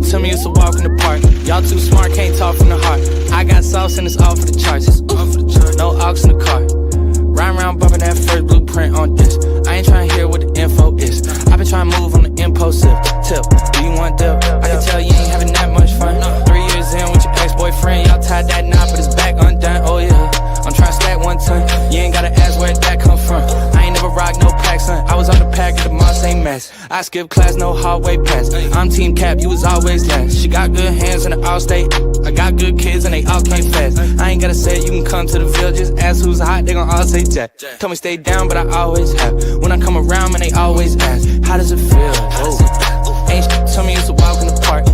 tell me it's a walk in the park. Y'all too smart, can't talk from the heart. I got sauce and it's all for the charts. No aux in the car. Ride around bumping that first blueprint on this. I ain't trying to hear what the info is. I've been trying to move on the impulsive tip. Do you want dip? I can tell you ain't having that much fun. 3 years in with your ex-boyfriend, y'all tied that knot, but it's back undone. Oh yeah, I'm trying to stack 1 ton. You ain't gotta ask where that come from. I ain't never rock no pack, son. I was on the pack at the Moss ain't mess. I skip class, no hallway pass. I'm team cap, you was always last. She got good hands in the all-state. I got good kids and they all came fast. I ain't gotta say it, you can come to the Ville. Just ask who's hot, they gon' all say Jack. Tell me stay down, but I always have. When I come around, man, they always ask, how does it feel? Oh. Ain't shit, tell me it's a walk in the park.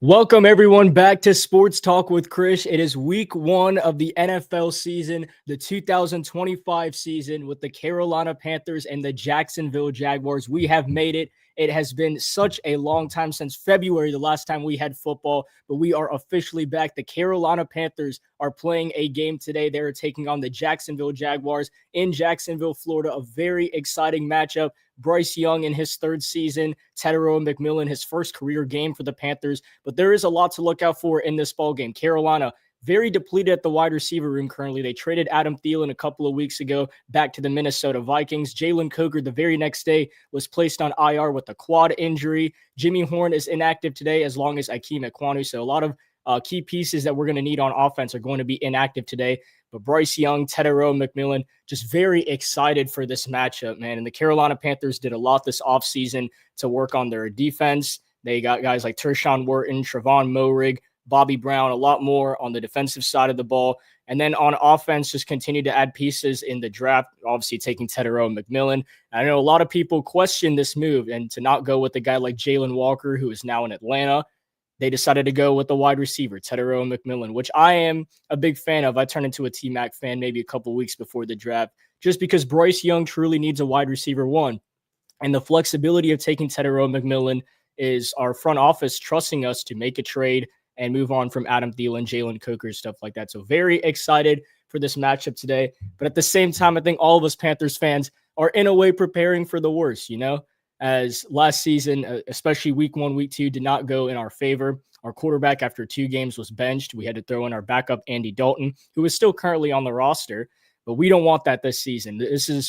Welcome, everyone, back to Sports Talk with Krish. It is week 1 of the NFL season, the 2025 season with the Carolina Panthers and the Jacksonville Jaguars. We have made it. It has been such a long time since February, the last time we had football, but we are officially back. The Carolina Panthers are playing a game today. They are taking on the Jacksonville Jaguars in Jacksonville, Florida. A very exciting matchup. Bryce Young in his 3rd season, Tetairoa McMillan, his first career game for the Panthers. But there is a lot to look out for in this ball game. Carolina, very depleted at the wide receiver room currently. They traded Adam Thielen a couple of weeks ago back to the Minnesota Vikings. Jalen Coker the very next day was placed on IR with a quad injury. Jimmy Horn is inactive today, as long as Ikem Ekwonu. So a lot of key pieces that we're going to need on offense are going to be inactive today. But Bryce Young, Tetairoa McMillan, just very excited for this matchup, man. And the Carolina Panthers did a lot this offseason to work on their defense. They got guys like Tershawn Wharton, Trevon Moehrig, Bobby Brown, a lot more on the defensive side of the ball. And then on offense, just continue to add pieces in the draft, obviously taking Tetairoa McMillan. I know a lot of people question this move and to not go with a guy like Jalen Walker, who is now in Atlanta. They decided to go with the wide receiver, Tetairoa McMillan, which I am a big fan of. I turned into a T-Mac fan maybe a couple weeks before the draft, just because Bryce Young truly needs a wide receiver 1. And the flexibility of taking Tetairoa McMillan is our front office trusting us to make a trade and move on from Adam Thielen, Jalen Coker, stuff like that. So very excited for this matchup today. But at the same time, I think all of us Panthers fans are in a way preparing for the worst, you know? As last season, especially week 1, week 2, did not go in our favor. Our quarterback after 2 games was benched. We had to throw in our backup, Andy Dalton, who is still currently on the roster. But we don't want that this season.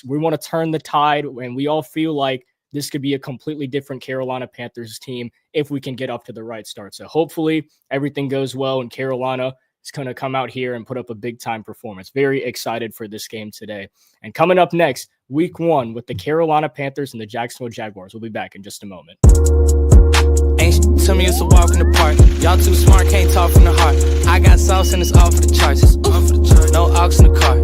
We want to turn the tide, and we all feel like this could be a completely different Carolina Panthers team if we can get off to the right start. So hopefully everything goes well, and Carolina is going to come out here and put up a big-time performance. Very excited for this game today. And coming up next, week 1 with the Carolina Panthers and the Jacksonville Jaguars. We'll be back in just a moment. Ain't shit, tell me it's a walk in the park. Y'all too smart, can't talk from the heart. I got sauce and it's all for the charts. No aux in the car.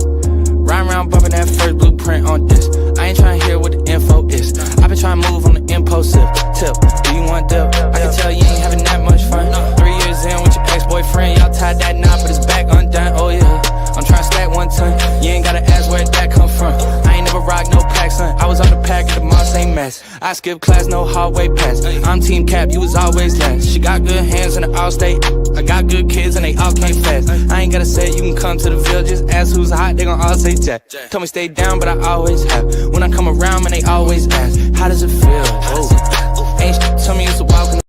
Ride around bumping that first blueprint on this. I ain't trying to hear what the info is. I've been trying to move on the impulsive tip. Do you want dip? I can tell you ain't having that much fun. 3 years in with your ex-boyfriend, y'all tied that knot, but it's back undone. Oh yeah, I'm trying to stack 1 ton. You ain't gotta ask where that come from. I ain't never rock no pack, son. I was on the pack at the Moss ain't mess. I skip class, no hallway pass. I'm team cap, you was always last. She got good hands in the all-state. I got good kids and they all came fast. I ain't gotta say it, you can come to the Ville. Just ask who's hot, they gon' all say Jack. Tell me stay down, but I always have. When I come around, man, they always ask, how does it feel? Oh. Ain't shit, tell me it's a walk in the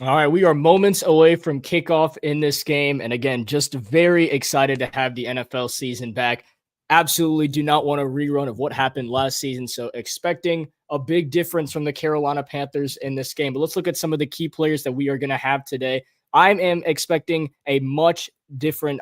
All right, we are moments away from kickoff in this game. And again, just very excited to have the NFL season back. Absolutely do not want a rerun of what happened last season. So expecting a big difference from the Carolina Panthers in this game. But let's look at some of the key players that we are going to have today. I am expecting a much different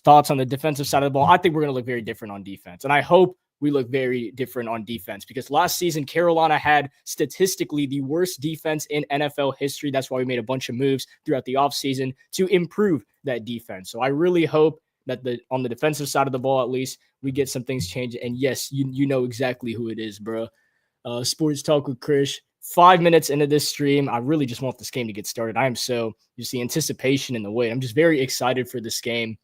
thoughts on the defensive side of the ball. I think we're going to look very different on defense. And I hope we look very different on defense because last season, Carolina had statistically the worst defense in NFL history. That's why we made a bunch of moves throughout the offseason to improve that defense. So I really hope that on the defensive side of the ball, at least, we get some things changed. And yes, you know exactly who it is, bro. Sports Talk with Krish, 5 minutes into this stream. I really just want this game to get started. I am so just the anticipation and the wait. I'm just very excited for this game.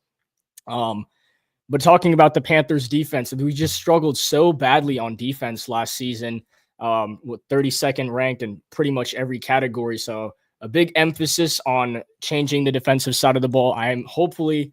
But talking about the Panthers defense, we just struggled so badly on defense last season, with 32nd ranked in pretty much every category. So a big emphasis on changing the defensive side of the ball. I am hopefully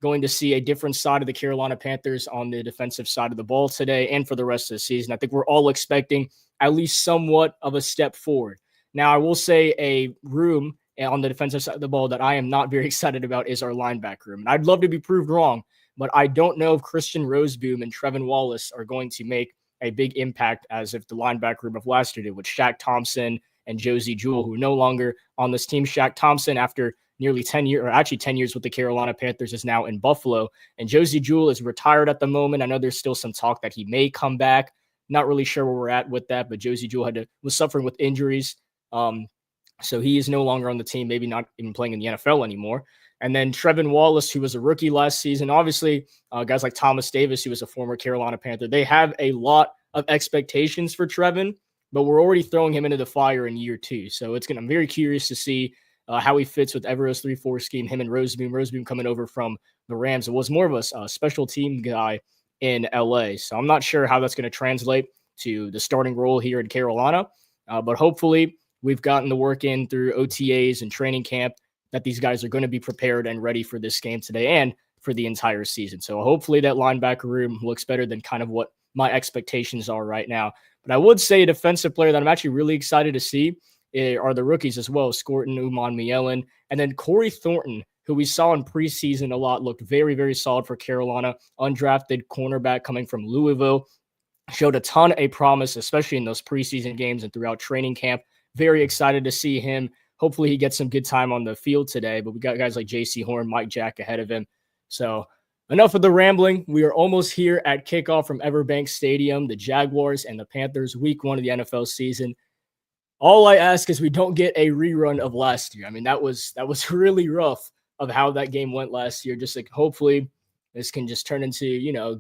going to see a different side of the Carolina Panthers on the defensive side of the ball today and for the rest of the season. I think we're all expecting at least somewhat of a step forward. Now, I will say a room on the defensive side of the ball that I am not very excited about is our linebacker room. And I'd love to be proved wrong, but I don't know if Christian Roseboom and Trevin Wallace are going to make a big impact as if the linebacker room of last year did with Shaq Thompson and Josie Jewell, who are no longer on this team. Shaq Thompson, after nearly 10 years, or actually 10 years with the Carolina Panthers, is now in Buffalo. And Josie Jewell is retired at the moment. I know there's still some talk that he may come back. Not really sure where we're at with that, but Josie Jewell was suffering with injuries. So he is no longer on the team, maybe not even playing in the NFL anymore. And then Trevin Wallace, who was a rookie last season. Obviously, guys like Thomas Davis, who was a former Carolina Panther, they have a lot of expectations for Trevin, but we're already throwing him into the fire in year 2. So I'm very curious to see how he fits with Evero's 3-4 scheme, him and Roseboom coming over from the Rams. It was more of a special team guy in LA. So I'm not sure how that's going to translate to the starting role here in Carolina. But hopefully we've gotten the work in through OTAs and training camp that these guys are going to be prepared and ready for this game today and for the entire season. So hopefully that linebacker room looks better than kind of what my expectations are right now. But I would say a defensive player that I'm actually really excited to see are the rookies as well, Scorton, Uman Mielen, and then Corey Thornton, who we saw in preseason a lot, looked very, very solid for Carolina. Undrafted cornerback coming from Louisville, showed a ton of promise, especially in those preseason games and throughout training camp. Very excited to see him. Hopefully he gets some good time on the field today, but we got guys like J.C. Horn, Mike Jack ahead of him. So enough of the rambling. We are almost here at kickoff from Everbank Stadium, the Jaguars and the Panthers, week 1 of the NFL season. All I ask is we don't get a rerun of last year. I mean, that was really rough of how that game went last year. Just like hopefully this can just turn into, a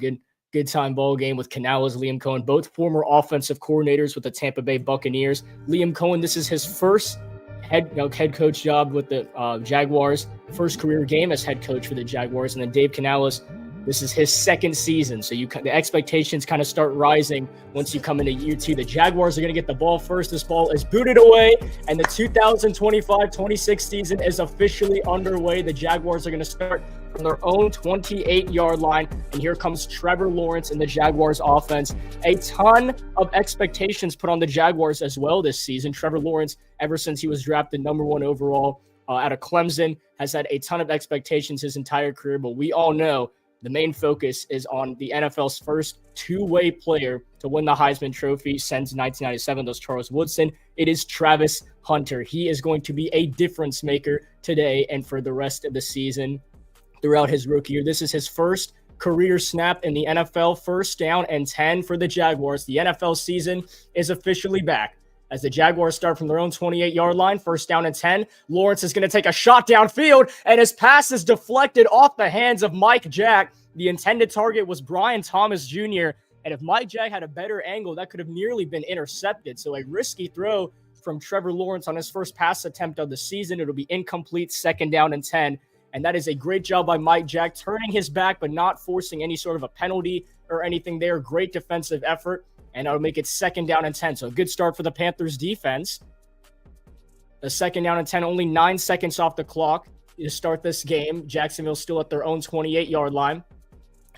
good time ball game with Canales, Liam Cohen, both former offensive coordinators with the Tampa Bay Buccaneers. Liam Cohen, this is his first head coach job with the Jaguars, first career game as head coach for the Jaguars. And then Dave Canales, this is his second season. So the expectations kind of start rising once you come into year 2. The Jaguars are going to get the ball first. This ball is booted away, and the 2025-26 season is officially underway. The Jaguars are going to start from their own 28-yard line, and here comes Trevor Lawrence in the Jaguars offense. A ton of expectations put on the Jaguars as well this season. Trevor Lawrence, ever since he was drafted number 1 overall out of Clemson, has had a ton of expectations his entire career, but we all know the main focus is on the NFL's first two-way player to win the Heisman Trophy since 1997. Those Charles Woodson. It is Travis Hunter. He is going to be a difference maker today and for the rest of the season throughout his rookie year. This is his first career snap in the NFL. First down and 10 for the Jaguars. The NFL season is officially back. As the Jaguars start from their own 28-yard line, first down and 10, Lawrence is going to take a shot downfield, and his pass is deflected off the hands of Mike Jack. The intended target was Brian Thomas Jr., and if Mike Jack had a better angle, that could have nearly been intercepted. So a risky throw from Trevor Lawrence on his first pass attempt of the season. It'll be incomplete, second down and 10, and that is a great job by Mike Jack, turning his back but not forcing any sort of a penalty or anything there. Great defensive effort. And that'll make it second down and 10. So a good start for the Panthers defense. The second down and 10, only 9 seconds off the clock to start this game. Jacksonville still at their own 28-yard line.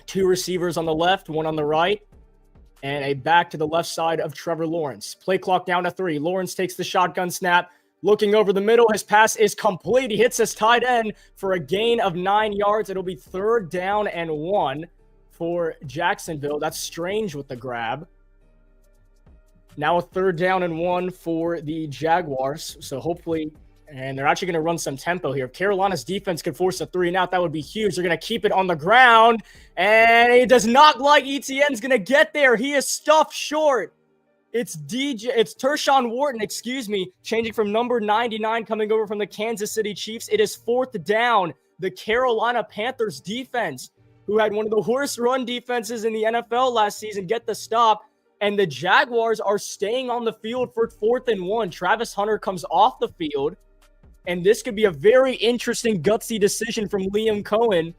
2 receivers on the left, 1 on the right, and a back to the left side of Trevor Lawrence. Play clock down to 3. Lawrence takes the shotgun snap. Looking over the middle, his pass is complete. He hits his tight end for a gain of 9 yards. It'll be third down and 1 for Jacksonville. That's strange with the grab. Now a third down and 1 for the Jaguars. So hopefully, and they're actually going to run some tempo here. If Carolina's defense could force a 3 and out, that would be huge. They're going to keep it on the ground. And it does not look like ETN's going to get there. He is stuffed short. It's Tershawn Wharton, changing from number 99, coming over from the Kansas City Chiefs. It is fourth down. The Carolina Panthers defense, who had one of the worst run defenses in the NFL last season, get the stop. and the Jaguars are staying on the field for 4th and 1. Travis Hunter comes off the field, and this could be a very interesting, gutsy decision from Liam Cohen.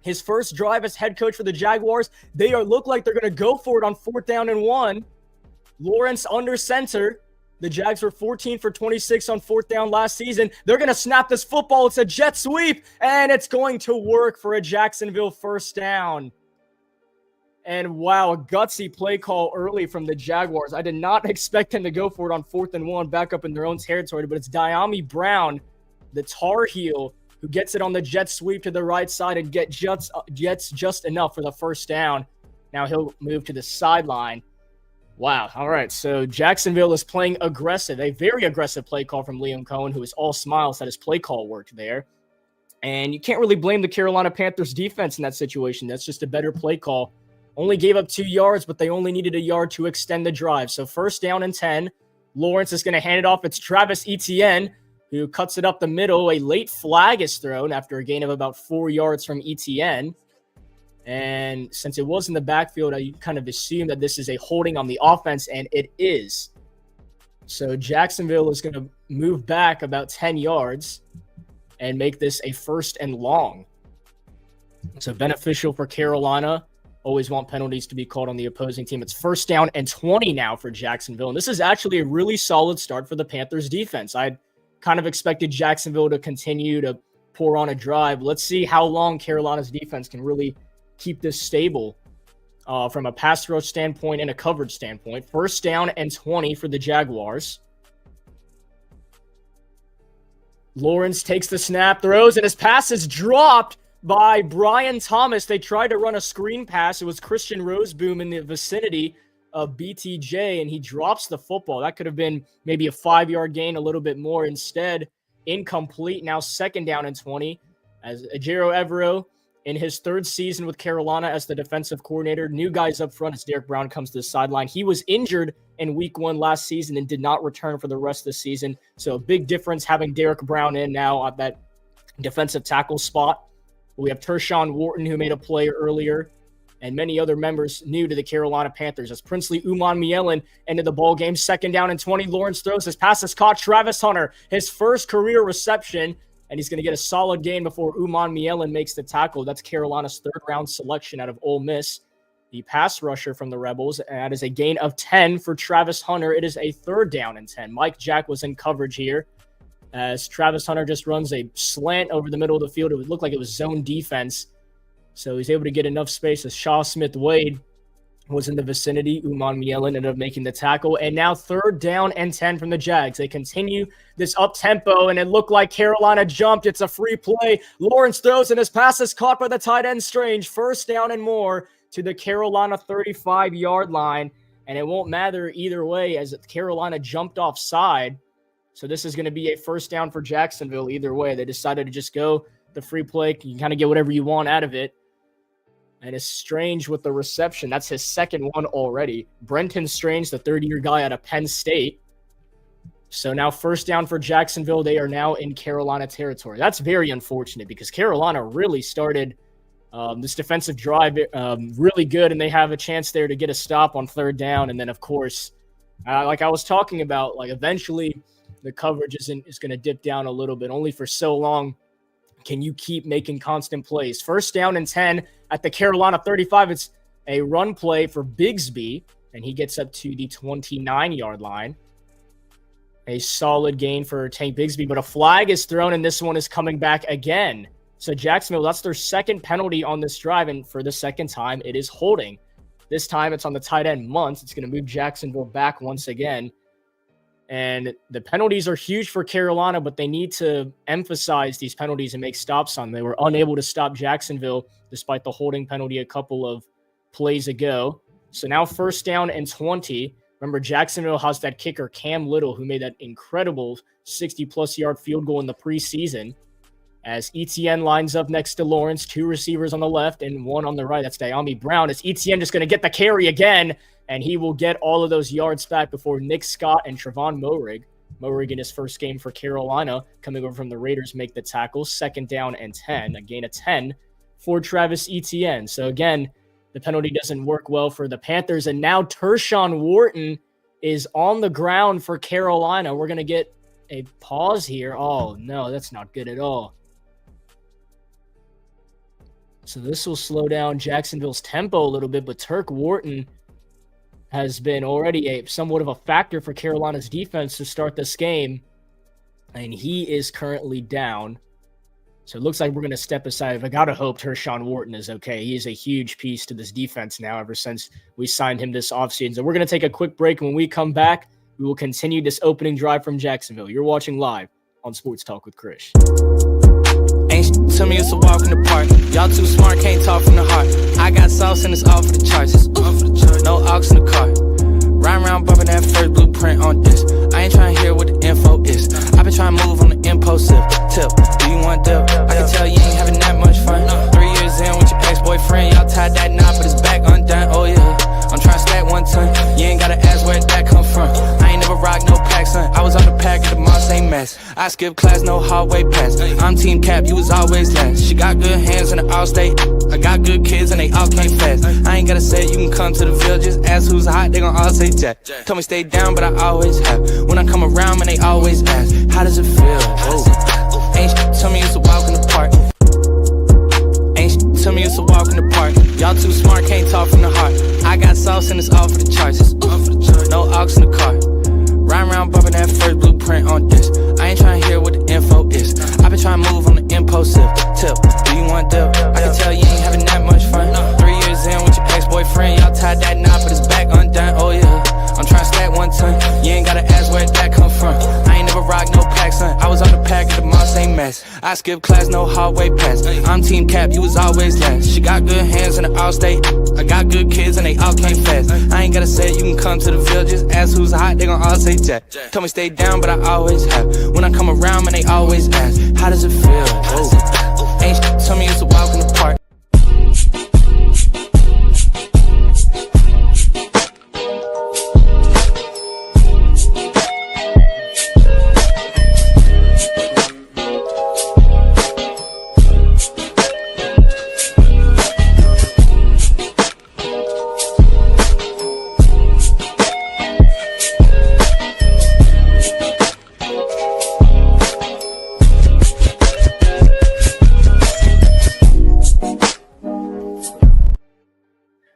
His first drive as head coach for the Jaguars, they look like they're going to go for it on 4th down and 1. Lawrence under center. The Jags were 14 for 26 on 4th down last season. They're going to snap this football. It's a jet sweep, and it's going to work for a Jacksonville first down. And wow, a gutsy play call early from the Jaguars. I did not expect them to go for it on 4th and 1 back up in their own territory, but it's Diami Brown, the Tar Heel, who gets it on the jet sweep to the right side and gets just enough for the first down. Now he'll move to the sideline. Wow. All right. So Jacksonville is playing aggressive, a very aggressive play call from Liam Cohen, who is all smiles that his play call worked there. And you can't really blame the Carolina Panthers defense in that situation. That's just a better play call. Only gave up 2 yards, but they only needed a yard to extend the drive. So 1st down and 10. Lawrence is going to hand it off. It's Travis Etienne, who cuts it up the middle. A late flag is thrown after a gain of about 4 yards from Etienne. And since it was in the backfield, I kind of assume that this is a holding on the offense, and it is. So Jacksonville is going to move back about 10 yards and make this a 1st and long. So beneficial for Carolina. Always want penalties to be called on the opposing team. It's 1st down and 20 now for Jacksonville. And this is actually a really solid start for the Panthers defense. I kind of expected Jacksonville to continue to pour on a drive. Let's see how long Carolina's defense can really keep this stable from a pass rush standpoint and a coverage standpoint. 1st down and 20 for the Jaguars. Lawrence takes the snap, throws, and his pass is dropped by Brian Thomas. They tried to run a screen pass. It was Christian Roseboom in the vicinity of BTJ, and he drops the football. That could have been maybe a 5-yard gain, a little bit more. Instead, incomplete. Now 2nd down and 20 as Ejiro Evero in his 3rd season with Carolina as the defensive coordinator. New guys up front as Derek Brown comes to the sideline. He was injured in week 1 last season and did not return for the rest of the season. So a big difference having Derek Brown in now at that defensive tackle spot. We have Tershawn Wharton, who made a play earlier, and many other members new to the Carolina Panthers as Princely Umanmielen ended the ball game. 2nd down and 20. Lawrence throws. His pass is caught. Travis Hunter, his first career reception, and he's going to get a solid gain before Umanmielen makes the tackle. That's Carolina's 3rd-round selection out of Ole Miss, the pass rusher from the Rebels. And that is a gain of 10 for Travis Hunter. It is a 3rd down and 10. Mike Jack was in coverage here as Travis Hunter just runs a slant over the middle of the field. It would look like it was zone defense. So he's able to get enough space as Shaw Smith-Wade was in the vicinity. Umanmielen ended up making the tackle. And now 3rd down and 10 from the Jags. They continue this up-tempo, and it looked like Carolina jumped. It's a free play. Lawrence throws, and his pass is caught by the tight end Strange. 1st down and more to the Carolina 35-yard line. And it won't matter either way as Carolina jumped offside. So this is going to be a 1st down for Jacksonville either way. They decided to just go the free play. You can kind of get whatever you want out of it. And it's Strange with the reception. That's his 2nd one already. Brenton Strange, the 3rd-year guy out of Penn State. So now 1st down for Jacksonville. They are now in Carolina territory. That's very unfortunate because Carolina really started this defensive drive really good, and they have a chance there to get a stop on 3rd down. And then, of course, like I was talking about, like eventually the coverage is going to dip down a little bit. Only for so long can you keep making constant plays. 1st down and 10 at the Carolina 35. It's a run play for Bigsby, and he gets up to the 29-yard line. A solid gain for Tank Bigsby, but a flag is thrown, and this one is coming back again. So Jacksonville, that's their 2nd penalty on this drive, and for the 2nd time, it is holding. This time, it's on the tight end Muntz. It's going to move Jacksonville back once again. And the penalties are huge for Carolina, but they need to emphasize these penalties and make stops on them. They were unable to stop Jacksonville despite the holding penalty a couple of plays ago. So now 1st down and 20. Remember, Jacksonville has that kicker, Cam Little, who made that incredible 60-plus yard field goal in the preseason. As Etienne lines up next to Lawrence, 2 receivers on the left and 1 on the right. That's Diami Brown. As Etienne just going to get the carry again, and he will get all of those yards back before Nick Scott and Trevon Moehrig. Moehrig in his first game for Carolina, coming over from the Raiders, make the tackle. 2nd down and 10, a gain of 10 for Travis Etienne. So again, the penalty doesn't work well for the Panthers. And now Tershawn Wharton is on the ground for Carolina. We're going to get a pause here. Oh, no, that's not good at all. So this will slow down Jacksonville's tempo a little bit, but Turk Wharton has been already somewhat of a factor for Carolina's defense to start this game, and he is currently down. So it looks like we're going to step aside. I got to hope Tershawn Wharton is okay. He is a huge piece to this defense now ever since we signed him this offseason. So we're going to take a quick break. When we come back, we will continue this opening drive from Jacksonville. You're watching live on Sports Talk with Krish. Ain't to me, it's a walk in the park. Y'all too smart, can't talk from the heart. I got sauce and it's all for the charts. No aux in the car. Ride around bumping that first blueprint on this. I ain't trying to hear what the info is. I been trying to move on the impulsive tip. Do you want dip? I can tell you ain't having that much fun. 3 years in with your ex-boyfriend, y'all tied that knot, but it's back undone. Oh yeah, I'm trying to stack 1 ton. You ain't gotta ask where that come from. I ain't never rock no pack, son. I was on the pack at the mall, same mess. I skip class, no hallway pass. I'm team cap, you was always last. She got good hands in the all-state. I got good kids and they all came fast. I ain't gotta say it, you can come to the Ville. Just ask who's hot, they gon' all say Jack. Told me stay down, but I always have. When I come around, man, they always ask, how does it feel? Whoa. Ain't to me, it's a walk in the park. Ain't to me, it's a walk in the park. Y'all too smart, can't talk from the heart. I got sauce and it's all for the charts. No aux in the car. Ride around bumping that first blueprint on this. I ain't trying to hear what the info is. I been trying to move on the impulsive tip. Do you want dip? I can tell you ain't having that much fun. 3 years in with your ex-boyfriend, y'all tied that knot, but it's back undone. Oh yeah, I'm trying to stack 1 ton. You ain't gotta ask where that come from. I ain't never rock no pack, son. I was on the pack at the mall, same mess. I skip class, no hallway pass. I'm team cap, you was always last. She got good hands in the all-state. I got good kids and they all came fast. I ain't gotta say it, you can come to the Ville. Just ask who's hot, they gon' all say Jack. Told me stay down, but I always have. When I come around, man, they always ask, how does it feel? Whoa. Ain't to me, it's a walk in the park.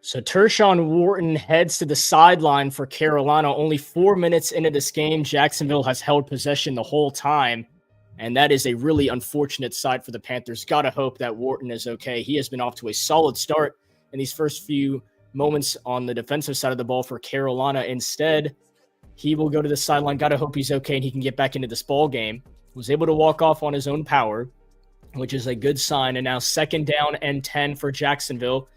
So Tershawn Wharton heads to the sideline for Carolina. Only 4 minutes into this game, Jacksonville has held possession the whole time, and that is a really unfortunate sight for the Panthers. Gotta hope that Wharton is okay. He has been off to a solid start in these first few moments on the defensive side of the ball for Carolina. Instead, he will go to the sideline. Gotta hope he's okay and he can get back into this ball game. Was able to walk off on his own power, which is a good sign. And now 2nd down and 10 for Jacksonville,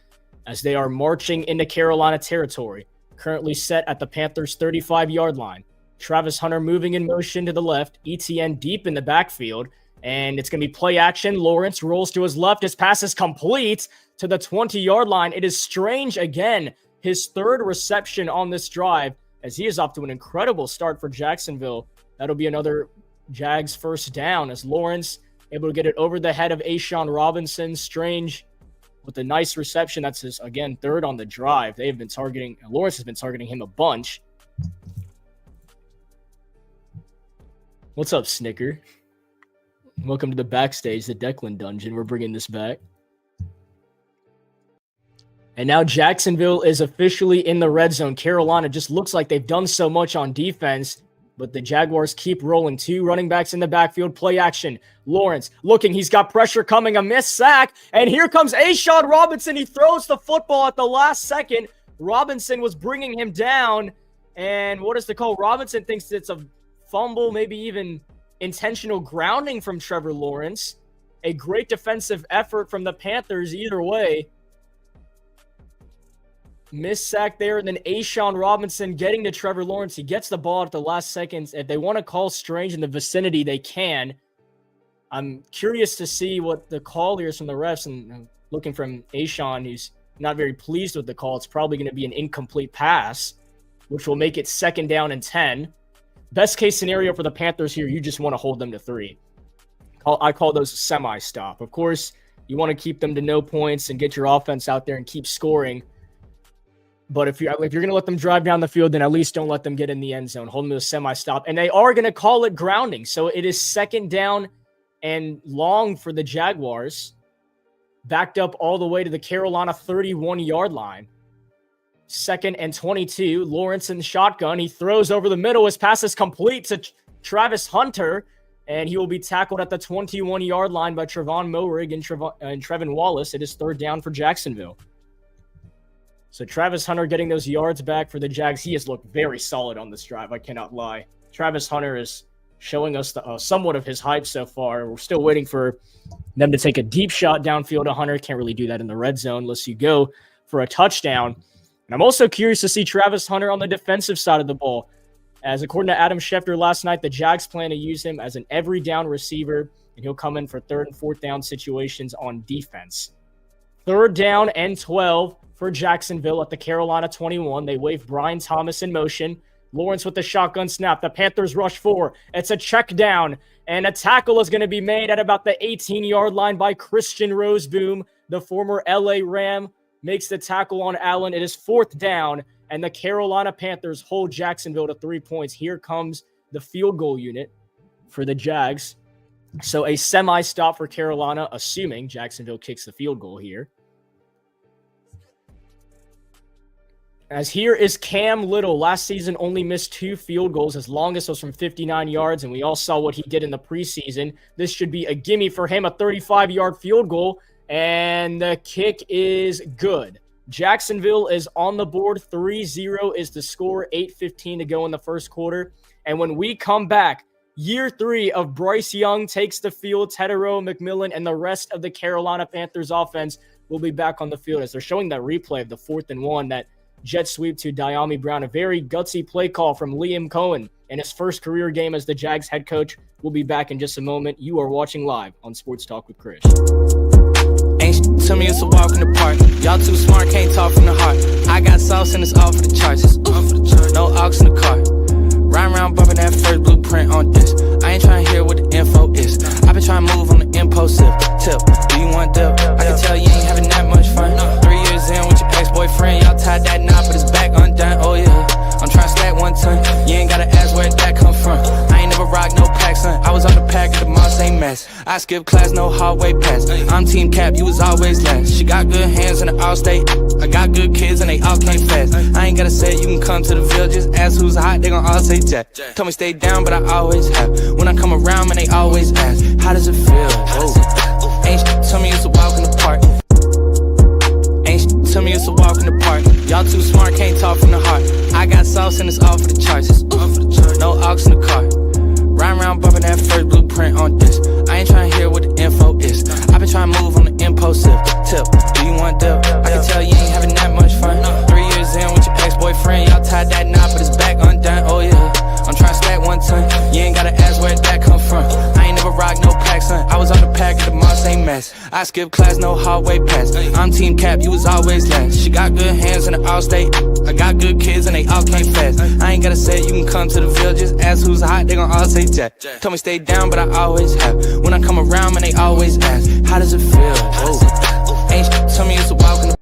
as they are marching into Carolina territory, currently set at the Panthers' 35-yard line. Travis Hunter moving in motion to the left, ETN deep in the backfield, and it's going to be play action. Lawrence rolls to his left. His pass is complete to the 20-yard line. It is Strange again, his 3rd reception on this drive, as he is off to an incredible start for Jacksonville. That'll be another Jags 1st down, as Lawrence able to get it over the head of A'Shawn Robinson. Strange with a nice reception. That's his, again, 3rd on the drive. They have been targeting, Lawrence has been targeting him a bunch. What's up, Snicker? Welcome to the backstage, the Declan Dungeon. We're bringing this back. And now Jacksonville is officially in the red zone. Carolina just looks like they've done so much on defense, but the Jaguars keep rolling. 2 running backs in the backfield, play action. Lawrence looking, he's got pressure coming, a missed sack, and here comes A'Shawn Robinson. He throws the football at the last second. Robinson was bringing him down, and what is the call? Robinson thinks it's a fumble, maybe even intentional grounding from Trevor Lawrence. A great defensive effort from the Panthers either way. Missed sack there, and then A'Shawn Robinson getting to Trevor Lawrence. He gets the ball at the last seconds. If they want to call Strange in the vicinity, they can. I'm curious to see what the call here is from the refs, and looking from A'Shawn, who's not very pleased with the call. It's probably going to be an incomplete pass, which will make it 2nd down and 10. Best case scenario for the Panthers here, you just want to hold them to 3. I call those a semi-stop. Of course, you want to keep them to no points and get your offense out there and keep scoring. But if you're going to let them drive down the field, then at least don't let them get in the end zone. Hold them to a semi-stop. And they are going to call it grounding. So it is second down and long for the Jaguars. Backed up all the way to the Carolina 31-yard line. Second and 22. Lawrence in the shotgun. He throws over the middle. His pass is complete to Travis Hunter. And he will be tackled at the 21-yard line by Trevon Moehrig and Trevin Wallace. It is third down for Jacksonville. So Travis Hunter getting those yards back for the Jags. He has looked very solid on this drive. I cannot lie. Travis Hunter is showing us somewhat of his hype so far. We're still waiting for them to take a deep shot downfield to Hunter. Can't really do that in the red zone unless you go for a touchdown. And I'm also curious to see Travis Hunter on the defensive side of the ball. As according to Adam Schefter last night, the Jags plan to use him as an every down receiver, and he'll come in for third and fourth down situations on defense. Third down and 12 for Jacksonville at the Carolina 21. They wave Brian Thomas in motion. Lawrence with the shotgun snap. The Panthers rush 4. It's a check down, and a tackle is going to be made at about the 18-yard line by Christian Roseboom. The former LA Ram makes the tackle on Allen. It is fourth down, and the Carolina Panthers hold Jacksonville to 3 points. Here comes the field goal unit for the Jags. So a semi-stop for Carolina, assuming Jacksonville kicks the field goal here. As here is Cam Little. Last season only missed 2 field goals. His longest was from 59 yards, and we all saw what he did in the preseason. This should be a gimme for him, a 35-yard field goal, and the kick is good. Jacksonville is on the board. 3-0 is the score, 8:15 to go in the first quarter. And when we come back, year 3 of Bryce Young takes the field. Tedero, McMillan, and the rest of the Carolina Panthers offense will be back on the field as they're showing that replay of the 4th and 1, that jet sweep to Diami Brown. A very gutsy play call from Liam Cohen in his first career game as the Jags head coach. We'll be back in just a moment. You are watching live on Sports Talk with Chris. Ain't shit to me, it's a walk in the park. Y'all too smart, can't talk from the heart. I got sauce and it's all for the charts. No aux in the car. Ride around bumping that first blueprint on this. I ain't trying to hear what the info is. I been trying to move on the impulsive tip. Do you want dip? I can tell you ain't having that much fun. 3 years in with your ex-boyfriend, y'all tied that knot, but it's back undone. Oh yeah, I'm trying to stack 1 ton. You ain't gotta ask where that come from. I ain't never rock no pack, son. I was on the pack at the mall, same mess. I skip class, no hallway pass. I'm team cap, you was always last. She got good hands in the all-state. I got good kids and they all came fast. I ain't gotta say you can come to the Ville. Just ask who's hot, they gon' all say Jack. Told me stay down, but I always have. When I come around, man, they always ask, how does it feel? Oh. Ain't shit to me, it's a walk in the park. Ain't shit to me, it's a walk in the park. Y'all too smart, can't talk from the heart. I got sauce and it's all for the charts. No aux in the car. Ride around bumping that first blueprint on this. I ain't trying to hear what the info is. I been trying to move on the impulsive tip. Do you want dip? I can tell you ain't having that much fun. 3 years in with your ex-boyfriend, y'all tied that knot, but it's back undone. Oh yeah, I'm trying to stack 1 ton. You ain't gotta ask where that come from. I ain't never rock no pack, son. I was on the pack at the mall, same mess. I skip class, no hallway pass. I'm team cap, you was always last. She got good hands in the all-state. I got good kids and they all came fast. I ain't gotta say you can come to the Ville. Just ask who's hot, they gon' all say Jack. Told me stay down, but I always have. When I come around, man, they always ask, how does it feel? Oh. Ain't shit to me, it's a walk in the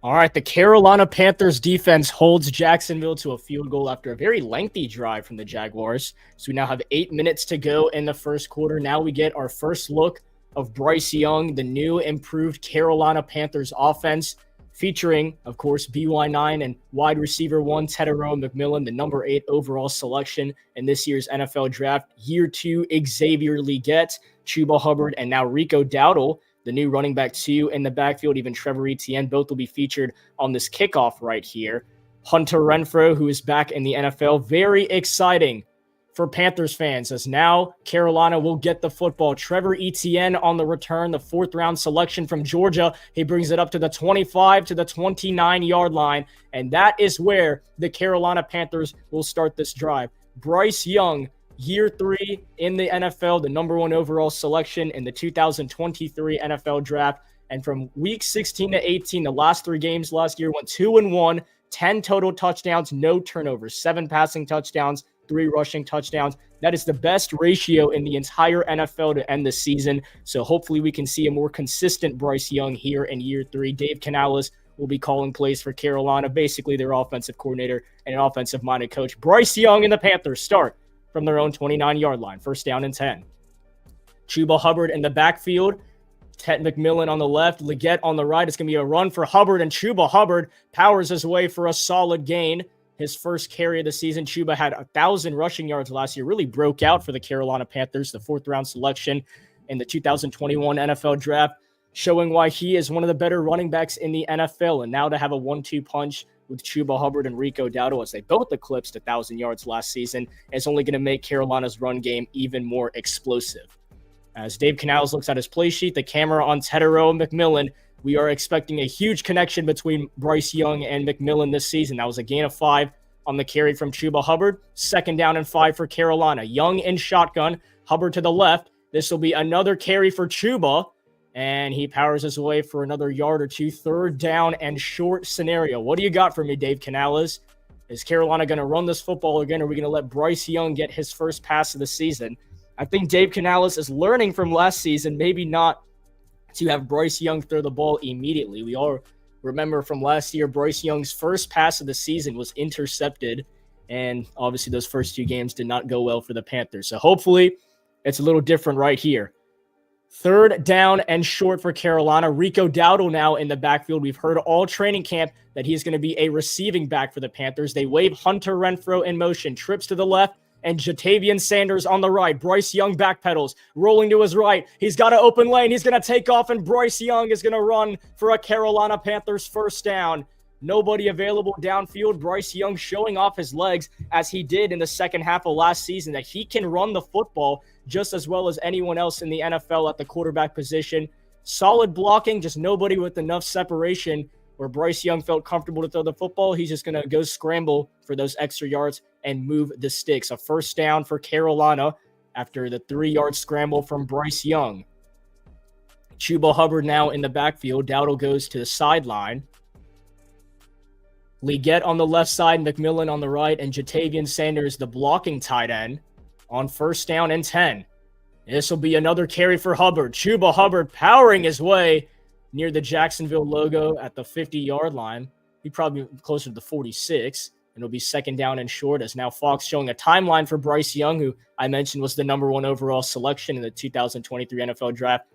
All right, the Carolina Panthers defense holds Jacksonville to a field goal after a very lengthy drive from the Jaguars. So we now have 8 minutes to go in the first quarter. Now we get our first look of Bryce Young, the new improved Carolina Panthers offense, featuring, of course, BY9 and wide receiver 1, Tedero McMillan, the number 8 overall selection in this year's NFL draft. Year 2, Xavier Legette, Chuba Hubbard, and now Rico Dowdle, the new running back 2 in the backfield. Even Trevor Etienne, both will be featured on this kickoff right here. Hunter Renfrow, who is back in the NFL. Very exciting for Panthers fans, as now Carolina will get the football. Trevor Etienne on the return, the 4th-round selection from Georgia. He brings it up to the 25 to the 29-yard line, and that is where the Carolina Panthers will start this drive. Bryce Young, year 3 in the NFL, the number 1 overall selection in the 2023 NFL draft. And from week 16 to 18, the last 3 games last year, went 2-1, 10 total touchdowns, no turnovers, 7 passing touchdowns, 3 rushing touchdowns. That is the best ratio in the entire NFL to end the season. So hopefully we can see a more consistent Bryce Young here in year 3. Dave Canales will be calling plays for Carolina, basically their offensive coordinator and an offensive-minded coach. Bryce Young and the Panthers start from their own 29-yard line, 1st down and 10. Chuba Hubbard in the backfield. Ted McMillan on the left, Leggett on the right. It's going to be a run for Hubbard, and Chuba Hubbard powers his way for a solid gain. His first carry of the season. Chuba had 1,000 rushing yards last year, really broke out for the Carolina Panthers, the 4th-round selection in the 2021 NFL draft, showing why he is one of the better running backs in the NFL. And now to have a 1-2 punch with Chuba Hubbard and Rico Dowdle, as they both eclipsed 1,000 yards last season, is only going to make Carolina's run game even more explosive. As Dave Canales looks at his play sheet, the camera on Tetero and McMillan, we are expecting a huge connection between Bryce Young and McMillan this season. That was a gain of 5 on the carry from Chuba Hubbard. 2nd down and 5 for Carolina. Young in shotgun, Hubbard to the left. This will be another carry for Chuba, and he powers his way for another yard or 2. 3rd down and short scenario. What do you got for me, Dave Canales? Is Carolina going to run this football again, or are we going to let Bryce Young get his first pass of the season? I think Dave Canales is learning from last season, maybe not to have Bryce Young throw the ball immediately. We all remember from last year, Bryce Young's first pass of the season was intercepted, and obviously those first 2 games did not go well for the Panthers. So hopefully it's a little different right here. 3rd down and short for Carolina. Rico Dowdle now in the backfield. We've heard all training camp that he's going to be a receiving back for the Panthers. They wave Hunter Renfrow in motion, trips to the left, and Jatavian Sanders on the right. Bryce Young backpedals, rolling to his right. He's got an open lane. He's going to take off, and Bryce Young is going to run for a Carolina Panthers 1st down. Nobody available downfield. Bryce Young showing off his legs, as he did in the second half of last season, that he can run the football just as well as anyone else in the NFL at the quarterback position. Solid blocking, just nobody with enough separation where Bryce Young felt comfortable to throw the football. He's just going to go scramble for those extra yards and move the sticks. A 1st down for Carolina after the 3-yard scramble from Bryce Young. Chuba Hubbard now in the backfield. Dowdle goes to the sideline. Leggett on the left side, McMillan on the right, and Jatavian Sanders, the blocking tight end, on 1st down and 10. This will be another carry for Hubbard. Chuba Hubbard powering his way near the Jacksonville logo at the 50-yard line. He'd probably be closer to the 46. And it'll be 2nd down and short, as now Fox showing a timeline for Bryce Young, who I mentioned was the number 1 overall selection in the 2023 NFL draft.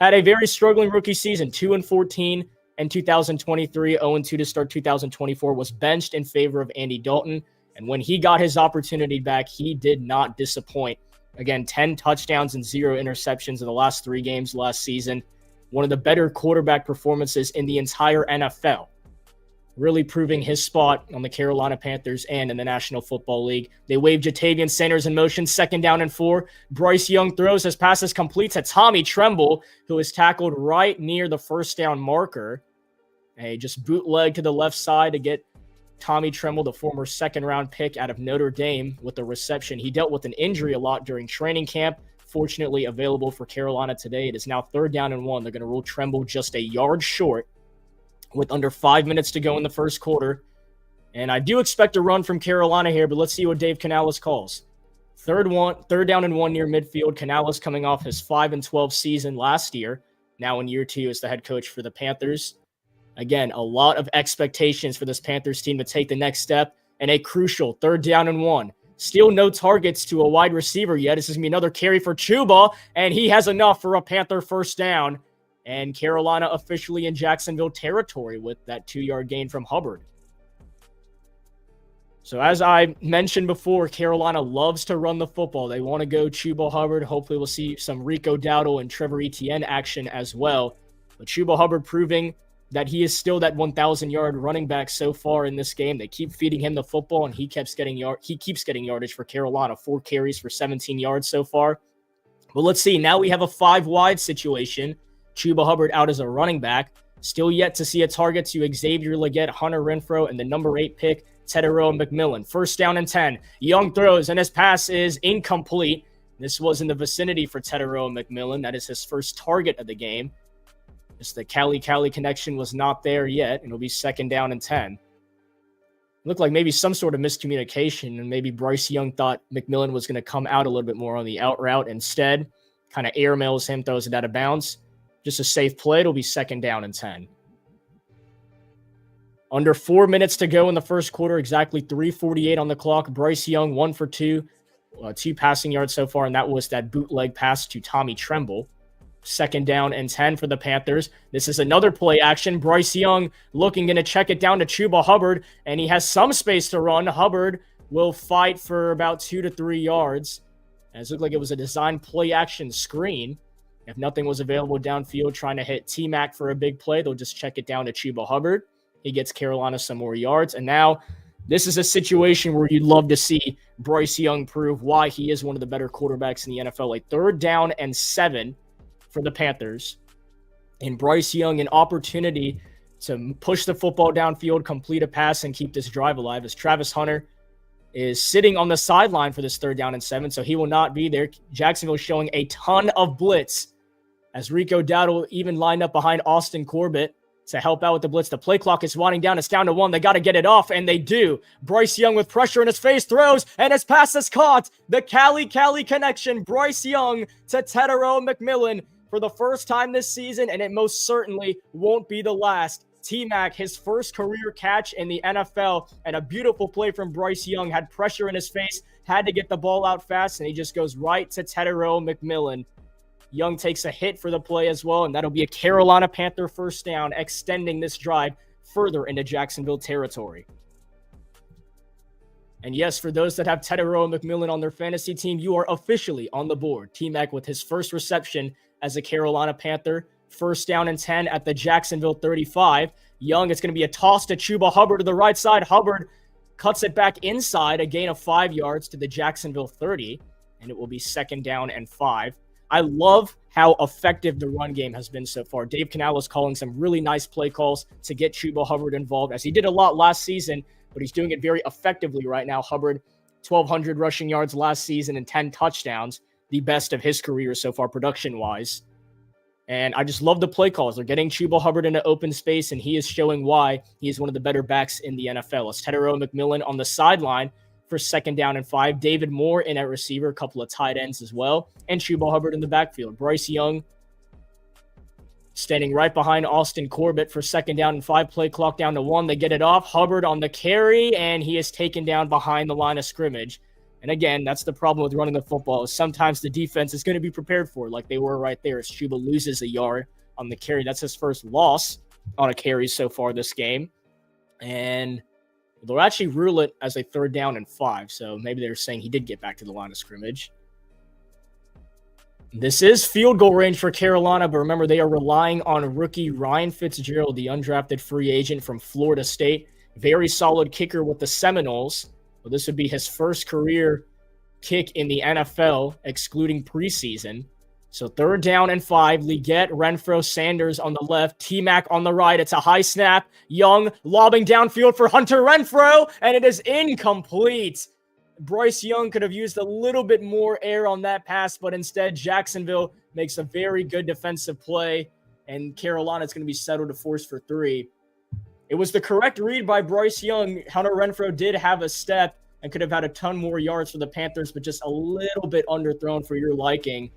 Had a very struggling rookie season, 2-14 in 2023, 0-2 to start 2024, was benched in favor of Andy Dalton. And when he got his opportunity back, he did not disappoint. Again, 10 touchdowns and 0 interceptions in the last 3 games last season. One of the better quarterback performances in the entire NFL. Really proving his spot on the Carolina Panthers and in the National Football League. They wave Jatavian Sanders in motion, 2nd down and 4. Bryce Young throws, his passes complete to Tommy Tremble, who is tackled right near the 1st down marker. Hey, just bootleg to the left side to get Tommy Tremble, the former 2nd-round pick out of Notre Dame, with the reception. He dealt with an injury a lot during training camp. Fortunately available for Carolina today. It is now 3rd down and 1. They're going to rule Tremble just a yard short with under 5 minutes to go in the 1st quarter. And I do expect a run from Carolina here, but let's see what Dave Canales calls. 3rd down and 1 near midfield. Canales coming off his 5-12 season last year. Now in year 2 as the head coach for the Panthers. Again, a lot of expectations for this Panthers team to take the next step, and a crucial 3rd down and 1. Still no targets to a wide receiver yet. This is going to be another carry for Chuba, and he has enough for a Panther 1st down. And Carolina officially in Jacksonville territory with that 2-yard gain from Hubbard. So as I mentioned before, Carolina loves to run the football. They want to go Chuba Hubbard. Hopefully we'll see some Rico Dowdle and Trevor Etienne action as well. But Chuba Hubbard proving that he is still that 1,000-yard running back so far in this game. They keep feeding him the football, and he keeps getting yardage for Carolina. 4 carries for 17 yards so far. But let's see. Now we have a 5-wide situation. Chuba Hubbard out as a running back. Still yet to see a target to Xavier Legette, Hunter Renfrow, and the number 8 pick, Tetairoa McMillan. First down and 10. Young throws, and his pass is incomplete. This was in the vicinity for Tetairoa McMillan. That is his first target of the game. Just the Cali connection was not there yet, and it'll be second down and 10. Looked like maybe some sort of miscommunication, and maybe Bryce Young thought McMillan was going to come out a little bit more on the out route. Instead, kind of airmails him, throws it out of bounds. Just a safe play. It'll be second down and 10. Under 4 minutes to go in the first quarter, exactly 3:48 on the clock. Bryce Young, 1 for 2, 2 passing yards so far, and that was that bootleg pass to Tommy Tremble. Second down and 10 for the Panthers. This is another play action. Bryce Young going to check it down to Chuba Hubbard, and he has some space to run. Hubbard will fight for about 2 to 3 yards. And it looked like it was a design play action screen. If nothing was available downfield trying to hit T-Mac for a big play, they'll just check it down to Chuba Hubbard. He gets Carolina some more yards. And now this is a situation where you'd love to see Bryce Young prove why he is one of the better quarterbacks in the NFL. A third down and 7 for the Panthers. And Bryce Young, an opportunity to push the football downfield, complete a pass, and keep this drive alive as Travis Hunter is sitting on the sideline for this third down and 7, so he will not be there. Jacksonville showing a ton of blitz as Rico Dowdle even lined up behind Austin Corbett to help out with the blitz. The play clock is winding down. It's down to 1. They got to get it off, and they do. Bryce Young with pressure in his face throws, and his pass is caught. The Cali connection. Bryce Young to Tetairoa McMillan for the first time this season, and it most certainly won't be the last. T-Mac, his first career catch in the NFL, and a beautiful play from Bryce Young. Had pressure in his face, had to get the ball out fast, and he just goes right to Tetairoa McMillan. Young takes a hit for the play as well, and that'll be a Carolina Panther first down, extending this drive further into Jacksonville territory. And yes, for those that have Tetairoa McMillan on their fantasy team, you are officially on the board. T-Mac with his first reception as a Carolina Panther. First down and 10 at the Jacksonville 35. Young, it's going to be a toss to Chuba Hubbard to the right side. Hubbard cuts it back inside, a gain of 5 yards to the Jacksonville 30, and it will be second down and 5. I love how effective the run game has been so far. Dave Canales calling some really nice play calls to get Chuba Hubbard involved, as he did a lot last season, but he's doing it very effectively right now. Hubbard, 1,200 rushing yards last season and 10 touchdowns, the best of his career so far production-wise. And I just love the play calls. They're getting Chuba Hubbard into open space, and he is showing why he is one of the better backs in the NFL. It's Tetairoa McMillan on the sideline for second down and 5. David Moore in at receiver, a couple of tight ends as well, and Chuba Hubbard in the backfield. Bryce Young standing right behind Austin Corbett for second down and 5. Play clock down to 1. They get it off. Hubbard on the carry, and he is taken down behind the line of scrimmage. And again, that's the problem with running the football, is sometimes the defense is going to be prepared for, like they were right there as Chuba loses a yard on the carry. That's his first loss on a carry so far this game. And they'll actually rule it as a third down and 5. So maybe they're saying he did get back to the line of scrimmage. This is field goal range for Carolina, but remember, they are relying on rookie Ryan Fitzgerald, the undrafted free agent from Florida State. Very solid kicker with the Seminoles. Well, this would be his first career kick in the NFL, excluding preseason. So third down and 5. Legette, Renfrow, Sanders on the left. T-Mac on the right. It's a high snap. Young lobbing downfield for Hunter Renfrow, and it is incomplete. Bryce Young could have used a little bit more air on that pass, but instead Jacksonville makes a very good defensive play, and Carolina's going to be settled to force for 3. It was the correct read by Bryce Young. Hunter Renfrow did have a step and could have had a ton more yards for the Panthers, but just a little bit underthrown for your liking.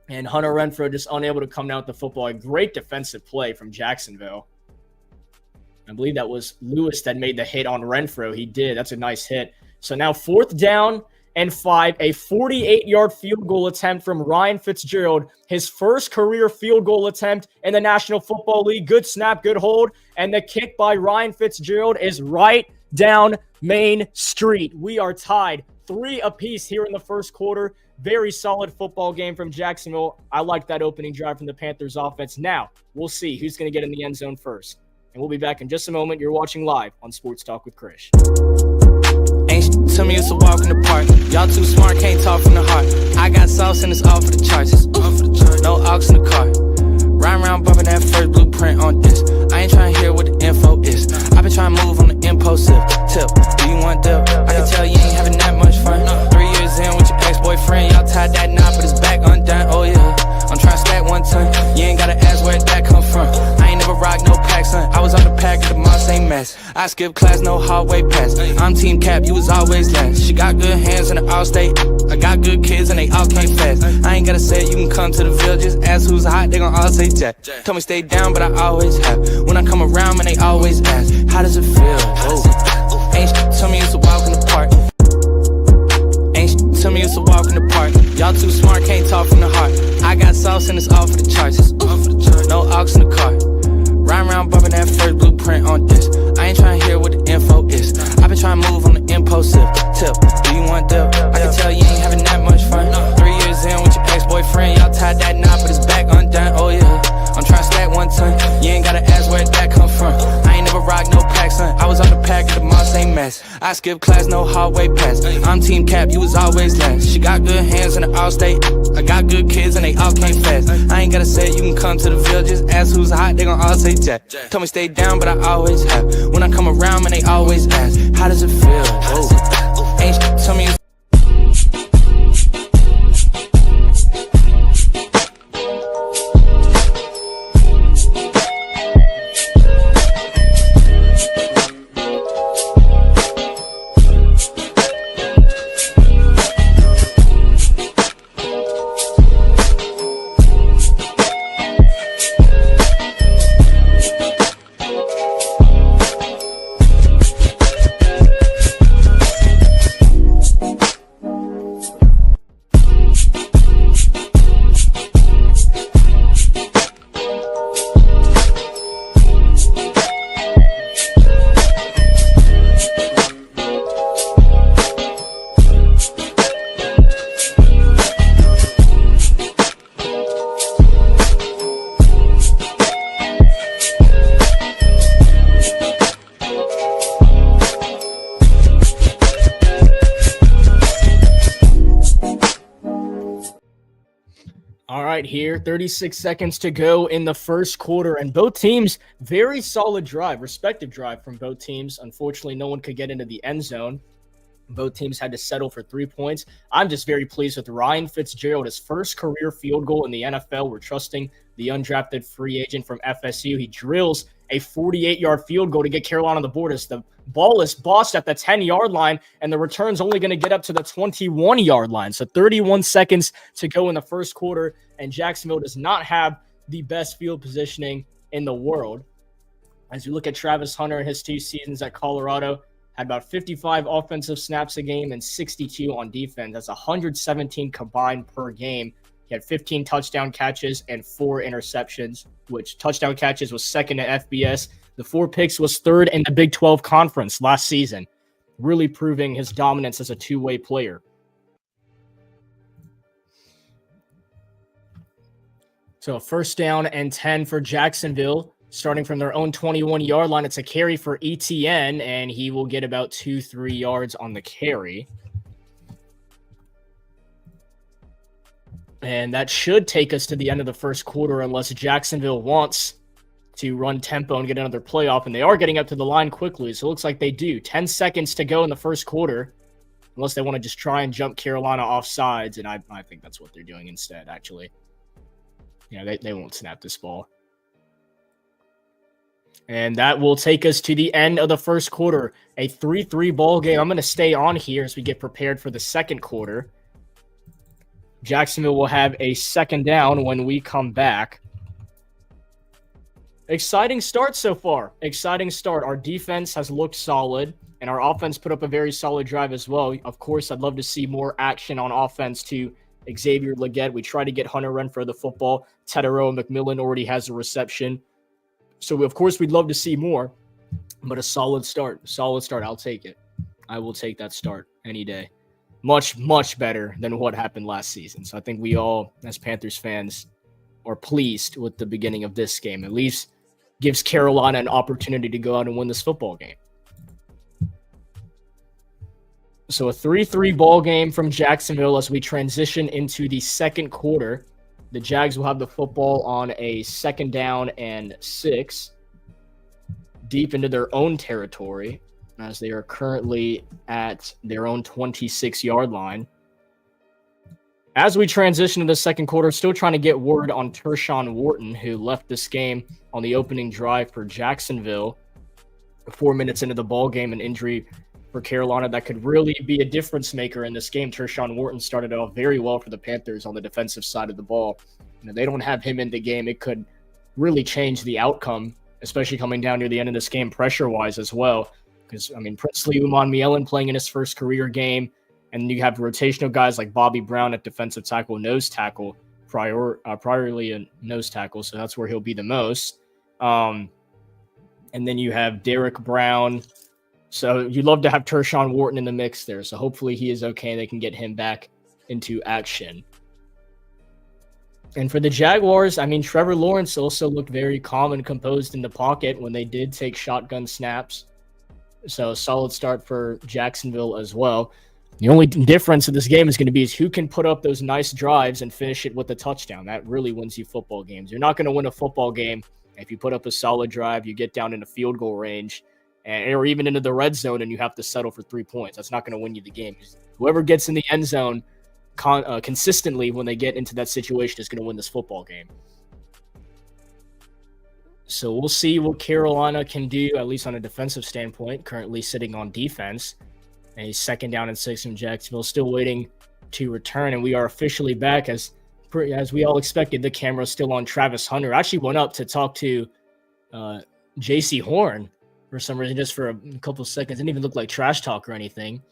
And Hunter Renfrow just unable to come down with the football. A great defensive play from Jacksonville. I believe that was Lewis that made the hit on Renfrow. He did. That's a nice hit. So now fourth down and 5, a 48-yard field goal attempt from Ryan Fitzgerald, his first career field goal attempt in the National Football League. Good snap, good hold, and the kick by Ryan Fitzgerald is right down Main Street. We are tied 3 apiece here in the first quarter. Very solid football game from Jacksonville. I like that opening drive from the Panthers offense. Now, we'll see who's going to get in the end zone first. And we'll be back in just a moment. You're watching live on Sports Talk with Krish. Ain't shit to me, it's a walk in the park. Y'all too smart, can't talk from the heart. I got sauce and it's all for the charts. No aux in the car. Ride around bumping that first blueprint on this. I ain't trying to hear what the info is. I've been trying to move on the impulsive tip. Do you want dip? I can tell you ain't having that much fun. 3 years in with your ex-boyfriend, y'all tied that knot, but it's back undone. Oh yeah, I'm trying to stack 1 ton. You ain't gotta ask where that come from. I ain't never rock no pack, son. I was on the pack of the Moss ain't mess. I skip class, no hallway pass. I'm team cap, you was always last. She got good hands in the all-state. I got good kids and they all came fast. I ain't gotta say it, you can come to the Ville. Just ask who's hot, they gon' all say Jack. Told me stay down, but I always have. When I come around, man, they always ask, how does it feel? Oh. Ain't shit to me, it's a walk in the park. Ain't shit to me, it's a walk in the park. Y'all too smart, can't talk from the heart. I got sauce and it's all for the charts. No aux in the car. Ride around bumping that first blueprint on this. I ain't trying to hear what the info is. I've been trying to move on the impulsive tip. Do you want dip? I can tell you ain't having that much fun. 3 years in with your ex-boyfriend, y'all tied that knot, but it's back undone. Oh yeah, I'm trying to stack 1 ton. You ain't gotta ask where that come from. I ain't never rock no pack, son. I was on the pack of the Moss ain't mess. I skip class, no hallway pass. I'm team cap, you was always last. She got good hands in the all-state. I got good kids and they all came fast. I ain't gotta say it, you can come to the Ville. Just ask who's hot, they gon' all say Jack. Told me stay down, but I always have. When I come around, man, they always ask, how does it feel? Oh. Ain't shit to me. All right, here, 36 seconds to go in the first quarter, and both teams, very solid drive, respective drive from both teams. Unfortunately, no one could get into the end zone. Both teams had to settle for 3 points. I'm just very pleased with Ryan Fitzgerald, his first career field goal in the NFL. We're trusting the undrafted free agent from FSU. He drills a 48-yard field goal to get Carolina on the board as the ball is bossed at the 10-yard line, and the return's only going to get up to the 21-yard line. So 31 seconds to go in the first quarter, and Jacksonville does not have the best field positioning in the world. As you look at Travis Hunter in his 2 seasons at Colorado, had about 55 offensive snaps a game and 62 on defense. That's 117 combined per game. He had 15 touchdown catches and 4 interceptions, which touchdown catches was second at FBS. The 4 picks was third in the Big 12 conference last season, really proving his dominance as a two-way player. So 1st down and 10 for Jacksonville. Starting from their own 21-yard line, it's a carry for ETN, and he will get about 2-3 yards on the carry. And that should take us to the end of the first quarter unless Jacksonville wants to run tempo and get another playoff, and they are getting up to the line quickly, so it looks like they do. 10 seconds to go in the first quarter, unless they want to just try and jump Carolina off sides, and I think that's what they're doing instead, actually. Yeah, they won't snap this ball. And that will take us to the end of the first quarter. A 3-3 ball game. I'm going to stay on here as we get prepared for the second quarter. Jacksonville will have a 2nd down when we come back. Exciting start so far. Exciting start. Our defense has looked solid, and our offense put up a very solid drive as well. Of course, I'd love to see more action on offense to Xavier Legette. We try to get Hunter Renfrow the football. Teteroa McMillan already has a reception. So, of course, we'd love to see more, but a solid start. Solid start. I'll take it. I will take that start any day. much, much better than what happened last season. So I think we all, as Panthers fans, are pleased with the beginning of this game. At least gives Carolina an opportunity to go out and win this football game. So a 3-3 ball game from Jacksonville as we transition into the second quarter. The Jags will have the football on a 2nd down and 6 deep into their own territory as they are currently at their own 26-yard line. As we transition to the second quarter, still trying to get word on Tershawn Wharton, who left this game on the opening drive for Jacksonville 4 minutes into the ball game, an injury for Carolina that could really be a difference maker in this game. Tershawn Wharton started off very well for the Panthers on the defensive side of the ball. They don't have him in the game. It could really change the outcome, especially coming down near the end of this game pressure-wise as well. Because, Princely Umanmielen playing in his first career game, and you have rotational guys like Bobby Brown at defensive tackle, nose tackle, priorly a nose tackle, so that's where he'll be the most. And then you have Derek Brown. So you'd love to have Tershawn Wharton in the mix there. So hopefully he is okay and they can get him back into action. And for the Jaguars, Trevor Lawrence also looked very calm and composed in the pocket when they did take shotgun snaps. So a solid start for Jacksonville as well. The only difference in this game is going to be who can put up those nice drives and finish it with a touchdown. That really wins you football games. You're not going to win a football game if you put up a solid drive, you get down in a field goal range, or even into the red zone, and you have to settle for 3 points. That's not going to win you the game. Whoever gets in the end zone consistently when they get into that situation is going to win this football game. So we'll see what Carolina can do, at least on a defensive standpoint, currently sitting on defense. A 2nd down and 6 from Jacksonville, still waiting to return, and we are officially back as we all expected. The camera's still on Travis Hunter. I actually went up to talk to J.C. Horn for some reason, just for a couple of seconds. Didn't even look like trash talk or anything.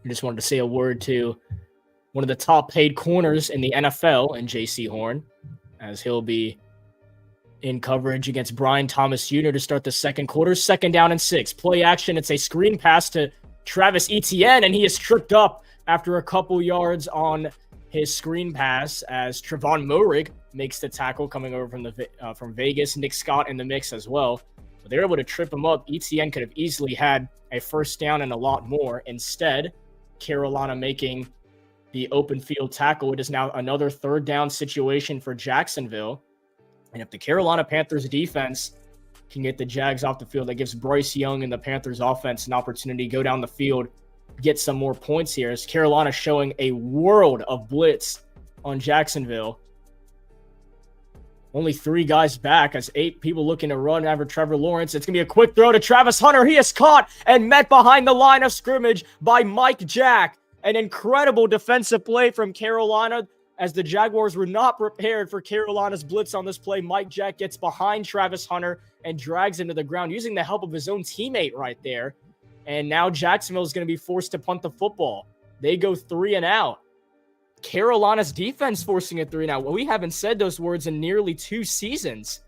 I just wanted to say a word to one of the top paid corners in the NFL, and J.C. Horn, as he'll be in coverage against Brian Thomas Jr. to start the second quarter. 2nd down and 6. Play action. It's a screen pass to Travis Etienne, and he is tripped up after a couple yards on his screen pass as Trevon Moehrig makes the tackle coming over from Vegas. Nick Scott in the mix as well. But they're able to trip him up. Etienne could have easily had a 1st down and a lot more. Instead, Carolina making the open field tackle. It is now another 3rd down situation for Jacksonville. And if the Carolina Panthers defense can get the Jags off the field, that gives Bryce Young and the Panthers offense an opportunity to go down the field, get some more points here, as Carolina showing a world of blitz on Jacksonville. Only 3 guys back as 8 people looking to run after Trevor Lawrence. It's going to be a quick throw to Travis Hunter. He is caught and met behind the line of scrimmage by Mike Jack. An incredible defensive play from Carolina as the Jaguars were not prepared for Carolina's blitz on this play. Mike Jack gets behind Travis Hunter and drags him to the ground using the help of his own teammate right there. And now Jacksonville is going to be forced to punt the football. They go 3 and out. Carolina's defense forcing a 3 and out. Well, we haven't said those words in nearly 2 seasons.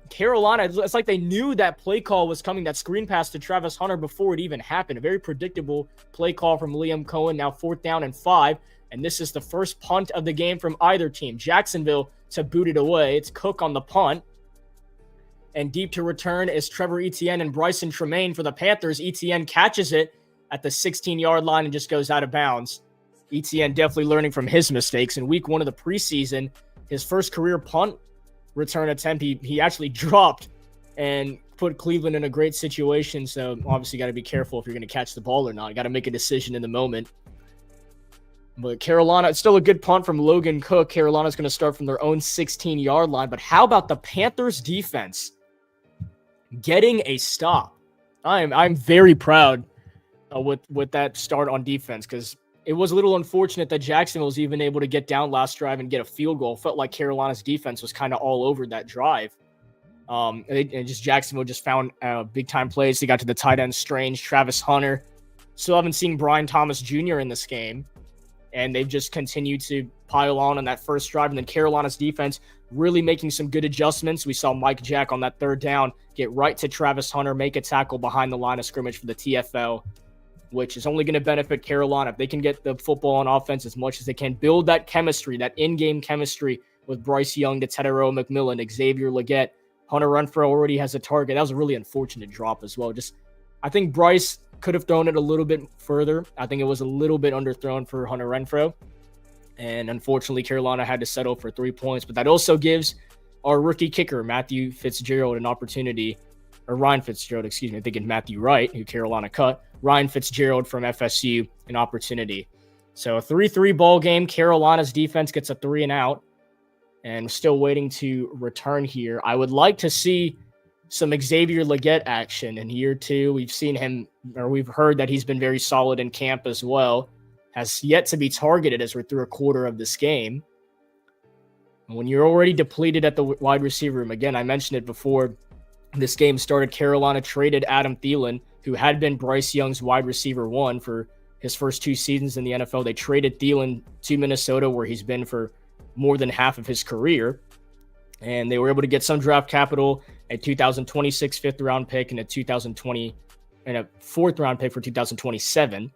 Carolina, it's like they knew that play call was coming, that screen pass to Travis Hunter before it even happened. A very predictable play call from Liam Cohen, now 4th down and 5. And this is the first punt of the game from either team. Jacksonville to boot it away. It's Cook on the punt. And deep to return is Trevor Etienne and Bryson Tremaine for the Panthers. Etienne catches it at the 16-yard line and just goes out of bounds. Etienne definitely learning from his mistakes. In week 1 of the preseason, his first career punt return attempt, he actually dropped and put Cleveland in a great situation. So obviously got to be careful if you're going to catch the ball or not. Got to make a decision in the moment. But Carolina, it's still a good punt from Logan Cook. Carolina's going to start from their own 16-yard line. But how about the Panthers defense getting a stop? I'm very proud with that start on defense, because it was a little unfortunate that Jacksonville was even able to get down last drive and get a field goal. Felt like Carolina's defense was kind of all over that drive. Jacksonville just found big-time plays. They got to the tight end Strange, Travis Hunter. Still haven't seen Brian Thomas Jr. in this game. And they've just continued to pile on that first drive. And then Carolina's defense really making some good adjustments. We saw Mike Jack on that 3rd down get right to Travis Hunter, make a tackle behind the line of scrimmage for the TFL. which is only going to benefit Carolina. If they can get the football on offense as much as they can, build that chemistry, that in-game chemistry with Bryce Young, Tetero McMillan, Xavier Legette. Hunter Renfrow already has a target. That was a really unfortunate drop as well. I think Bryce could have thrown it a little bit further. I think it was a little bit underthrown for Hunter Renfrow. And unfortunately, Carolina had to settle for 3 points. But that also gives our rookie kicker, Matthew Fitzgerald, an opportunity, or Ryan Fitzgerald, excuse me, I'm thinking Matthew Wright, who Carolina cut. Ryan Fitzgerald from FSU, an opportunity. So a 3-3 ball game. Carolina's defense gets a 3 and out. And still waiting to return here. I would like to see some Xavier Legette action in year 2. We've seen him, or we've heard that he's been very solid in camp as well. Has yet to be targeted as we're through a quarter of this game. When you're already depleted at the wide receiver room, again, I mentioned it before this game started, Carolina traded Adam Thielen, who had been Bryce Young's wide receiver 1 for his first 2 seasons in the NFL. They traded Thielen to Minnesota, where he's been for more than half of his career. And they were able to get some draft capital, a 2026 fifth round pick and a 2020 and a fourth round pick for 2027.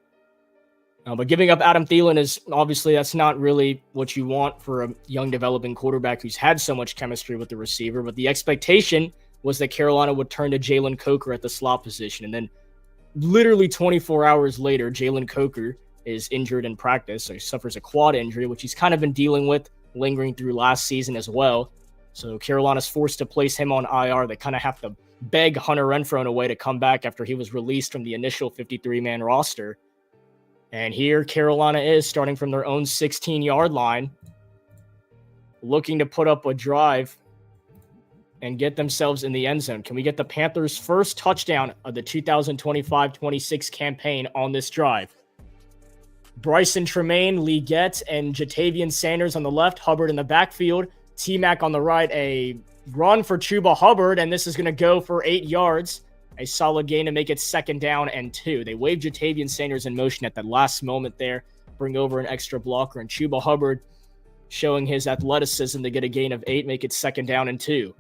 But giving up Adam Thielen is obviously, that's not really what you want for a young developing quarterback who's had so much chemistry with the receiver. But the expectation was that Carolina would turn to Jalen Coker at the slot position. And then literally 24 hours later, Jalen Coker is injured in practice. So he suffers a quad injury, which he's kind of been dealing with, lingering through last season as well. So Carolina's forced to place him on IR. They kind of have to beg Hunter Renfrow in a way to come back after he was released from the initial 53-man roster. And here Carolina is starting from their own 16-yard line, looking to put up a drive and get themselves in the end zone. Can we get the Panthers' first touchdown of the 2025-26 campaign on this drive? Bryson Tremaine, Lee Getz, and Jatavian Sanders on the left, Hubbard in the backfield, T-Mac on the right, a run for Chuba Hubbard, and this is going to go for 8 yards. A solid gain to make it 2nd down and 2. They waved Jatavian Sanders in motion at that last moment there, bring over an extra blocker, and Chuba Hubbard showing his athleticism to get a gain of 8, make it 2nd down and 2.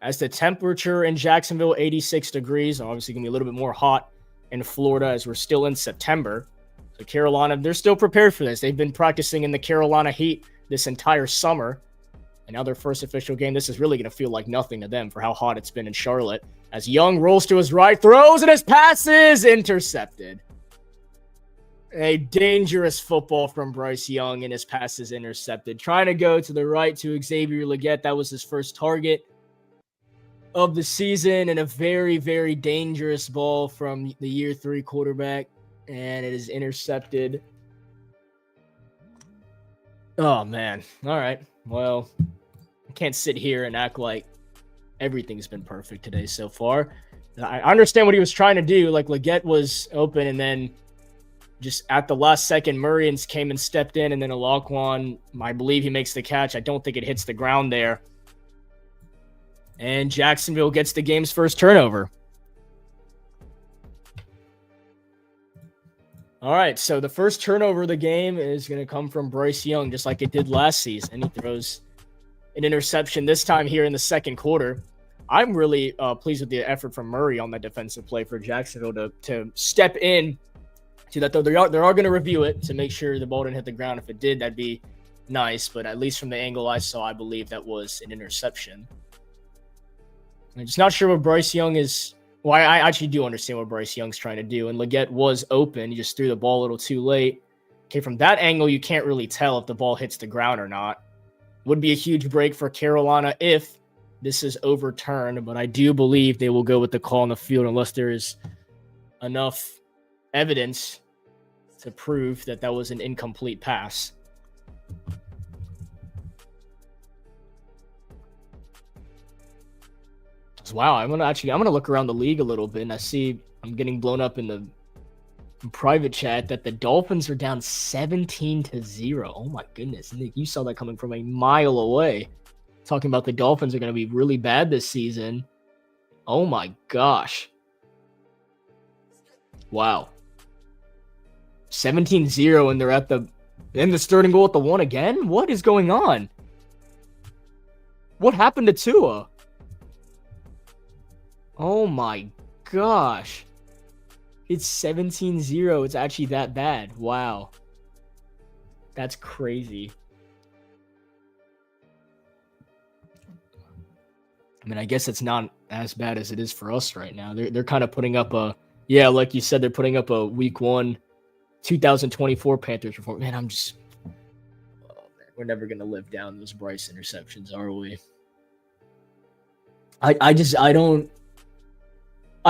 As the temperature in Jacksonville, 86 degrees, obviously going to be a little bit more hot in Florida as we're still in September. So Carolina, they're still prepared for this. They've been practicing in the Carolina heat this entire summer. And now their first official game, this is really going to feel like nothing to them for how hot it's been in Charlotte. As Young rolls to his right, throws, and his pass is intercepted. A dangerous football from Bryce Young, and his pass is intercepted. Trying to go to the right to Xavier Legette. That was his first target of the season, and a very, very dangerous ball from the year 3 quarterback, and it is intercepted. Oh, man. All right. Well, I can't sit here and act like everything's been perfect today so far. I understand what he was trying to do. Like, Legette was open, and then just at the last second, Murrians came and stepped in, and then Alaquan, I believe he makes the catch. I don't think it hits the ground there. And Jacksonville gets the game's first turnover. All right, so the first turnover of the game is going to come from Bryce Young, just like it did last season. He throws an interception this time here in the second quarter. I'm really pleased with the effort from Murray on that defensive play for Jacksonville to step in to that. Though they are going to review it to make sure the ball didn't hit the ground. If it did, that'd be nice. But at least from the angle I saw, I believe that was an interception. I'm just not sure what Bryce Young is. Well, I actually do understand what Bryce Young's trying to do. And Legette was open. He just threw the ball a little too late. Okay, from that angle, you can't really tell if the ball hits the ground or not. Would be a huge break for Carolina if this is overturned. But I do believe they will go with the call on the field unless there is enough evidence to prove that that was an incomplete pass. Wow, I'm gonna look around the league a little bit, and I see I'm getting blown up in the private chat that the Dolphins are down 17-0. Oh my goodness, Nick, you saw that coming from a mile away. Talking about the Dolphins are gonna be really bad this season. Oh my gosh. Wow. 17-0, and they're at the starting goal at the 1 again? What is going on? What happened to Tua? Oh my gosh. It's 17-0. It's actually that bad. Wow. That's crazy. I mean, I guess it's not as bad as it is for us right now. They're kind of putting up like you said, they're putting up a week 1 2024 Panthers report. Man, we're never going to live down those Bryce interceptions, are we? I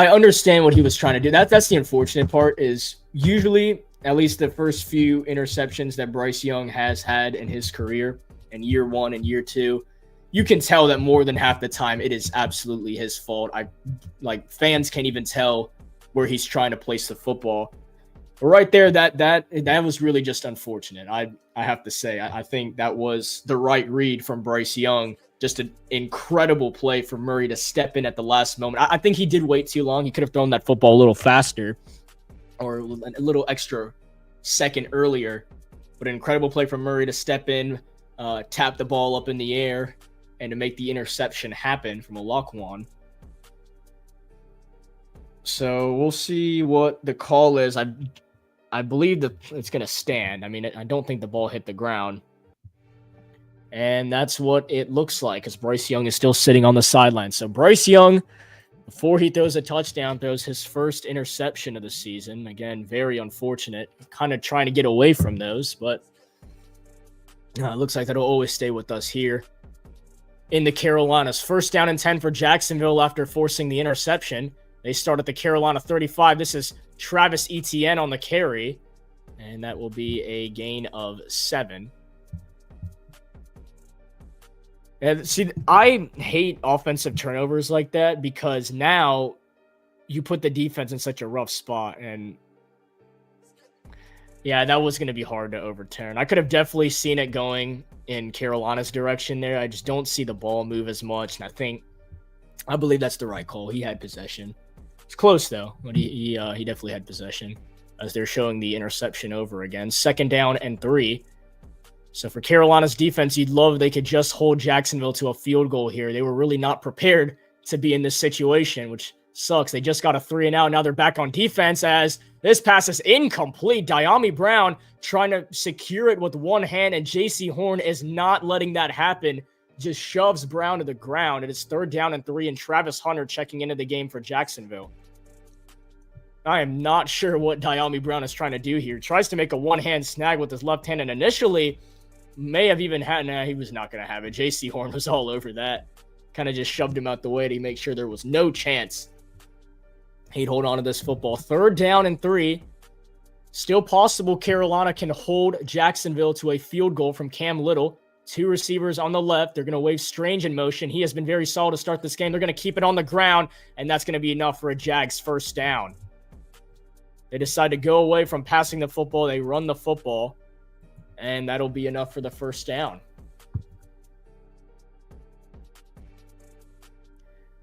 understand what he was trying to do. That's the unfortunate part is usually at least the first few interceptions that Bryce Young has had in his career in year 1 and year 2, you can tell that more than half the time it is absolutely his fault. Fans can't even tell where he's trying to place the football. But right there, that was really just unfortunate. I have to say, I think that was the right read from Bryce Young. Just an incredible play for Murray to step in at the last moment. I think he did wait too long. He could have thrown that football a little faster or a little extra second earlier. But an incredible play from Murray to step in, tap the ball up in the air, and to make the interception happen from Olajuwon. So we'll see what the call is. I believe that it's going to stand. I mean, I don't think the ball hit the ground. And that's what it looks like as Bryce Young is still sitting on the sideline. So Bryce Young, before he throws a touchdown, throws his first interception of the season. Again, very unfortunate. Kind of trying to get away from those, but it looks like that'll always stay with us here in the Carolinas. First down and 10 for Jacksonville after forcing the interception. They start at the Carolina 35. This is Travis Etienne on the carry, and that will be a gain of 7. And see, I hate offensive turnovers like that because now you put the defense in such a rough spot. And yeah, that was going to be hard to overturn. I could have definitely seen it going in Carolina's direction there. I just don't see the ball move as much. And I believe that's the right call. He had possession. It's close though, but he definitely had possession as they're showing the interception over again. Second down and 3. So for Carolina's defense, you'd love they could just hold Jacksonville to a field goal here. They were really not prepared to be in this situation, which sucks. They just got a 3-and-out. Now they're back on defense as this pass is incomplete. Dyami Brown trying to secure it with one hand, and J.C. Horn is not letting that happen. Just shoves Brown to the ground. It is 3rd down and 3, and Travis Hunter checking into the game for Jacksonville. I am not sure what Dyami Brown is trying to do here. Tries to make a one-hand snag with his left hand, and initially may have even had, he was not going to have it. J.C. Horn was all over that. Kind of just shoved him out the way to make sure there was no chance he'd hold on to this football. 3rd down and 3. Still possible Carolina can hold Jacksonville to a field goal from Cam Little. 2 receivers on the left. They're going to wave Strange in motion. He has been very solid to start this game. They're going to keep it on the ground, and that's going to be enough for a Jags first down. They decide to go away from passing the football. They run the football, and that'll be enough for the first down.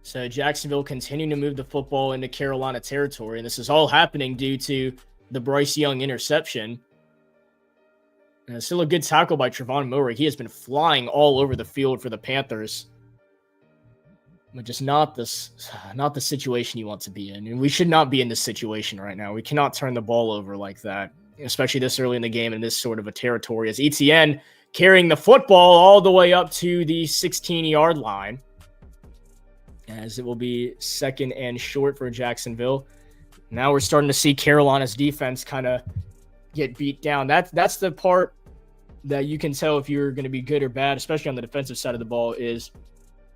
So Jacksonville continuing to move the football into Carolina territory, and this is all happening due to the Bryce Young interception. And still a good tackle by Trevon Moehrig. He has been flying all over the field for the Panthers. But just not the situation you want to be in. And we should not be in this situation right now. We cannot turn the ball over like that, especially this early in the game in this sort of a territory, as Etienne carrying the football all the way up to the 16-yard line, as it will be 2nd and short for Jacksonville. Now we're starting to see Carolina's defense kind of get beat down. That's the part that you can tell if you're going to be good or bad, especially on the defensive side of the ball, is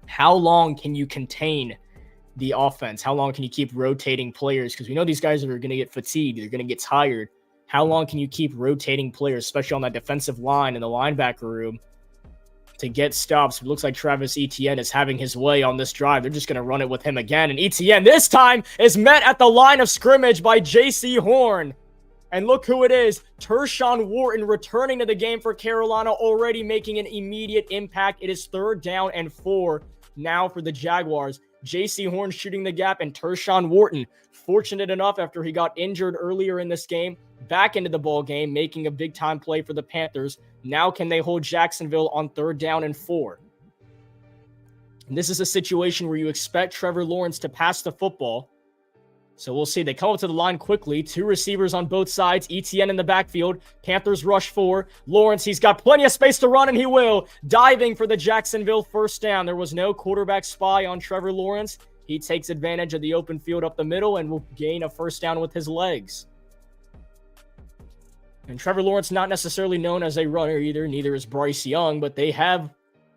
how long can you contain the offense? How long can you keep rotating players? Because we know these guys are going to get fatigued. They're going to get tired. How long can you keep rotating players, especially on that defensive line in the linebacker room, to get stops? It looks like Travis Etienne is having his way on this drive. They're just going to run it with him again. And Etienne this time is met at the line of scrimmage by J.C. Horn. And look who it is. Tershawn Wharton returning to the game for Carolina, already making an immediate impact. It is 3rd down and 4 now for the Jaguars. J.C. Horn shooting the gap, and Tershawn Wharton, fortunate enough after he got injured earlier in this game, back into the ball game, making a big-time play for the Panthers. Now can they hold Jacksonville on 3rd down and 4? And this is a situation where you expect Trevor Lawrence to pass the football. So we'll see. They come up to the line quickly. 2 receivers on both sides. ETN in the backfield. Panthers rush 4. Lawrence, he's got plenty of space to run, and he will. Diving for the Jacksonville first down. There was no quarterback spy on Trevor Lawrence. He takes advantage of the open field up the middle and will gain a first down with his legs. And Trevor Lawrence, not necessarily known as a runner either. Neither is Bryce Young, but they have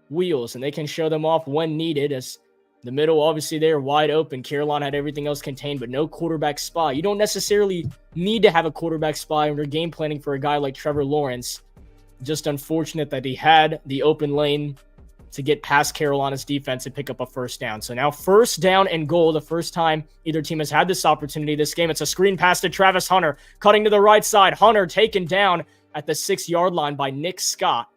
wheels, and they can show them off when needed. As the middle, obviously, they are wide open. Carolina had everything else contained, but no quarterback spy. You don't necessarily need to have a quarterback spy when you're game planning for a guy like Trevor Lawrence. Just unfortunate that he had the open lane to get past Carolina's defense and pick up a first down. So now first down and goal, the first time either team has had this opportunity this game. It's a screen pass to Travis Hunter, cutting to the right side. Hunter taken down at the 6-yard line by Nick Scott,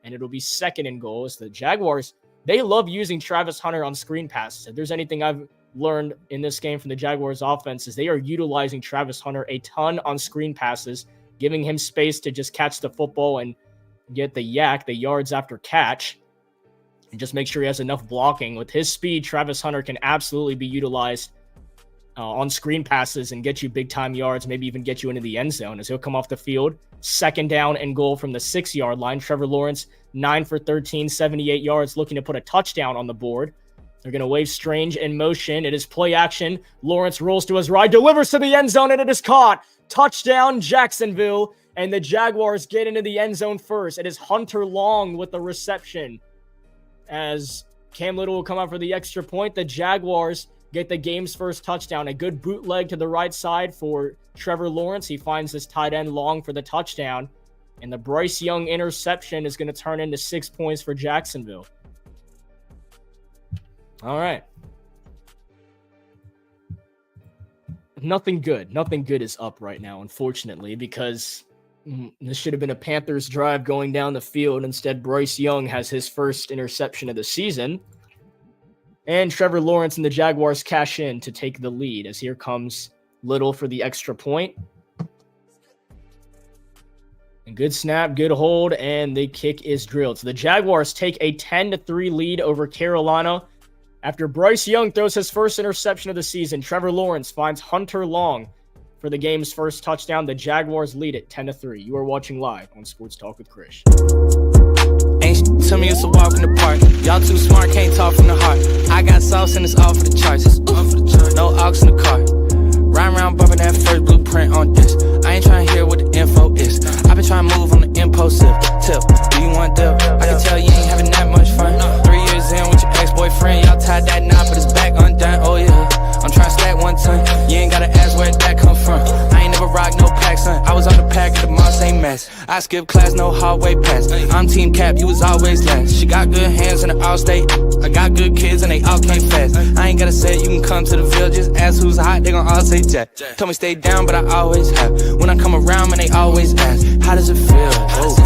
and it'll be second and goal as the Jaguars, they love using Travis Hunter on screen passes. If there's anything I've learned in this game from the Jaguars offense is they are utilizing Travis Hunter a ton on screen passes, giving him space to just catch the football and get the yards after catch, and just make sure he has enough blocking. With his speed, Travis Hunter can absolutely be utilized on screen passes and get you big-time yards, maybe even get you into the end zone as he'll come off the field. Second down and goal from the 6-yard line. Trevor Lawrence, 9 for 13, 78 yards, looking to put a touchdown on the board. They're going to wave Strange in motion. It is play action. Lawrence rolls to his right, delivers to the end zone, and it is caught. Touchdown, Jacksonville, and the Jaguars get into the end zone first. It is Hunter Long with the reception. As Cam Little will come out for the extra point, the Jaguars get the game's first touchdown. A good bootleg to the right side for Trevor Lawrence. He finds this tight end Long for the touchdown. And the Bryce Young interception is going to turn into 6 points for Jacksonville. All right. Nothing good is up right now, unfortunately, because this should have been a Panthers drive going down the field. Instead, Bryce Young has his first interception of the season. And Trevor Lawrence and the Jaguars cash in to take the lead as here comes Little for the extra point. And good snap, good hold, and the kick is drilled. So the Jaguars take a 10-3 lead over Carolina. After Bryce Young throws his first interception of the season, Trevor Lawrence finds Hunter Long for the game's first touchdown. The Jaguars lead it 10-3. You are watching live on Sports Talk with Krish. Ain't shit to me, it's a walk in the park. Y'all too smart, can't talk from the heart. I got sauce and it's all for the charts. No aux in the car. Ride around bumping that first blueprint on this. I ain't trying to hear what the info is. I've been trying to move on the impulsive tip. Do you want dip? I can tell you ain't having that much fun. 3 years in with your ex-boyfriend, y'all tied that knot, but it's back undone. Oh yeah, I'm trying to stack 1 ton. You ain't gotta ask where that come from. I ain't never rock no pack, son. I was on the pack at the mall, same mess. I skip class, no hallway pass. I'm team cap, you was always last. She got good hands in the all-state. I got good kids and they all came fast. I ain't gotta say it, you can come to the Ville. Just ask who's hot, they gon' all say Jack. Told me stay down, but I always have. When I come around, man, they always ask, how does it feel? Whoa.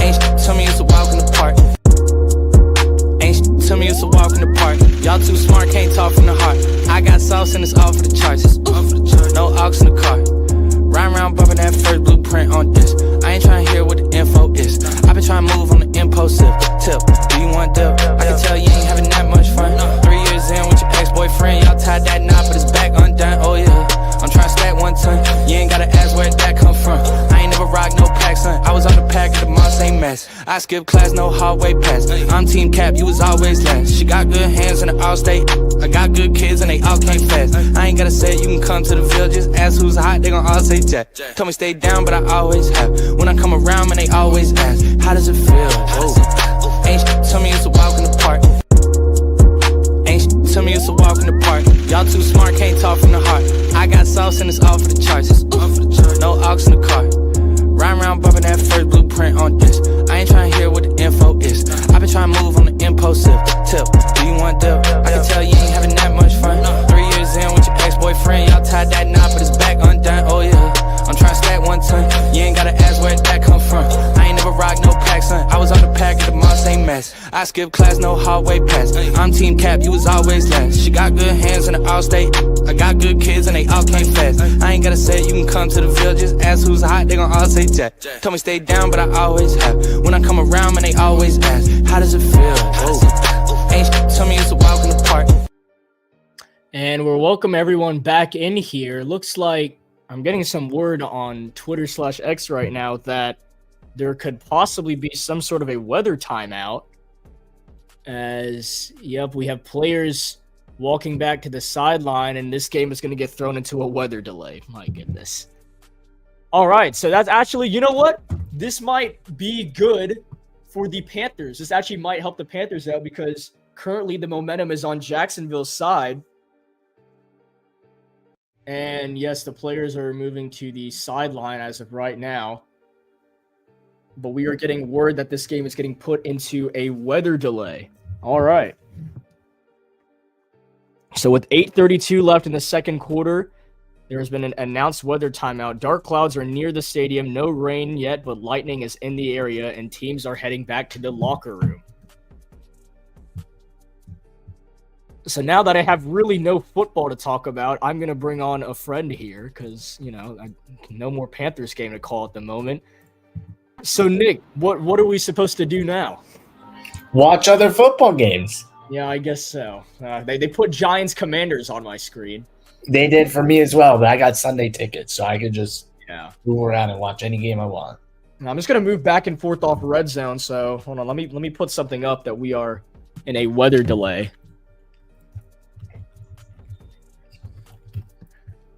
Ain't shit to me, it's a walk in the park. Ain't shit to me, it's a walk in the park. Y'all too smart, can't talk from the heart. I got sauce and it's all for the charts. No aux in the car. Ride around bumping that first blueprint on this. I ain't trying to hear what the info is. I've been trying to move on the impulsive tip. Do you want dip? I can tell you ain't having that much fun. 3 years in with your ex-boyfriend, y'all tied that knot, but it's back undone. Oh yeah, I'm trying to stack 1 ton. You ain't gotta ask where that come from. I ain't never rock no pack, son. I was on the pack at the mall, same mess. I skip class, no hallway pass. I'm team cap, you was always last. She got good hands in the all-state. I got good kids and they all came fast. I ain't gotta say it, you can come to the Ville. Just ask who's hot, they gon' all say Jack. Told me stay down, but I always have. When I come around, man, they always ask, how does it feel? Whoa. Ain't shit to me, it's a walk in the park. Ain't shit to me, it's a walk in the park. Y'all too smart, can't talk from the heart. I got sauce and it's all for the charts. No aux in the car. Ride around bumping that first blueprint on this. I ain't trying to hear what the info is. I've been trying to move on the impulsive tip. Do you want dip? I can tell you ain't having that much fun. 3 years in with your ex-boyfriend, y'all tied that knot, but it's back undone. Oh yeah, I'm trying to stack 1 ton. You ain't gotta ask where that come from. I ain't never rock no pack, son. I was on the pack at the mall, same mess. I skip class, no hallway pass. I'm team cap, you was always last. She got good hands in the all-state. I got good kids and they all came fast. I ain't gotta say it, you can come to the Ville. Just ask who's hot, they gon' all say Jack. Told me stay down, but I always have. When I come around, man, they always ask, how does it feel? Whoa. Ain't shit to me, it's a walk in the park. And we're welcome everyone back in here. Looks like I'm getting some word on Twitter/X right now that there could possibly be some sort of a weather timeout. We have players walking back to the sideline, and this game is going to get thrown into a weather delay. My goodness. All right, so that's actually, you know what? This might be good for the Panthers. This actually might help the Panthers out because currently the momentum is on Jacksonville's side. And yes, the players are moving to the sideline as of right now. But we are getting word that this game is getting put into a weather delay. All right. So with 8:32 left in the second quarter, there has been an announced weather timeout. Dark clouds are near the stadium. No rain yet, but lightning is in the area, and teams are heading back to the locker room. So now that I have really no football to talk about, I'm going to bring on a friend here because, no more Panthers game to call at the moment. So, Nick, what are we supposed to do now? Watch other football games. Yeah, I guess so. They put Giants Commanders on my screen. They did for me as well, but I got Sunday tickets, so I could just move around and watch any game I want. I'm just going to move back and forth off red zone. So, hold on. Let me put something up that we are in a weather delay.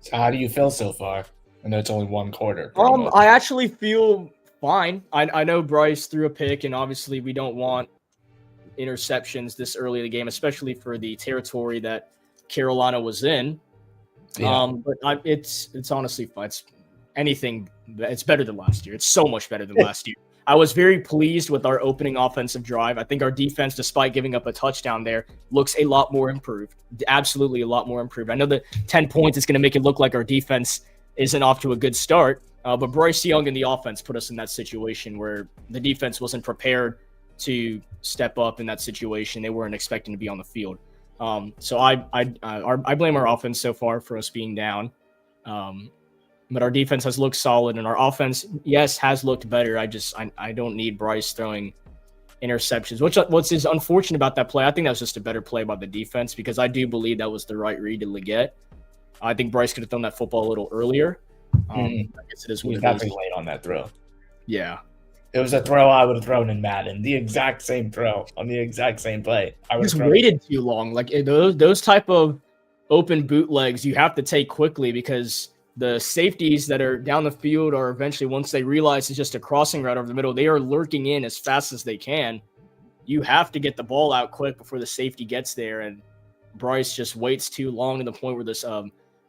So how do you feel so far? I know it's only one quarter. I actually feel fine. I know Bryce threw a pick, and obviously we don't want interceptions this early in the game, especially for the territory that Carolina was in. Yeah. But it's honestly fine. It's better than last year. It's so much better than last year. I was very pleased with our opening offensive drive. I think our defense, despite giving up a touchdown there, looks a lot more improved. Absolutely a lot more improved. I know the 10 points is going to make it look like our defense isn't off to a good start, but Bryce Young and the offense put us in that situation where the defense wasn't prepared to step up in that situation. They weren't expecting to be on the field. So I blame our offense so far for us being down. But our defense has looked solid, and our offense, yes, has looked better. I don't need Bryce throwing interceptions. What's is unfortunate about that play, I think that was just a better play by the defense because I do believe that was the right read to Leggett. I think Bryce could have thrown that football a little earlier. I guess it is what He it got is. pretty late on that throw. Yeah. It was a throw I would have thrown in Madden. The exact same throw on the exact same play. I would Just waited too long. Like those type of open bootlegs you have to take quickly because the safeties that are down the field are eventually, once they realize it's just a crossing route over the middle, they are lurking in as fast as they can. You have to get the ball out quick before the safety gets there, and Bryce just waits too long to the point where this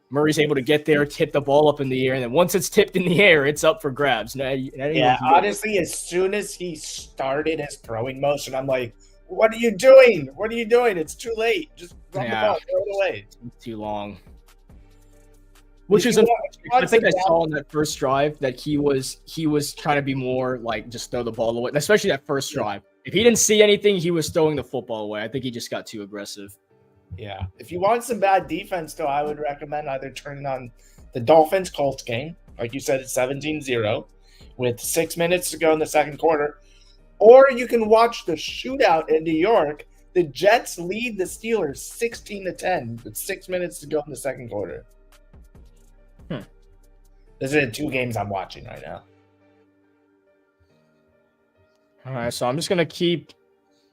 Murray's able to get there, tip the ball up in the air, and then once it's tipped in the air, it's up for grabs. Honestly, as soon as he started his throwing motion, I'm like, what are you doing? What are you doing? It's too late. Just run the ball, throw it away. Too long. Which is unfortunate. I think I saw on that first drive that he was trying to be more like just throw the ball away, especially that first drive. If he didn't see anything, he was throwing the football away. I think he just got too aggressive. Yeah. If you want some bad defense, though, I would recommend either turning on the Dolphins-Colts game. Like you said, it's 17-0 with 6 minutes to go in the second quarter. Or you can watch the shootout in New York. The Jets lead the Steelers 16-10 with 6 minutes to go in the second quarter. Those are the two games I'm watching right now. All right, so I'm just going to keep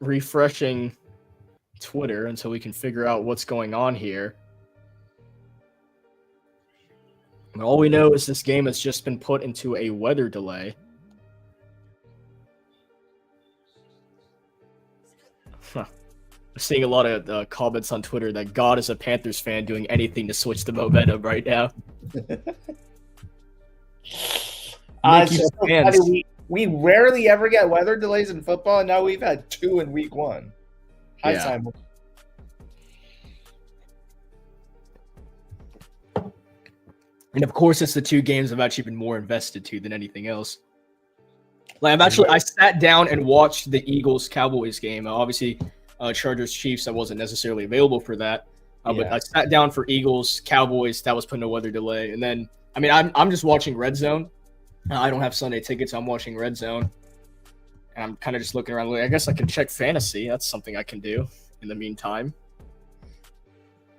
refreshing Twitter until we can figure out what's going on here. And all we know is this game has just been put into a weather delay. I'm seeing a lot of comments on Twitter that God is a Panthers fan doing anything to switch the momentum right now. So funny, we rarely ever get weather delays in football, and now we've had 2 in week 1. Hi, Yeah. Simon. And of course, it's the 2 games I've actually been more invested to than anything else. Like I sat down and watched the Eagles-Cowboys game. Obviously, Chargers-Chiefs, I wasn't necessarily available for that. But I sat down for Eagles-Cowboys. That was put in a weather delay. And then, I'm just watching Red Zone. I don't have Sunday tickets. I'm watching Red Zone. And I'm kind of just looking around. I guess I can check fantasy. That's something I can do in the meantime.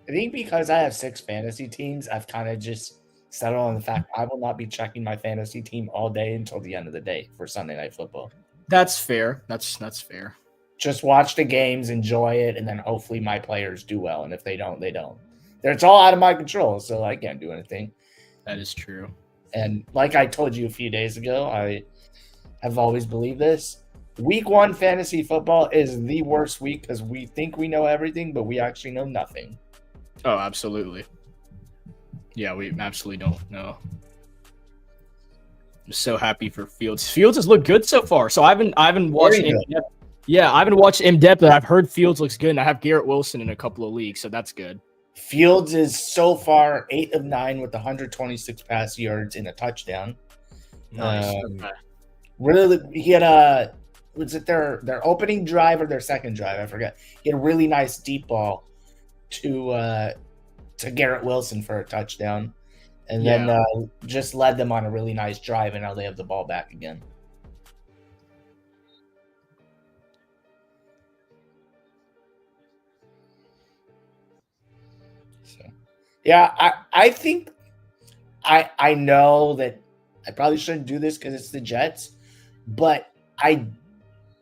I think because I have 6 fantasy teams, I've kind of just settled on the fact I will not be checking my fantasy team all day until the end of the day for Sunday Night Football. That's fair. That's fair. Just watch the games, enjoy it, and then hopefully my players do well. And if they don't, they don't. It's all out of my control, so I can't do anything. That is true. And like I told you a few days ago, I have always believed this. Week 1 fantasy football is the worst week because we think we know everything, but we actually know nothing. Oh, absolutely. Yeah, we absolutely don't know. I'm so happy for Fields. Fields has looked good so far. So I haven't watched him. Yeah, I haven't watched in depth, but I've heard Fields looks good, and I have Garrett Wilson in a couple of leagues, so that's good. Fields is so far 8 of 9 with 126 pass yards and a touchdown. Nice. Really, he had was it their opening drive or their second drive? I forget. He had a really nice deep ball to Garrett Wilson for a touchdown, and then just led them on a really nice drive, and now they have the ball back again. So, yeah, I think I know that I probably shouldn't do this because it's the Jets, but I'm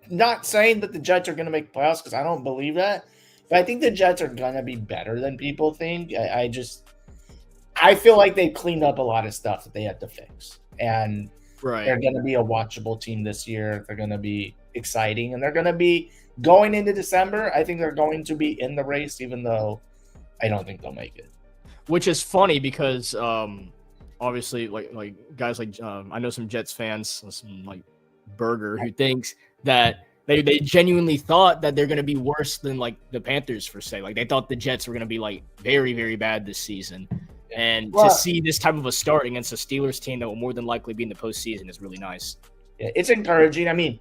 not saying that the Jets are going to make playoffs because I don't believe that. But I think the Jets are going to be better than people think. I feel like they've cleaned up a lot of stuff that they had to fix. And they're going to be a watchable team this year. They're going to be exciting. And they're going to be going into December. I think they're going to be in the race, even though I don't think they'll make it. Which is funny because obviously like guys like I know some Jets fans, some like Berger, who thinks that they genuinely thought that they're going to be worse than like the Panthers for say. Like they thought the Jets were going to be like very, very bad this season. And to see this type of a start against a Steelers team that will more than likely be in the postseason is really nice. Yeah, it's encouraging. I mean,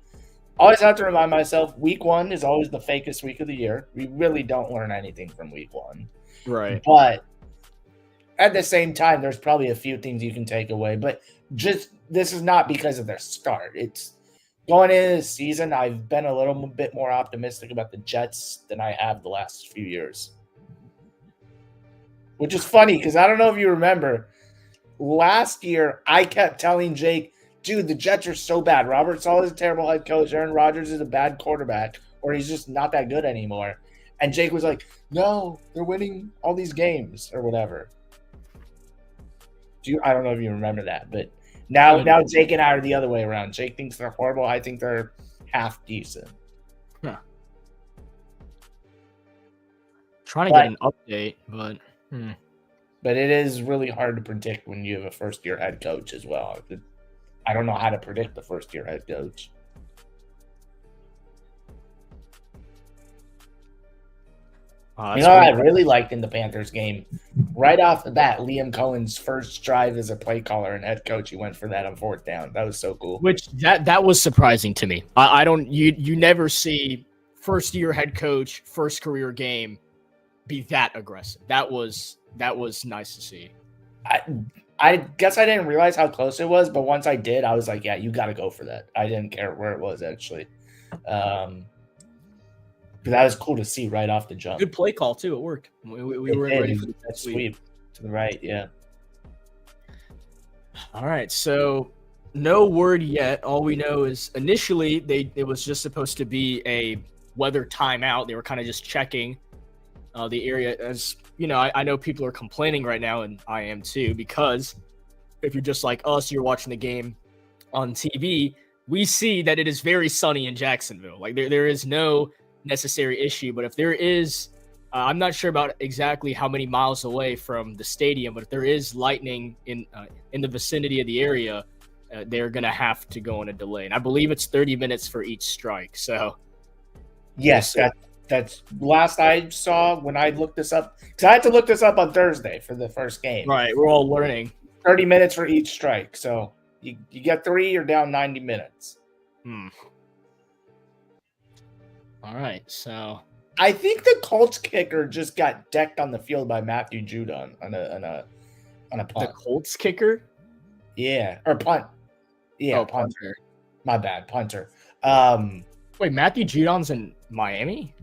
always have to remind myself, week 1 is always the fakest week of the year. We really don't learn anything from week 1. Right. But at the same time, there's probably a few things you can take away. But just this is not because of their start. It's going into the season, I've been a little bit more optimistic about the Jets than I have the last few years. Which is funny because I don't know if you remember, last year I kept telling Jake, dude, the Jets are so bad. Robert Saleh is a terrible head coach. Aaron Rodgers is a bad quarterback, or he's just not that good anymore. And Jake was like, no, they're winning all these games or whatever. I don't know if you remember that, but now Jake and I are the other way around. Jake thinks they're horrible. I think they're half decent. Huh. Trying to get an update, but But it is really hard to predict when you have a first-year head coach as well. I don't know how to predict the first-year head coach. I really liked in the Panthers game, right off the bat, Liam Cohen's first drive as a play caller and head coach, he went for that on 4th down. That was so cool. Which that was surprising to me. I don't you never see first-year head coach, first career game be that aggressive. That was nice to see. I guess I didn't realize how close it was, but once I did, I was like, yeah, you got to go for that. I didn't care where it was, actually. That was cool to see right off the jump. Good play call, too. It worked. We were ready for that sweep to the right, yeah. All right, so no word yet. All we know is initially it was just supposed to be a weather timeout. They were kind of just checking the area. As you know, I know people are complaining right now, and I am too, because if you're just like us, you're watching the game on TV, we see that it is very sunny in Jacksonville. Like there is no necessary issue, but if there is, I'm not sure about exactly how many miles away from the stadium, but if there is lightning in the vicinity of the area, they're going to have to go on a delay. And I believe it's 30 minutes for each strike. So yes, that's last I saw when I looked this up, because I had to look this up on Thursday for the first game. Right, we're all learning. 30 minutes for each strike. So you get 3, you're down 90 minutes. All right, so I think the Colts kicker just got decked on the field by Matthew Judon on a punt. The Colts kicker? Yeah, or punt. Yeah, punter. My bad, punter. Wait, Matthew Judon's in Miami?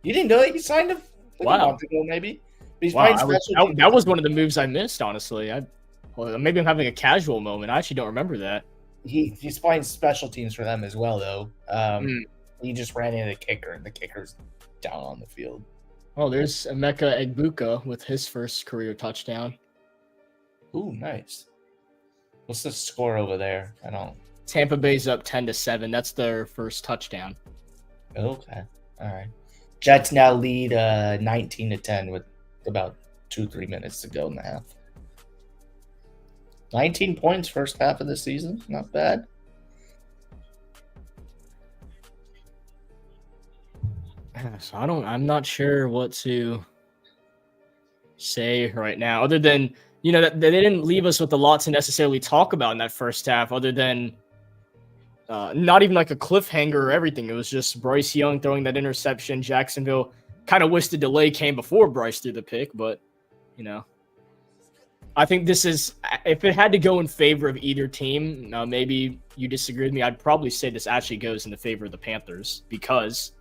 You didn't know it? He signed a month ago, maybe. He's Wow, playing special teams. that was one of the moves I missed, honestly. Maybe I'm having a casual moment. I actually don't remember that. He's playing special teams for them as well, though. Hmm. He just ran into the kicker, and the kicker's down on the field. Oh, there's Emeka Egbuka with his first career touchdown. Ooh, nice. What's the score over there? I don't. Tampa Bay's up 10-7. That's their first touchdown. Okay, all right. Jets now lead 19-10 with about 2-3 minutes to go in the half. 19 points first half of the season, not bad. So I'm not sure what to say right now, other than, that they didn't leave us with a lot to necessarily talk about in that first half, other than not even like a cliffhanger or everything. It was just Bryce Young throwing that interception. Jacksonville kind of wished the delay came before Bryce threw the pick, but, I think this is, if it had to go in favor of either team, maybe you disagree with me, I'd probably say this actually goes in the favor of the Panthers, because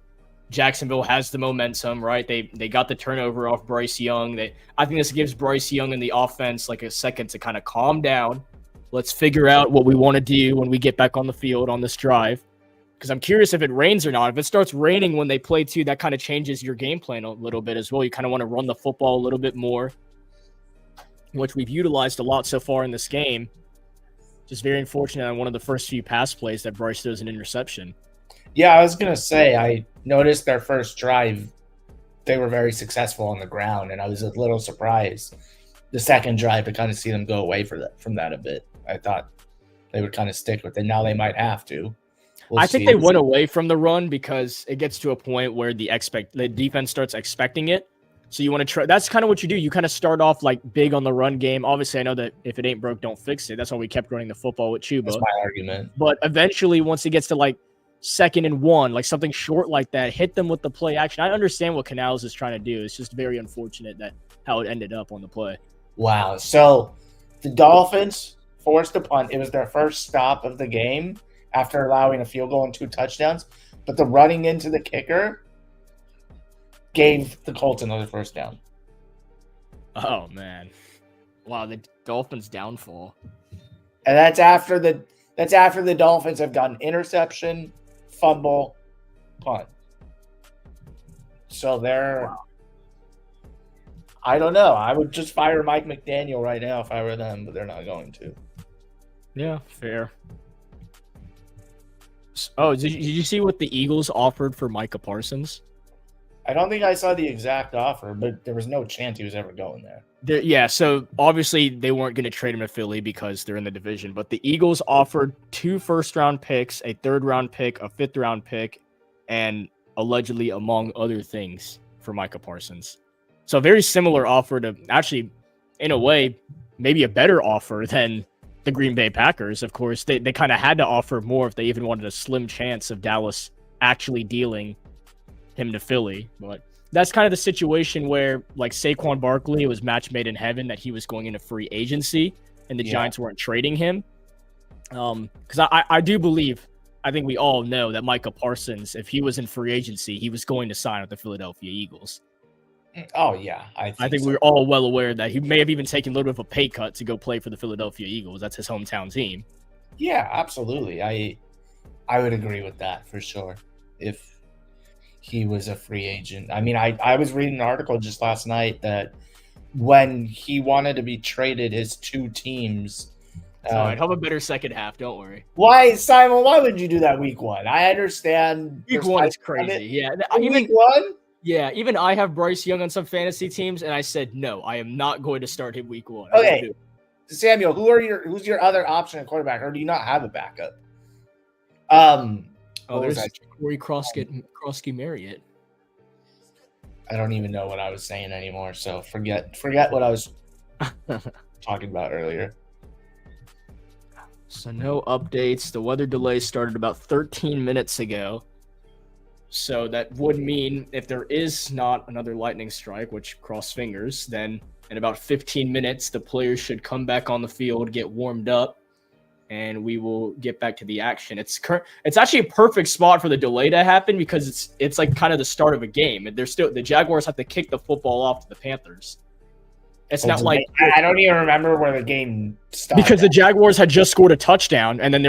Jacksonville has the momentum, right? They got the turnover off Bryce Young. I think this gives Bryce Young and the offense like a second to kind of calm down. Let's figure out what we want to do when we get back on the field on this drive. Because I'm curious if it rains or not. If it starts raining when they play too, that kind of changes your game plan a little bit as well. You kind of want to run the football a little bit more, which we've utilized a lot so far in this game. Just very unfortunate on one of the first few pass plays that Bryce throws an interception. Yeah, I was going to say, I noticed their first drive, they were very successful on the ground, and I was a little surprised the second drive to kind of see them go away from that a bit. I thought they would kind of stick with it. Now they might have to. I think they went away from the run because it gets to a point where the defense starts expecting it. So you want to try. That's kind of what you do. You kind of start off like big on the run game. Obviously, I know that if it ain't broke, don't fix it. That's why we kept running the football with Chuba. That's my argument. But eventually, once it gets to like 2nd and 1, like something short like that, hit them with the play action. I understand what Canales is trying to do. It's just very unfortunate that how it ended up on the play. Wow. So the Dolphins forced a punt. It was their first stop of the game after allowing a field goal and 2 touchdowns. But the running into the kicker gave the Colts another first down. Oh, man. Wow, the Dolphins' downfall. And that's after the Dolphins have gotten interception, fumble, punt. So they're Wow. I don't know. I would just fire Mike McDaniel right now if I were them, but they're not going to. Yeah, fair. Oh, did you see what the Eagles offered for Micah Parsons? I don't think I saw the exact offer, but there was no chance he was ever going there. Yeah, so obviously they weren't going to trade him to Philly because they're in the division, but the Eagles offered 2 first-round picks, a 3rd-round pick, a 5th-round pick, and allegedly, among other things, for Micah Parsons. So a very similar offer to, actually, in a way, maybe a better offer than the Green Bay Packers. Of course, they kind of had to offer more if they even wanted a slim chance of Dallas actually dealing him to Philly. But that's kind of the situation where, like, Saquon Barkley, it was match made in heaven that he was going into free agency and the Giants weren't trading him. Because I do believe, I think we all know that Micah Parsons, if he was in free agency, he was going to sign with the Philadelphia Eagles. Oh, yeah. I think so. We're all well aware that he may have even taken a little bit of a pay cut to go play for the Philadelphia Eagles. That's his hometown team. Yeah, absolutely. I would agree with that for sure if he was a free agent. I mean, I was reading an article just last night that when he wanted to be traded, his 2 teams. All right, have a better second half. Don't worry. Why, Simon? Why would you do that week 1? I understand. Week 1 is crazy. Yeah. Week 1? Yeah, even I have Bryce Young on some fantasy teams, and I said, no, I am not going to start him week 1. Okay, Samuel, who's your other option at quarterback, or do you not have a backup? There's Corey Krosky Marriott. I don't even know what I was saying anymore, so forget what I was talking about earlier. So no updates. The weather delay started about 13 minutes ago. So that would mean if there is not another lightning strike, which cross fingers, then in about 15 minutes, the players should come back on the field, get warmed up, and we will get back to the action. It's actually a perfect spot for the delay to happen because it's like kind of the start of a game. And the Jaguars have to kick the football off to the Panthers. It's not like I don't even remember where the game started. because the Jaguars had just scored a touchdown and then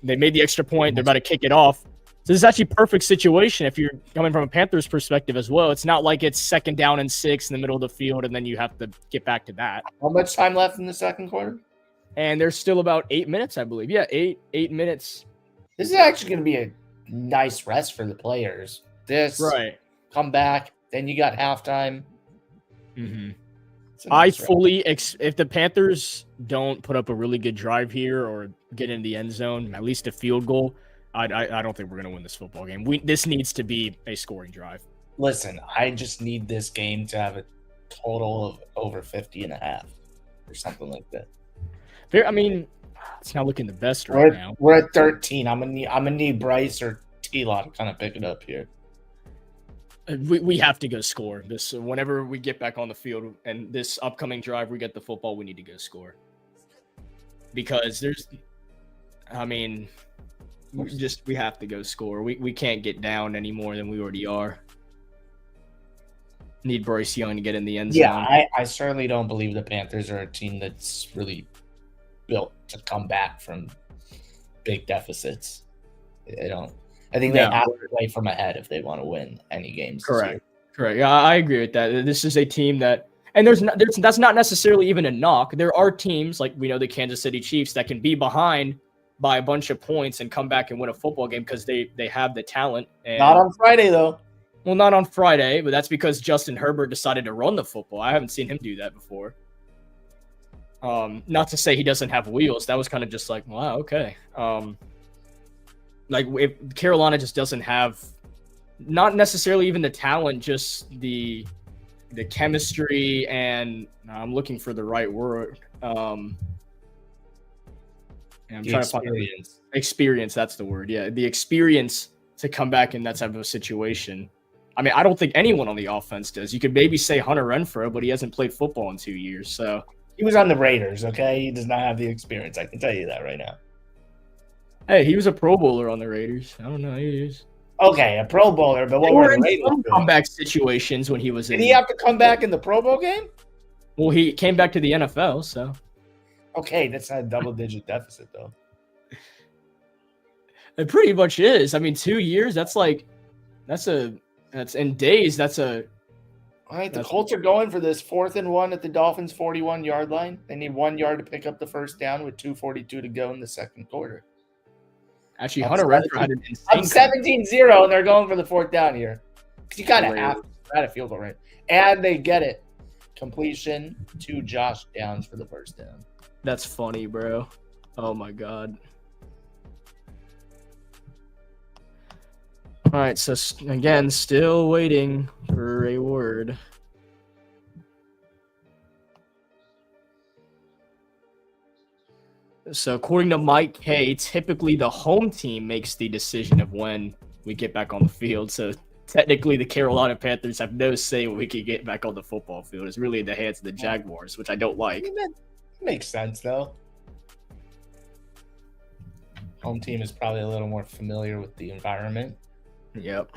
they made the extra point. They're about to kick it off. So this is actually a perfect situation if you're coming from a Panthers perspective as well. It's not like it's 2nd down and 6 in the middle of the field and then you have to get back to that. How much time left in the second quarter? And there's still about 8 minutes, I believe. Yeah, eight minutes. This is actually going to be a nice rest for the players. Come back, then you got halftime. Mm-hmm. Nice if the Panthers don't put up a really good drive here or get in the end zone, at least a field goal, I don't think we're going to win this football game. This needs to be a scoring drive. Listen, I just need this game to have a total of over 50.5 or something like that. I mean, it's not looking the best right now. We're at 13. I'm gonna need Bryce or T-Law to kind of pick it up here. We have to go score this. Whenever we get back on the field and this upcoming drive, we get the football, we need to go score. Because we have to go score. We can't get down any more than we already are. Need Bryce Young to get in the end zone. Yeah, I certainly don't believe the Panthers are a team that's really built to come back from big deficits. I don't. I think they have to play from ahead if they want to win any games. Correct. Yeah, I agree with that. This is a team that, and that's not necessarily even a knock. There are teams like we know the Kansas City Chiefs that can be behind by a bunch of points and come back and win a football game because they have the talent. And, not on Friday though. Well, not on Friday, but that's because Justin Herbert decided to run the football. I haven't seen him do that before. Not to say he doesn't have wheels. That was kind of just like, wow, okay. Like if Carolina just doesn't have, not necessarily even the talent, just the chemistry and I'm looking for the right word. I'm trying to find experience. That's the word. Yeah, the experience to come back in that type of a situation. I mean, I don't think anyone on the offense does. You could maybe say Hunter Renfrow, but he hasn't played football in 2 years. So he was on the Raiders. Okay, he does not have the experience. I can tell you that right now. Hey, he was a Pro Bowler on the Raiders. I don't know. He is. Okay, a Pro Bowler, but what were the Raiders doing? Comeback situations when he was in. Did he have to come back in the Pro Bowl game? Well, he came back to the NFL, so. Okay, that's not a double-digit deficit, though. It pretty much is. I mean, 2 years, that's in days, that's a. All right, the Colts are going for this 4th and 1 at the Dolphins' 41-yard line. They need 1 yard to pick up the first down with 2:42 to go in the second quarter. Actually, Hunter Renfrow had an insane. I'm 17-0, and they're going for the 4th down here. You got to have a field goal, right? And they get it. Completion to Josh Downs for the first down. That's funny, bro. Oh, my God. All right, so again, still waiting for a word. So according to Mike K, typically the home team makes the decision of when we get back on the field. So technically the Carolina Panthers have no say when we can get back on the football field. It's really in the hands of the Jaguars, which I don't like. That makes sense, though. Home team is probably a little more familiar with the environment. Yep.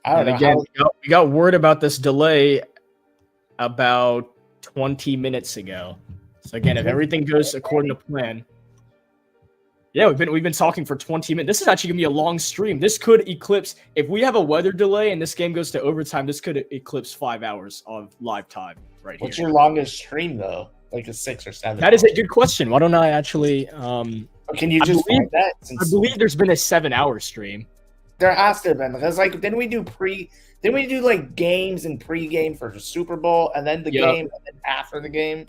We got word about this delay about 20 minutes ago. So again, if everything goes according to plan, yeah, we've been talking for 20 minutes. This is actually gonna be a long stream. This could eclipse if we have a weather delay and this game goes to overtime. This could eclipse 5 hours of live time right What's here. your longest stream though? Like a 6 or 7? That is a good question. Why don't I actually? Can you just find that? I believe there's been a 7-hour stream. There has to have been because didn't we do like games and pre-game for the Super Bowl and then the game and then after the game?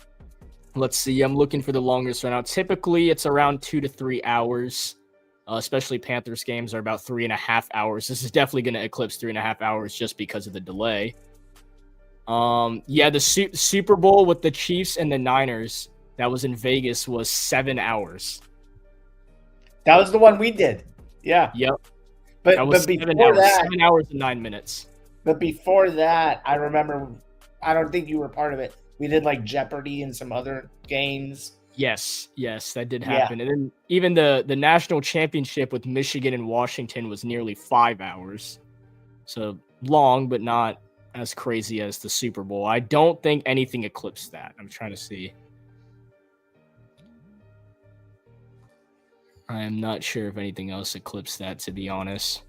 Let's see. I'm looking for the longest right now. Typically, it's around 2 to 3 hours. Especially Panthers games are about 3.5 hours. This is definitely going to eclipse 3.5 hours just because of the delay. The Super Bowl with the Chiefs and the Niners that was in Vegas was 7 hours. That was the one we did. Yeah. Yep. But before that, 7 hours and 9 minutes. But before that, I remember. I don't think you were part of it. We did like Jeopardy and some other games. Yes, that did happen. And then even the national championship with Michigan and Washington was nearly 5 hours. So long, but not as crazy as the Super Bowl. I don't think anything eclipsed that. I'm trying to see. I am not sure if anything else eclipsed that, to be honest.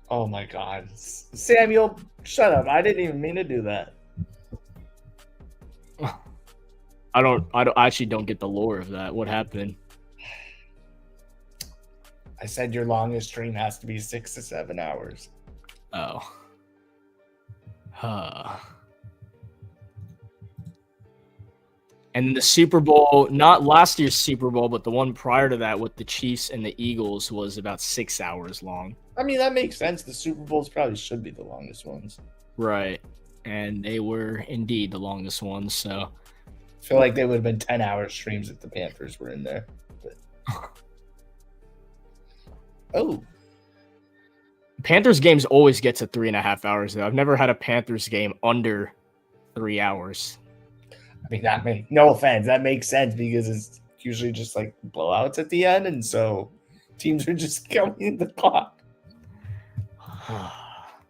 Oh my God, Samuel, shut up! I didn't even mean to do that. I actually don't get the lore of that. What happened? I said your longest stream has to be 6 to 7 hours. Oh. Huh. And the Super Bowl, not last year's Super Bowl, but the one prior to that with the Chiefs and the Eagles was about 6 hours long. I mean, that makes sense. The Super Bowls probably should be the longest ones. Right. And they were indeed the longest ones, so. I feel like they would have been 10-hour streams if the Panthers were in there. But... Oh. Panthers games always get to 3.5 hours, though. I've never had a Panthers game under 3 hours. I mean, no offense, that makes sense because it's usually just like blowouts at the end, and so teams are just counting the clock.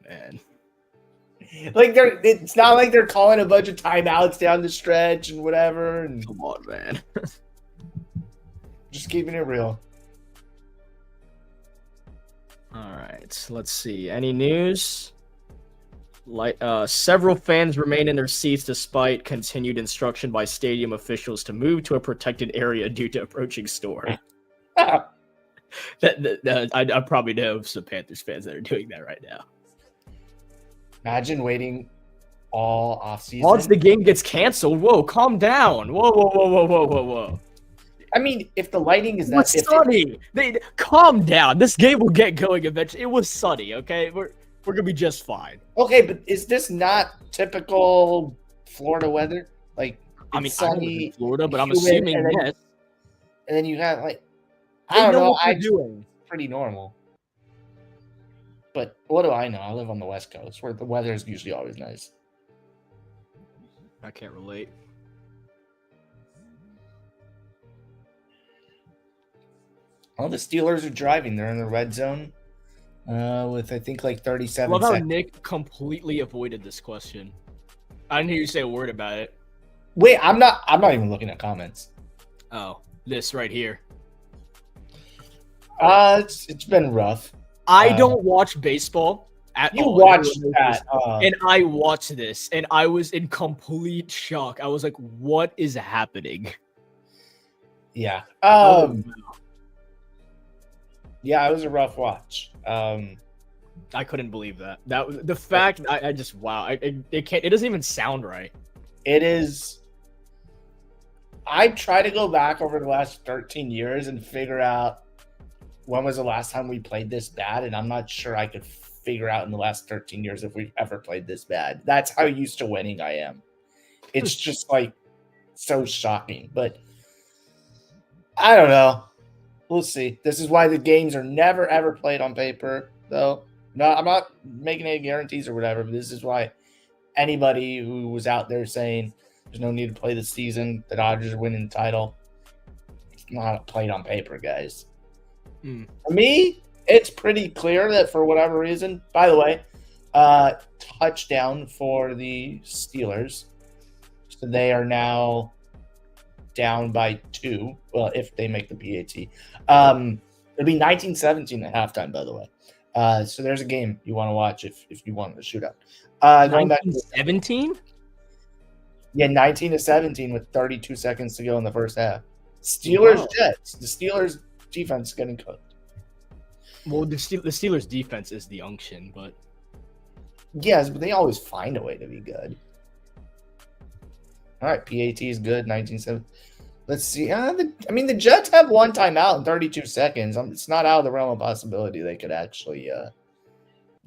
Man. Like it's not like they're calling a bunch of timeouts down the stretch and whatever. And come on, man. Just keeping it real. All right, let's see. Any news? Several fans remain in their seats despite continued instruction by stadium officials to move to a protected area due to approaching storm. I probably know some Panthers fans that are doing that right now. Imagine waiting all offseason. Once the game gets canceled, whoa, calm down. Whoa. I mean, if the lighting is that sunny, calm down. This game will get going eventually. It was sunny, okay? We're gonna be just fine. Okay, but is this not typical Florida weather? Like, I mean, sunny, I live in Florida, but I'm assuming yes. And then you have like, I don't know. What you're doing. Pretty normal. But what do I know? I live on the West Coast where the weather is usually always nice. I can't relate. All the Steelers are driving. They're in the red zone with, I think, like 37 Love how seconds. Nick completely avoided this question. I didn't hear you say a word about it. Wait, I'm not even looking at comments. Oh, this right here. It's been rough. I don't watch baseball at all. You watched that. And I watched this, and I was in complete shock. I was like, what is happening? Yeah. Yeah, it was a rough watch. I couldn't believe that. The fact I just wow. It doesn't even sound right. It is. I try to go back over the last 13 years and figure out when was the last time we played this bad, and I'm not sure I could figure out in the last 13 years if we've ever played this bad. That's how used to winning I am. It's just like so shocking, but I don't know. We'll see. This is why the games are never, ever played on paper, though. No, I'm not making any guarantees or whatever, but this is why anybody who was out there saying there's no need to play the season, the Dodgers are winning the title, it's not played on paper, guys. For me, it's pretty clear that for whatever reason, by the way, touchdown for the Steelers. So they are now down by 2. Well, if they make the PAT. It'll be 19-17 at halftime, by the way. So there's a game you want to watch if you want a shootout. Going back to 17? Yeah, 19-17 with 32 seconds to go in the first half. Steelers Jets. The Steelers defense is getting cooked. Well, the Steelers defense is the unction, but yes, but they always find a way to be good. All right, PAT is good. 19-7. Let's see. The Jets have one timeout in 32 seconds. It's not out of the realm of possibility they could actually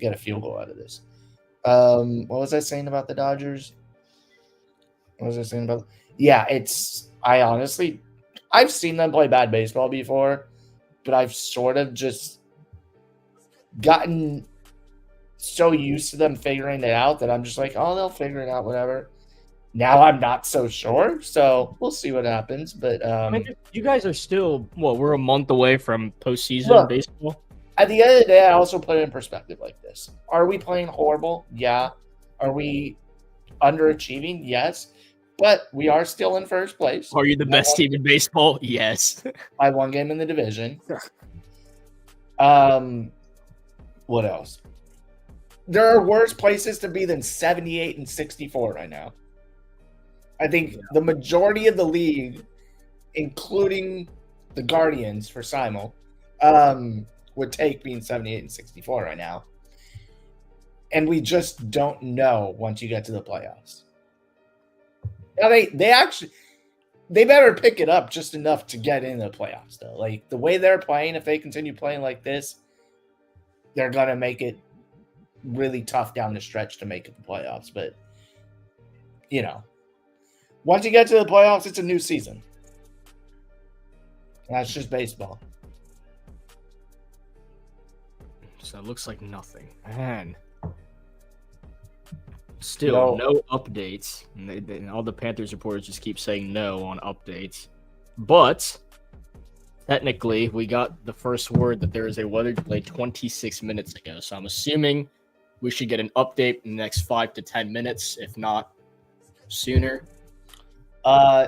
get a field goal out of this. What was I saying about the Dodgers? Yeah, I've seen them play bad baseball before, but I've sort of just gotten so used to them figuring it out that I'm just like, oh, they'll figure it out, whatever. Now I'm not so sure, so we'll see what happens. But you guys are still we're a month away from postseason baseball. At the end of the day, I also put it in perspective like this. Are we playing horrible? Yeah. Are we underachieving? Yes. But we are still in first place. Are you the best team in baseball? Yes. By one game in the division. What else? There are worse places to be than 78 and 64 right now. I think the majority of the league, including the Guardians for Simul, would take being 78 and 64 right now. And we just don't know once you get to the playoffs. Now they better pick it up just enough to get in the playoffs, though. Like the way they're playing, if they continue playing like this, they're gonna make it really tough down the stretch to make it the playoffs. But once you get to the playoffs, it's a new season. That's just baseball. So it looks like nothing. Man. Still, no updates. And all the Panthers reporters just keep saying no on updates. But technically, we got the first word that there is a weather delay 26 minutes ago. So I'm assuming we should get an update in the next 5 to 10 minutes, if not sooner.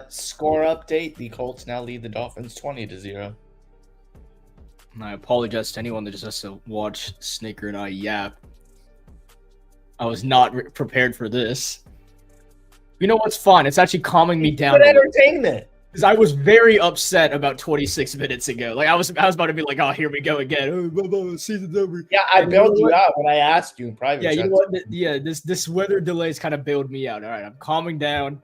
Score update. The Colts now lead the Dolphins 20-0. And I apologize to anyone that just has to watch Snaker and I yap. I was not prepared for this. You know what's fun? It's actually calming me down. Good entertainment. Because I was very upset about 26 minutes ago. Like I was about to be like, "Oh, here we go again. Oh, season's over." Yeah, I bailed you out when I asked you in private. Yeah, you know what? Yeah, this weather delays kind of bailed me out. All right, I'm calming down,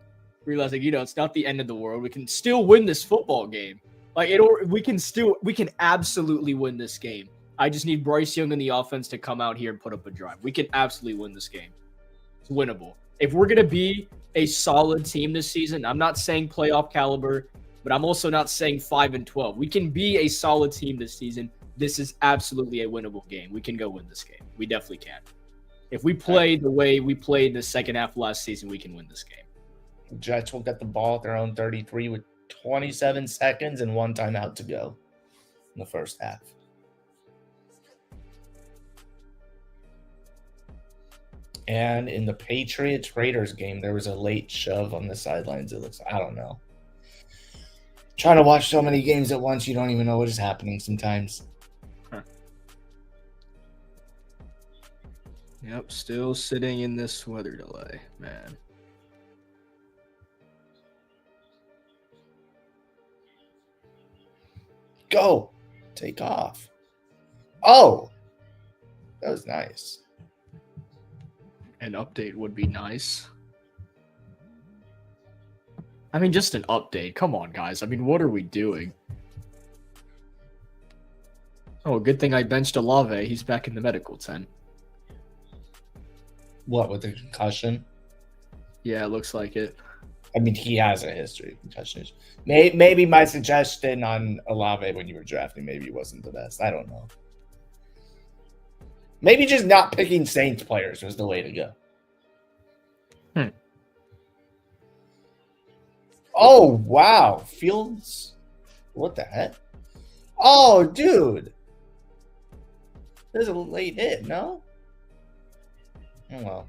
realizing it's not the end of the world. We can still win this football game. We can absolutely win this game. I just need Bryce Young and the offense to come out here and put up a drive. We can absolutely win this game. It's winnable. If we're going to be a solid team this season, I'm not saying playoff caliber, but I'm also not saying 5-12. We can be a solid team this season. This is absolutely a winnable game. We can go win this game. We definitely can. If we play the way we played the second half of last season, we can win this game. Jets will get the ball at their own 33 with 27 seconds and one timeout to go in the first half. And in the Patriots-Raiders game, there was a late shove on the sidelines. It looks, I don't know. Trying to watch so many games at once, you don't even know what is happening sometimes. Yep, still sitting in this weather delay, man. Go. Take off. Oh. That was nice. An update would be nice. I mean, just an update. Come on, guys. I mean, what are we doing? Oh, good thing I benched Olave. He's back in the medical tent. What, with the concussion? Yeah, it looks like it. I mean, he has a history of concussions. Maybe my suggestion on Olave when you were drafting maybe wasn't the best. I don't know. Maybe just not picking Saints players was the way to go. Oh, wow. Fields. What the heck? Oh, dude. There's a late hit, no? Oh, well.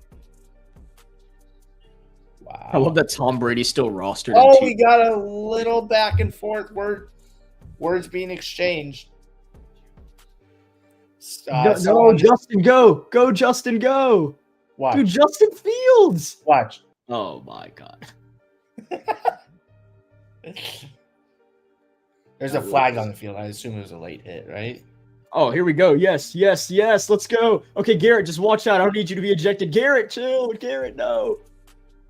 Wow. I love that Tom Brady's still rostered. Oh, we got a little back and forth words being exchanged. No, Justin, go. Go, Justin, go. Watch. Dude, Justin Fields. Watch. Oh, my God. There's a flag on the field. I assume it was a late hit, right? Oh, here we go. Yes. Let's go. Okay, Garrett, just watch out. I don't need you to be ejected. Garrett, chill. Garrett, no.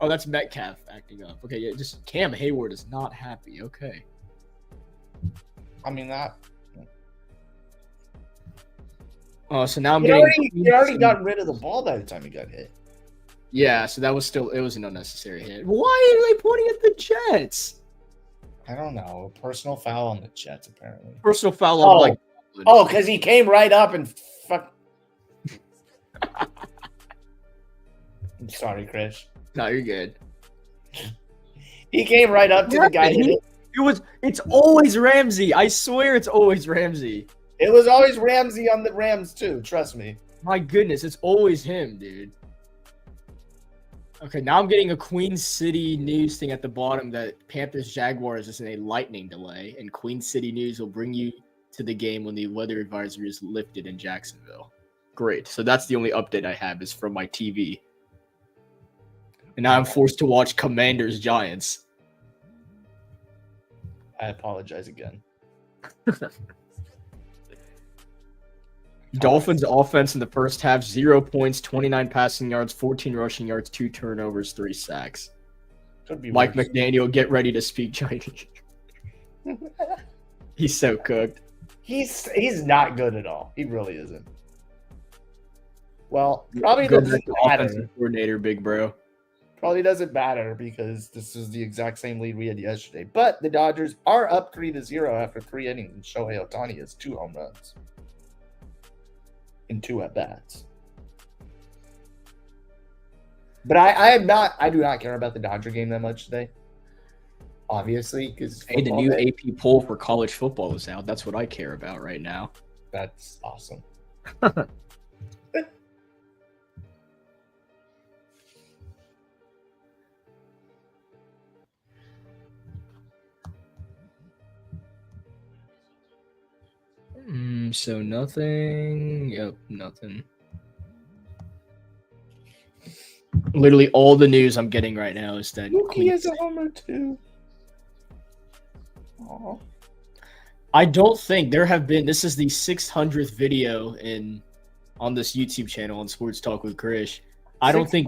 Oh, that's Metcalf acting up. Okay, yeah, just Cam Hayward is not happy. Okay. I mean, that. Oh, so now I'm He getting. already got rid of the ball by the time he got hit. Yeah, so that was still. It was an unnecessary hit. Why are they pointing at the Jets? I don't know. A personal foul on the Jets, apparently. Personal foul on because he came right up and fuck. I'm sorry, Chris. No, you're good. He came right up to the guy. It's always Ramsey. I swear it's always Ramsey. It was always Ramsey on the Rams too. Trust me. My goodness, it's always him, dude. Okay, now I'm getting a Queen City news thing at the bottom that Panthers Jaguars is in a lightning delay, and Queen City News will bring you to the game when the weather advisory is lifted in Jacksonville. Great. So that's the only update I have is from my TV. And now I'm forced to watch Commanders Giants. I apologize again. Dolphins offense in the first half, 0 points, 29 passing yards, 14 rushing yards, 2 turnovers, 3 sacks. Could be Mike worse. McDaniel, get ready to speak Chinese. He's so cooked. He's not good at all. He really isn't. Well, probably Go doesn't back to matter. offensive coordinator, big bro. Probably doesn't matter because this is the exact same lead we had yesterday. But the Dodgers are up 3-0 after 3 innings, and Shohei Ohtani has 2 home runs in 2 at bats. But I do not care about the Dodger game that much today. Obviously, because Hey, the new AP poll for college football is out. That's what I care about right now. that's awesome. So nothing. Yep, nothing. Literally all the news I'm getting right now is that Mookie has a homer too. Aw. I don't think there have been. This is the 600th video on this YouTube channel on Sports Talk with Krish. I don't think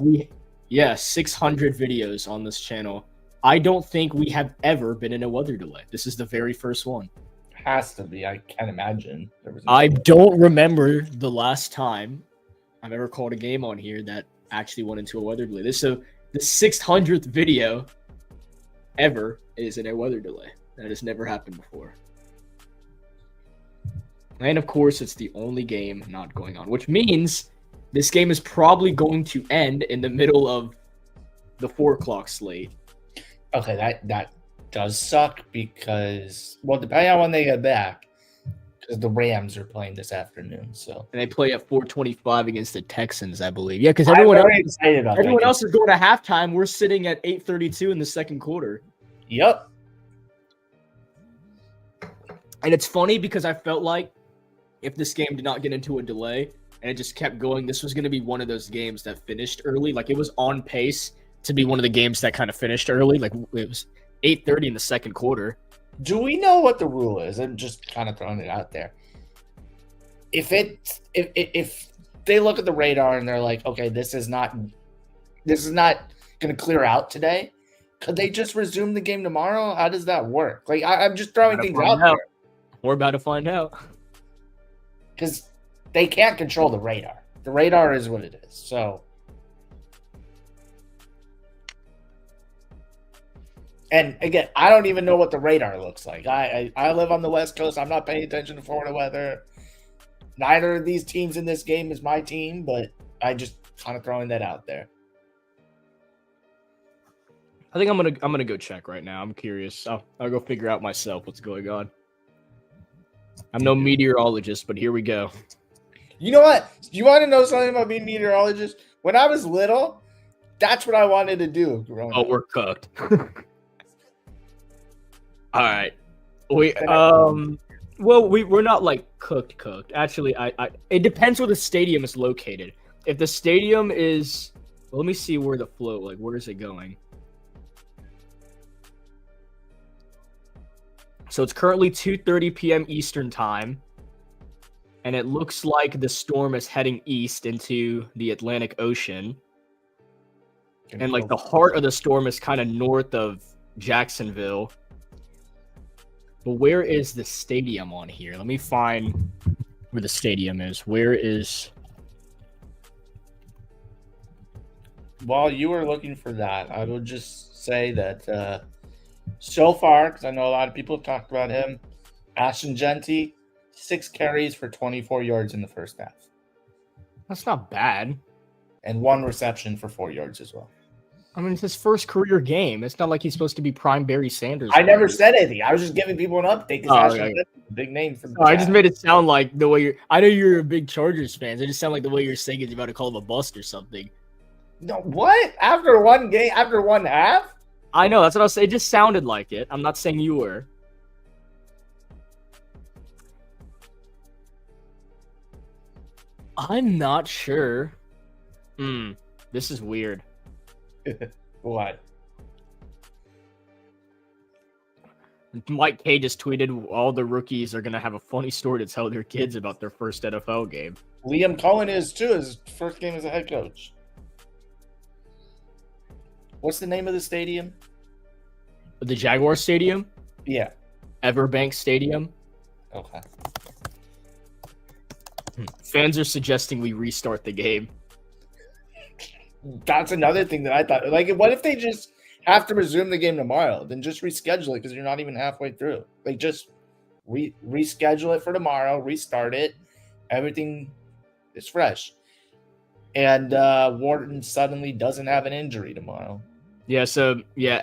600 videos on this channel. I don't think we have ever been in a weather delay. This is the very first one. Has to be. I can't imagine. I don't remember the last time I've ever called a game on here that actually went into a weather delay. The 600th video ever is in a weather delay. That has never happened before. And of course, it's the only game not going on, which means this game is probably going to end in the middle of the 4 o'clock slate. Okay, that does suck because, well, depending on when they get back, because the Rams are playing this afternoon. So And they play at 4:25 against the Texans, I believe. Yeah, because I'm everyone very excited about everyone that. else is going to halftime. We're sitting at 8:32 in the second quarter. Yep. And it's funny because I felt like if this game did not get into a delay and it just kept going, this was going to be one of those games that finished early. Like it was on pace to be one of the games that kind of finished early. Like it was 8:30 in the second quarter. Do we know what the rule is? I'm just kind of throwing it out there. If they look at the radar and they're like, okay, this is not going to clear out today, could they just resume the game tomorrow? How does that work? Like I'm just throwing things out there We're about to find out. because they can't control the radar. The radar is what it is. So. And again, I don't even know what the radar looks like. I live on the West Coast. I'm not paying attention to Florida weather. Neither of these teams in this game is my team, but I just kind of throwing that out there. I think I'm gonna go check right now. I'm curious. I'll go figure out myself what's going on. I'm no meteorologist, but here we go. You know what? You want to know something about being a meteorologist? When I was little, that's what I wanted to do growing up. We're cooked. All right. We're not like cooked. Actually, it depends where the stadium is located. If the stadium is, let me see where the flow, like where is it going? So it's currently 2:30 p.m. Eastern time, and it looks like the storm is heading east into the Atlantic Ocean. And like the heart of the storm is kind of north of Jacksonville. But where is the stadium on here? Let me find where the stadium is. Where is... While you were looking for that, I will just say that so far, because I know a lot of people have talked about him, Ashton Genty, 6 carries for 24 yards in the first half. That's not bad. And 1 reception for 4 yards as well. I mean, it's his first career game. It's not like he's supposed to be prime Barry Sanders. I never said anything. I was just giving people an update because okay. Ashton is a big name for the I just made it sound like the way you're. I know you're a big Chargers fan. It just sounded like the way you're saying is you're about to call him a bust or something. No, what? After one game, after one half? I know, that's what I was saying. It just sounded like it. I'm not saying you were. I'm not sure. This is weird. What? Mike K just tweeted all the rookies are going to have a funny story to tell their kids about their first NFL game. Liam Cohen is too. His first game as a head coach. What's the name of the stadium? The Jaguars Stadium? Yeah. Everbank Stadium? Okay. Fans are suggesting we restart the game. That's another thing that I thought. Like, what if they just have to resume the game tomorrow? Then just reschedule it because you're not even halfway through. Like, just reschedule it for tomorrow, restart it. Everything is fresh. And Wharton suddenly doesn't have an injury tomorrow. Yeah,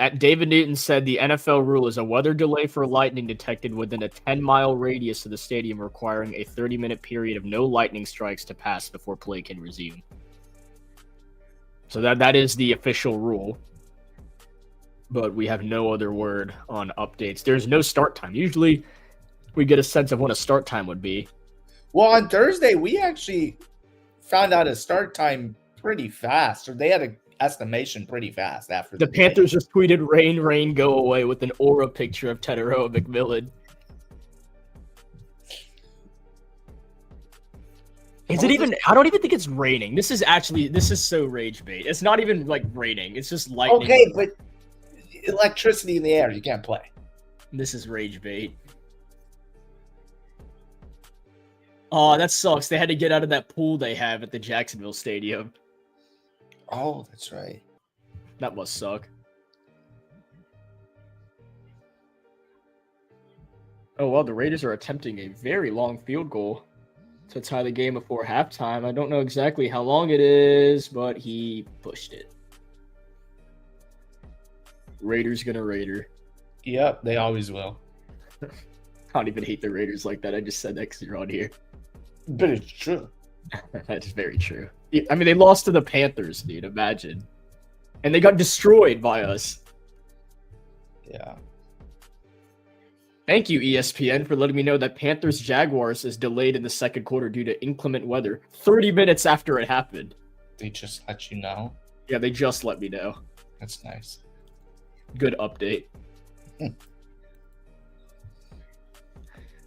David Newton said the NFL rule is a weather delay for lightning detected within a 10-mile radius of the stadium requiring a 30-minute period of no lightning strikes to pass before play can resume. So that is the official rule. But we have no other word on updates. There's no start time. Usually we get a sense of what a start time would be. Well, on Thursday, we actually found out a start time pretty fast. Or they had an estimation pretty fast after the Panthers just tweeted rain, rain, go away with an aura picture of Teteroa McMillan. Is it even? I don't even think it's raining. This is so rage bait. It's not even like raining. It's just lightning. Okay, but electricity in the air, you can't play. This is rage bait. Oh, that sucks. They had to get out of that pool they have at the Jacksonville Stadium. Oh, that's right. That must suck. Oh, well, the Raiders are attempting a very long field goal to tie the game before halftime. I don't know exactly how long it is, but he pushed it. Raiders gonna Raider. Yep, they always will. I don't even hate the Raiders like that. I just said that because you're on here. But it's true. That's very true. I mean, they lost to the Panthers, dude. Imagine. And they got destroyed by us. Yeah. Thank you, ESPN, for letting me know that Panthers Jaguars is delayed in the second quarter due to inclement weather 30 minutes after it happened. They just let you know? Yeah, they just let me know. That's nice. Good update.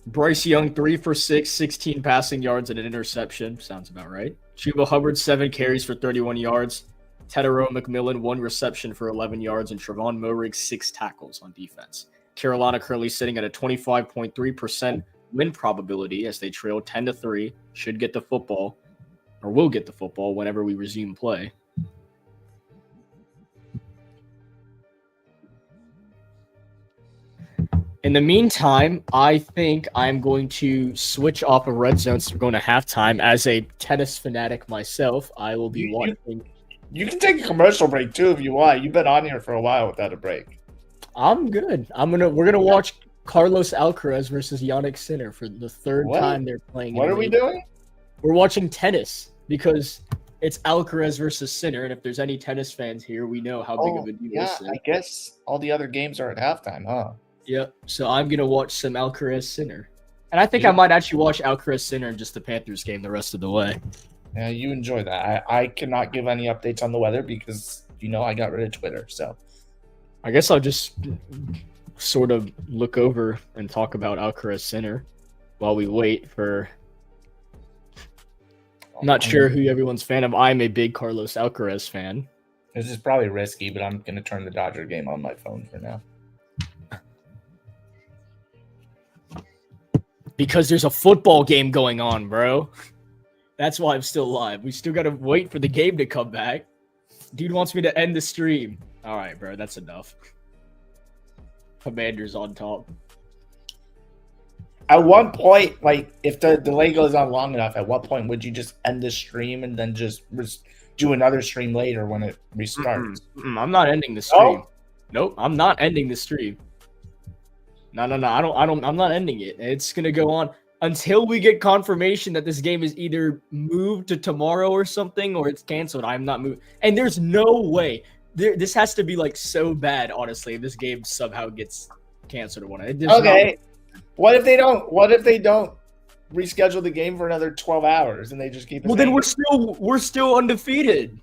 Bryce Young, 3 for 6, 16 passing yards and an interception. Sounds about right. Chuba Hubbard, 7 carries for 31 yards. Teteroa McMillan, 1 reception for 11 yards. And Trevon Moehrig, 6 tackles on defense. Carolina currently sitting at a 25.3% win probability as they trail 10-3. Should get the football, or will get the football whenever we resume play. In the meantime, I think I'm going to switch off of Red Zone since we're going to halftime. As a tennis fanatic myself, I will be watching. You can take a commercial break too if you want. You've been on here for a while without a break. I'm good. We're gonna watch Carlos Alcaraz versus Yannick Sinner for the third time they're playing. What are we doing? We're watching tennis because it's Alcaraz versus Sinner, and if there's any tennis fans here, we know how big of a deal this is. I guess all the other games are at halftime, huh? Yep. So I'm gonna watch some Alcaraz Sinner, and I think I might actually watch Alcaraz Sinner in just the Panthers game the rest of the way. Yeah, you enjoy that. I cannot give any updates on the weather because I got rid of Twitter. So I guess I'll just sort of look over and talk about Alcaraz Sinner while we wait for. I'm not sure who everyone's fan of. I'm a big Carlos Alcaraz fan. This is probably risky, but I'm gonna turn the Dodger game on my phone for now. Because there's a football game going on, bro. That's why I'm still live. We still got to wait for the game to come back. Dude wants me to end the stream. All right, bro. That's enough. Commanders on top. At one point, like, if the delay goes on long enough, at what point would you just end the stream and then just do another stream later when it restarts. I'm not ending the stream. Nope, I'm not ending the stream. No. I'm not ending it. It's gonna go on until we get confirmation that this game is either moved to tomorrow or something, or it's canceled. I'm not moving. And there's no way. This has to be like so bad, honestly, if this game somehow gets canceled or whatnot. Okay. What if they don't reschedule the game for another 12 hours and they just keep it? Well, then we're still undefeated.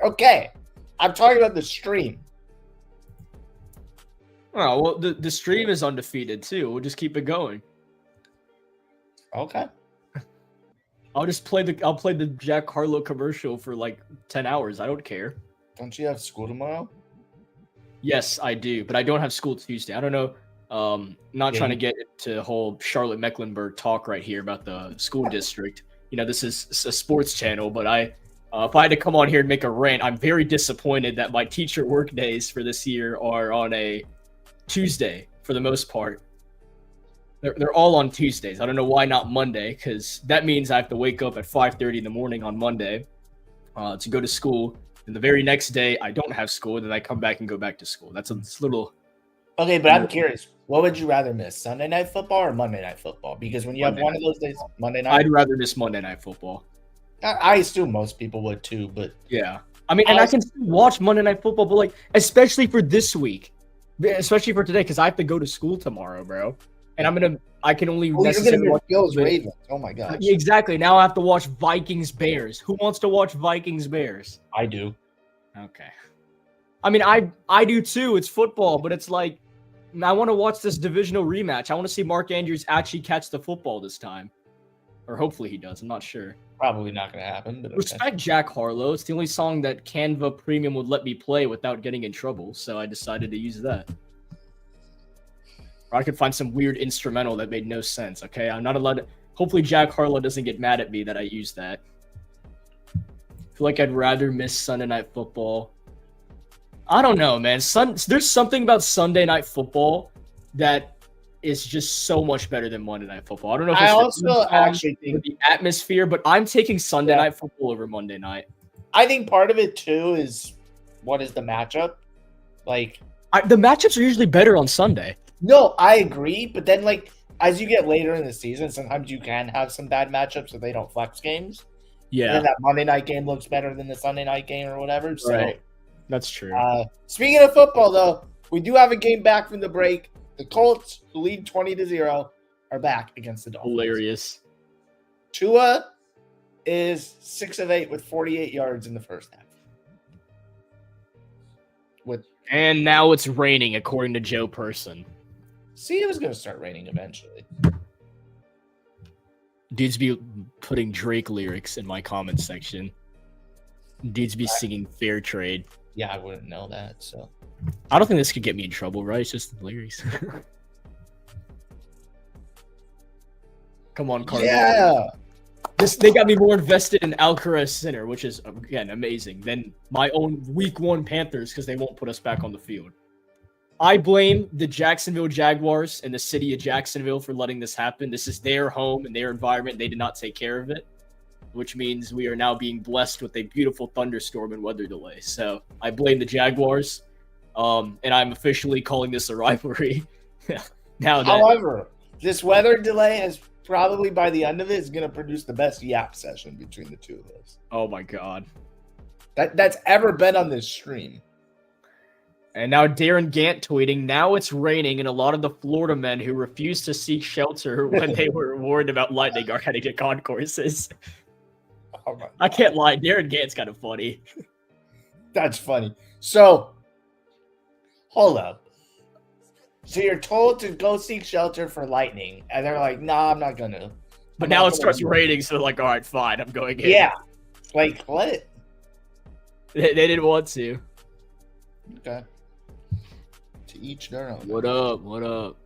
Okay. I'm talking about the stream. Oh, well, the stream is undefeated too. We'll just keep it going. Okay. I'll play the Jack Harlow commercial for like 10 hours. I don't care. Don't you have school tomorrow? Yes, I do, but I don't have school Tuesday. I don't know. Not trying to get into whole Charlotte Mecklenburg talk right here about the school district. You know, this is a sports channel, but if I had to come on here and make a rant, I'm very disappointed that my teacher work days for this year are on a Tuesday for the most part. They're all on Tuesdays. I don't know why not Monday, because that means I have to wake up at 5:30 in the morning on Monday to go to school. And the very next day, I don't have school. Then I come back and go back to school. That's a little. Okay, but I'm curious. What would you rather miss, Sunday Night Football or Monday Night Football? Because when you have one of those days, Monday night, I'd rather miss Monday Night Football. I assume most people would too, but yeah, I mean, and I can still watch Monday Night Football, but like, especially for this week, especially for today, because I have to go to school tomorrow, bro. And I can only necessarily watch Bills Ravens. Oh my gosh. Exactly. Now I have to watch Vikings Bears. Who wants to watch Vikings Bears? I do. Okay. I mean, I do too. It's football, but it's like, I want to watch this divisional rematch. I want to see Mark Andrews actually catch the football this time. Or hopefully he does. I'm not sure. Probably not going to happen. But okay. Respect Jack Harlow. It's the only song that Canva Premium would let me play without getting in trouble. So I decided to use that. Or I could find some weird instrumental that made no sense, okay? I'm not allowed to... Hopefully Jack Harlow doesn't get mad at me that I used that. I feel like I'd rather miss Sunday Night Football. I don't know, man. There's something about Sunday Night Football that is just so much better than Monday Night Football. I don't know if it's I also actually think the atmosphere, but I'm taking Sunday Night Football over Monday night. I think part of it too is what is the matchup? Like the matchups are usually better on Sunday. No, I agree, but then like as you get later in the season, sometimes you can have some bad matchups if they don't flex games. Yeah. And then that Monday night game looks better than the Sunday night game or whatever. So right. That's true. Speaking of football, though, we do have a game back from the break. The Colts, who lead 20-0, are back against the Dolphins. Hilarious. Tua is 6 of 8 with 48 yards in the first half. And now it's raining, according to Joe Person. See, it was going to start raining eventually. Dudes be putting Drake lyrics in my comment section. Dudes be singing Fair Trade. Yeah, I wouldn't know that, so. I don't think this could get me in trouble, right? It's just the lyrics. Come on, Carter. Yeah. They got me more invested in Alcaraz Center, which is, again, amazing, than my own Week 1 Panthers because they won't put us back on the field. I blame the Jacksonville Jaguars and the city of Jacksonville for letting this happen. This is their home and their environment. They did not take care of it, which means we are now being blessed with a beautiful thunderstorm and weather delay. So I blame the Jaguars, and I'm officially calling this a rivalry. However, this weather delay has probably by the end of it is going to produce the best yap session between the two of us. Oh my God. That's ever been on this stream. And now Darren Gant tweeting, now it's raining and a lot of the Florida men who refused to seek shelter when they were warned about lightning are heading to concourses. Oh my I can't lie. Darren Gant's kind of funny. That's funny. So, hold up. So you're told to go seek shelter for lightning, and they're like, nah, I'm not going to. But now it starts raining, so they're like, all right, fine, I'm going in. Yeah. Like, what? They didn't want to. Okay. To each their own. What up? What up?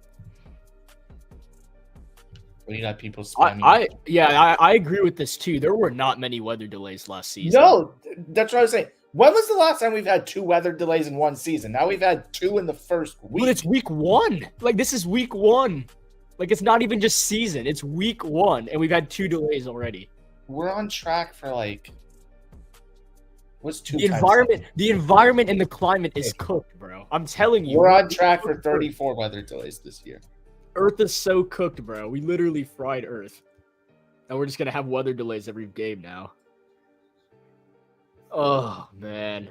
When you got people spamming. I agree with this too. There were not many weather delays last season. No, that's what I was saying. When was the last time we've had 2 weather delays in one season? Now we've had 2 in the first week. But it's week 1. Like, this is week 1. Like, it's not even just season. It's week 1, and we've had 2 delays already. We're on track for, like, What's 2 The environment and the climate is cooked, bro. I'm telling you. We're on track for 34 weather delays this year. Earth is so cooked, bro. We literally fried Earth. And we're just going to have weather delays every game now. Oh, man.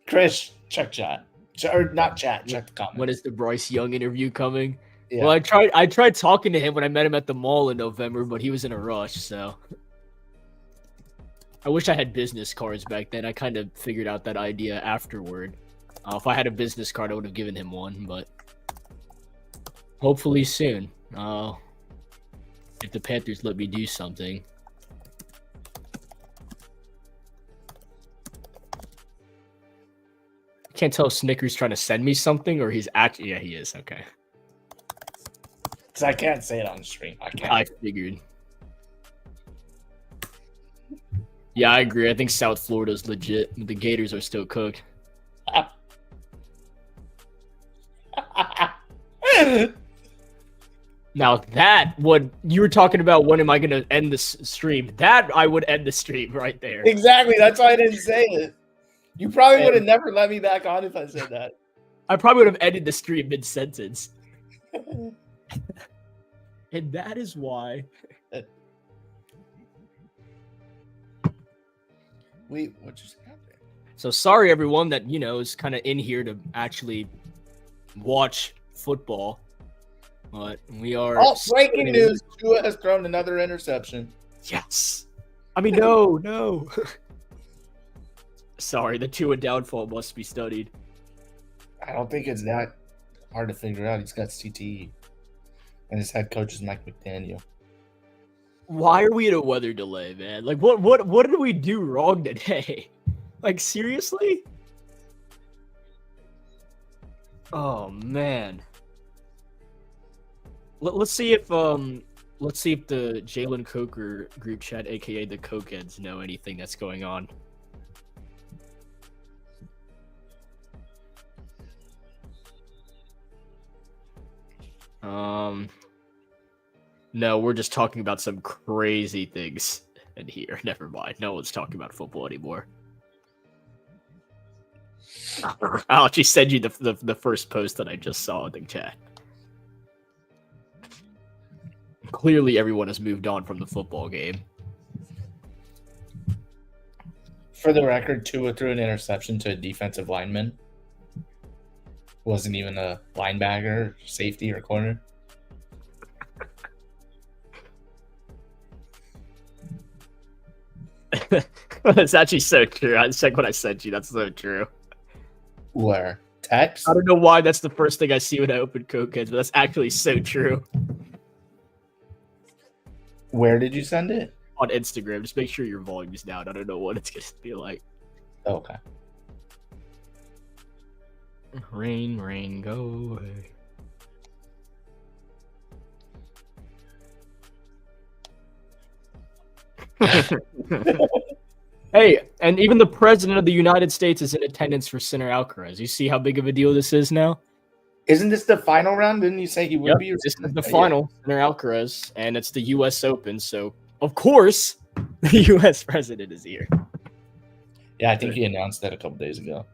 Chris, check chat. Or not chat, check the comments. When is the Bryce Young interview coming? Yeah. Well, I tried talking to him when I met him at the mall in November, but he was in a rush, so. I wish I had business cards back then. I kind of figured out that idea afterward. If I had a business card, I would have given him one, but hopefully soon. If the Panthers let me do something. I can't tell if Snicker's trying to send me something or he's actually. Yeah, he is. Okay. Because I can't say it on the stream. I figured. Yeah, I agree. I think South Florida's legit. The Gators are still cooked. Now that would you were talking about when am I going to end this stream? That I would end the stream right there. Exactly. That's why I didn't say it. You probably would have never let me back on if I said that. I probably would have ended the stream mid-sentence. And that is why. Wait, what just happened? So sorry, everyone that, is kind of in here to actually watch football. But we are. Oh, breaking news. Tua has thrown another interception. Yes. I mean, no. Sorry, the Tua downfall must be studied. I don't think it's that hard to figure out. He's got CTE. And his head coach is Mike McDaniel. Why are we in a weather delay, man? Like, what did we do wrong today? Like, seriously? Oh man. Let's see if the Jalen Coker group chat, aka the Cokeheads, know anything that's going on. No, we're just talking about some crazy things in here. Never mind. No one's talking about football anymore. I'll actually send you the first post that I just saw in the chat. Clearly, everyone has moved on from the football game. For the record, Tua threw an interception to a defensive lineman. Wasn't even a linebacker, safety, or corner. That's actually so true. I checked what I sent you. That's so true. Where? Text? I don't know why that's the first thing I see when I open Cokeheads, but that's actually so true. Where did you send it? On Instagram. Just make sure your volume is down. I don't know what it's going to be like. Okay. Rain, rain, go away. Hey, and even the president of the United States is in attendance for Sinner Alcaraz. You see how big of a deal this is now? Isn't this the final round? Didn't you say he would be? This is the final, Sinner Alcaraz, and it's the U.S. Open. So, of course, the U.S. president is here. Yeah, I think he announced that a couple days ago.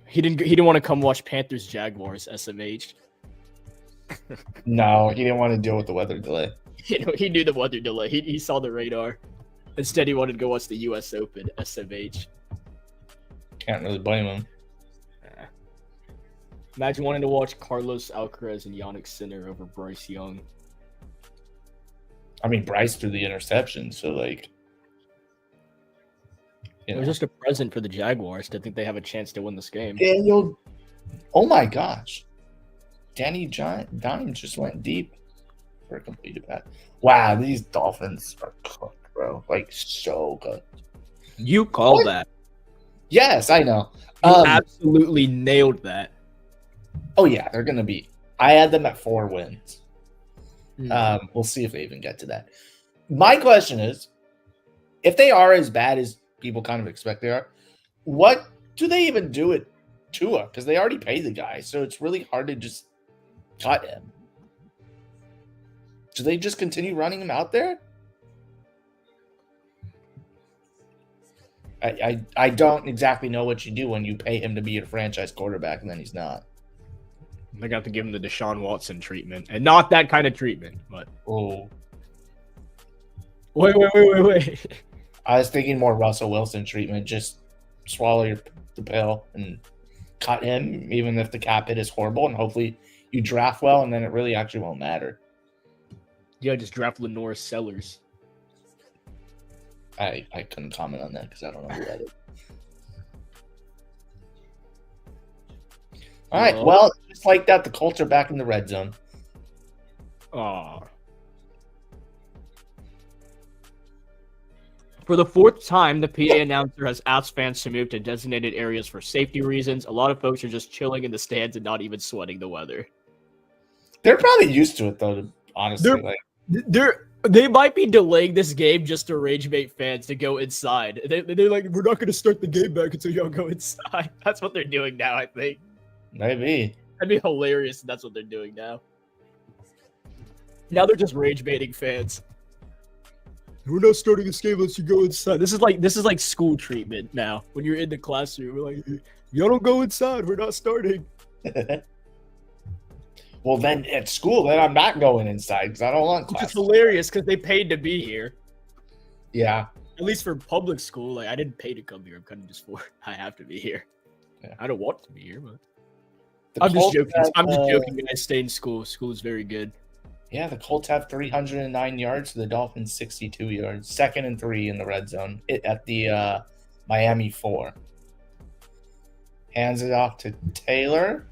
He didn't want to come watch Panthers Jaguars SMH. No, he didn't want to deal with the weather delay. He knew the weather delay. He saw the radar. Instead, he wanted to go watch the U.S. Open SMH. Can't really blame him. Imagine wanting to watch Carlos Alcaraz and Yannick Sinner over Bryce Young. I mean, Bryce threw the interception, so like, it was just a present for the Jaguars to think they have a chance to win this game. Daniel, oh my gosh, Danny Dimes just went deep for a completed pass. Wow, these Dolphins are cooked, bro. Like, so good. You called that. Yes, I know. You absolutely nailed that. Oh yeah, they're gonna be. I had them at 4 wins. We'll see if they even get to that. My question is, if they are as bad as people kind of expect they are, what do they even do at Tua? Because they already paid the guy, so it's really hard to just cut him. Do they just continue running him out there? I don't exactly know what you do when you pay him to be your franchise quarterback and then he's not. They're going to have to give him the Deshaun Watson treatment. And not that kind of treatment, but... Oh. Wait. I was thinking more Russell Wilson treatment. Just swallow the pill and cut him, even if the cap hit is horrible, and hopefully you draft well, and then it really actually won't matter. Yeah, just draft Lenore Sellers. I couldn't comment on that because I don't know who that is. All right, well, just like that, the Colts are back in the red zone. Aw. For the fourth time, the PA announcer has asked fans to move to designated areas for safety reasons. A lot of folks are just chilling in the stands and not even sweating the weather. They're probably used to it, though, honestly. They might be delaying this game just to rage bait fans to go inside. They're like, we're not going to start the game back until y'all go inside. That's what they're doing now, I think. Maybe. That'd be hilarious if that's what they're doing now. Now they're just rage baiting fans. We're not starting this game unless you go inside. This is like school treatment now. When you're in the classroom, we're like, y'all don't go inside. We're not starting. Well, then at school, then I'm not going inside because I don't want class. It's hilarious because they paid to be here. Yeah. At least for public school, like I didn't pay to come here. I'm kind of just for I have to be here. Yeah. I don't want to be here, but The I'm just Colts joking. have, I'm just joking. Guys, stay in school. School is very good. Yeah, the Colts have 309 yards. The Dolphins 62 yards. 2nd and 3 in the red zone at the Miami 4. Hands it off to Taylor.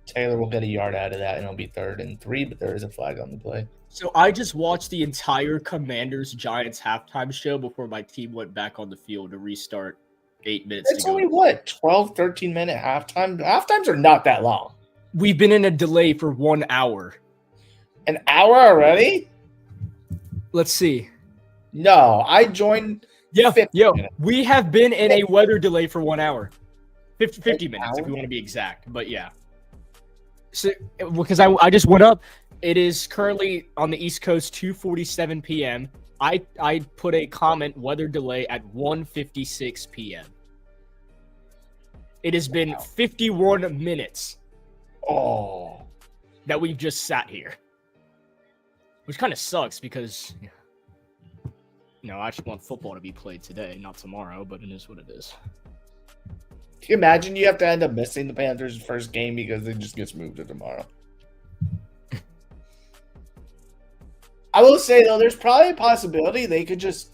Taylor will get a yard out of that, and it'll be 3rd and 3, but there is a flag on the play. So I just watched the entire Commanders-Giants halftime show before my team went back on the field to restart 8 minutes It's to go. only, 12, 13-minute halftime? Halftimes are not that long. We've been in a delay for 1 hour. An hour already? Let's see. No, I joined. Yeah, 50 minutes. we have been in a weather delay for 1 hour. 50 minutes, hour? if we want to be exact. But yeah. So, because I just went up. It is currently on the East Coast, 2:47 p.m. I put a comment weather delay at 1:56 p.m. It has been 51 minutes that we've just sat here. Which kind of sucks because, I just want football to be played today, not tomorrow, but it is what it is. Can you imagine you have to end up missing the Panthers' first game because it just gets moved to tomorrow? I will say, though, there's probably a possibility they could just...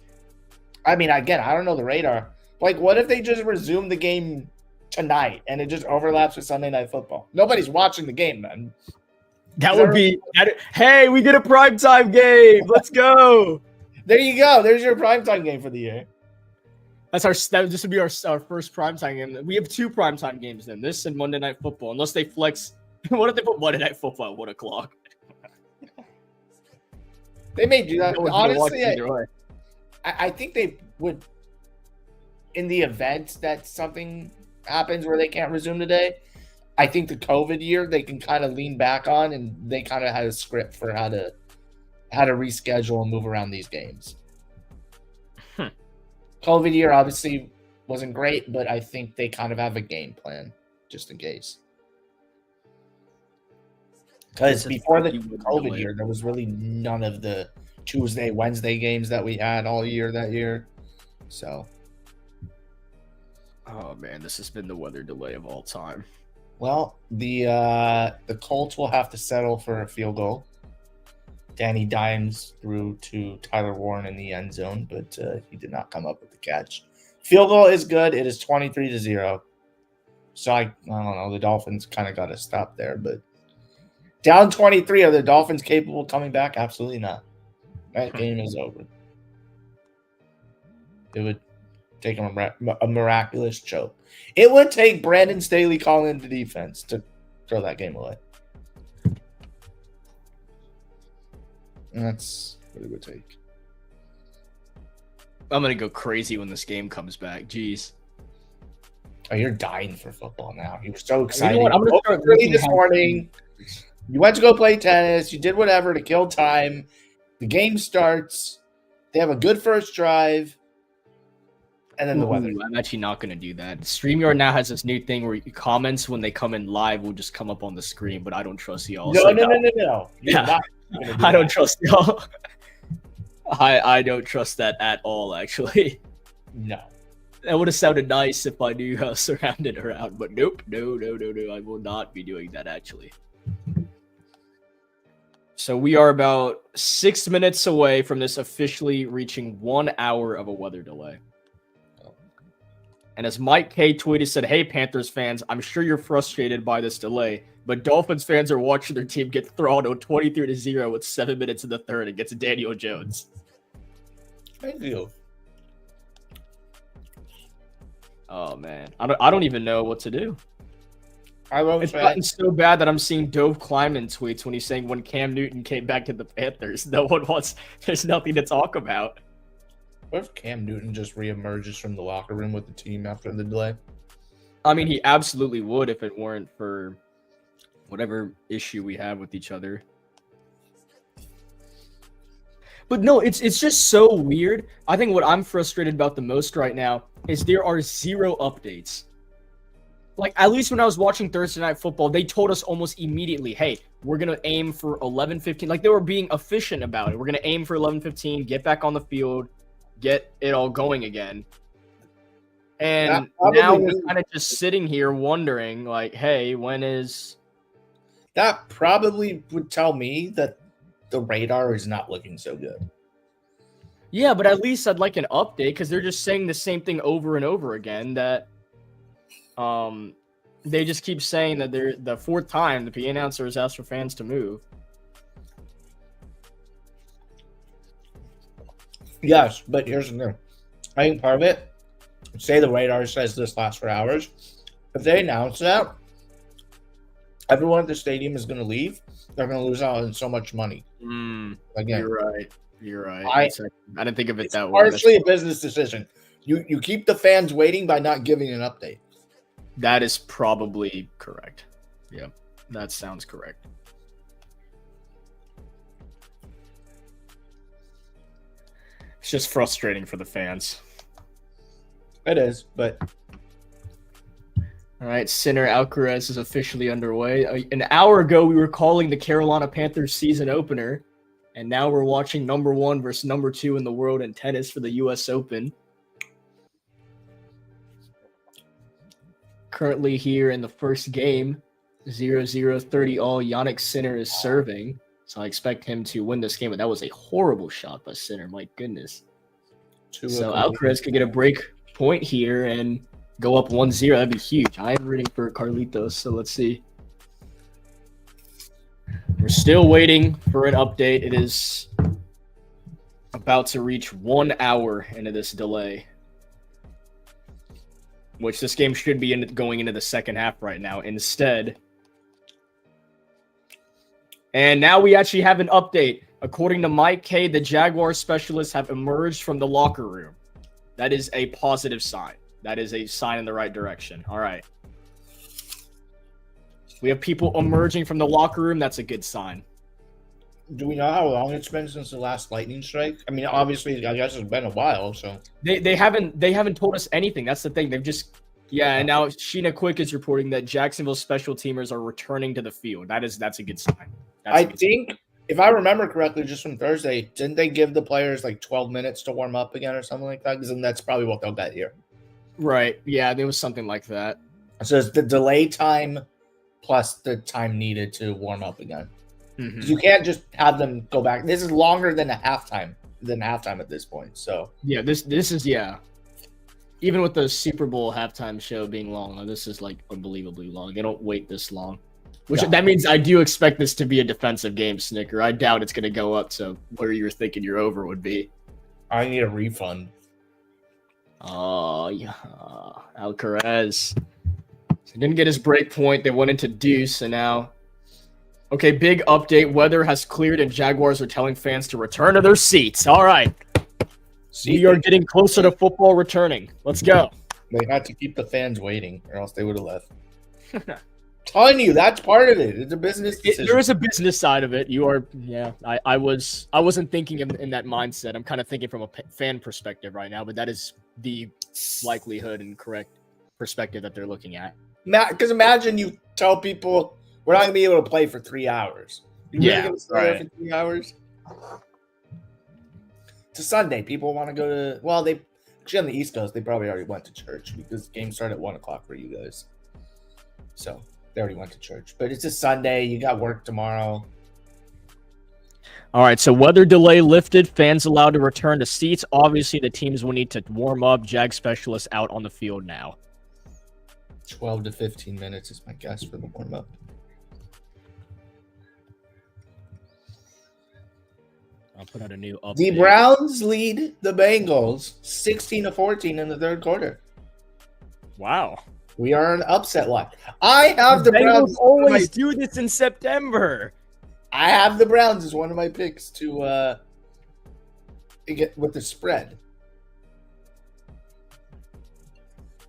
I mean, again, I don't know the radar. Like, what if they just resume the game tonight and it just overlaps with Sunday Night Football? Nobody's watching the game, then. That would be... Hey, we get a primetime game! Let's go! There you go. There's your primetime game for the year. This would be our first primetime game. We have 2 primetime games then. This and Monday Night Football. Unless they flex... What if they put Monday Night Football at 1 o'clock? They may do that. Honestly, either way. I think they would, in the event that something happens where they can't resume today, I think the COVID year they can kind of lean back on, and they kind of had a script for how to reschedule and move around these games. COVID year obviously wasn't great, but I think they kind of have a game plan just in case. Because before the COVID year, there was really none of the Tuesday, Wednesday games that we had all year that year. So. Oh, man, this has been the weather delay of all time. Well, the Colts will have to settle for a field goal. Danny Dimes threw to Tyler Warren in the end zone, but he did not come up with the catch. Field goal is good. It is 23-0. So I don't know. The Dolphins kind of got to stop there, but down 23. Are the Dolphins capable of coming back? Absolutely not. That game is over. It would take a miraculous choke. It would take Brandon Staley calling the defense to throw that game away. And that's what it would take. I'm going to go crazy when this game comes back. Jeez. Oh, you're dying for football now. You were so excited. You know what? I'm going to start early this morning. You went to go play tennis. You did whatever to kill time. The game starts. They have a good first drive. and then the weather. I'm actually not going to do that. StreamYard now has this new thing where comments when they come in live will just come up on the screen, but I don't trust y'all. No. Yeah, I don't trust y'all. I don't trust that at all, actually. No. That would have sounded nice if I knew how surrounded around, but nope. No. I will not be doing that, actually. So we are about 6 minutes away from this officially reaching 1 hour of a weather delay. And as Mike K tweeted, said, "Hey, Panthers fans, I'm sure you're frustrated by this delay, but Dolphins fans are watching their team get throttled 23-0 with 7 minutes in the third against Daniel Jones." Thank you. Oh, man. I don't even know what to do. It's say, gotten so bad that I'm seeing Dove Kleiman tweets when he's saying when Cam Newton came back to the Panthers, there's nothing to talk about. what if Cam Newton just reemerges from the locker room with the team after the delay? I mean, he absolutely would if it weren't for whatever issue we have with each other. But no, it's just so weird. I think what I'm frustrated about the most right now is there are 0 updates. Like, at least when I was watching Thursday Night Football, they told us almost immediately, hey, we're going to aim for 11:15. Like, they were being efficient about it. We're going to aim for 11:15, get back on the field, get it all going again. And now we're kind of just sitting here wondering, like, hey, when is... That probably would tell me that the radar is not looking so good. Yeah, but at least I'd like an update because they're just saying the same thing over and over again that they just keep saying that they're the 4th time the PA announcer has asked for fans to move. Yes, but here's the thing. I think part of it, say the radar says this lasts for hours. If they announce that, everyone at the stadium is going to leave. They're going to lose out on so much money. Again, You're right. I didn't think of it that way. Partially a business decision. You keep the fans waiting by not giving an update. That is probably correct. Yeah, that sounds correct. It's just frustrating for the fans. It is, but... All right, Sinner Alcaraz is officially underway. An hour ago, we were calling the Carolina Panthers season opener, and now we're watching number 1 versus number 2 in the world in tennis for the U.S. Open. Currently here in the first game, 0-0, 30 all. Yannick Sinner is serving, so I expect him to win this game, but that was a horrible shot by Sinner, my goodness. So Alcaraz could get a break point here and go up 1-0. That'd be huge. I am rooting for Carlitos, so let's see. We're still waiting for an update. It is about to reach 1 hour into this delay, which this game should be going into the second half right now instead. And now we actually have an update. According to Mike K, the Jaguars specialists have emerged from the locker room. That is a positive sign. That is a sign in the right direction. All right. We have people emerging from the locker room. That's a good sign. Do we know how long it's been since the last lightning strike? I mean, obviously, I guess it's been a while. So they haven't told us anything. That's the thing. They've just and now Sheena Quick is reporting that Jacksonville special teamers are returning to the field. That's a good sign. I think if I remember correctly, just from Thursday, didn't they give the players like 12 minutes to warm up again or something like that? Because then that's probably what they'll get here. Right. Yeah, there was something like that. So it's the delay time plus the time needed to warm up again. Mm-hmm. You can't just have them go back. This is longer than halftime at this point. So yeah, this is even with the Super Bowl halftime show being long, this is like unbelievably long. They don't wait this long. That means I do expect this to be a defensive game, Snicker. I doubt it's going to go up to where you're thinking your over would be. I need a refund. Oh, yeah. Alcaraz. So he didn't get his break point. They went into deuce, and now... Okay, big update. Weather has cleared, and Jaguars are telling fans to return to their seats. All right. We are getting closer to football returning. Let's go. They had to keep the fans waiting, or else they would have left. Telling you, that's part of it. It's a business decision. There is a business side of it. You are, yeah. I wasn't thinking in that mindset. I'm kind of thinking from a fan perspective right now, but that is the likelihood and correct perspective that they're looking at. Because imagine you tell people we're not going to be able to play for 3 hours. You really going to stay there for 3 hours? It's a Sunday. People want to go to. Well, they actually on the East Coast, they probably already went to church because the game started at 1:00 for you guys. So they already went to church. But it's a Sunday. You got work tomorrow. All right, so weather delay lifted. Fans allowed to return to seats. Obviously, the teams will need to warm up. Jag specialists out on the field now. 12 to 15 minutes is my guess for the warm up. I'll put out a new update. The Browns lead the Bengals 16-14 in the third quarter. Wow. We are an upset line. I have the Bengals Browns. always do this in September. I have the Browns as one of my picks to get with the spread.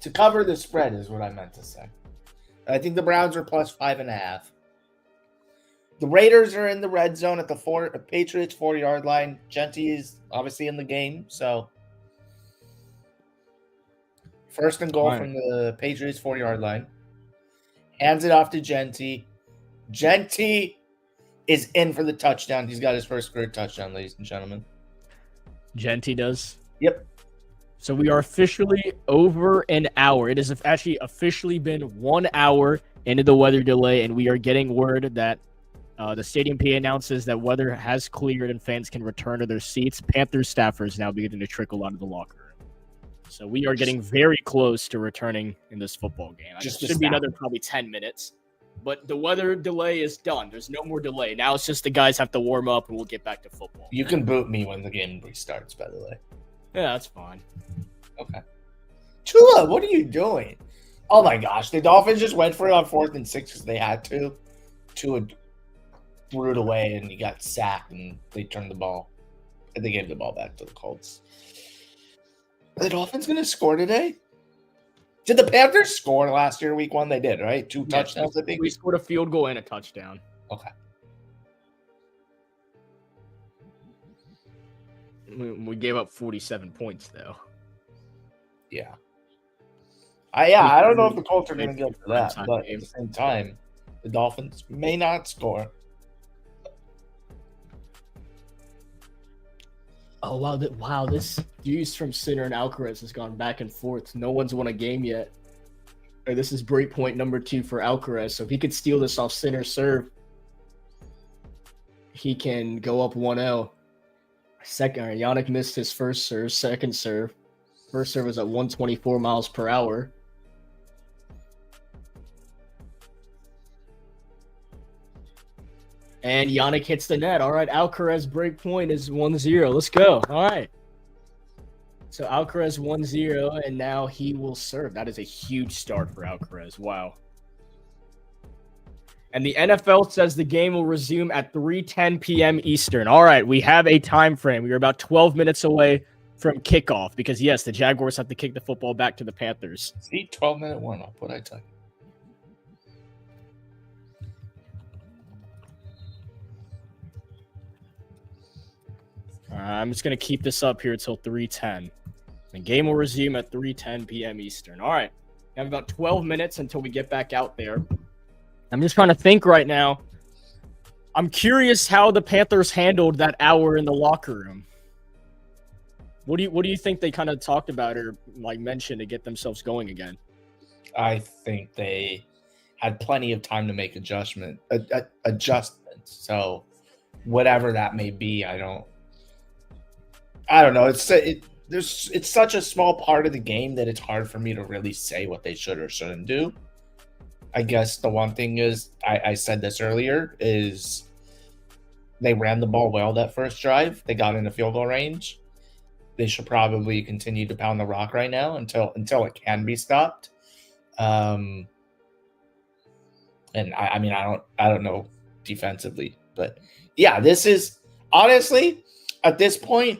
To cover the spread is what I meant to say. I think the Browns are plus 5.5. The Raiders are in the red zone at the Patriots 4-yard line. Genty is obviously in the game, so first and goal from the Patriots 4-yard line. Hands it off to Genty. Genty is in for the touchdown. He's got his first career touchdown, ladies and gentlemen. Genty does? Yep. So we are officially over an hour. It has actually officially been 1 hour into the weather delay, and we are getting word that the Stadium PA announces that weather has cleared and fans can return to their seats. Panthers staffers now beginning to trickle out of the locker room. So we are getting very close to returning in this football game. It should be another probably 10 minutes. But the weather delay is done. There's no more delay. Now it's just the guys have to warm up and we'll get back to football. You can boot me when the game restarts, by the way. Yeah, that's fine. Okay. Chula, what are you doing? Oh my gosh, the Dolphins just went for it on 4th and 6 because they had to. Chula threw it away and he got sacked and they turned the ball. And they gave the ball back to the Colts. Are the Dolphins going to score today? Did the Panthers score last year, week 1? They did, right? 2 touchdowns, I think. We scored a field goal and a touchdown. Okay. We gave up 47 points, though. Yeah. I don't know if the Colts are going to go for that, but at the same time, the Dolphins may not score. Oh, wow. This use from Sinner and Alcaraz has gone back and forth. No one's won a game yet. This is break point number 2 for Alcaraz. So if he could steal this off Sinner serve, he can go up 1-0. Yannick missed his first serve, second serve. First serve was at 124 miles per hour. And Yannick hits the net. All right, Alcaraz break point is 1-0. Let's go. All right. So Alcaraz 1-0, and now he will serve. That is a huge start for Alcaraz. Wow. And the NFL says the game will resume at 3:10 p.m. Eastern. All right, we have a time frame. We are about 12 minutes away from kickoff because, yes, the Jaguars have to kick the football back to the Panthers. See, 12-minute warm-up. What'd I tell you? I'm just going to keep this up here until 3:10. The game will resume at 3:10 p.m. Eastern. All right. We have about 12 minutes until we get back out there. I'm just trying to think right now. I'm curious how the Panthers handled that hour in the locker room. What do you think they kind of talked about or like mentioned to get themselves going again? I think they had plenty of time to make adjustments. So whatever that may be, I don't know. It's such a small part of the game that it's hard for me to really say what they should or shouldn't do. I guess the one thing is, I said this earlier, is they ran the ball well that first drive. They got into field goal range. They should probably continue to pound the rock right now until it can be stopped. And I don't know defensively, but yeah, this is honestly at this point,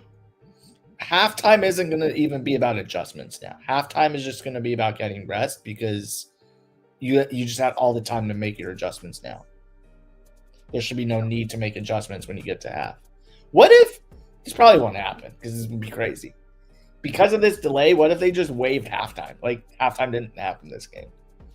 halftime isn't going to even be about adjustments now. Halftime is just going to be about getting rest because you just have all the time to make your adjustments now. There should be no need to make adjustments when you get to half. What if this probably won't happen because this would be crazy. because of this delay, what if they just waived halftime? Like halftime didn't happen this game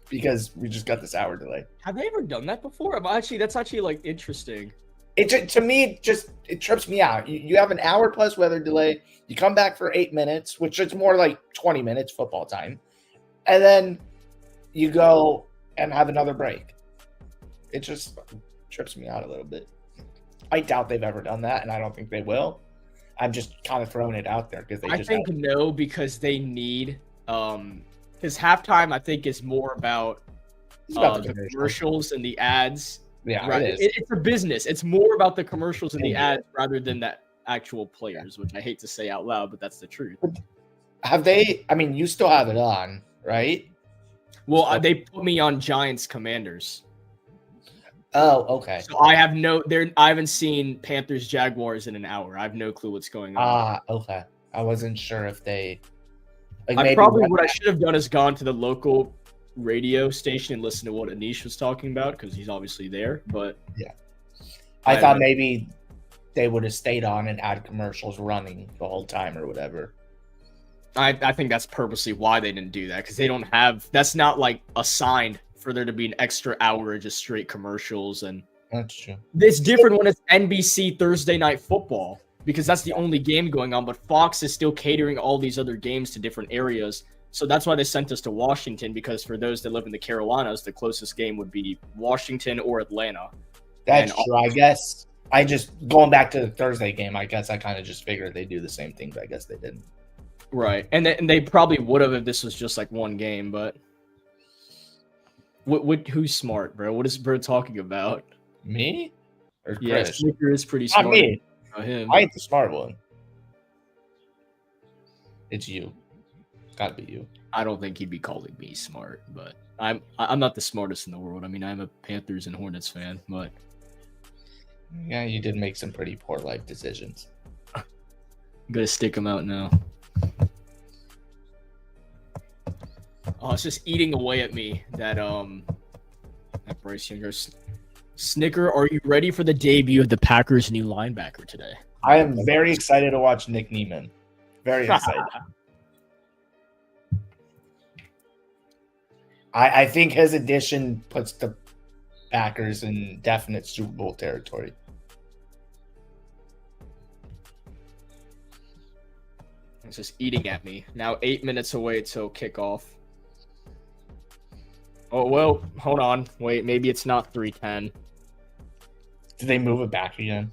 because we just got this hour delay. Have they ever done that before? That's actually like interesting. To me, it trips me out. You have an hour plus weather delay. You come back for 8 minutes, which is more like 20 minutes football time, and then you go and have another break. It just trips me out a little bit. I doubt they've ever done that, and I don't think they will. I'm just kind of throwing it out there because no, because they need because halftime I think is more about the commercials and the ads. Yeah, right. it is. It's a business. It's more about the commercials and the ads rather than the actual players, which I hate to say out loud, but that's the truth. Have they? I mean, you still have it on, right? Well, they put me on Giants Commanders. Oh, okay. So I haven't seen Panthers Jaguars in an hour. I have no clue what's going on. Okay. I wasn't sure if they. What I should have done is gone to the local radio station and listen to what Anish was talking about because he's obviously there. But yeah, I thought maybe they would have stayed on and had commercials running the whole time or whatever. I think that's purposely why they didn't do that because they don't have. That's not like assigned for there to be an extra hour of just straight commercials and. That's true. It's different when it's NBC Thursday Night Football because that's the only game going on. But Fox is still catering all these other games to different areas. So that's why they sent us to Washington, because for those that live in the Carolinas, the closest game would be Washington or Atlanta. That's true. I guess I just going back to the Thursday game, I guess I kind of just figured they do the same thing, but I guess they didn't. Right. And they probably would have if this was just like one game, but who's smart, bro? What is bro talking about? Me? Or Chris? Yeah, Snicker is pretty smart. Not me. Him. I ain't the smart one. It's you. Gotta be you. I don't think he'd be calling me smart, but I'm not the smartest in the world. I mean, I'm a Panthers and Hornets fan, but yeah, you did make some pretty poor life decisions. I'm gonna stick him out now. Oh, it's just eating away at me that Bryce Younger. Snicker, are you ready for the debut of the Packers' new linebacker today? I am very excited to watch Nick Neiman. Very excited. I think his addition puts the Packers in definite Super Bowl territory. It's just eating at me. Now 8 minutes away till kickoff. Oh, well, hold on. Wait, maybe it's not 3:10. Did they move it back again?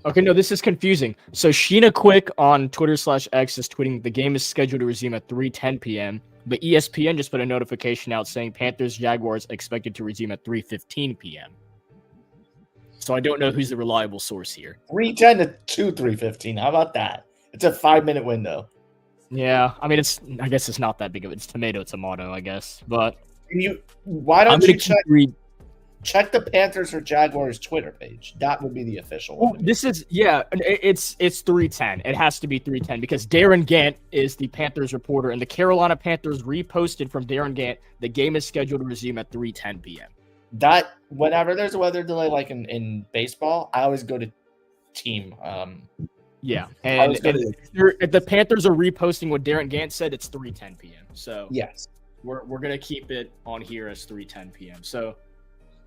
Okay, no, this is confusing. So Sheena Quick on Twitter/X is tweeting the game is scheduled to resume at 3:10 p.m., but ESPN just put a notification out saying Panthers Jaguars expected to resume at 3:15 p.m. So I don't know who's the reliable source here. 3:10 to 3:15. How about that? It's a 5-minute window. Yeah, I mean, I guess it's not that big of it's tomato, I guess. But why don't you check the Panthers or Jaguars Twitter page? That would be the official one. It's 3:10. It has to be 3:10 because Darren Gant is the Panthers reporter, and the Carolina Panthers reposted from Darren Gant. The game is scheduled to resume at 3:10 p.m. That whenever there's a weather delay, like in baseball, I always go to team. Yeah, and the Panthers are reposting what Darren Gant said. It's 3:10 p.m. So yes, we're gonna keep it on here as 3:10 p.m. So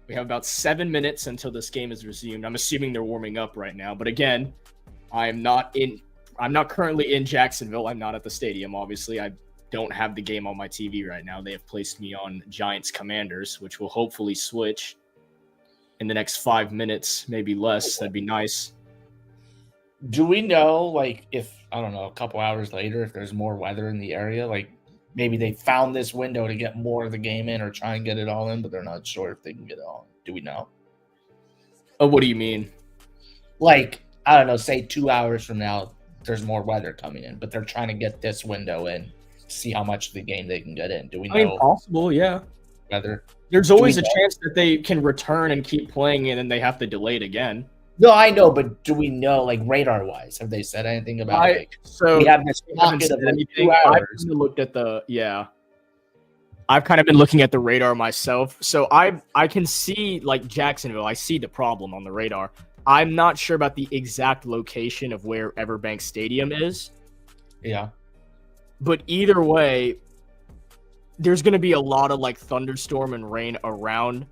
we have about 7 minutes until this game is resumed. I'm assuming they're warming up right now, but again, I'm not currently in Jacksonville. I'm not at the stadium. Obviously, I don't have the game on my TV right now. They have placed me on Giants Commanders, which will hopefully switch in the next 5 minutes, maybe less. That'd be nice. Do we know, like, if, I don't know, a couple hours later, if there's more weather in the area, like maybe they found this window to get more of the game in or try and get it all in, but they're not sure if they can get it all in. Do we know? Oh, what do you mean? Like, I don't know, say 2 hours from now, there's more weather coming in, but they're trying to get this window in to see how much of the game they can get in. Do we know? I mean, possible, yeah. Weather? There's always a chance that they can return and keep playing and then they have to delay it again. No, I know, but do we know, like, radar-wise, have they said anything about we have this pocket of like 2 hours? I've kind of been looking at the radar myself. So I can see, like, Jacksonville. I see the problem on the radar. I'm not sure about the exact location of where Everbank Stadium is. Yeah. But either way, there's going to be a lot of like thunderstorm and rain around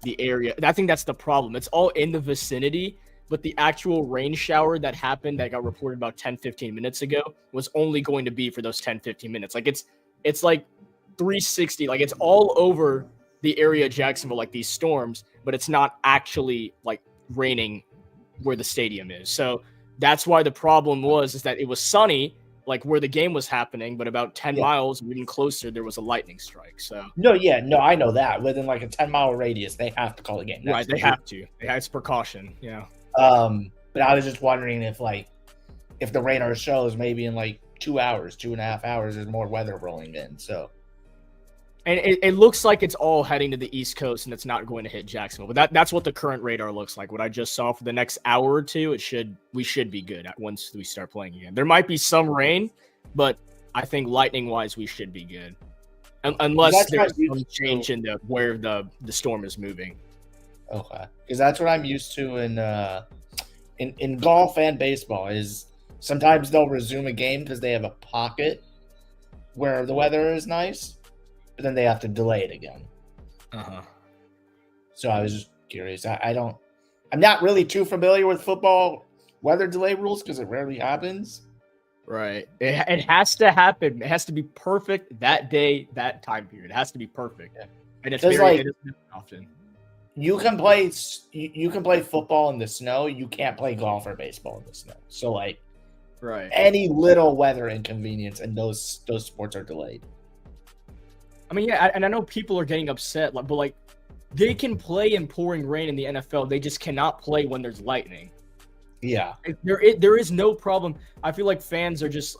the area. I think that's the problem. It's all in the vicinity, but the actual rain shower that happened that got reported about 10-15 minutes ago was only going to be for those 10-15 minutes. Like it's like 360, like it's all over the area of Jacksonville, like these storms, but it's not actually like raining where the stadium is. So that's why the problem is that it was sunny, like where the game was happening, but about 10 miles, even closer, there was a lightning strike. So No, I know that. Within like a 10-mile radius, they have to call the game. Right, they have to. It's precaution, yeah. But I was just wondering if the radar shows maybe in like 2 hours, 2.5 hours, there's more weather rolling in. So, and it looks like it's all heading to the East Coast, and it's not going to hit Jacksonville. But that's what the current radar looks like. What I just saw for the next hour or two, we should be good once we start playing again. There might be some rain, but I think lightning wise, we should be good, unless there's some change in where the storm is moving. Okay, because that's what I'm used to in golf and baseball. Is sometimes they'll resume a game because they have a pocket where the weather is nice, but then they have to delay it again. So I was just curious. I'm not really too familiar with football weather delay rules because it rarely happens. Right. It has to happen. It has to be perfect that day, that time period. It has to be perfect. Yeah. And it doesn't often. You can play football in the snow. You can't play golf or baseball in the snow. So like, right. Any little weather inconvenience and those sports are delayed. I mean, yeah, and I know people are getting upset, but like, they can play in pouring rain in the NFL. They just cannot play when there's lightning. Yeah, there is no problem. I feel like fans are just,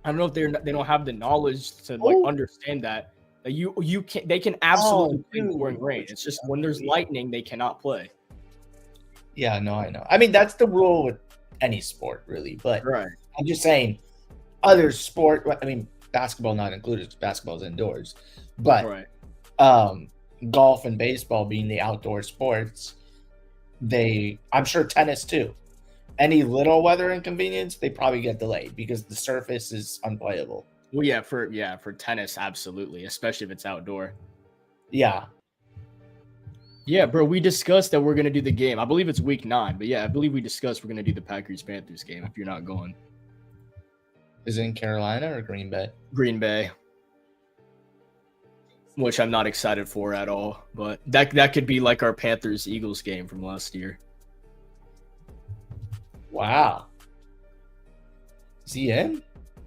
I don't know if they don't have the knowledge to like understand that they can absolutely play in pouring rain. It's just when there's lightning, they cannot play. Yeah, no, I know. I mean, that's the rule with any sport, really. But right. I'm just saying, other sport. I mean, basketball not included. Because basketball's indoors, but right. Golf and baseball being the outdoor sports, I'm sure tennis too. Any little weather inconvenience, they probably get delayed because the surface is unplayable. Well, yeah, for tennis, absolutely, especially if it's outdoor. Yeah. Yeah, bro, we discussed that we're going to do the game. I believe it's week 9, but yeah, I believe we discussed we're going to do the Packers-Panthers game if you're not going. Is it in Carolina or Green Bay? Green Bay. Which I'm not excited for at all, but that could be like our Panthers-Eagles game from last year. Wow. Is he in?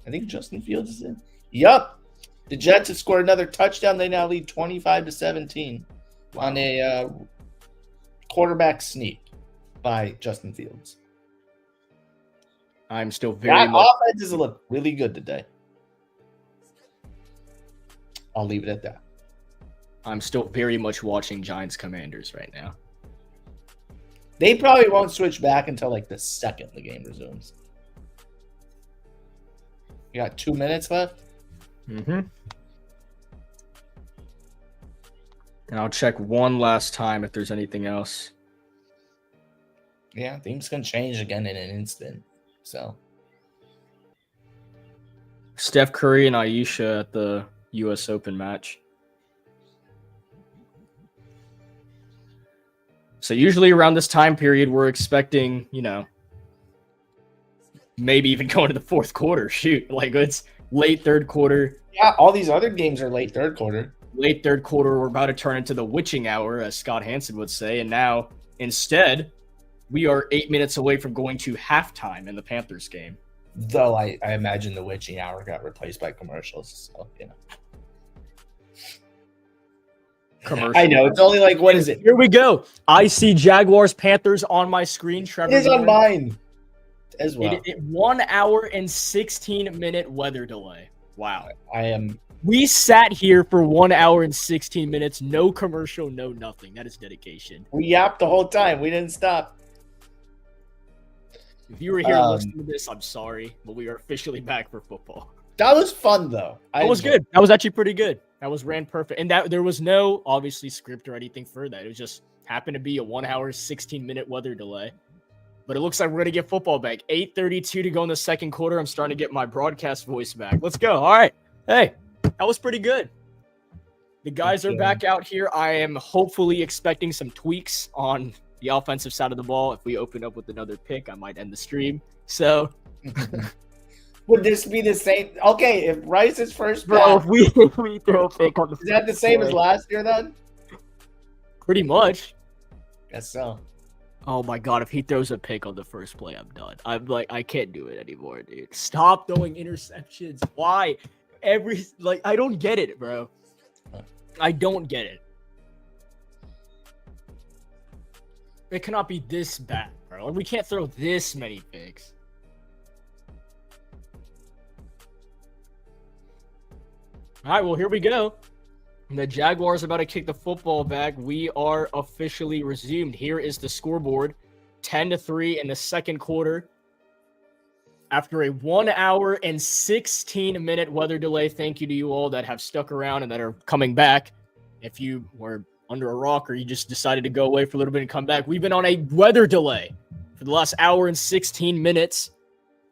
I think Justin Fields is in. Yup. The Jets have scored another touchdown. They now lead 25-17 on a quarterback sneak by Justin Fields. I'm still very much... offenses look really good today. I'll leave it at that. I'm still very much watching Giants Commanders right now. They probably won't switch back until like the second the game resumes. You got 2 minutes left? Mm-hmm. And I'll check one last time if there's anything else. Yeah, things can change again in an instant. So Steph Curry and Ayesha at the U.S. Open match. So usually around this time period, we're expecting, maybe even going to the fourth quarter. Shoot, like it's late third quarter. Yeah, all these other games are late third quarter. Late third quarter, we're about to turn into the witching hour, as Scott Hansen would say. And now, instead, we are 8 minutes away from going to halftime in the Panthers game. Though I imagine the witching hour got replaced by commercials. So, Commercial. I know. It's only like, what is it? Here we go. I see Jaguars Panthers on my screen. Trevor, it is on mine as well. 1 hour and 16-minute weather delay. Wow. We sat here for 1 hour and 16 minutes. No commercial, no nothing. That is dedication. We yapped the whole time. We didn't stop. If you were here listening to this, I'm sorry, but we are officially back for football. That was fun, though. That was good. That was actually pretty good. That was ran perfect. And there was no, obviously, script or anything for that. It was just happened to be a 1 hour, 16-minute weather delay. But it looks like we're going to get football back. 8:32 to go in the second quarter. I'm starting to get my broadcast voice back. Let's go. All right. Hey, that was pretty good. The guys are back out here. I am hopefully expecting some tweaks on the offensive side of the ball. If we open up with another pick, I might end the stream. So, would this be the same? Okay, if Rice's first bro, back, if we throw a pick on the is that the same as last year then? Pretty much. Guess so. Oh my God, if he throws a pick on the first play, I'm done. I'm like, I can't do it anymore, dude. Stop throwing interceptions. Why? I don't get it, bro. I don't get it. It cannot be this bad, bro. We can't throw this many picks. All right, well, here we go. The Jaguars are about to kick the football back. We are officially resumed. Here is the scoreboard. 10-3 in the second quarter. After a 1 hour and 16-minute weather delay, thank you to you all that have stuck around and that are coming back. If you were under a rock or you just decided to go away for a little bit and come back, we've been on a weather delay for the last hour and 16 minutes.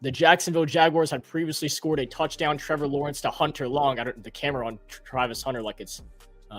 The Jacksonville Jaguars had previously scored a touchdown, Trevor Lawrence to Hunter Long. The camera on Travis Hunter like it's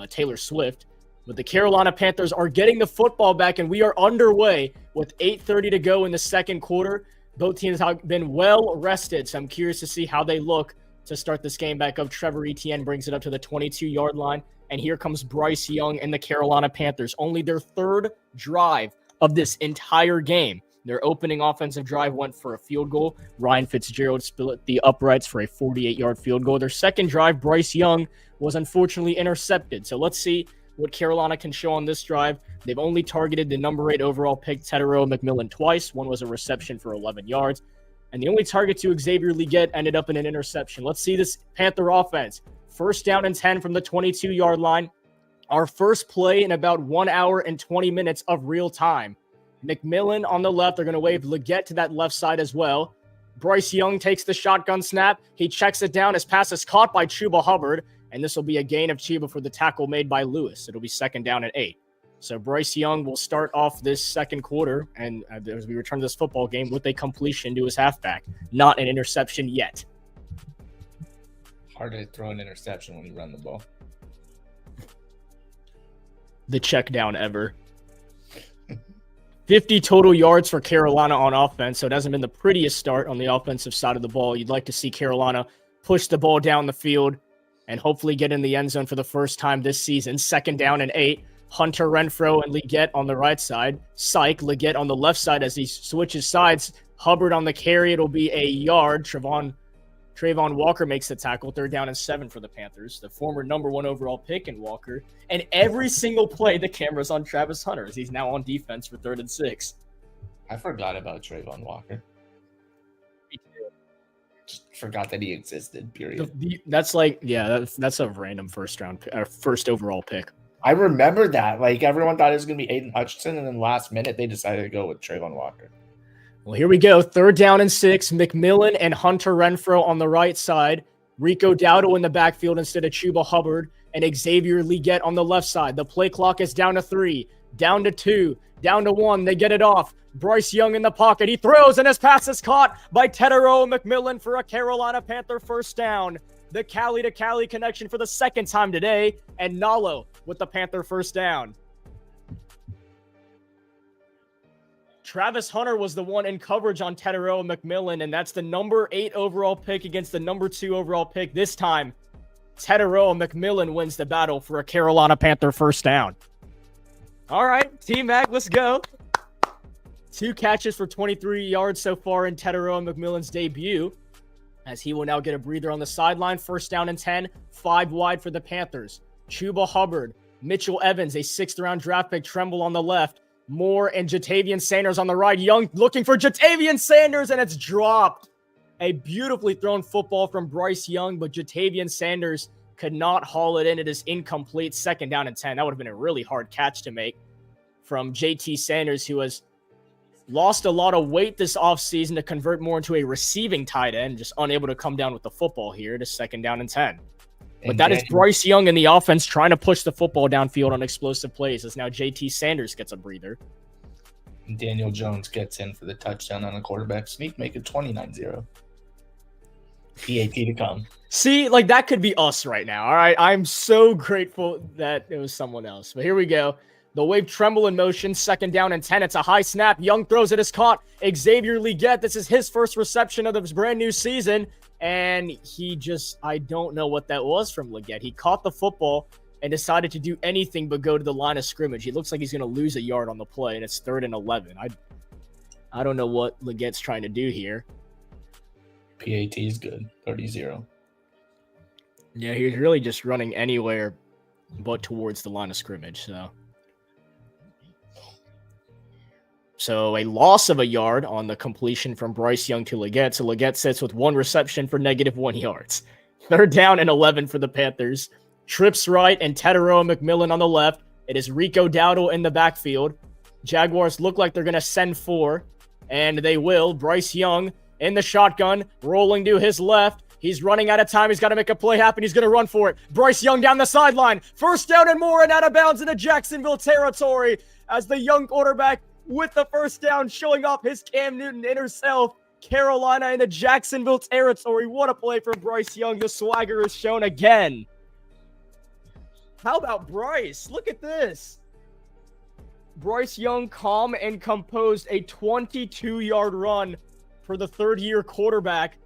Taylor Swift. But the Carolina Panthers are getting the football back, and we are underway with 8:30 to go in the second quarter. Both teams have been well rested, so I'm curious to see how they look to start this game back up. Trevor Etienne brings it up to the 22-yard line, and here comes Bryce Young and the Carolina Panthers. Only their third drive of this entire game. Their opening offensive drive went for a field goal. Ryan Fitzgerald split the uprights for a 48-yard field goal. Their second drive, Bryce Young, was unfortunately intercepted. So let's see what Carolina can show on this drive. They've only targeted the number 8 overall pick, Tetairoa McMillan, twice. One was a reception for 11 yards. And the only target to Xavier Legette ended up in an interception. Let's see this Panther offense. First down and 10 from the 22-yard line. Our first play in about 1 hour and 20 minutes of real time. McMillan on the left. They're going to wave Legette to that left side as well. Bryce Young takes the shotgun snap. He checks it down. His pass is caught by Chuba Hubbard, and this will be a gain of Chuba for the tackle made by Lewis. It'll be second down and 8. So Bryce Young will start off this second quarter, and as we return to this football game, with a completion to his halfback. Not an interception yet. Hard to throw an interception when you run the ball. The check down ever. 50 total yards for Carolina on offense, so it hasn't been the prettiest start on the offensive side of the ball. You'd like to see Carolina push the ball down the field and hopefully get in the end zone for the first time this season. Second down and 8. Hunter Renfrow and Legette on the right side. Syke, Legette on the left side as he switches sides. Hubbard on the carry. It'll be a yard. Trayvon Walker makes the tackle. Third down and 7 for the Panthers. The former number 1 overall pick in Walker. And every single play, the camera's on Travis Hunter as he's now on defense for 3rd and 6. I forgot about Trayvon Walker. Me too. Just forgot that he existed, period. That's a random first overall pick. I remember that. Like, everyone thought it was going to be Aiden Hutchinson, and then last minute they decided to go with Trayvon Walker. Well, here we go. 3rd down and 6. McMillan and Hunter Renfrow on the right side. Rico Dowdle in the backfield instead of Chuba Hubbard. And Xavier Legette on the left side. The play clock is down to 3, down to 2, down to 1. They get it off. Bryce Young in the pocket. He throws, and his pass is caught by Tetairoa McMillan for a Carolina Panther first down. The Cali to Cali connection for the second time today. And Nalo with the Panther first down. Travis Hunter was the one in coverage on Tetairoa McMillan, and that's the number 8 overall pick against the number 2 overall pick. This time, Tetairoa McMillan wins the battle for a Carolina Panther first down. All right, T-Mac, let's go. 2 catches for 23 yards so far in Tetairoa McMillan's debut, as he will now get a breather on the sideline. First down and 10, 5 wide for the Panthers. Chuba Hubbard, Mitchell Evans, a 6th-round draft pick, Tremble on the left. Moore and Jatavian Sanders on the right. Young looking for Jatavian Sanders, and it's dropped. A beautifully thrown football from Bryce Young, but Jatavian Sanders could not haul it in. It is incomplete. Second down and 10. That would have been a really hard catch to make from JT Sanders, who has lost a lot of weight this offseason to convert more into a receiving tight end, just unable to come down with the football here. It is second down and 10. But that is Bryce Young in the offense trying to push the football downfield on explosive plays, as now JT Sanders gets a breather. And Daniel Jones gets in for the touchdown on a quarterback sneak, make it 29-0. PAT to come. See, like that could be us right now. All right. I'm so grateful that it was someone else. But here we go. The wave tremble in motion. 2nd down and 10. It's a high snap. Young throws it. Is caught. Xavier Leggett. This is his first reception of his brand new season. And I don't know what that was from Leggett. He caught the football and decided to do anything but go to the line of scrimmage. He looks like he's going to lose a yard on the play, and it's 3rd and 11. I don't know what Leggett's trying to do here. PAT is good. 30-0. Yeah, he's really just running anywhere but towards the line of scrimmage. So a loss of a yard on the completion from Bryce Young to Leggett. So Leggett sits with 1 reception for -1 yards. 3rd down and 11 for the Panthers. Trips right and Tetaroa McMillan on the left. It is Rico Dowdle in the backfield. Jaguars look like they're going to send 4, and they will. Bryce Young in the shotgun, rolling to his left. He's running out of time. He's got to make a play happen. He's going to run for it. Bryce Young down the sideline. 1st down and more, and out of bounds into Jacksonville territory as the young quarterback with the 1st down, showing off his Cam Newton inner self. Carolina into Jacksonville territory. What a play from Bryce Young. The swagger is shown again. How about Bryce? Look at this. Bryce Young, calm and composed, a 22-yard run for the 3rd-year quarterback,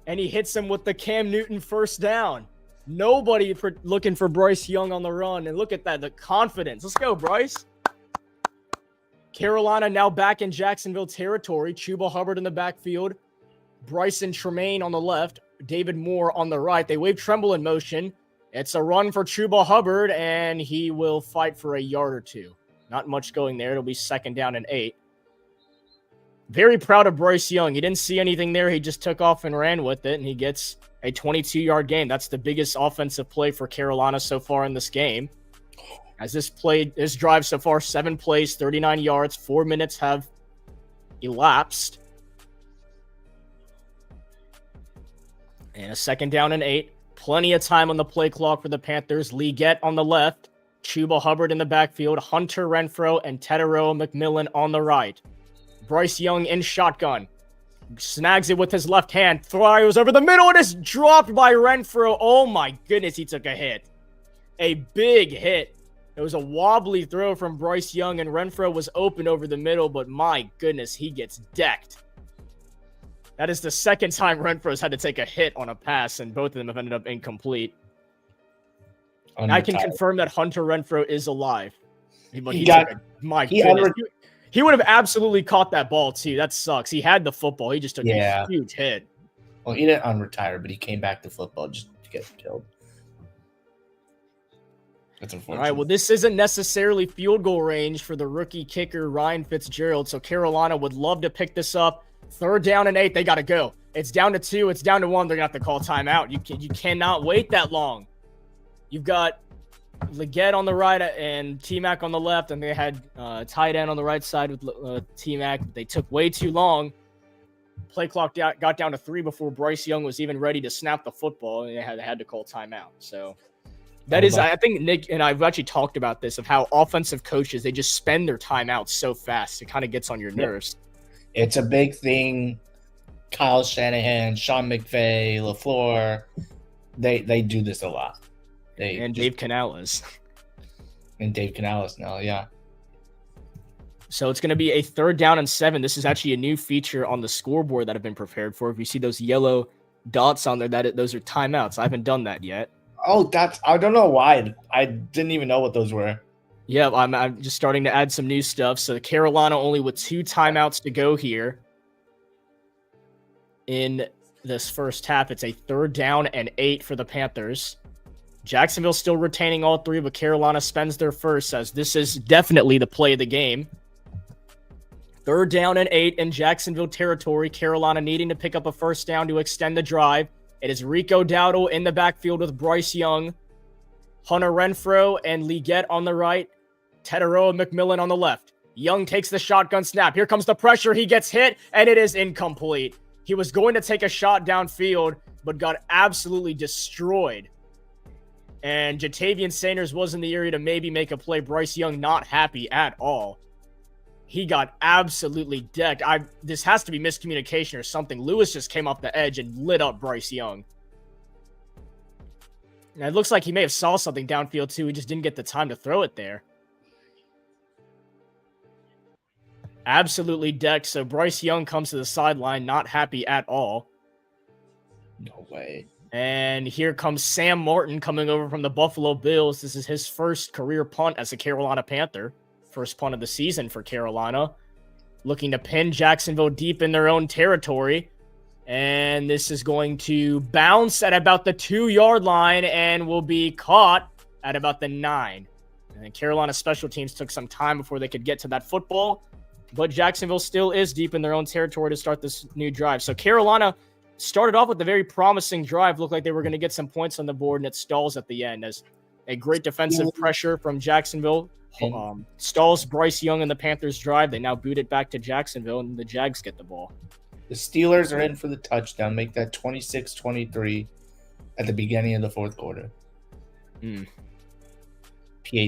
and he hits him with the Cam Newton 1st down. Nobody looking for Bryce Young on the run, and look at that, the confidence. Let's go, Bryce. Carolina now back in Jacksonville territory. Chuba Hubbard in the backfield. Bryson Tremaine on the left. David Moore on the right. They wave Tremble in motion. It's a run for Chuba Hubbard, and he will fight for a yard or 2. Not much going there. It'll be 2nd down and 8. Very proud of Bryce Young. He didn't see anything there. He just took off and ran with it, and he gets a 22-yard gain. That's the biggest offensive play for Carolina so far in this game. As this drive so far, 7 plays, 39 yards, 4 minutes have elapsed. And a 2nd down and 8. Plenty of time on the play clock for the Panthers. Leggett on the left. Chuba Hubbard in the backfield. Hunter Renfrow and Tetaroa McMillan on the right. Bryce Young in shotgun. Snags it with his left hand. Throws over the middle. It is dropped by Renfrow. Oh my goodness, he took a hit. A big hit. It was a wobbly throw from Bryce Young, and Renfrow was open over the middle, but my goodness, he gets decked. That is the 2nd time Renfrow's had to take a hit on a pass, and both of them have ended up incomplete. And I can confirm that Hunter Renfrow is alive. He would have absolutely caught that ball, too. That sucks. He had the football. He just took a huge hit. Well, he didn't unretire, but he came back to football just to get killed. That's unfortunate. All right, well, this isn't necessarily field goal range for the rookie kicker, Ryan Fitzgerald, so Carolina would love to pick this up. 3rd down and 8, they got to go. It's down to 2, it's down to 1, they're going to have to call timeout. You cannot wait that long. You've got Leggett on the right and T-Mac on the left, and they had tight end on the right side with T-Mac. They took way too long. Play clock got down to 3 before Bryce Young was even ready to snap the football, and they had to call timeout. So that is, I think Nick and I've actually talked about this, of how offensive coaches, they just spend their timeouts so fast. It kind of gets on your nerves. It's a big thing. Kyle Shanahan, Sean McVay, LaFleur, they do this a lot. Dave Canales. And Dave Canales now, yeah. So it's going to be a 3rd down and 7. This is actually a new feature on the scoreboard that I've been prepared for. If you see those yellow dots on there, those are timeouts. I haven't done that yet. Oh, I don't know why. I didn't even know what those were. Yeah, I'm just starting to add some new stuff. So Carolina only with 2 timeouts to go here in this first half. It's a 3rd down and 8 for the Panthers. Jacksonville still retaining all 3, but Carolina spends their first, as this is definitely the play of the game. 3rd down and 8 in Jacksonville territory. Carolina needing to pick up a 1st down to extend the drive. It is Rico Dowdle in the backfield with Bryce Young, Hunter Renfrow, and Leggett on the right. Tetaroa McMillan on the left. Young takes the shotgun snap. Here comes the pressure. He gets hit, and it is incomplete. He was going to take a shot downfield, but got absolutely destroyed. And Jatavian Sanders was in the area to maybe make a play. Bryce Young not happy at all. he got absolutely decked. This has to be miscommunication or something. Lewis just came off the edge and lit up Bryce Young. And it looks like he may have saw something downfield too. He just didn't get the time to throw it there. Absolutely decked. So Bryce Young comes to the sideline, not happy at all. No way. And here comes Sam Martin coming over from the Buffalo Bills. This is his first career punt as a Carolina Panther. First punt of the season for Carolina. Looking to pin Jacksonville deep in their own territory. And this is going to bounce at about the 2-yard line and will be caught at about the 9. And Carolina special teams took some time before they could get to that football. But Jacksonville still is deep in their own territory to start this new drive. So Carolina started off with a very promising drive. Looked like they were going to get some points on the board, and it stalls at the end as a great defensive pressure from Jacksonville stalls Bryce Young and the Panthers' drive. They now boot it back to Jacksonville, and the Jags get the ball. The Steelers are in for the touchdown. Make that 26-23 at the beginning of the fourth quarter. PAT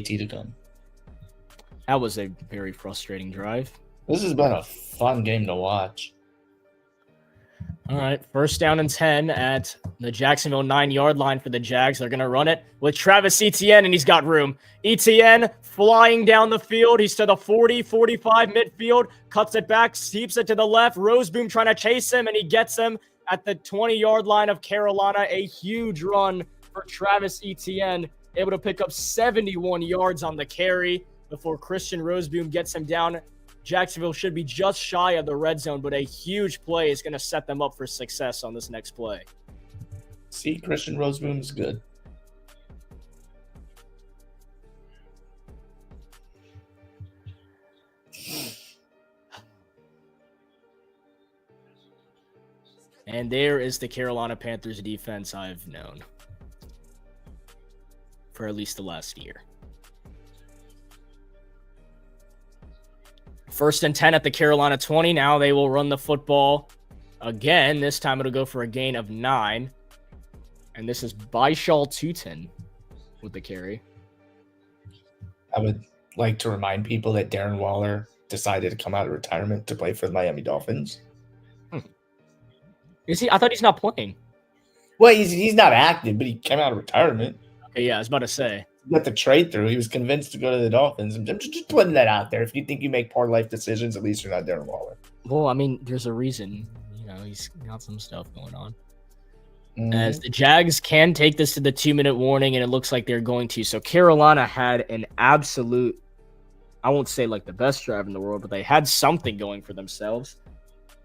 to come. That was a very frustrating drive. This has been a fun game to watch. All right, first down and 10 at the Jacksonville 9-yard line for the Jags. They're going to run it with Travis Etienne, and he's got room. Etienne flying down the field. He's to the 40, 45 midfield, cuts it back, keeps it to the left. Roseboom trying to chase him, and he gets him at the 20-yard line of Carolina. A huge run for Travis Etienne, able to pick up 71 yards on the carry before Christian Roseboom gets him down. Jacksonville should be just shy of the red zone, but a huge play is going to set them up for success on this next play. See, Christian Roseboom is good. And there is the Carolina Panthers defense I've known for at least the last year. First and 10 at the Carolina 20. Now they will run the football again. This time it'll go for a gain of 9. And this is Baishal Tutin with the carry. I would like to remind people that Darren Waller decided to come out of retirement to play for the Miami Dolphins. Is he? I thought he's not playing. Well, he's not active, but he came out of retirement. Okay, yeah, I was about to say. He got the trade through. He was convinced to go to the Dolphins. I'm just putting that out there. If you think you make poor life decisions, at least you're not Darren Waller. Well, I mean, there's a reason. You know, he's got some stuff going on. As the Jags can take this to the 2-minute warning, and it looks like they're going to. So Carolina had an absolute, I won't say like the best drive in the world, but they had something going for themselves.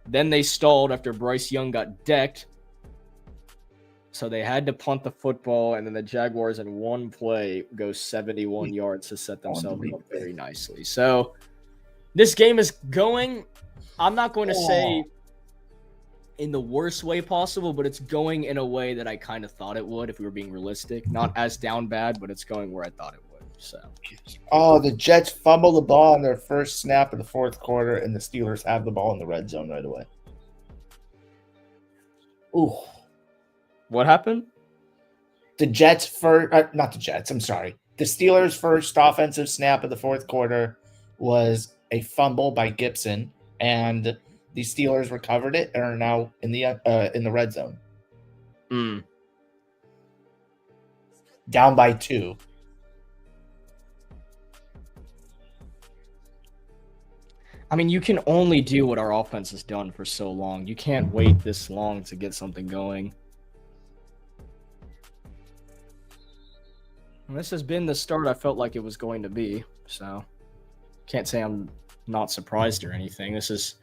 Then they stalled after Bryce Young got decked. So they had to punt the football, and then the Jaguars in one play go 71 yards to set themselves up very nicely. So this game is going, I'm not going to say in the worst way possible, but it's going in a way that I kind of thought it would if we were being realistic. Not as down bad, but it's going where I thought it would. So, the Jets fumble the ball on their first snap of the fourth quarter, and the Steelers have the ball in the red zone right away. Ooh. What happened? The Jets not the Jets, I'm sorry. The Steelers' first offensive snap of the fourth quarter was a fumble by Gibson, and the Steelers recovered it and are now in the red zone. Down by 2. I mean, you can only do what our offense has done for so long. You can't wait this long to get something going. And this has been the start I felt like it was going to be. So, can't say I'm not surprised or anything. It's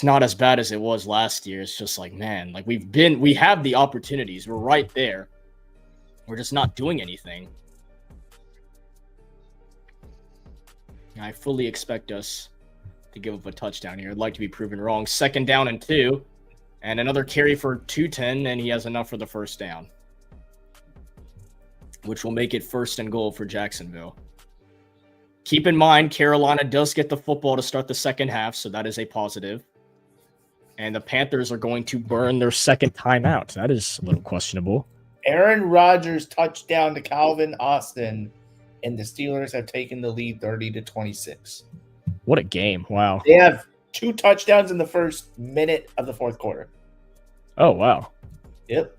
not as bad as it was last year. It's just like, man, like we have the opportunities. We're right there. We're just not doing anything. I fully expect us to give up a touchdown here. I'd like to be proven wrong. 2nd down and 2. And another carry for 210, and he has enough for the first down, which will make it 1st and goal for Jacksonville. Keep in mind, Carolina does get the football to start the second half, so that is a positive. And the Panthers are going to burn their second timeout. That is a little questionable. Aaron Rodgers touchdown to Calvin Austin, and the Steelers have taken the lead 30-26. What a game. Wow. They have 2 touchdowns in the first minute of the fourth quarter. Oh, wow. Yep.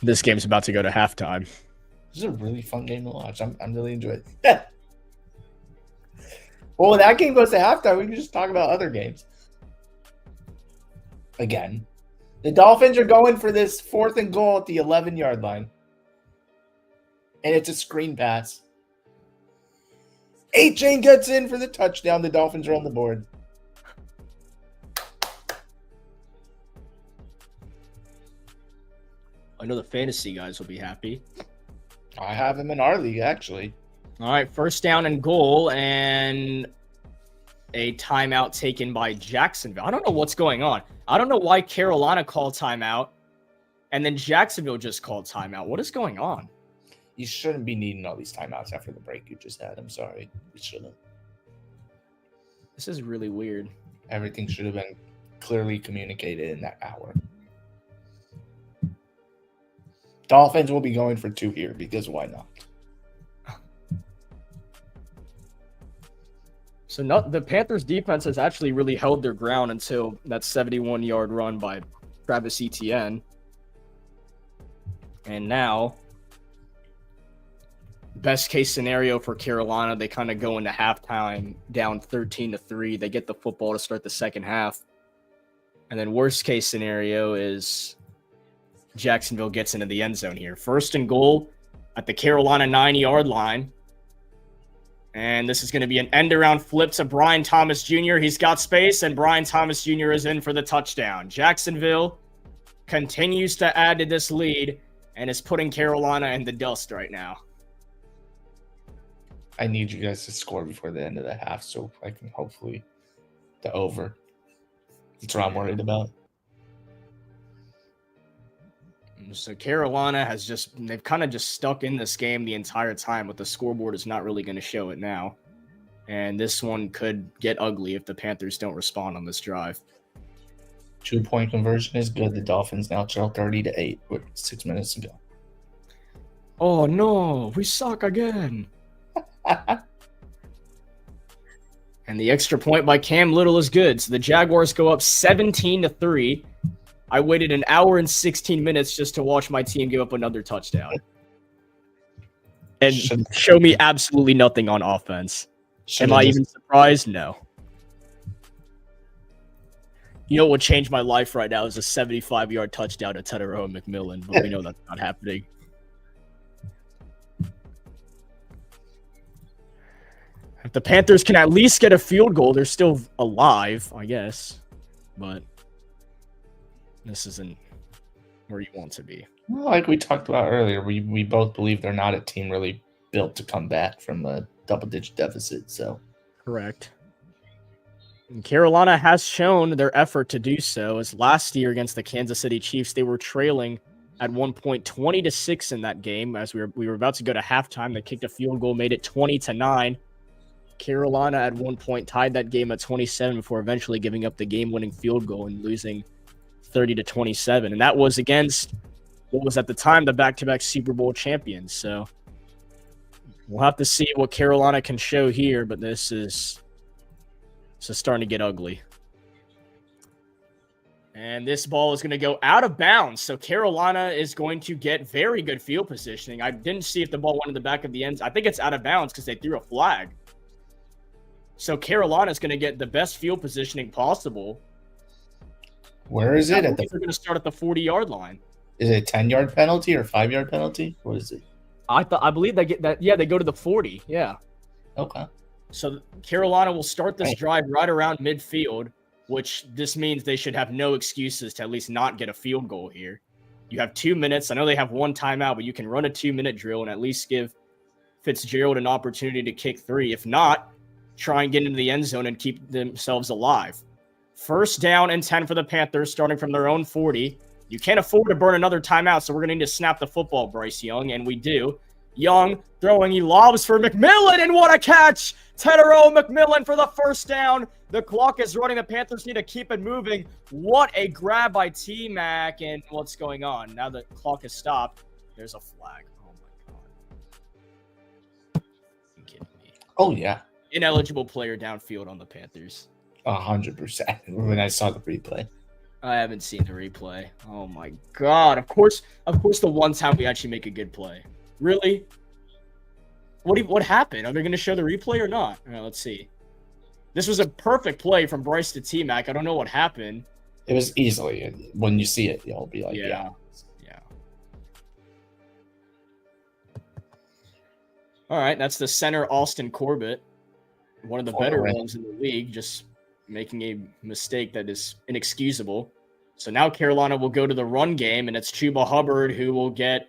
This game's about to go to halftime. This is a really fun game to watch. I'm really enjoying it. Well, when that game goes to halftime, we can just talk about other games. Again, the Dolphins are going for this 4th and goal at the 11-yard line. And it's a screen pass. A-Chain gets in for the touchdown. The Dolphins are on the board. I know the fantasy guys will be happy. I have him in our league, actually. All right, first down and goal, and a timeout taken by Jacksonville. I don't know what's going on. I don't know why Carolina called timeout, and then Jacksonville just called timeout. What is going on? You shouldn't be needing all these timeouts after the break you just had. I'm sorry. You shouldn't. This is really weird. Everything should have been clearly communicated in that hour. Dolphins will be going for 2 here because why not? So the Panthers defense has actually really held their ground until that 71-yard run by Travis Etienne. And now, best case scenario for Carolina, they kind of go into halftime down 13-3. They get the football to start the second half. And then worst case scenario is Jacksonville gets into the end zone here. First and goal at the Carolina 9-yard line. And this is going to be an end-around flip to Brian Thomas Jr. He's got space, and Brian Thomas Jr. is in for the touchdown. Jacksonville continues to add to this lead and is putting Carolina in the dust right now. I need you guys to score before the end of the half so I can hopefully the over. That's what I'm worried about. So Carolina they've kind of just stuck in this game the entire time, but the scoreboard is not really going to show it now. And this one could get ugly if the Panthers don't respond on this drive. 2-point conversion is good. The Dolphins now trail 30-8 with 6 minutes to go. Oh no, we suck again. And the extra point by Cam Little is good. So the Jaguars go up 17-3. I waited an hour and 16 minutes just to watch my team give up another touchdown. And show me absolutely nothing on offense. Am I even surprised? No. You know what would change my life right now is a 75-yard touchdown to Tetero and McMillan, but we know that's not happening. If the Panthers can at least get a field goal, they're still alive, I guess. But this isn't where you want to be. Well, like we talked about earlier, we both believe they're not a team really built to come back from a double-digit deficit. So correct. And Carolina has shown their effort to do so. As last year against the Kansas City Chiefs, they were trailing at one point 20-6 in that game. As we were about to go to halftime, they kicked a field goal, made it 20-9. Carolina at one point tied that game at 27 before eventually giving up the game-winning field goal and losing 30-27. And that was against what was at the time the back-to-back Super Bowl champions. So we'll have to see what Carolina can show here, but this is starting to get ugly. And this ball is going to go out of bounds. So Carolina is going to get very good field positioning. I didn't see if the ball went in the back of the end. I think it's out of bounds because they threw a flag. So Carolina is going to get the best field positioning possible. Where is it? They're going to start at the 40-yard line. Is it a 10-yard penalty or a 5-yard penalty? What is it? I believe they get that. Yeah, they go to the 40. Yeah. Okay. So Carolina will start this drive right around midfield, which this means they should have no excuses to at least not get a field goal here. You have 2 minutes. I know they have one timeout, but you can run a 2-minute drill and at least give Fitzgerald an opportunity to kick 3. If not, try and get into the end zone and keep themselves alive. First down and 10 for the Panthers, starting from their own 40. You can't afford to burn another timeout, so we're going to need to snap the football, Bryce Young, and we do. Young throwing, he lobs for McMillan, and what a catch! Tetero McMillan for the first down. The clock is running. The Panthers need to keep it moving. What a grab by T-Mac, and what's going on? Now the clock has stopped. There's a flag. Oh, my God. Are you kidding me? Oh yeah, Ineligible player downfield on the Panthers. 100%. When I saw the replay, I haven't seen the replay. Oh my god! Of course, the one time we actually make a good play. Really? What happened? Are they going to show the replay or not? All right, let's see. This was a perfect play from Bryce to T-Mac. I don't know what happened. it was easily, when you see it, you'll be like, yeah. All right, that's the center, Austin Corbett, one of the better ones in the league, just making a mistake that is inexcusable. So now Carolina will go to the run game, and it's Chuba Hubbard who will get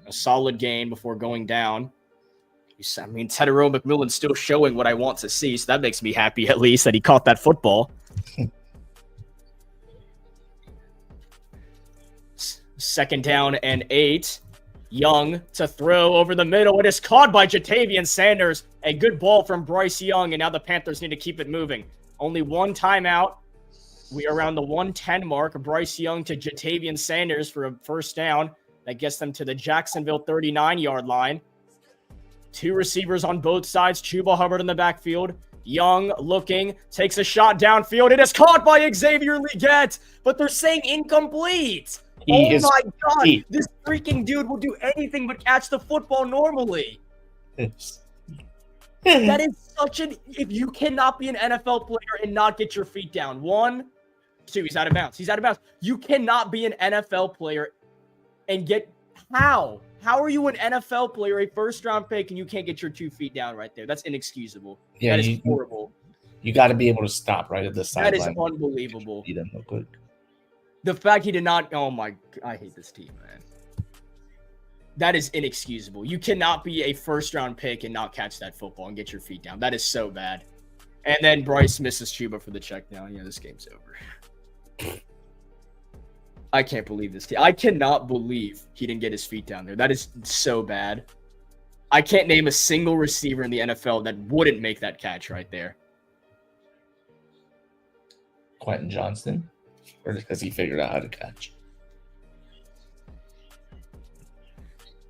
a solid gain before going down. I mean, Tedero McMillan's still showing what I want to see, so that makes me happy at least that he caught that football. Second down and 8. Young to throw over the middle. It is caught by Jatavian Sanders. A good ball from Bryce Young, and now the Panthers need to keep it moving. Only one timeout. We are around the 110 mark. Bryce Young to Jatavian Sanders for a first down. That gets them to the Jacksonville 39-yard line. 2 receivers on both sides. Chuba Hubbard in the backfield. Young looking, takes a shot downfield. It is caught by Xavier Legette, but they're saying incomplete. Oh my god, this freaking dude will do anything but catch the football normally. That is such an... If you cannot be an NFL player and not get your feet down. 1, 2, he's out of bounds. He's out of bounds. You cannot be an NFL player and get... How? How are you an NFL player, a first-round pick, and you can't get your 2 feet down right there? That's inexcusable. Yeah, that is horrible. You got to be able to stop right at the sideline. That is unbelievable. Beat him real quick. The fact he did not... Oh, my... I hate this team, man. That is inexcusable. You cannot be a first-round pick and not catch that football and get your feet down. That is so bad. And then Bryce misses Chuba for the check down. Yeah, this game's over. I can't believe this team. I cannot believe he didn't get his feet down there. That is so bad. I can't name a single receiver in the NFL that wouldn't make that catch right there. Quentin Johnston? Or because he figured out how to catch?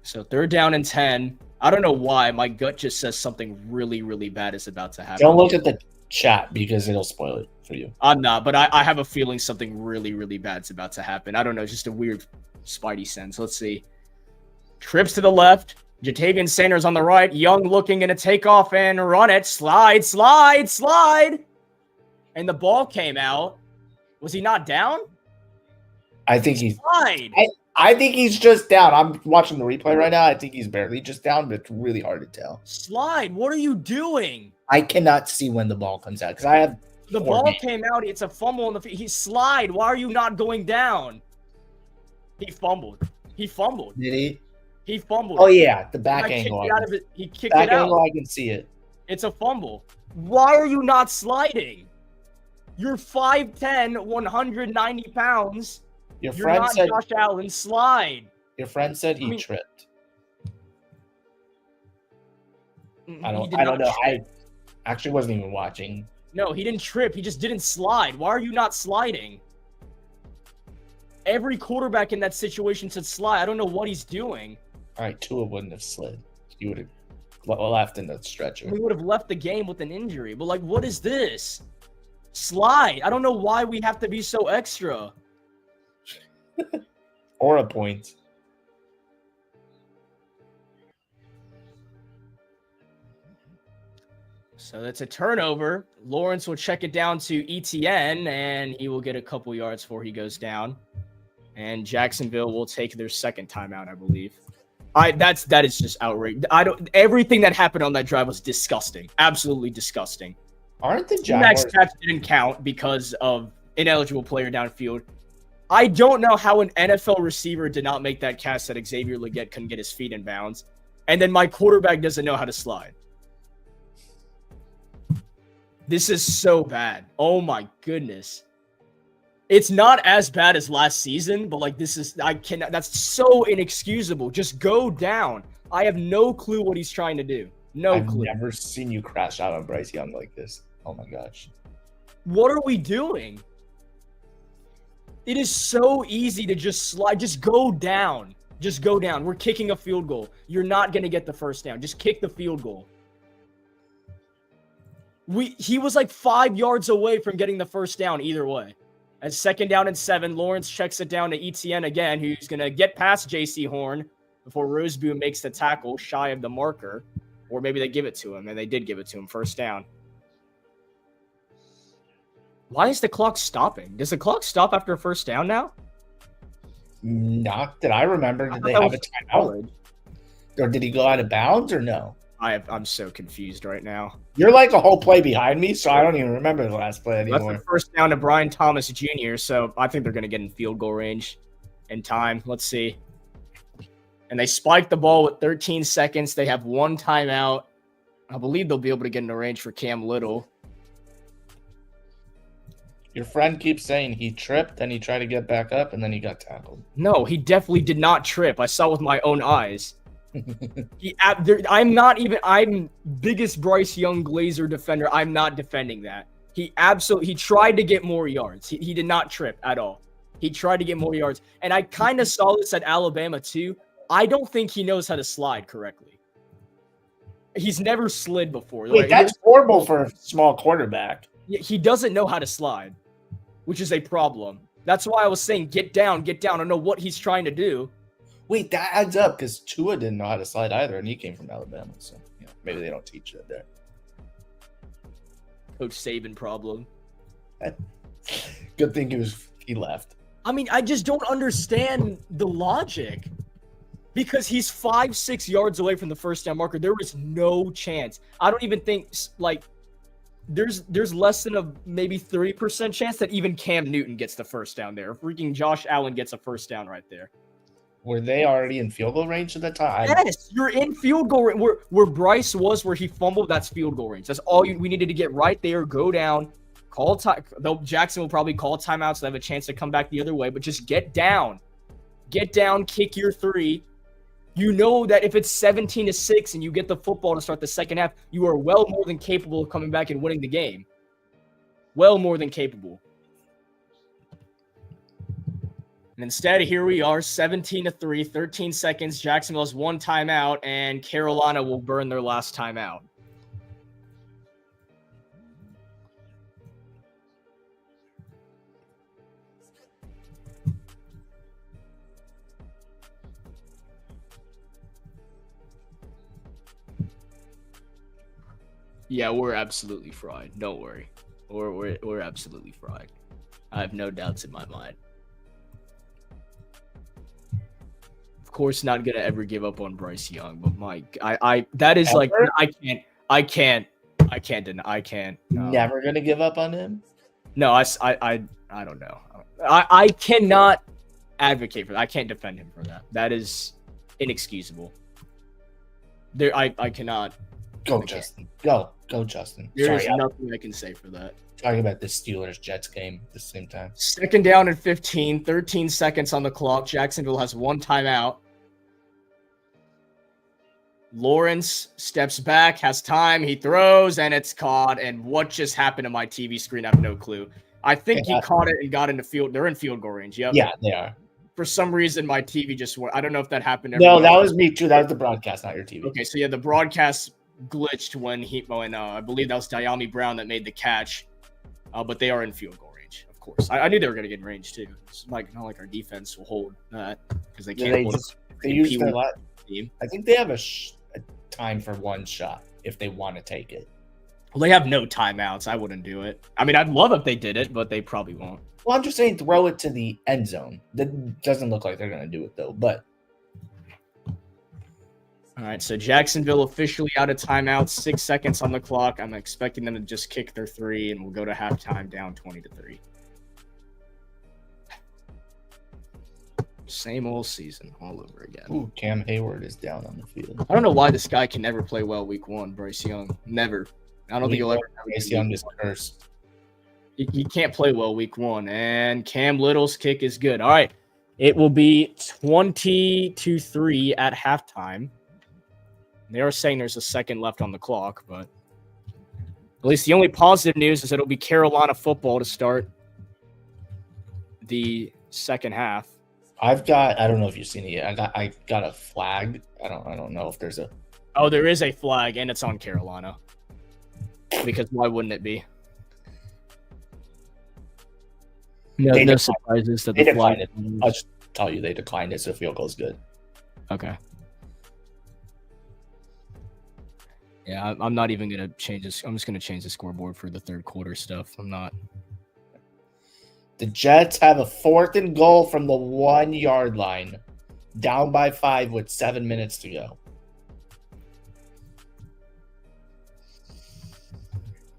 So 3rd down and 10. I don't know why. My gut just says something really, really bad is about to happen. Don't look at the chat because it'll spoil it for you. I'm not, but I have a feeling something really, really bad is about to happen. I don't know. Just a weird spidey sense. Let's see. Trips to the left. Jatavian Sanders on the right. Young looking, going to take off and run it. Slide, slide, slide. And the ball came out. Was he not down? I think he's... Slide. I think he's just down. I'm watching the replay right now. I think he's barely just down, but it's really hard to tell. Slide. What are you doing? I cannot see when the ball comes out because I have... The ball came out. It's a fumble in the field. He slide. Why are you not going down? He fumbled. He fumbled. Did he? He fumbled. Oh, yeah. The back angle. He kicked it out. Back angle, I can see it. It's a fumble. Why are you not sliding? You're 5'10", 190 pounds. Your You're friend not said, Josh Allen. Slide. Your friend said he tripped. I don't know. I actually wasn't even watching. No, he didn't trip. He just didn't slide. Why are you not sliding? Every quarterback in that situation said slide. I don't know what he's doing. All right, Tua wouldn't have slid. He would have left in the stretcher. He would have left the game with an injury. But, like, what is this? Slide. I don't know why we have to be so extra. Or a point. So that's a turnover. Lawrence will check it down to ETN, and he will get a couple yards before he goes down. And Jacksonville will take their second timeout, I believe. That is just outrageous. Everything that happened on that drive was disgusting. Absolutely disgusting. Aren't the Jaguars... Next catch didn't count because of ineligible player downfield. I don't know how an NFL receiver did not make that catch that Xavier Legette couldn't get his feet in bounds. And then my quarterback doesn't know how to slide. This is so bad. Oh my goodness. It's not as bad as last season, but like that's so inexcusable. Just go down. I have no clue what he's trying to do. No clue. I've never seen you crash out on Bryce Young like this. Oh my gosh. What are we doing? It is so easy to just slide. Just go down. Just go down. We're kicking a field goal. You're not going to get the first down. Just kick the field goal. He was like 5 yards away from getting the first down either way. As 2nd down and 7, Lawrence checks it down to Etienne again, who's going to get past J.C. Horn before Roseboom makes the tackle shy of the marker. Or maybe they give it to him, and they did give it to him. First down. Why is the clock stopping? Does the clock stop after a first down now? Not that I remember. Did they have a timeout? Or did he go out of bounds or no? I'm so confused right now. You're like a whole play behind me, so I don't even remember the last play anymore. That's the first down to Brian Thomas Jr., so I think they're going to get in field goal range in time. Let's see. And they spike the ball with 13 seconds. They have 1 timeout. I believe they'll be able to get in the range for Cam Little. Your friend keeps saying he tripped, then he tried to get back up, and then he got tackled. No, he definitely did not trip. I saw with my own eyes. I'm biggest Bryce Young Glazer defender. I'm not defending that. He tried to get more yards. He did not trip at all. He tried to get more yards. And I kind of saw this at Alabama too. I don't think he knows how to slide correctly. He's never slid before. Wait, that's horrible for a small quarterback. He doesn't know how to slide, which is a problem. That's why I was saying get down. I don't know what he's trying to do. Wait, that adds up because Tua didn't know how to slide either, and he came from Alabama. So maybe they don't teach it there. Coach Saban problem. Good thing he left. I mean, I just don't understand the logic. Because he's 5-6 yards away from the first down marker. There is no chance. I don't even think there's less than a maybe 30% chance that even Cam Newton gets the first down there. Freaking Josh Allen gets a first down right there. Were they already in field goal range at that time? Yes, you're in field goal range. Where Bryce was, where he fumbled, that's field goal range. That's all we needed to get right there. Go down, call time. Though Jackson will probably call timeouts. So they have a chance to come back the other way, but just get down, kick your 3. You know that if it's 17-6 and you get the football to start the second half, you are well more than capable of coming back and winning the game. Well more than capable. And instead, here we are, 17-3, 13 seconds. Jacksonville has 1 timeout, and Carolina will burn their last timeout. Yeah, we're absolutely fried. Don't worry. We're absolutely fried. I have no doubts in my mind. Of course, not gonna ever give up on Bryce Young, but that is like I can't deny. Never gonna give up on him? No, I don't know. I cannot advocate for that. I can't defend him for that. That is inexcusable. I cannot. Go, Justin. Go, Justin. There's nothing I can say for that. Talking about the Steelers-Jets game at the same time. 2nd down and 15, 13 seconds on the clock. Jacksonville has 1 timeout. Lawrence steps back, has time. He throws, and it's caught. And what just happened to my TV screen? I have no clue. I think he caught it and got into field. They're in field goal range. Yep. Yeah, they are. For some reason, my TV just went. I don't know if that happened. No, that was me too. That was the broadcast, not your TV. Okay, so yeah, the broadcast glitched when I believe that was Diami Brown that made the catch, but they are in field goal range, of course. I knew they were going to get in range too. It's not like our defense will hold that because they can't. They use their team. I think they have a time for 1 shot if they want to take it. Well, they have no timeouts. I wouldn't do it. I mean, I'd love if they did it, but they probably won't. Well, I'm just saying throw it to the end zone. That doesn't look like they're going to do it though, but. All right, so Jacksonville officially out of timeout, 6 seconds on the clock. I'm expecting them to just kick their 3, and we'll go to halftime down 20-3. Same old season all over again. Ooh, Cam Hayward is down on the field. I don't know why this guy can never play well week 1, Bryce Young. Never. I don't think he'll ever. Bryce Young is cursed. He can't play well week 1, and Cam Little's kick is good. All right, it will be 20-3 at halftime. They are saying there's a second left on the clock, but at least the only positive news is that it'll be Carolina football to start the second half. I don't know if you've seen it yet. I got a flag. I don't know if there's a. Oh, there is a flag, and it's on Carolina. Because why wouldn't it be? They No declined- surprises that They the declined flag. it. I'll just tell you they declined it, so field goal is good. Okay. Yeah, I'm not even gonna change this. I'm just gonna change the scoreboard for the third quarter stuff. I'm not. The Jets have a 4th and goal from the 1-yard line, down by 5 with 7 minutes to go.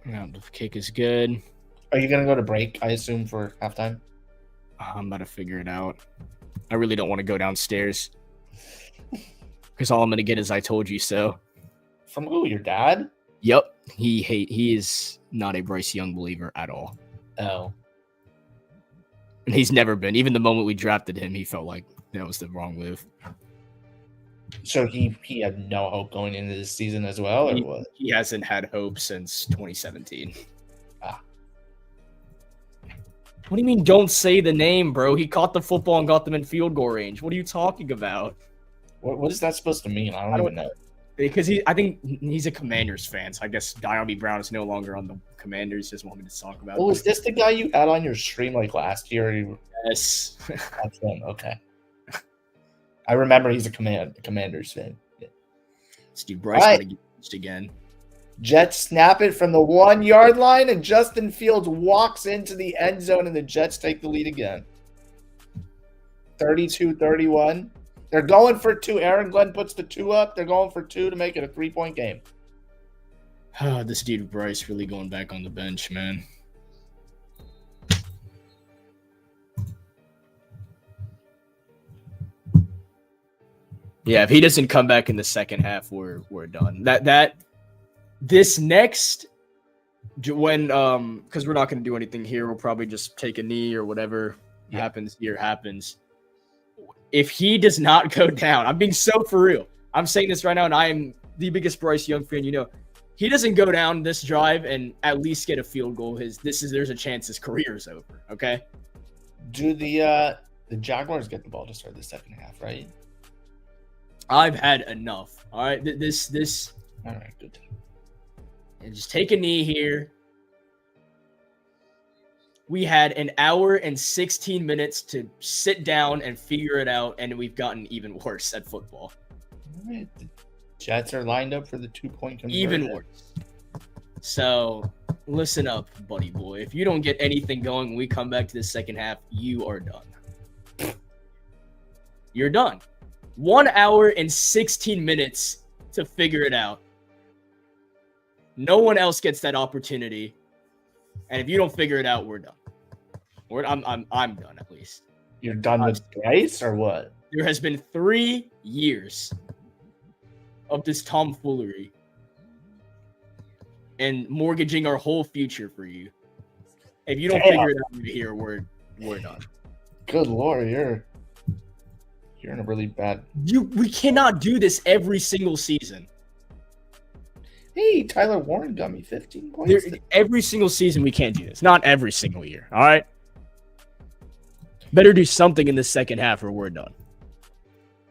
Yeah, the kick is good. Are you gonna go to break? I assume for halftime. I'm about to figure it out. I really don't want to go downstairs because all I'm gonna get is "I told you so." From who? Your dad? Yep, he is not a Bryce Young believer at all, Oh, and he's never been. Even the moment we drafted him, he felt like that was the wrong move. so he had no hope going into this season as well, or what? He hasn't had hope since 2017. Ah. What do you mean? Don't say the name, bro? He caught the football and got them in field goal range. What are you talking about? What is that supposed to mean? I don't even know. Because I think he's a Commanders fan, so I guess Diami Brown is no longer on the Commanders. Just want me to talk about. Oh, is this the guy you had on your stream like last year? Yes. That's him. Okay. I remember he's a Commanders fan. Yeah. Steve Bryce All right. gonna get punched again. Jets snap it from the 1-yard line, and Justin Fields walks into the end zone, and the Jets take the lead again. 32-31. They're going for 2. Aaron Glenn puts the 2 up. They're going for 2 to make it a 3-point game. This dude Bryce really going back on the bench, man. Yeah, if he doesn't come back in the second half, we're done. This next when because we're not going to do anything here, we'll probably just take a knee or whatever happens here happens. If he does not go down, I'm being so for real. I'm saying this right now, and I am the biggest Bryce Young fan. You know, he doesn't go down this drive and at least get a field goal. There's a chance his career is over. Okay. Do the Jaguars get the ball to start the second half, right? I've had enough. All right, this. All right, good. And just take a knee here. We had an hour and 16 minutes to sit down and figure it out, and we've gotten even worse at football. All right. The Jets are lined up for the 2-point conversion. Even worse. So, listen up, buddy boy. If you don't get anything going when we come back to the second half, you are done. You're done. 1 hour and 16 minutes to figure it out. No one else gets that opportunity. And if you don't figure it out, we're done. I'm done at least. You're done with Bryce or what? There has been 3 years of this tomfoolery and mortgaging our whole future for you. If you don't figure it out here, we're done. Good Lord, you're in a really bad. We cannot do this every single season. Hey, Tyler Warren got me 15 points. Every single season, we can't do this. Not every single year. All right. Better do something in the second half, or we're done.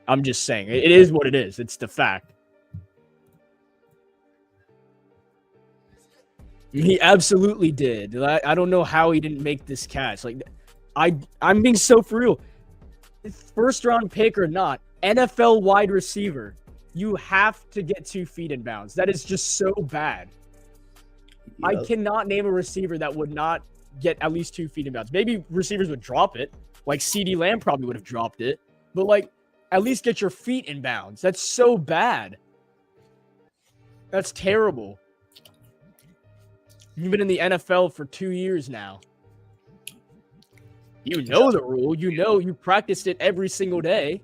I'm just saying, it is what it is. It's the fact. He absolutely did. I don't know how he didn't make this catch. Like, I'm being so for real. First round pick or not, NFL wide receiver. You have to get 2 feet in bounds. That is just so bad. Yep. I cannot name a receiver that would not get at least 2 feet in bounds. Maybe receivers would drop it. Like CeeDee Lamb probably would have dropped it. But, like, at least get your feet in bounds. That's so bad. That's terrible. You've been in the NFL for 2 years now. You know the rule. You know you practiced it every single day.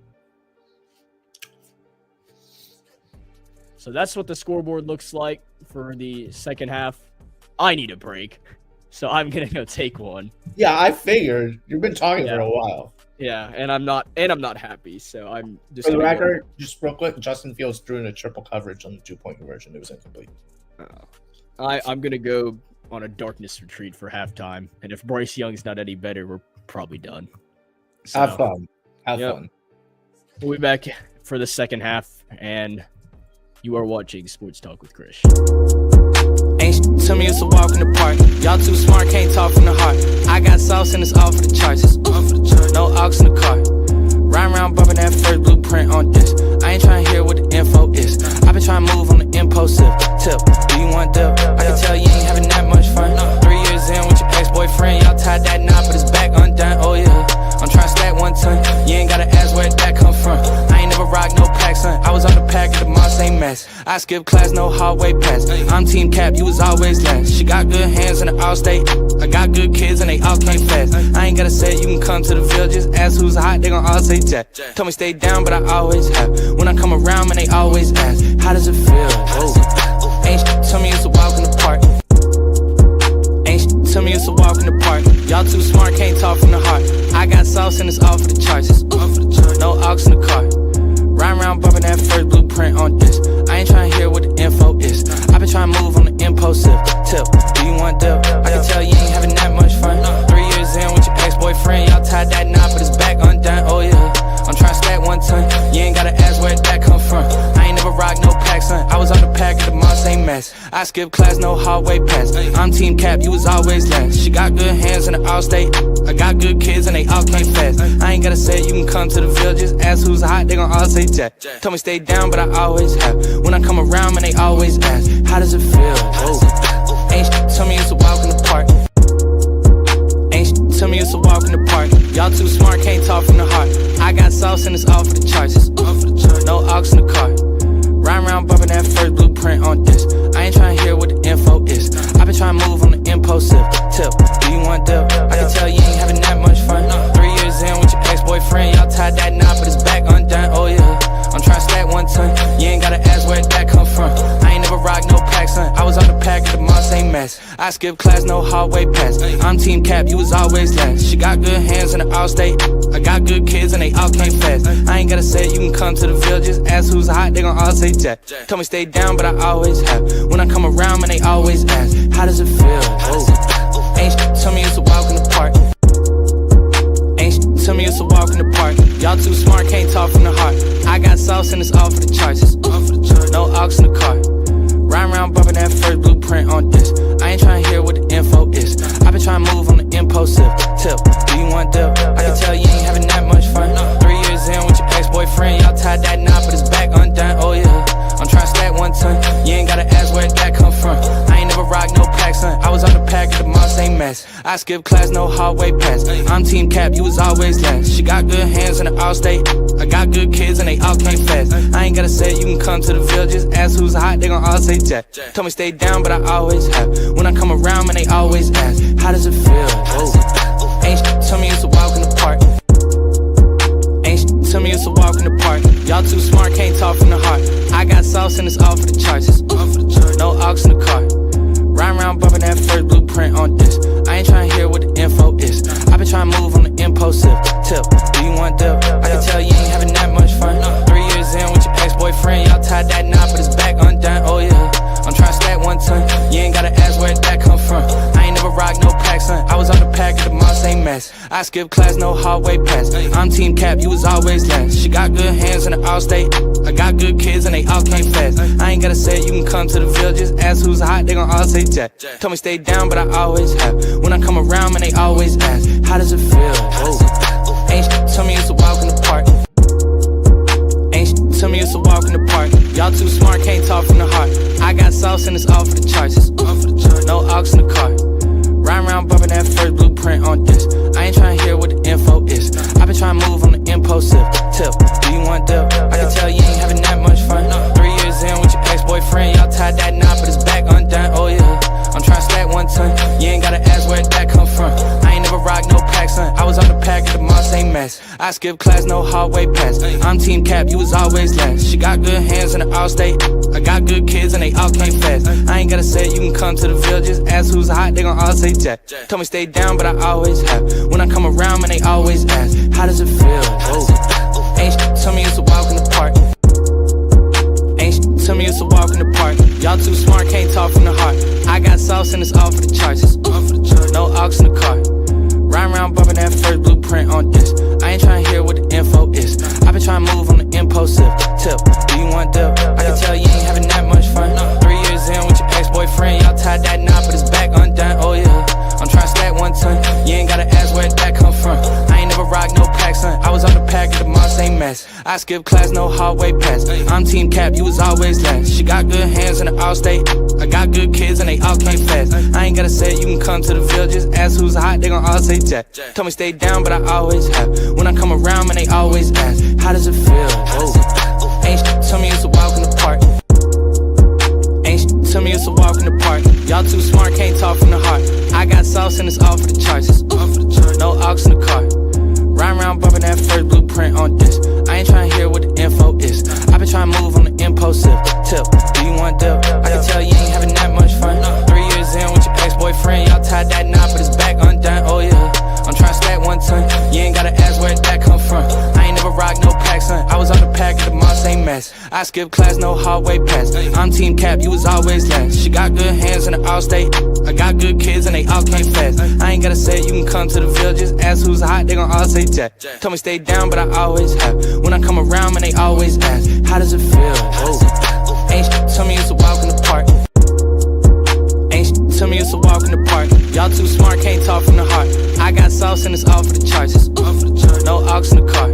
So that's what the scoreboard looks like for the second half. I need a break, so I'm gonna go take one. Yeah, I figured. You've been talking for a while. Yeah, and I'm not happy. So I'm just. For the record, just real quick, Justin Fields threw in a triple coverage on the 2-point conversion. It was incomplete. I'm gonna go on a darkness retreat for halftime, and if Bryce Young's not any better, we're probably done. So, have fun. Have fun. We'll be back for the second half, and You are watching Sports Talk with Chris. Ain't shit to me, it's a walk in the park. Y'all too smart, can't talk from the heart. I got sauce and it's all for the charts. No aux in the car. Ride around bumping that first blueprint on this. I ain't trying to hear what the info is. I been trying to move on the impulsive tip. Do you want dip? I can tell you ain't having that much fun. 3 years in with your ex-boyfriend, y'all tied that knot, but it's back undone. Oh yeah, I'm trying to stack 1 ton. You ain't gotta ask where that come from. I ain't never rock no pack, son. I was on the pack of the Moss ain't mess. I skip class, no hallway pass. I'm team cap, you was always last. She got good hands in the all-state. I got good kids and they all came fast. I ain't gotta say it, you can come to the Ville. Just ask who's hot, they gon' all say Jack. Told me stay down, but I always have. When I come around, man, they always ask, how does it feel? Whoa. Ain't shit to me, it's a walk in the park. Ain't shit to me, it's a walk in the park. Y'all too smart, can't talk from the heart. I got sauce and it's all for the charts. No aux in the car. Ride around bumping that first blueprint on this. I ain't trying to hear what the info is. I been trying to move on the impulsive tip. Do you want dip? I can tell you ain't having that much fun. 3 years in with your ex-boyfriend, y'all tied that knot, but it's back undone. Oh yeah, I'm trying to stack 1 ton. You ain't gotta ask where that come from. I ain't never rock no pack, son. I was on the pack of the Moss ain't mess. I skip class, no hallway pass. I'm team cap, you was always last. She got good hands in the all-state. I got good kids and they all came fast. I ain't gotta say it, you can come to the Ville. Just ask who's hot, they gon' all say Jack. Told me stay down, but I always have. When I come around, man, they always ask, how does it feel? Whoa. Ain't shit to me, it's a walk in the park. Ain't shit to me, it's a walk in the park. Y'all too smart, can't talk from the heart. I got sauce and it's all for the charts. No aux in the car. Ride around bumping that first blueprint on this. I ain't trying to hear what the info is. I been trying to move on the impulsive tip. Do you want dip? I can tell you ain't having that much fun. 3 years in with your ex-boyfriend, y'all tied that knot, but it's back undone. Oh yeah, I'm trying to stack 1 ton. You ain't gotta ask where that come from. I ain't never rock no pack, son. I was on the pack of the Moss ain't mess. I skip class, no hallway pass. I'm team cap, you was always last. She got good hands in the all-state. I got good kids and they all came fast. I ain't gotta say it, you can come to the Ville. Just ask who's hot, they gon' all say Jack. Told me stay down, but I always have. When I come around, man, they always ask, how does it feel? Whoa. Ain't shit to me, it's a walk in the park. Ain't shit to me, it's a walk in the park. Y'all too smart, can't talk from the heart. I got sauce and it's all for the charts. No aux in the car. Ride around bumping that first blueprint on this. I ain't trying to hear what the info is. I been trying to move on the impulsive tip. Do you want dip? I can tell you ain't having that much fun. 3 years in with your ex-boyfriend, y'all tied that knot, but it's back undone. Oh yeah, I'm trying to stack 1 ton. You ain't gotta ask where that come from. I ain't never rock no pack, son. I was on the pack of the Moss ain't mess. I skip class, no hallway pass. I'm team cap, you was always last. She got good hands in the all-state. I got good kids and they all came fast. I ain't gotta say it, you can come to the Ville. Just ask who's hot, they gon' all say Jack. Told me stay down, but I always have. When I come around, man, they always ask, how does it feel? Whoa. Ain't shit to me, it's a walk in the park. Ain't shit to me, it's a walk in the park. Y'all too smart, can't talk from the heart. I got sauce and it's all for the charts. No aux in the car. Ride around bumping that first blueprint on this. I ain't trying to hear what the info is. I been trying to move on the impulsive tip. Do you want dip? I can tell you ain't having that much fun. 3 years in with your ex-boyfriend, y'all tied that knot, but it's back undone. Oh yeah, I'm trying to stack 1 ton. You ain't gotta ask where that come from. I ain't never rock no pack, son. I was on the pack of the Moss ain't mess. I skip class, no hallway pass. I'm team cap, you was always last. She got good hands in the all-state. I got good kids and they all came fast. I ain't gotta say it, you can come to the Ville. Just ask who's hot, they gon' all say Jack. Told me stay down, but I always have. When I come around, man, they always ask, how does it feel? Whoa. Ain't shit to me, it's a walk in the park. Ain't shit to me, it's a walk in the park. Y'all too smart, can't talk from the heart. I got sauce and it's all for the charts. No aux in the car. Ride around bumping that first blueprint on this. I ain't trying to hear what the info is. I been trying to move on the impulsive tip. Do you want dip? I can tell you ain't having that much fun. 3 years in with your ex-boyfriend, y'all tied that knot, but it's back undone. Oh yeah, I'm trying to stack 1 ton. You ain't gotta ask where that come from. I ain't never rock no pack, son. I was on the pack of the Moss ain't mess. I skip class, no hallway pass. I'm team cap, you was always last. She got good hands in the all-state. I got good kids and they all came fast. I ain't gotta say it, you can come to the Ville. Just ask who's hot, they gon' all say Jack. Told me stay down, but I always have. When I come around, man, they always ask, how does it feel? Whoa. Ain't shit to me, it's a walk in the park. Ain't shit to me, it's a walk in the park. Y'all too smart, can't talk from the heart. I got sauce and it's all for the charts. No aux in the car. Ride around bumping that first blueprint on this. I ain't trying to hear what the info is. I been trying to move on the impulsive tip. Do you want dip? I can tell you ain't having pack of the Moss ain't mess. I skip class, no hallway pass. I'm team cap, you was always last. She got good hands in the all-state. I got good kids and they all came fast. I ain't gotta say it, you can come to the Ville. Just ask who's hot, they gon' all say Jack. Told me stay down, but I always have. When I come around, man, they always ask, how does it feel? Whoa. Ain't shit, tell me it's a walk in the park. Ain't shit, tell me it's a walk in the park. Y'all too smart, can't talk from the heart. I got sauce and it's all for the charts. No aux in the car. Ride around bumping that first blueprint on this. I ain't tryna hear what the info is. I been tryna move on the impulsive tip. Do you want dip? I can tell you ain't having that much fun. 3 years in with your ex-boyfriend, y'all tied that knot, but it's back undone. Oh yeah, I'm tryna stack 1 ton. You ain't gotta ask where that come from. I ain't never rock no pack, son. I was on the pack of the Moss ain't mess. I skip class, no hallway pass. I'm team cap, you was always last. She got good hands in the all-state. I got good kids and they all came fast. I ain't gotta say it, you can come to the Ville. Just ask who's hot, they gon' all say Jack. Told me stay down, but I always have. When I come around, man, they always ask, how does it feel? Whoa. Ain't shit, tell me it's a walk in the park. Ain't shit, tell me it's a walk in the park. Y'all too smart, can't talk from the heart. I got sauce and it's all for the charts. No aux in the car.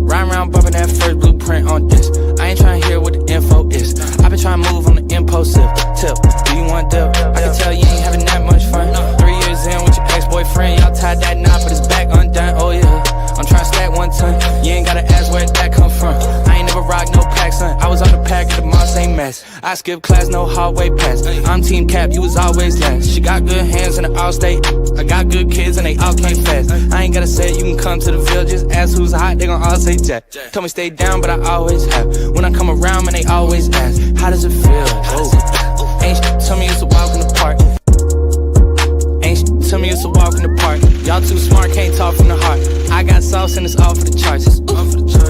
Ride around bumping that first blueprint on this. I ain't tryna hear what the info is. I been tryna move on the impulsive tip. Do you want dip? I can tell you ain't having that much fun. 3 years in with your ex-boyfriend, y'all tied that knot, but it's back undone. Oh yeah, I'm tryna stack 1 ton. You ain't gotta ask where that come from. I ain't never rock no pack, son. I was on the pack of the Moss ain't mess. I skip class, no hallway pass. I'm team cap, you was always last. She got good hands in the all-state. I got good kids and they all came fast. I ain't gotta say it, you can come to the Ville. Just ask who's hot, they gon' all say Jack. Told me stay down, but I always have. When I come around, man, they always ask, how does it feel? Whoa. Ain't shit, tell me it's a walk in the park. Ain't shit, tell me it's a walk in the park. Y'all too smart, can't talk from the heart. I got sauce and it's all for the charts.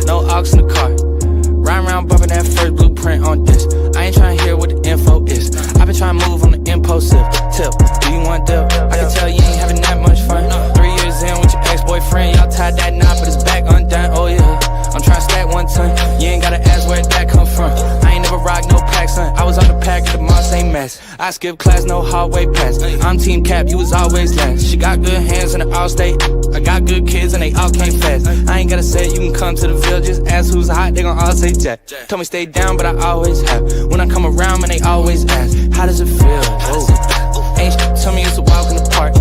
No aux in the car. Ride around bumping that first blueprint on this. I ain't tryna hear what the info is. I been tryna move on the impulsive tip. Do you want dip? I can tell you ain't having that much fun. 3 years in with your ex-boyfriend, y'all tied that knot, but it's back undone. Oh yeah, I'm tryna stack 1 ton. You ain't gotta ask where that come from. I ain't never rock no pack, son. I was on the pack of the Moss ain't mess. I skip class, no hallway pass. I'm team cap, you was always last. She got good hands in the all-state. I got good kids and they all came fast. I ain't gotta say it, you can come to the Ville. Just ask who's hot, they gon' all say Jack. Told me stay down, but I always have. When I come around, man, they always ask, how does it feel? Whoa. Ain't shit, tell me it's a walk in the park.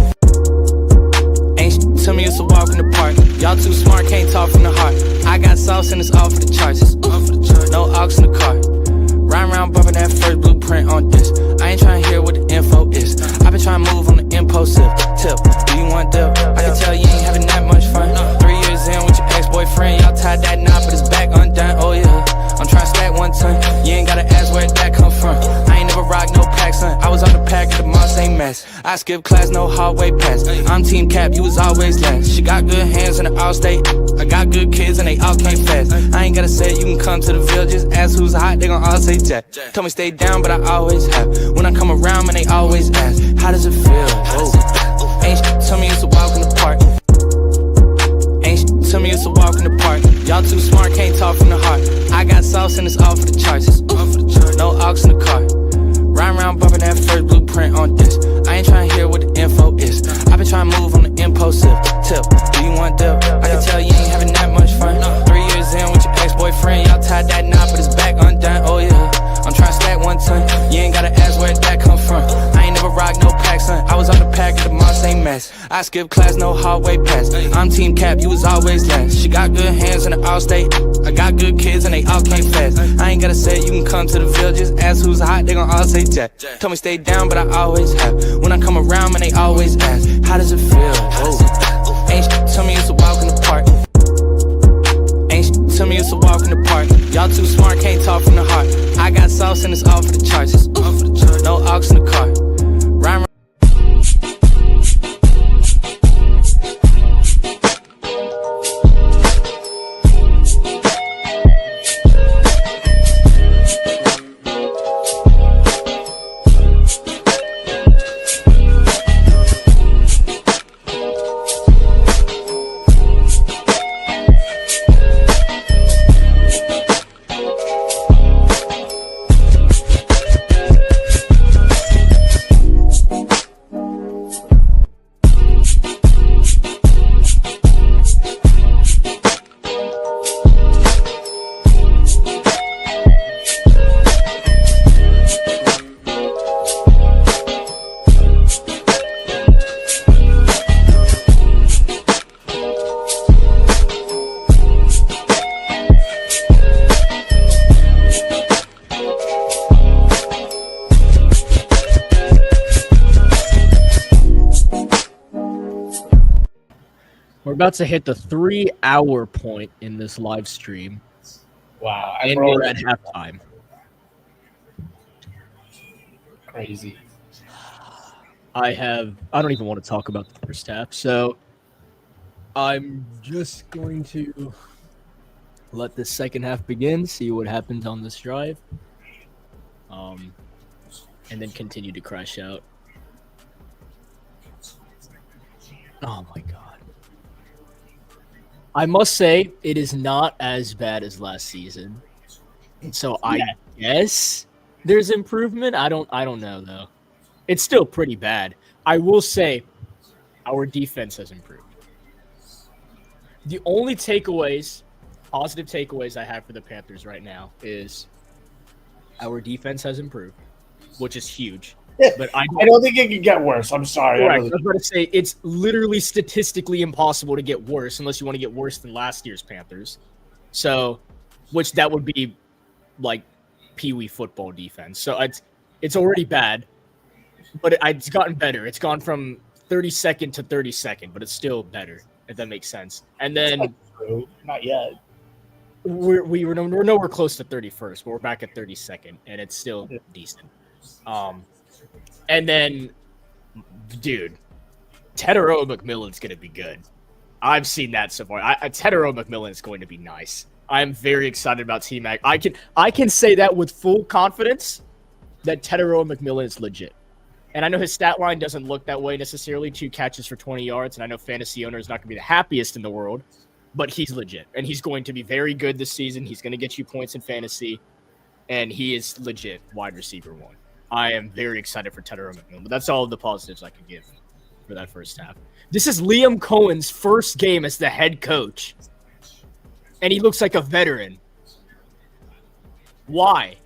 Ain't shit, tell me it's a walk in the park. Y'all too smart, can't talk from the heart. I got sauce and it's all for the charts. No aux in the car. Ride around bumping that first blueprint on this. I ain't tryna hear what the info is. I been tryna move on the impulsive tip. Do you want dip? I can tell you ain't having that much fun. 3 years in with your ex-boyfriend, y'all tied that knot, but it's back undone. Oh yeah, I'm tryna stack 1 ton. You ain't gotta ask where that come from. I ain't never rock no pack, son. I was on the pack of the Moss ain't mess. I skip class, no hallway pass. I'm team cap, you was always last. She got good hands in the all-state. I got good kids and they all came fast. I ain't gotta say it, you can come to the Ville. Just ask who's hot, they gon' all say Jack. Told me stay down, but I always have. When I come around, man, they always ask, how does it feel? Whoa. Ain't shit, tell me it's a walk in the park. Ain't shit, tell me it's a walk in the park. Y'all too smart, can't talk from the heart. I got sauce and it's all for the charts. No aux in the car. Ride around bumping that first blueprint on this. I ain't tryna hear what the info is. I been tryna move on the impulsive tip. Do you want dip? I can tell you ain't having that much fun. 3 years in with your ex-boyfriend, y'all tied that knot, but it's back undone. Oh yeah, I'm tryna stack 1 ton. You ain't gotta ask where that come from. I ain't never rock no pack, son. I was on the pack of the Moss ain't mess. I skip class, no hallway pass. I'm team cap, you was always last. She got good hands in the all-state. I got good kids and they all came fast. I ain't gotta say it, you can come to the Ville. Just ask who's hot, they gon' all say Jack. Told me stay down, but I always have. When I come around, man, they always ask, how does it feel? Whoa. Ain't shit, tell me it's a walk in the park. Ain't shit, tell me it's a walk in the park. Y'all too smart, can't talk from the heart. I got sauce and it's all for the charts. No aux in the car. Ride around. about to hit the 3-hour point in this live stream. Wow. And we're at halftime. Crazy. I don't even want to talk about the first half, so I'm just going to let the second half begin, see what happens on this drive, and then continue to crash out. Oh my god. I must say, it is not as bad as last season. So I guess there's improvement. I don't know though. It's still pretty bad. I will say our defense has improved. The only positive takeaways I have for the Panthers right now is our defense has improved, which is huge. But I don't think it can get worse. I'm sorry. I was going to say it's literally statistically impossible to get worse unless you want to get worse than last year's Panthers. So, which that would be like peewee football defense. So it's already bad, but it's gotten better. It's gone from 32nd to 32nd, but it's still better, if that makes sense. And then not yet. We're nowhere close to 31st, but we're back at 32nd, and it's still decent. And then, dude, Tetero McMillan's going to be good. I've seen that so far. Tetero McMillan is going to be nice. I'm very excited about T-Mac. I can say that with full confidence that Tetero McMillan is legit. And I know his stat line doesn't look that way necessarily, 2 catches for 20 yards, and I know fantasy owner is not going to be the happiest in the world, but he's legit. And he's going to be very good this season. He's going to get you points in fantasy, and he is legit wide receiver 1. I am very excited for Tetero McMillan, but that's all of the positives I could give for that first half. This is Liam Cohen's first game as the head coach, and he looks like a veteran. Why?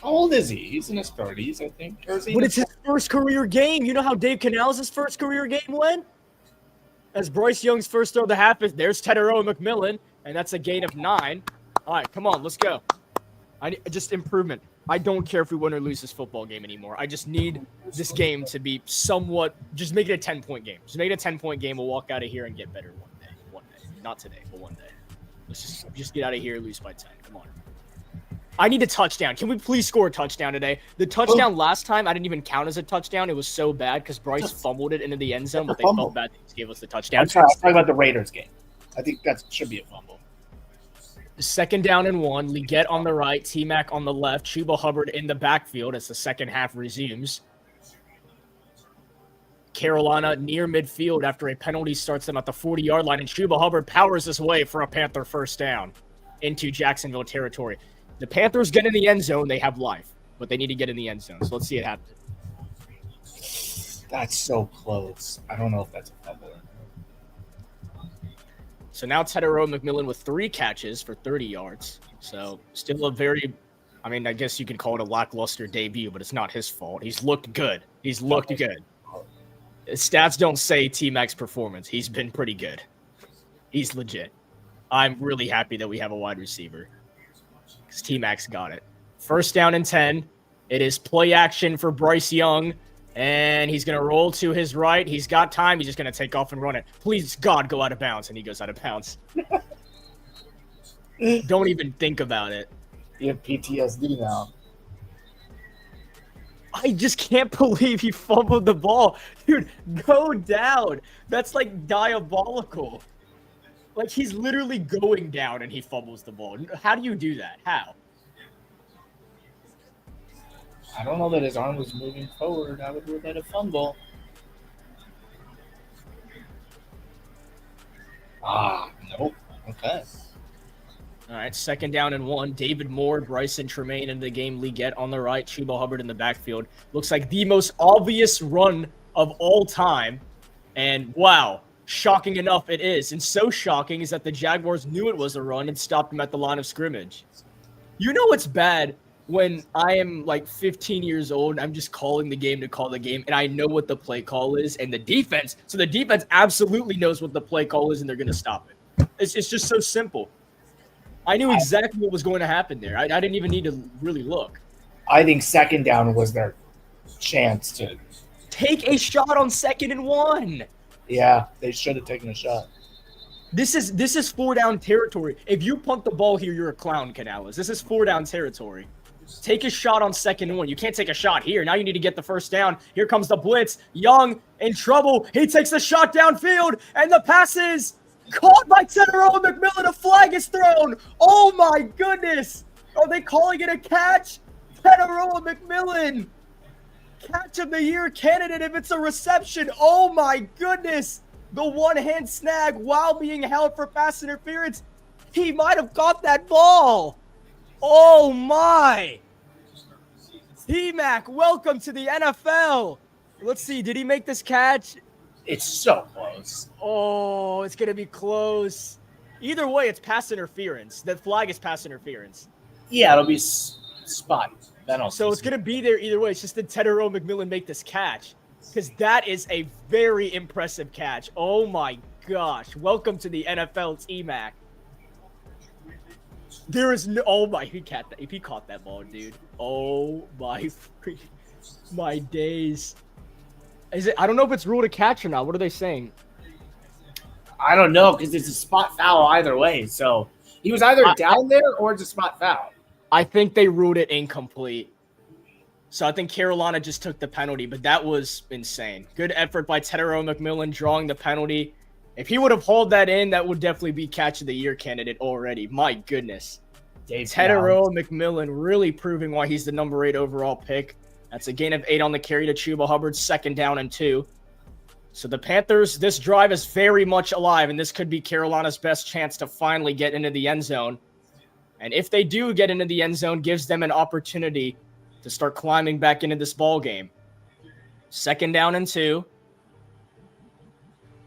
How old is he? He's in his 30s, I think. But it's his first career game. You know how Dave Canales' first career game went? As Bryce Young's first throw of the half, there's Tetero McMillan, and that's a gain of 9. All right, come on, let's go. Just improvement. I don't care if we win or lose this football game anymore. I just need this game to be somewhat – just make it a 10-point game. Just make it a 10-point game. We'll walk out of here and get better one day. One day. Not today, but one day. Let's just get out of here and lose by 10. Come on. I need a touchdown. Can we please score a touchdown today? The touchdown last time, I didn't even count as a touchdown. It was so bad because Bryce fumbled it into the end zone, but they felt bad they gave us the touchdown. I'm talking about the Raiders game. I think that should be a fumble. Second down and 1. Leggett on the right, T-Mac on the left, Chuba Hubbard in the backfield as the second half resumes. Carolina near midfield after a penalty starts them at the 40-yard line, and Chuba Hubbard powers his way for a Panther first down into Jacksonville territory. The Panthers get in the end zone, they have life, but they need to get in the end zone. So let's see it happen. That's so close. I don't know if that's a fumble. So now Tetero McMillan with 3 catches for 30 yards. So still a very, I guess you could call it a lackluster debut, but it's not his fault. He's looked good. His stats don't say T-Mac's performance. He's been pretty good. He's legit. I'm really happy that we have a wide receiver because T-Mac's got it. First down and 10. It is play action for Bryce Young. And he's going to roll to his right. He's got time. He's just going to take off and run it. Please, God, go out of bounds. And he goes out of bounds. Don't even think about it. You have PTSD now. I just can't believe he fumbled the ball. Dude, go down. That's like diabolical. Like he's literally going down and he fumbles the ball. How do you do that? How? I don't know that his arm was moving forward. I would rule that a fumble. Nope. Okay. All right, second down and 1. David Moore, Bryson Tremaine into the game. Leggett on the right, Chuba Hubbard in the backfield. Looks like the most obvious run of all time. And wow, shocking enough it is. And so shocking is that the Jaguars knew it was a run and stopped him at the line of scrimmage. You know what's bad? When I am like 15 years old, I'm just calling the game to call the game, and I know what the play call is, and the defense absolutely knows what the play call is, and they're going to stop it. It's just so simple. I knew exactly what was going to happen there. I didn't even need to really look. I think second down was their chance to take a shot on 2nd and 1. Yeah, they should have taken a shot. This is 4 down territory. If you punt the ball here, you're a clown, Canales. This is 4 down territory. Take a shot on 2nd and 1. You can't take a shot here. Now you need to get the first down. Here comes the blitz. Young in trouble. He takes the shot downfield, and the pass is caught by Tedero McMillan. A flag is thrown. Oh my goodness. Are they calling it a catch? Tedero McMillan. Catch of the year candidate if it's a reception. Oh my goodness. The one-hand snag while being held for pass interference. He might have caught that ball. Oh my. T-Mac, welcome to the NFL. Let's see, did he make this catch? It's so close. Oh, it's going to be close. Either way, it's pass interference. The flag is pass interference. Yeah, it'll be spot. So it's going to be there either way. It's just that Tedero McMillan make this catch. Because that is a very impressive catch. Oh my gosh. Welcome to the NFL, T-Mac. There is no. Oh my! If he caught that ball, dude. Oh my days. Is it? I don't know if it's ruled a catch or not. What are they saying? I don't know because it's a spot foul either way. So he was either down there or it's a spot foul. I think they ruled it incomplete. So I think Carolina just took the penalty, but that was insane. Good effort by Tedero McMillan drawing the penalty. If he would have hauled that in, that would definitely be catch of the year candidate already. My goodness. Tedero McMillan really proving why he's the number 8 overall pick. That's a gain of 8 on the carry to Chuba Hubbard, 2nd down and 2. So the Panthers, this drive is very much alive, and this could be Carolina's best chance to finally get into the end zone. And if they do get into the end zone, gives them an opportunity to start climbing back into this ball game. 2nd down and 2.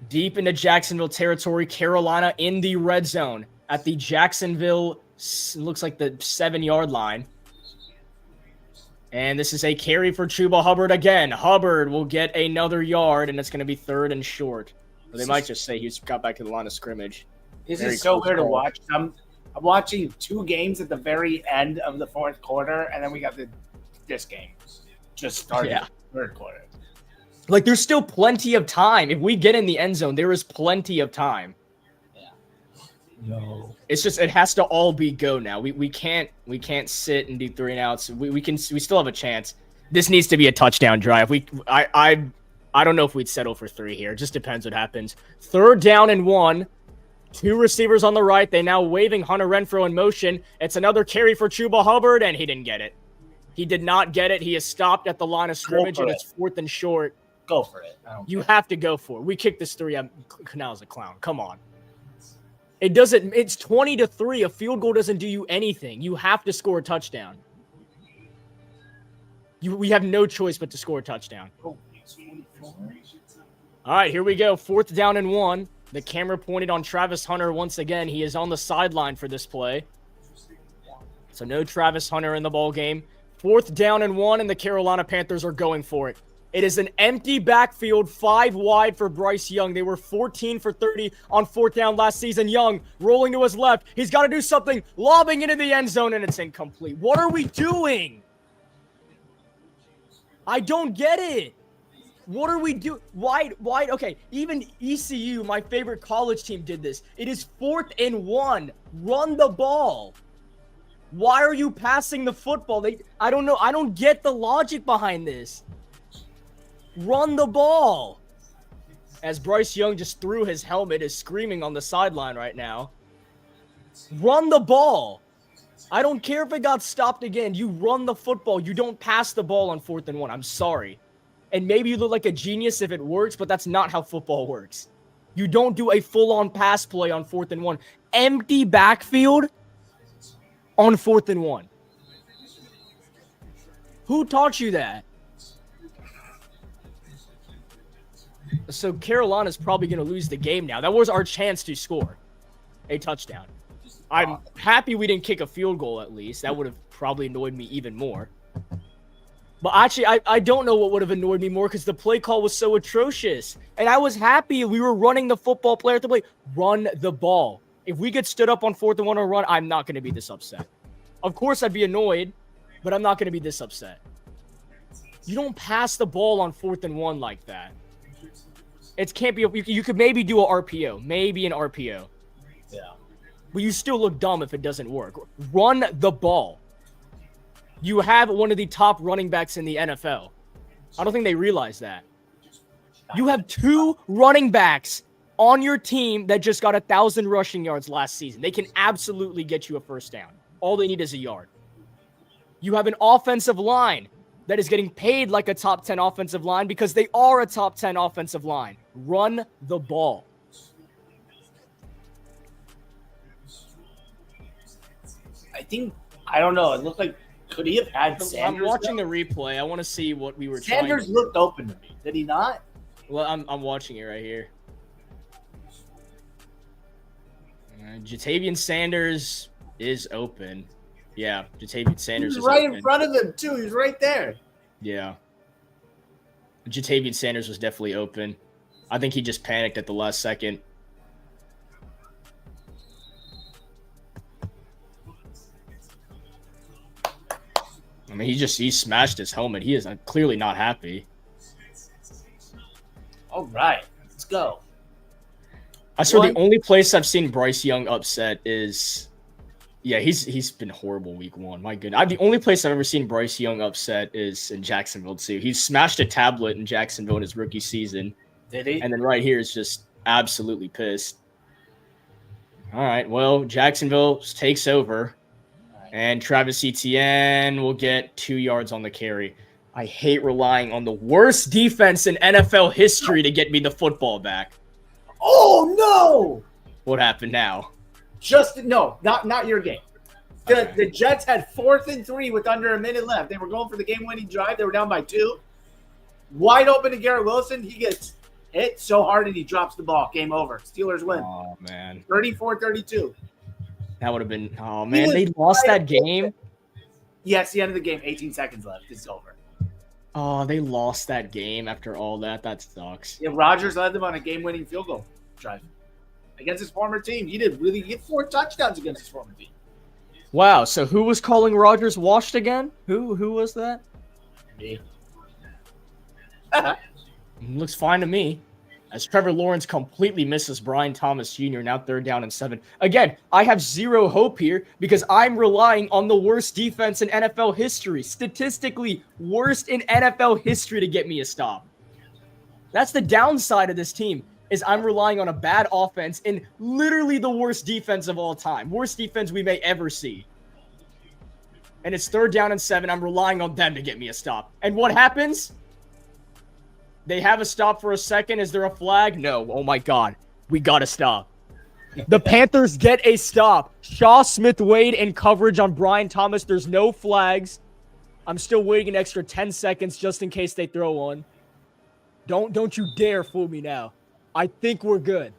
Deep into Jacksonville territory, Carolina in the red zone at the Jacksonville, looks like the 7-yard line. And this is a carry for Chuba Hubbard again. Hubbard will get another yard, and it's going to be 3rd and short. Or they might just say he's got back to the line of scrimmage. This is so weird to watch. I'm watching 2 games at the very end of the 4th quarter, and then we got this game just started. Yeah. 3rd quarter. Like, there's still plenty of time. If we get in the end zone, there is plenty of time. Yeah. No. It's just it has to all be go now. We can't sit and do 3 and outs. We still have a chance. This needs to be a touchdown drive. I don't know if we'd settle for 3 here. It just depends what happens. 3rd down and 1. 2 receivers on the right. They now waving Hunter Renfrow in motion. It's another carry for Chuba Hubbard, and he didn't get it. He did not get it. He is stopped at the line of scrimmage, and it's 4th and short. Go for it. You have to go for it. We kicked this 3. Canal's a clown. Come on. It doesn't. It's 20-3. A field goal doesn't do you anything. You have to score a touchdown. We have no choice but to score a touchdown. All right, here we go. 4th down and 1. The camera pointed on Travis Hunter once again. He is on the sideline for this play. So no Travis Hunter in the ball game. 4th down and 1, and the Carolina Panthers are going for it. It is an empty backfield, 5 wide for Bryce Young. They were 14 for 30 on 4th down last season. Young rolling to his left. He's got to do something, lobbing into the end zone, and it's incomplete. What are we doing? I don't get it. What are we doing? Wide. Okay, even ECU, my favorite college team, did this. It is 4th and 1. Run the ball. Why are you passing the football? I don't know. I don't get the logic behind this. Run the ball. As Bryce Young just threw his helmet, is screaming on the sideline right now. Run the ball. I don't care if it got stopped again. You run the football. You don't pass the ball on 4th and 1. I'm sorry. And maybe you look like a genius if it works, but that's not how football works. You don't do a full-on pass play on 4th and 1. Empty backfield on 4th and 1. Who taught you that? So Carolina's probably going to lose the game now. That was our chance to score a touchdown. I'm happy we didn't kick a field goal at least. That would have probably annoyed me even more. But actually, I don't know what would have annoyed me more because the play call was so atrocious. And I was happy we were running the football player to play. Run the ball. If we get stood up on 4th and 1 or run, I'm not going to be this upset. Of course, I'd be annoyed, but I'm not going to be this upset. You don't pass the ball on 4th and 1 like that. It can't be. You could maybe do an RPO. Maybe an RPO. Yeah. But you still look dumb if it doesn't work. Run the ball. You have one of the top running backs in the NFL. I don't think they realize that. You have 2 running backs on your team that just got 1,000 rushing yards last season. They can absolutely get you a first down. All they need is a yard. You have an offensive line that is getting paid like a top 10 offensive line because they are a top 10 offensive line. Run the ball. I don't know. It looked like, could he have had Sanders? I'm watching the replay. I want to see what we were Sanders looked open to me. Did he not? Well, I'm watching it right here. Jatavian Sanders is open. Yeah, Jatavian Sanders He was is right open. in front of him, too. He was right there. Yeah. Jatavian Sanders was definitely open. I think he just panicked at the last second. I mean, he smashed his helmet. He is clearly not happy. All right, let's go. I swear the only place I've seen Bryce Young upset is, yeah, he's been horrible week 1. My goodness, the only place I've ever seen Bryce Young upset is in Jacksonville too. He smashed a tablet in Jacksonville in his rookie season. Did he? And then right here is just absolutely pissed. All right, well, Jacksonville takes over, and Travis Etienne will get 2 yards on the carry. I hate relying on the worst defense in NFL history to get me the football back. Oh no! What happened now? Not your game. The Jets had 4th and 3 with under a minute left. They were going for the game-winning drive. They were down by 2. Wide open to Garrett Wilson. He gets hit so hard and he drops the ball. Game over. Steelers win. Oh man, 34-32. that would have been. Oh man, they lost that game. Yes, the end of the game. 18 seconds left. It's over. Oh, they lost that game after all that. That sucks. Yeah, Rodgers led them on a game-winning field goal drive against his former team. He had 4 touchdowns against his former team. Wow. So who was calling Rodgers washed again? Who was that? Me. Looks fine to me. As Trevor Lawrence completely misses Brian Thomas Jr. Now 3rd down and 7. Again, I have zero hope here because I'm relying on the worst defense in NFL history. Statistically worst in NFL history to get me a stop. That's the downside of this team, is I'm relying on a bad offense and literally the worst defense of all time. Worst defense we may ever see. And it's 3rd down and 7. I'm relying on them to get me a stop. And what happens? They have a stop for a second. Is there a flag? No. Oh, my God. We got to stop. The Panthers get a stop. Shaw Smith-Wade in coverage on Brian Thomas. There's no flags. I'm still waiting an extra 10 seconds just in case they throw one. Don't you dare fool me now. I think we're good.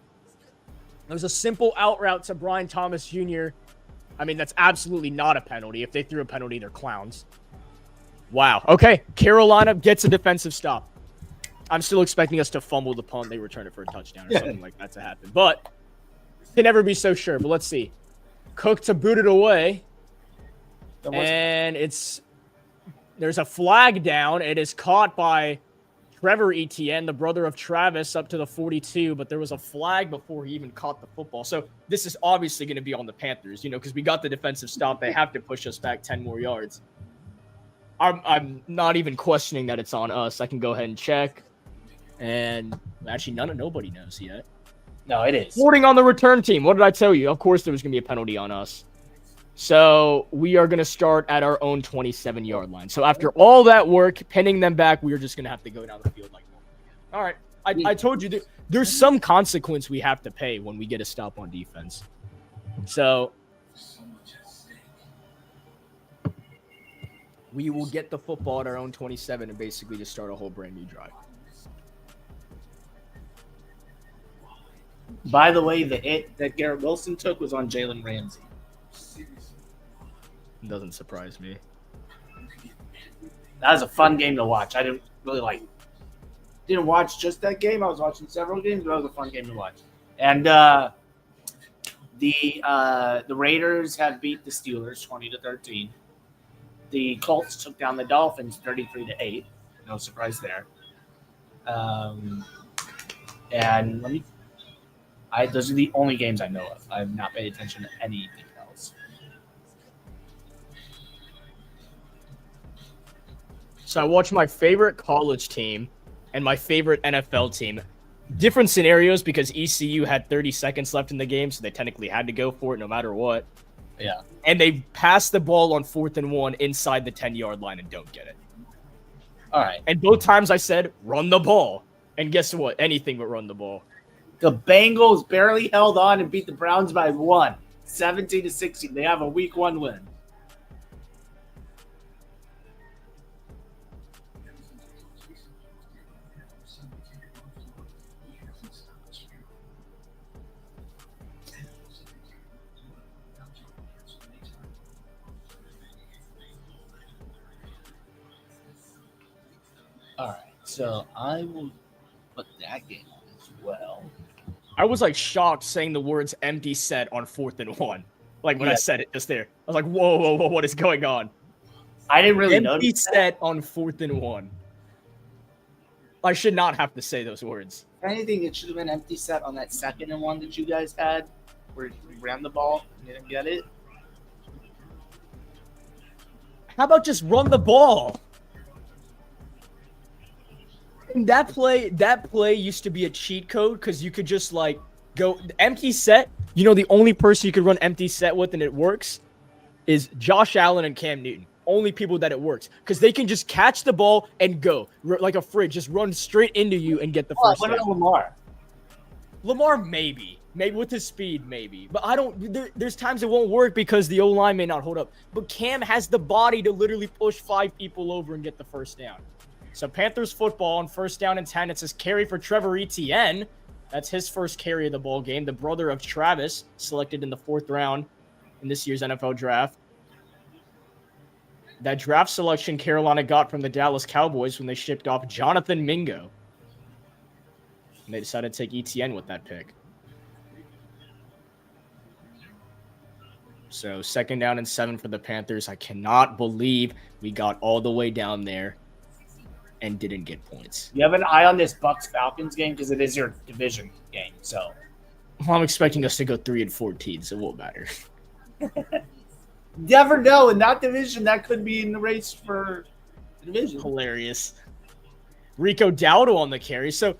There's a simple out route to Brian Thomas Jr. I mean, that's absolutely not a penalty. If they threw a penalty, they're clowns. Wow. Okay. Carolina gets a defensive stop. I'm still expecting us to fumble the punt. They return it for a touchdown or something like that to happen. But can never be so sure. But let's see. Cook to boot it away. And there's a flag down. It is caught by Trevor Etienne, the brother of Travis, up to the 42. But there was a flag before he even caught the football. So this is obviously going to be on the Panthers, because we got the defensive stop. They have to push us back 10 more yards. I'm not even questioning that it's on us. I can go ahead and check. And actually, nobody knows yet. No, it is. Reporting on the return team. What did I tell you? Of course, there was going to be a penalty on us. So we are going to start at our own 27-yard line. So after all that work, pinning them back, we are just going to have to go down the field like that. All right. I told you there's some consequence we have to pay when we get a stop on defense. So we will get the football at our own 27 and basically just start a whole brand new drive. By the way, the hit that Garrett Wilson took was on Jalen Ramsey. Doesn't surprise me. That was a fun game to watch. I didn't watch just that game. I was watching several games, but that was a fun game to watch. And the Raiders have beat the Steelers 20-13. The Colts took down the Dolphins 33-8. No surprise there. And those are the only games I know of. I have not paid attention to anything else. So I watched my favorite college team and my favorite NFL team. Different scenarios because ECU had 30 seconds left in the game, so they technically had to go for it no matter what. Yeah. And they passed the ball on 4th and 1 inside the 10-yard line and don't get it. All right. And both times I said, run the ball. And guess what? Anything but run the ball. The Bengals barely held on and beat the Browns by 1, 17-16. They have a Week 1 win. All right, so I will put that game on as well. I was like shocked saying the words empty set on 4th and 1. Like when I said it just there. I was like, whoa, what is going on? I didn't really Empty notice set on 4th and 1. I should not have to say those words. If anything, it should have been empty set on that 2nd and 1 that you guys had, where we ran the ball and didn't get it. How about just run the ball? And that play used to be a cheat code because you could just like go empty set. You know, the only person you could run empty set with and it works is Josh Allen and Cam Newton. Only people that it works because they can just catch the ball and go like a fridge, just run straight into you and get the first. What about Lamar? Lamar maybe with his speed maybe, but I don't. There's times it won't work because the O-line may not hold up. But Cam has the body to literally push 5 people over and get the first down. So Panthers football on 1st down and 10. It says carry for Trevor Etienne. That's his first carry of the ball game. The brother of Travis, selected in the 4th round in this year's NFL draft. That draft selection Carolina got from the Dallas Cowboys when they shipped off Jonathan Mingo. And they decided to take Etienne with that pick. So 2nd down and 7 for the Panthers. I cannot believe we got all the way down there and didn't get points. You have an eye on this Bucs-Falcons game because it is your division game. So I'm expecting us to go 3-14, so it won't matter. Never know. In that division, that could be in the race for the division. Hilarious. Rico Dowdle on the carry. So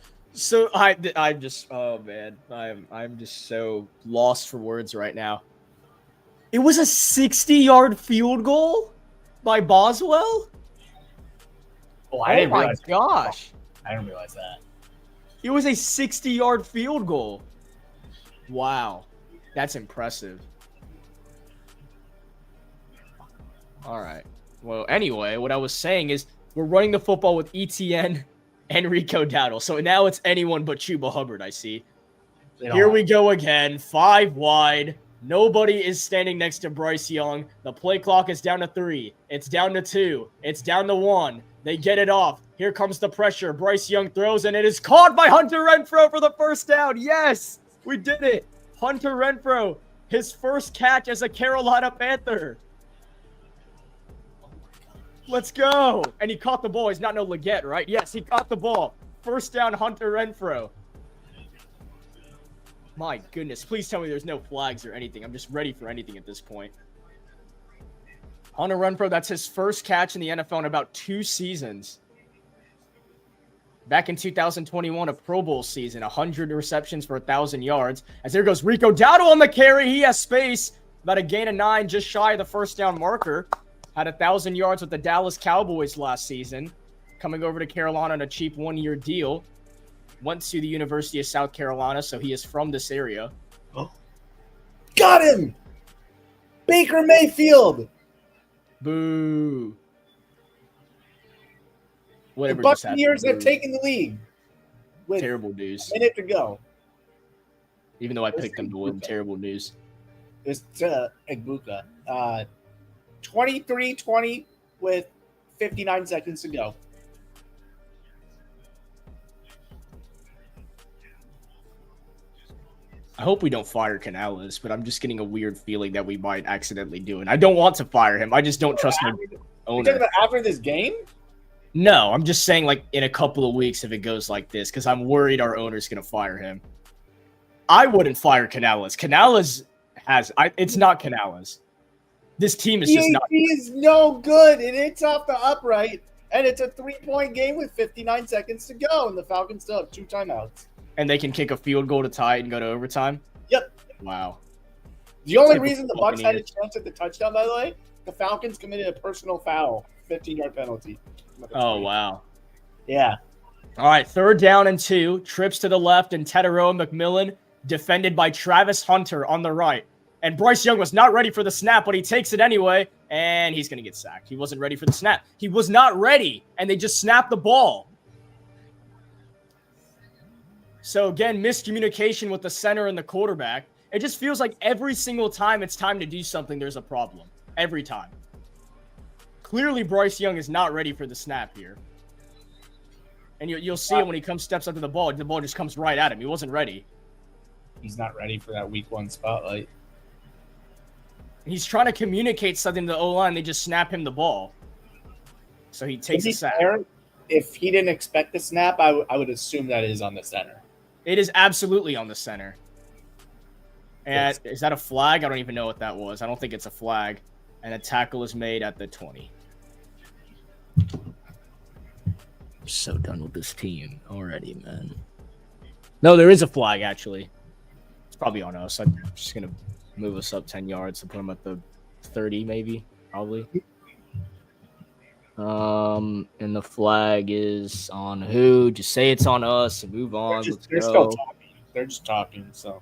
I'm just, oh man, I'm just so lost for words right now. It was a 60-yard field goal by Boswell. Oh, I didn't realize. Gosh. I didn't realize that. It was a 60-yard field goal. Wow. That's impressive. All right. Well, anyway, what I was saying is we're running the football with ETN and Rico Dowdle. So now it's anyone but Chuba Hubbard, I see. Here we go again. 5 wide. Nobody is standing next to Bryce Young. The play clock is down to 3. It's down to 2. It's down to 1. They get it off. Here comes the pressure. Bryce Young throws, and it is caught by Hunter Renfrow for the first down. Yes, we did it. Hunter Renfrow, his first catch as a Carolina Panther. Let's go. And he caught the ball. He's not no Leggett, right? Yes, he caught the ball. First down, Hunter Renfrow. My goodness. Please tell me there's no flags or anything. I'm just ready for anything at this point. Hunter Renfrow, that's his first catch in the NFL in about 2 seasons. Back in 2021, a Pro Bowl season, 100 receptions for 1,000 yards. As there goes Rico Dowdle on the carry. He has space. About a gain of 9, just shy of the first down marker. Had 1,000 yards with the Dallas Cowboys last season. Coming over to Carolina on a cheap 1-year deal. Went to the University of South Carolina, so he is from this area. Oh. Got him! Baker Mayfield! Boo. Whatever. The Buccaneers have taken the lead. With terrible news. A minute to go. Even though I picked them to win, terrible news. It's Egbuka. 23-20 with 59 seconds to go. I hope we don't fire Canales, but I'm just getting a weird feeling that we might accidentally do it. I don't want to fire him. I just don't trust my You're talking owner. about after this game? No, I'm just saying, like, in a couple of weeks if it goes like this, because I'm worried our owner's going to fire him. I wouldn't fire Canales. It's not Canales. This team is just not. He is no good, and it's off the upright, and it's a 3-point game with 59 seconds to go, and the Falcons still have 2 timeouts. And they can kick a field goal to tie it and go to overtime? Yep. Wow. The only reason the Bucs had a chance at the touchdown, by the way, the Falcons committed a personal foul, 15-yard penalty. Oh, wow. Yeah. All right, 3rd down and 2. Trips to the left, and Teteroa McMillan defended by Travis Hunter on the right. And Bryce Young was not ready for the snap, but he takes it anyway, and he's going to get sacked. He wasn't ready for the snap. He was not ready, and they just snapped the ball. So, again, miscommunication with the center and the quarterback. It just feels like every single time it's time to do something, there's a problem. Every time. Clearly, Bryce Young is not ready for the snap here. And you'll see it when he steps up to the ball just comes right at him. He wasn't ready. He's not ready for that week 1 spotlight. He's trying to communicate something to the O-line. They just snap him the ball. So he takes a sack. If he didn't expect the snap, I would assume that is on the center. It is absolutely on the center. And is that a flag? I don't even know what that was. I don't think it's a flag. And a tackle is made at the 20. I'm so done with this team already, man. No, there is a flag, actually. It's probably on us. I'm just going to move us up 10 yards to put them at the 30, maybe, probably. And the flag is on who? Just say it's on us and move on. They're still talking. They're just talking, so.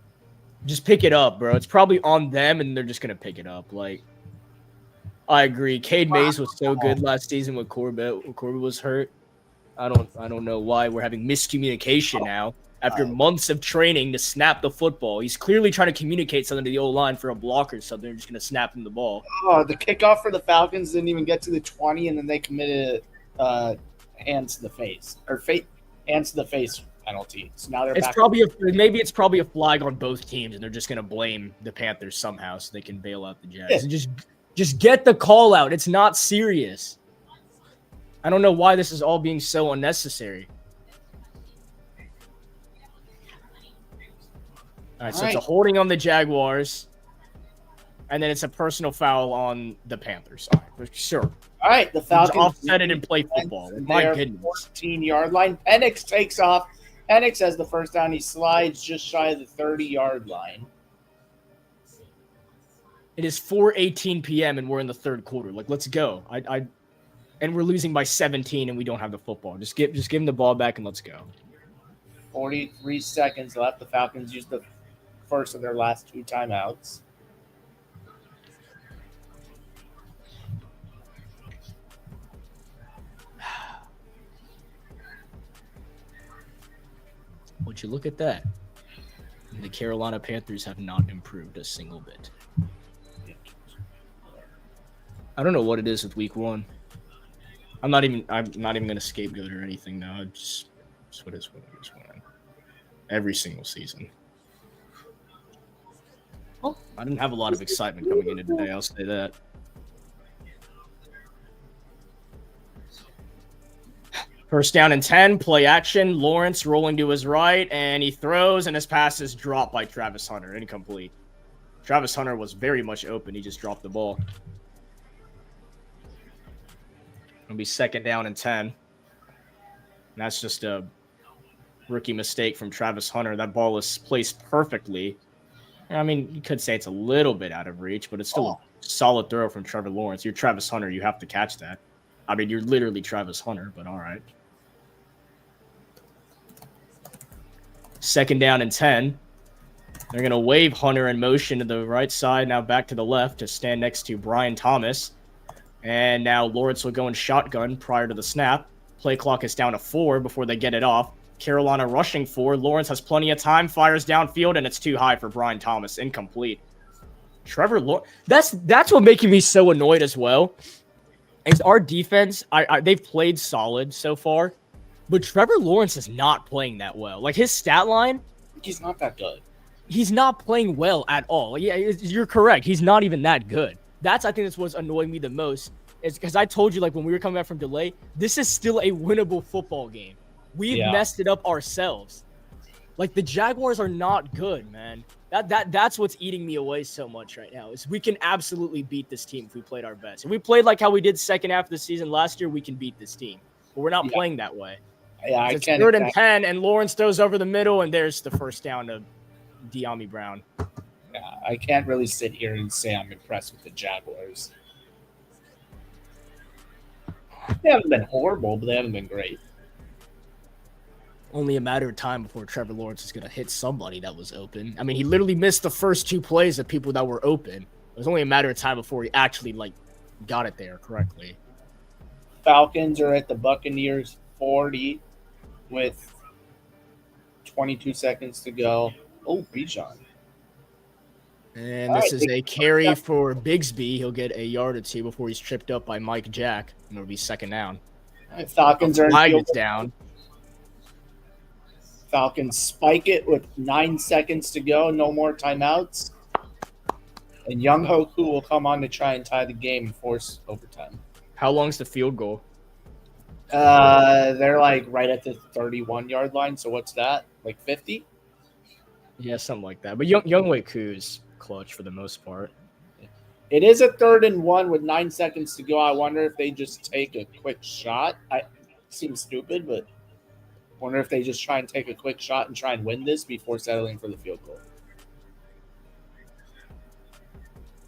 Just pick it up, bro. It's probably on them, and they're just going to pick it up. Like, I agree. Cade Mays was so good last season with Corbett. When Corbett was hurt. I don't know why we're having miscommunication now. After months of training to snap the football, he's clearly trying to communicate something to the O-line for a block or something. They're just going to snap him the ball. Oh, the kickoff for the Falcons didn't even get to the 20, and then they committed hands to the face penalty. So now they're maybe it's probably a flag on both teams, and they're just going to blame the Panthers somehow so they can bail out the Jags. Yeah. And just get the call out. It's not serious. I don't know why this is all being so unnecessary. All right, so it's a holding on the Jaguars, and then it's a personal foul on the Panthers. All right, for sure. All right, the Falcons offset it and play football. My goodness. 14-yard line. Penix takes off. Penix has the first down. He slides just shy of the 30-yard line. It is 4:18 p.m. and we're in the 3rd quarter. Like, let's go. And we're losing by 17 and we don't have the football. Just give him the ball back and let's go. 43 seconds left. The Falcons used the first of their last 2 timeouts. Would you look at that? The Carolina Panthers have not improved a single bit. I don't know what it is with week 1. I'm not even going to scapegoat or anything now. It's what it is. Every single season. Well, I didn't have a lot of excitement coming into today. I'll say that. First down and 10, play action. Lawrence rolling to his right, and he throws, and his pass is dropped by Travis Hunter. Incomplete. Travis Hunter was very much open. He just dropped the ball. It'll be 2nd down and 10. And that's just a rookie mistake from Travis Hunter. That ball is placed perfectly. I mean, you could say it's a little bit out of reach, but it's still a solid throw from Trevor Lawrence. You're Travis Hunter. You have to catch that. I mean, you're literally Travis Hunter, but all right. 2nd down and 10. They're going to wave Hunter in motion to the right side, now back to the left to stand next to Brian Thomas. And now Lawrence will go in shotgun prior to the snap. Play clock is down to 4 before they get it off. Carolina rushing 4. Lawrence has plenty of time, fires downfield, and it's too high for Brian Thomas. Incomplete. Trevor Lawrence. That's what making me so annoyed as well. Is our defense, they've played solid so far, but Trevor Lawrence is not playing that well. Like, his stat line, he's not that good. He's not playing well at all. Yeah, you're correct. He's not even that good. I think that's what's annoying me the most. Is because I told you, like, when we were coming back from delay, this is still a winnable football game. We've messed it up ourselves. Like, the Jaguars are not good, man. That's what's eating me away so much right now, is we can absolutely beat this team if we played our best. If we played like how we did second half of the season last year, we can beat this team. But we're not playing that way. Yeah, It's third and 10, and Lawrence throws over the middle, and there's the first down to De'Ami Brown. Yeah, I can't really sit here and say I'm impressed with the Jaguars. They haven't been horrible, but they haven't been great. Only a matter of time before Trevor Lawrence is going to hit somebody that was open. I mean, he literally missed the first 2 plays of people that were open. It was only a matter of time before he actually, like, got it there correctly. Falcons are at the Buccaneers 40 with 22 seconds to go. Oh, Bijan. And this is a carry for Bigsby. He'll get a yard or 2 before he's tripped up by Mike Jack, and it'll be second down. Falcons are flag is down. Falcons spike it with 9 seconds to go. No more timeouts. And Young Hoku will come on to try and tie the game and force overtime. How long's the field goal? They're like right at the 31-yard line. So what's that? Like 50? Yeah, something like that. But Young Hoku's clutch for the most part. It is a 3rd and 1 with 9 seconds to go. I wonder if they just take a quick shot. Seems stupid, but wonder if they just try and take a quick shot and try and win this before settling for the field goal.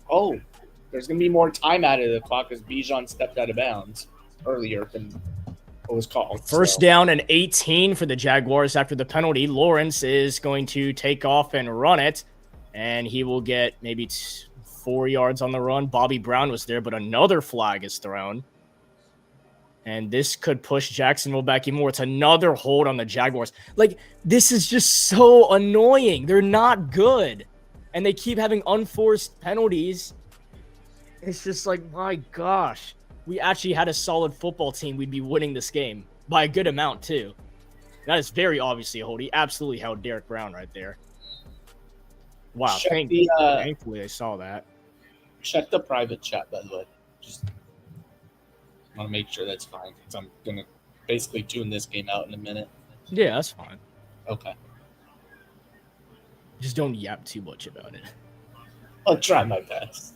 Oh, there's going to be more time added to the clock because Bijan stepped out of bounds earlier than what was called. First down and 18 for the Jaguars after the penalty. Lawrence is going to take off and run it, and he will get maybe 4 yards on the run. Bobby Brown was there, but another flag is thrown. And this could push Jacksonville back even more. It's another hold on the Jaguars. Like, this is just so annoying. They're not good. And they keep having unforced penalties. It's just like, my gosh. We actually had a solid football team. We'd be winning this game by a good amount, too. That is very obviously a hold. He absolutely held Derek Brown right there. Wow. Thankfully, I saw that. Check the private chat, by the way. Just want to make sure that's fine because I'm going to basically tune this game out in a minute. Yeah, that's fine. Okay. Just don't yap too much about it. I'll try my best.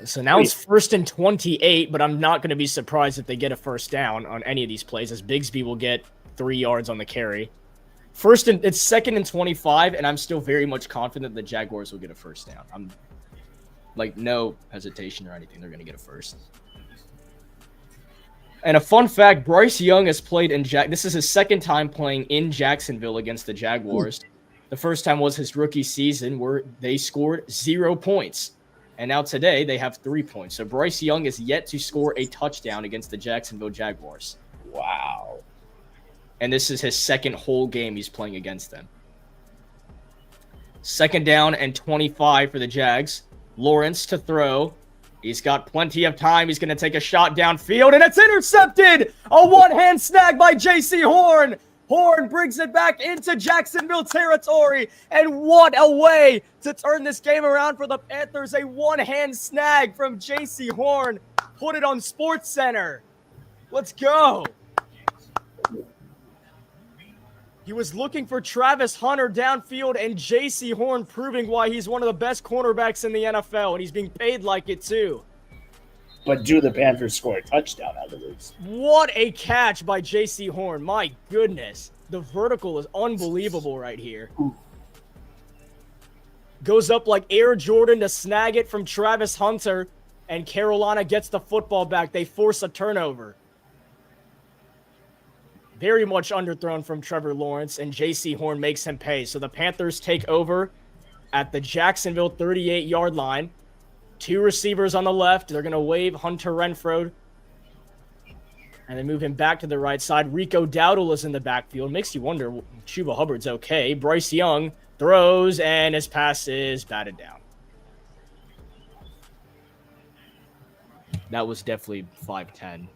So now it's 1st and 28, but I'm not going to be surprised if they get a first down on any of these plays, as Bigsby will get 3 yards on the carry. It's 2nd and 25, and I'm still very much confident the Jaguars will get a first down. I'm like no hesitation or anything. They're going to get a first. And a fun fact, Bryce Young has played in this is his 2nd time playing in Jacksonville against the Jaguars. The first time was his rookie season where they scored 0 points. And now today they have 3 points. So Bryce Young is yet to score a touchdown against the Jacksonville Jaguars. Wow. And this is his 2nd whole game he's playing against them. 2nd down and 25 for the Jags. Lawrence to throw. He's got plenty of time. He's going to take a shot downfield, and it's intercepted! A one-hand snag by J.C. Horn. Horn brings it back into Jacksonville territory, and what a way to turn this game around for the Panthers. A one-hand snag from J.C. Horn. Put it on SportsCenter. Let's go. He was looking for Travis Hunter downfield, and J.C. Horn proving why he's one of the best cornerbacks in the NFL, and he's being paid like it too. But do the Panthers score a touchdown out of this? What a catch by J.C. Horn. My goodness. The vertical is unbelievable right here. Ooh. Goes up like Air Jordan to snag it from Travis Hunter, and Carolina gets the football back. They force a turnover. Very much underthrown from Trevor Lawrence, and J.C. Horn makes him pay. So the Panthers take over at the Jacksonville 38-yard line. 2 receivers on the left. They're going to wave Hunter Renfrow. And they move him back to the right side. Rico Dowdle is in the backfield. Makes you wonder, Chuba Hubbard's okay. Bryce Young throws, and his pass is batted down. That was definitely 5'10",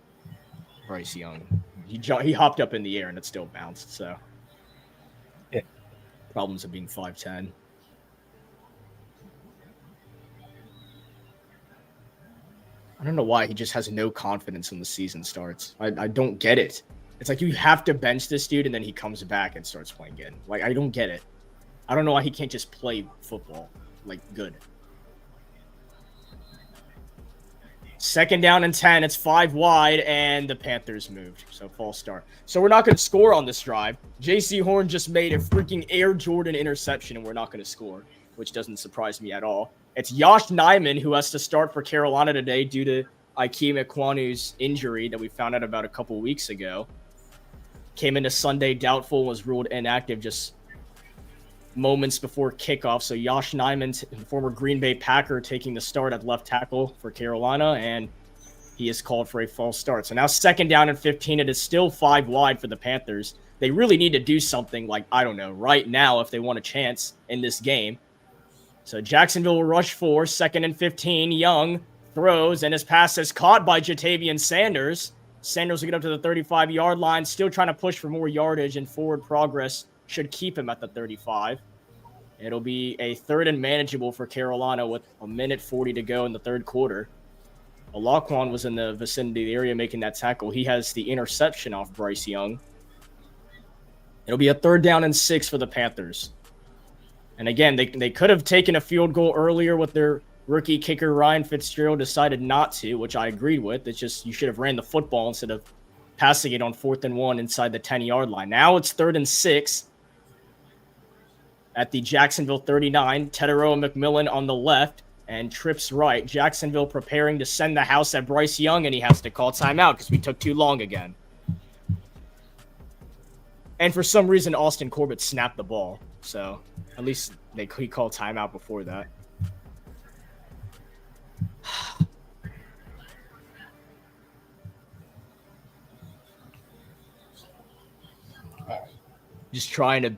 Bryce Young. He hopped up in the air, and it still bounced, so. Yeah. Problems of being 5'10". don't know why he just has no confidence when the season starts. I don't get it. It's like you have to bench this dude and then he comes back and starts playing again. Like, I don't get it. I don't know why he can't just play football like good. 2nd down and 10. It's 5 wide, and the Panthers moved. So, false start. So, we're not going to score on this drive. J.C. Horn just made a freaking Air Jordan interception, and we're not going to score, which doesn't surprise me at all. It's Josh Nijman who has to start for Carolina today due to Ikem Ekwonu's injury that we found out about a couple weeks ago. Came into Sunday doubtful, was ruled inactive just moments before kickoff. So Josh Nijman, former Green Bay Packer, taking the start at left tackle for Carolina, and he is called for a false start. So now 2nd down and 15. It is still 5 wide for the Panthers. They really need to do something, like, I don't know, right now if they want a chance in this game. So Jacksonville will rush 4, 2nd and 15. Young throws, and his pass is caught by Jatavian Sanders. Sanders will get up to the 35-yard line, still trying to push for more yardage, and forward progress should keep him at the 35. It'll be a 3rd and manageable for Carolina with 1:40 to go in the 3rd quarter. Alaquan was in the vicinity of the area making that tackle. He has the interception off Bryce Young. It'll be a 3rd down and 6 for the Panthers. And again, they could have taken a field goal earlier with their rookie kicker Ryan Fitzgerald, decided not to, which I agreed with. It's just you should have ran the football instead of passing it on 4th and 1 inside the 10-yard line. Now it's 3rd and 6 at the Jacksonville 39. Teteroa McMillan on the left and trips right. Jacksonville preparing to send the house at Bryce Young, and he has to call timeout because we took too long again. And for some reason, Austin Corbett snapped the ball. So at least he called timeout before that. Just trying to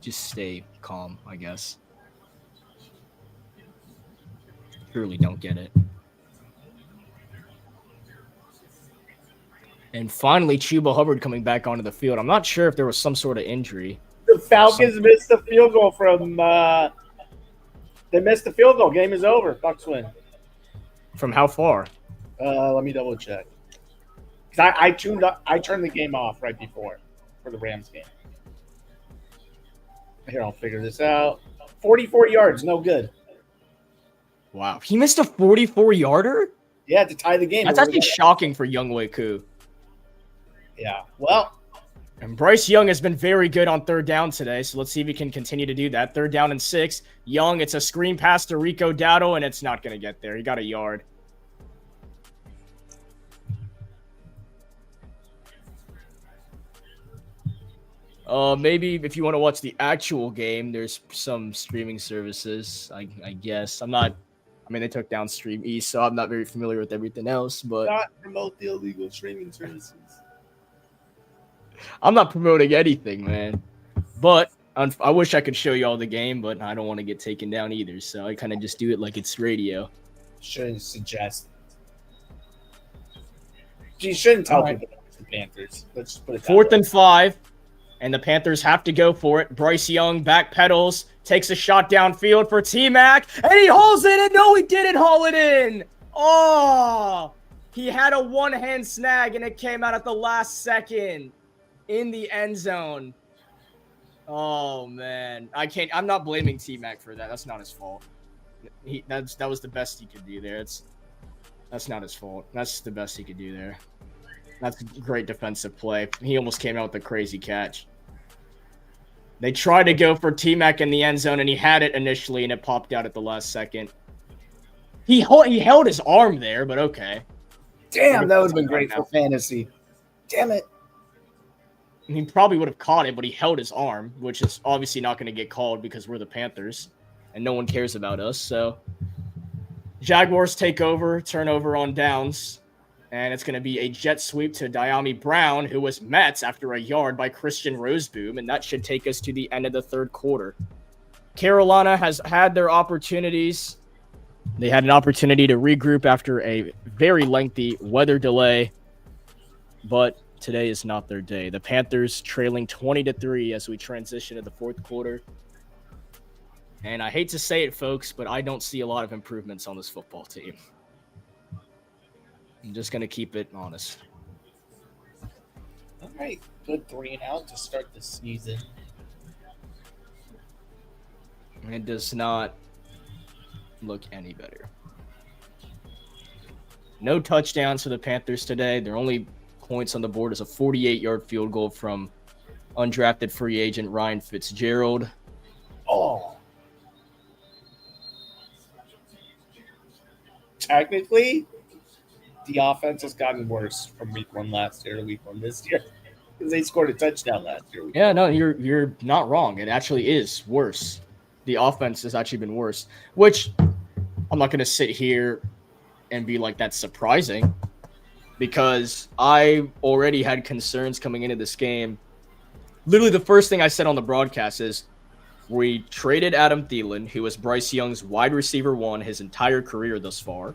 just stay calm, I guess. Truly don't get it. And finally, Chuba Hubbard coming back onto the field. I'm not sure if there was some sort of injury. The Falcons missed the field goal from they missed the field goal. Game is over. Bucks win. From how far? Let me double check. Because I turned the game off right before for the Rams game. Here, I'll figure this out. 44 yards, no good. Wow. He missed a 44-yarder? Yeah, to tie the game. That's actually shocking for Younghoe Koo. Yeah, well. And Bryce Young has been very good on 3rd down today, so let's see if he can continue to do that. 3rd down and 6. Young, it's a screen pass to Rico Dowdle, and it's not going to get there. He got a yard. Maybe if you want to watch the actual game, there's some streaming services, I guess. They took down Stream East, so I'm not very familiar with everything else, but Not promote the illegal streaming services. I'm not promoting anything, man. But I wish I could show you all the game, but I don't want to get taken down either, so I kind of just do it like it's radio. Shouldn't suggest. You shouldn't tell people it's the Panthers. Let's just put it that 4th way. and 5. And the Panthers have to go for it. Bryce Young backpedals, takes a shot downfield for T-Mac, and he hauls it in. No, he didn't haul it in. Oh, he had a one-hand snag, and it came out at the last second in the end zone. Oh, man. I'm not blaming T-Mac for that. That's not his fault. That was the best he could do there. That's not his fault. That's the best he could do there. That's a great defensive play. He almost came out with a crazy catch. They tried to go for T-Mac in the end zone, and he had it initially, and it popped out at the last second. He held his arm there, but okay. Damn, that would have been great for fantasy. Damn it. He probably would have caught it, but he held his arm, which is obviously not going to get called because we're the Panthers, and no one cares about us. So Jaguars take over, turnover on downs. And it's going to be a jet sweep to Diami Brown, who was met after a yard by Christian Roseboom, and that should take us to the end of the 3rd quarter. Carolina has had their opportunities. They had an opportunity to regroup after a very lengthy weather delay, but today is not their day. The Panthers trailing 20-3 as we transition to the 4th quarter. And I hate to say it, folks, but I don't see a lot of improvements on this football team. I'm just going to keep it honest. All right. Good 3-and-out to start the season. It does not look any better. No touchdowns for the Panthers today. Their only points on the board is a 48-yard field goal from undrafted free agent Ryan Fitzgerald. Oh. Technically, the offense has gotten worse from week 1 last year to week 1 this year because they scored a touchdown last year. Yeah, no, you're not wrong. It actually is worse. The offense has actually been worse, which I'm not going to sit here and be like that's surprising because I already had concerns coming into this game. Literally, the first thing I said on the broadcast is we traded Adam Thielen, who was Bryce Young's wide receiver 1 his entire career thus far.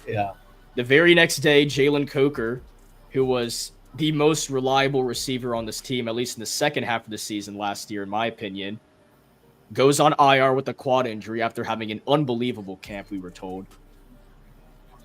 Yeah. The very next day, Jalen Coker, who was the most reliable receiver on this team, at least in the second half of the season last year, in my opinion, goes on IR with a quad injury after having an unbelievable camp, we were told.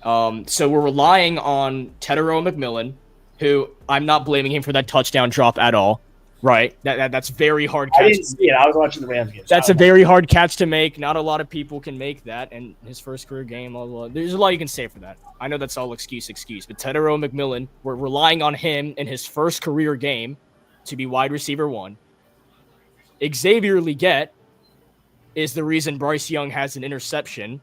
So we're relying on Tedero McMillan, who I'm not blaming him for that touchdown drop at all. Right, that's very hard catch. I didn't see it. I was watching the Rams game. That's a very hard catch to make. Not a lot of people can make that. And his first career game, there's a lot you can say for that. I know that's all excuse. But Tedero McMillan, we're relying on him in his first career game to be wide receiver 1. Xavier Legette is the reason Bryce Young has an interception.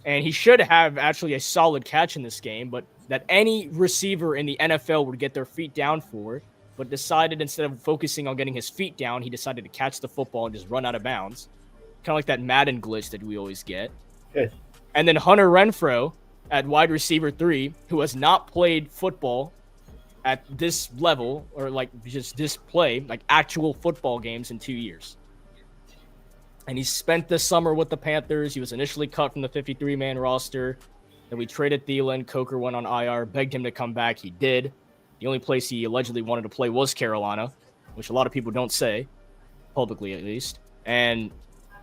And he should have actually a solid catch in this game, but that any receiver in the NFL would get their feet down for, but decided instead of focusing on getting his feet down, he decided to catch the football and just run out of bounds. Kind of like that Madden glitch that we always get. Good. And then Hunter Renfrow at wide receiver 3, who has not played football at this level, or like just this play, like actual football games in 2 years. And he spent this summer with the Panthers. He was initially cut from the 53-man roster. Then we traded Thielen. Coker went on IR, begged him to come back. He did. The only place he allegedly wanted to play was Carolina, which a lot of people don't say, publicly at least. And